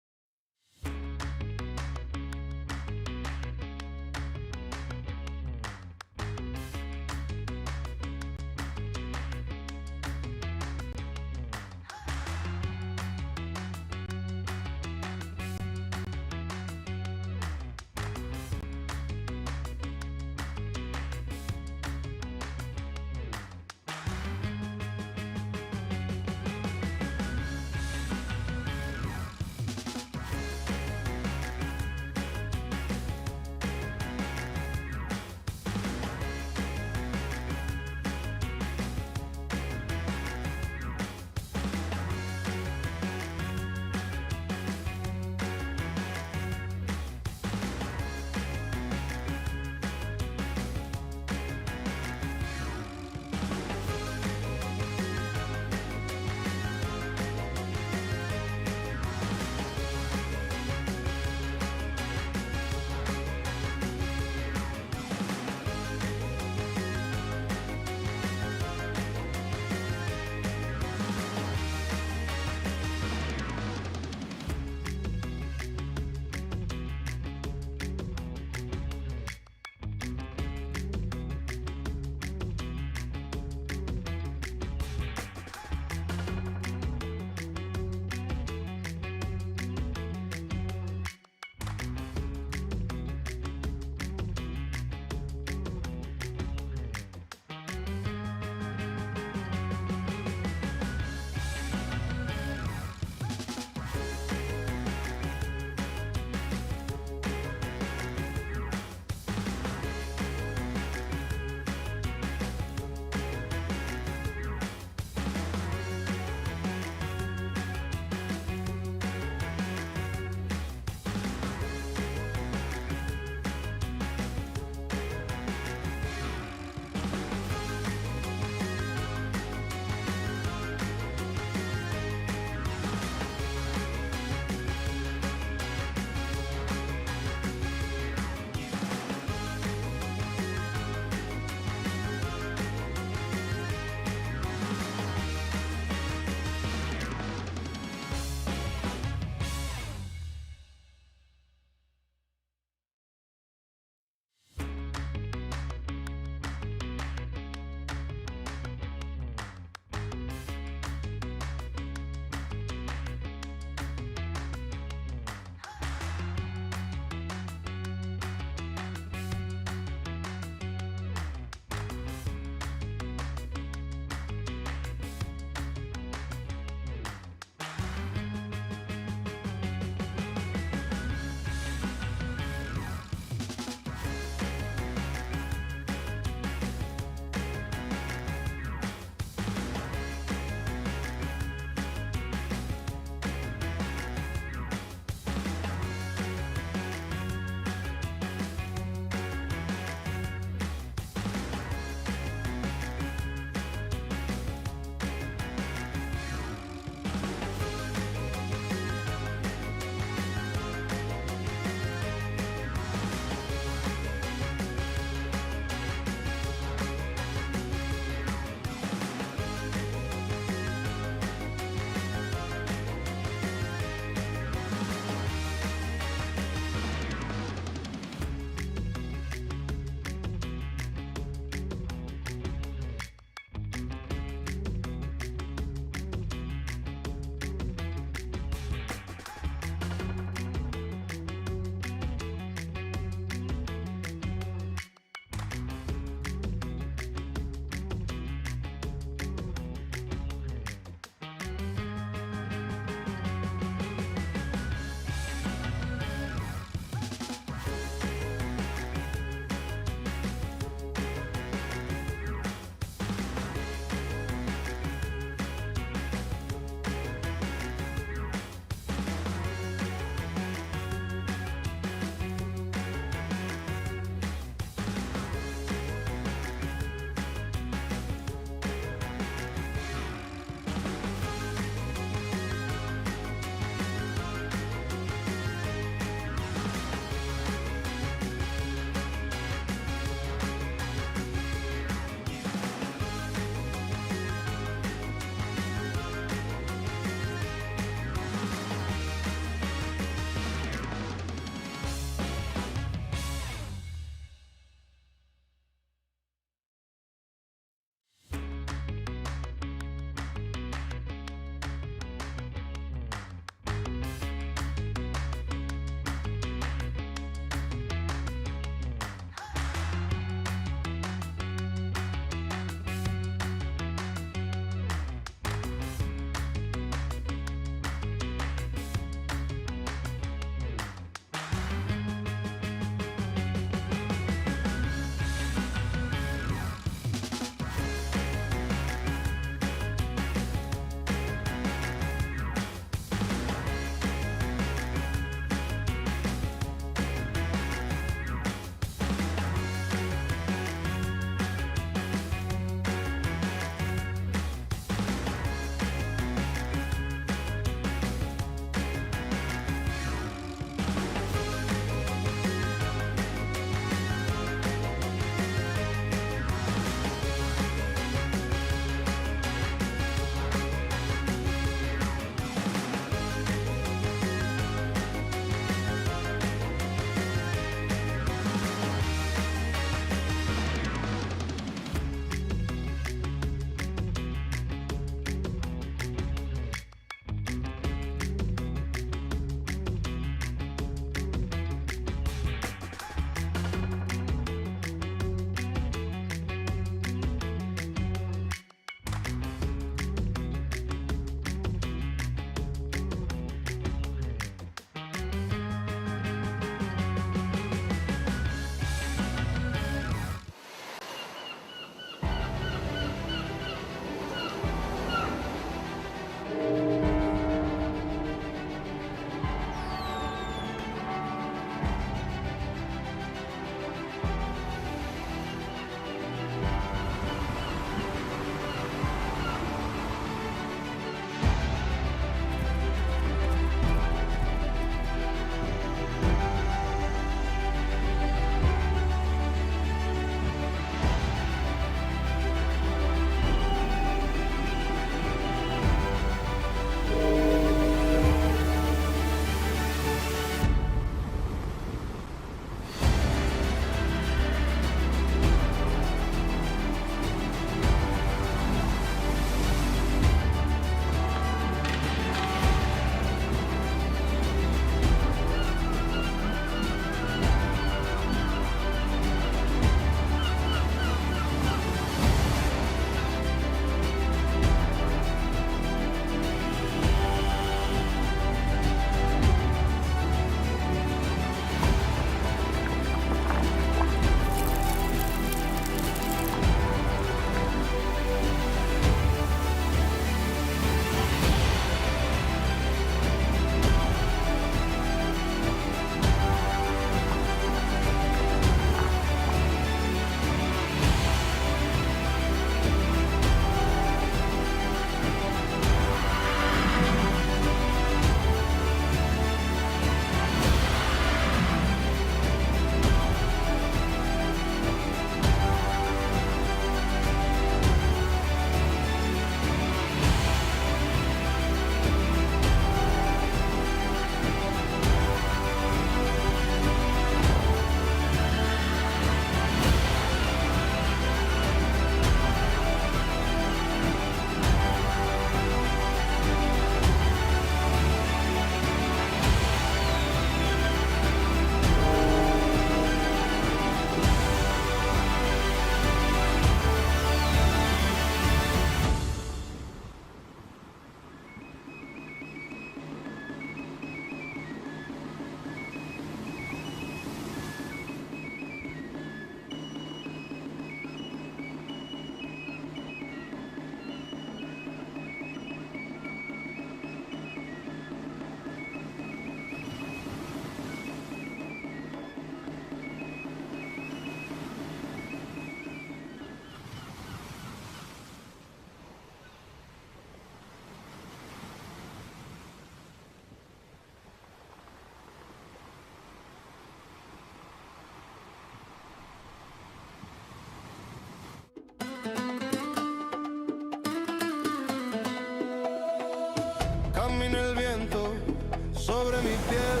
sobre mi piel,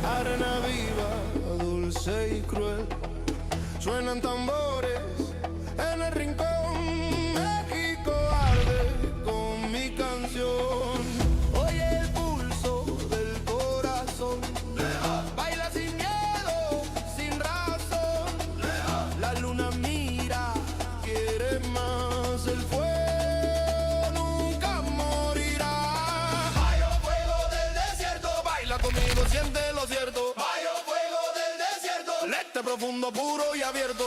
arena viva, dulce y cruel. Suenan tambores en el rincón, México arde con mi canción. Oye el pulso del corazón, baila sin miedo, sin razón. La luna mira, quiere más, el fuego nunca morirá. Bajo fuego del desierto, baila conmigo, siente lo cierto. Bajo fuego del desierto, lente profundo, puro y abierto.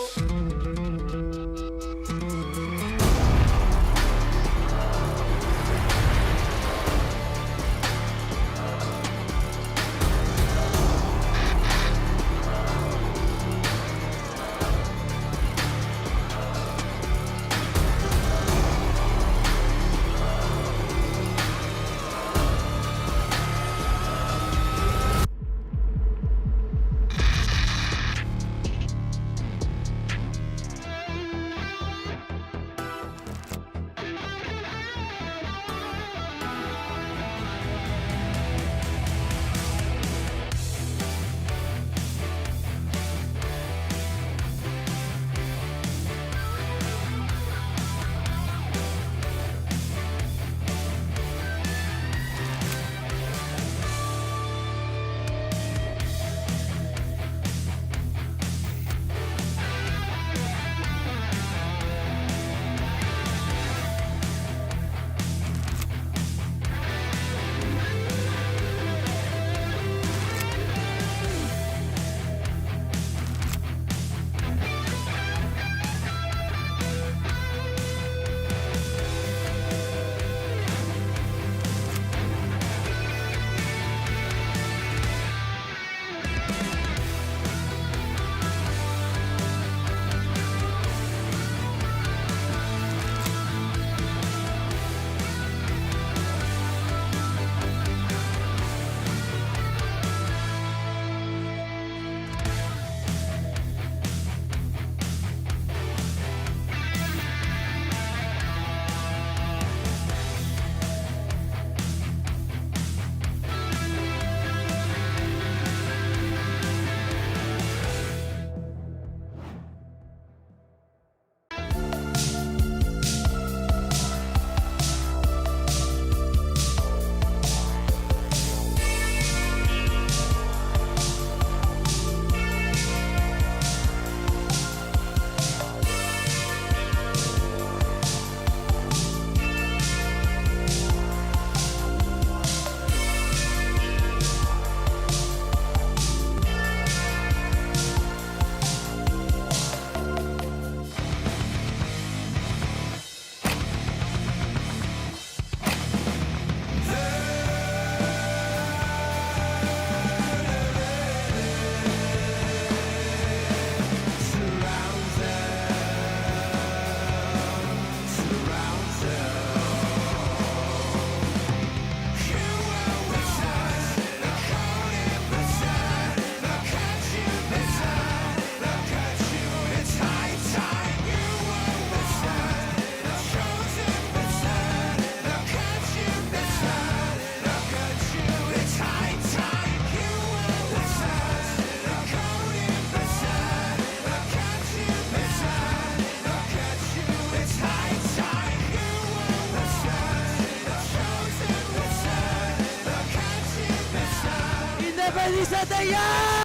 ¡Independízate ya!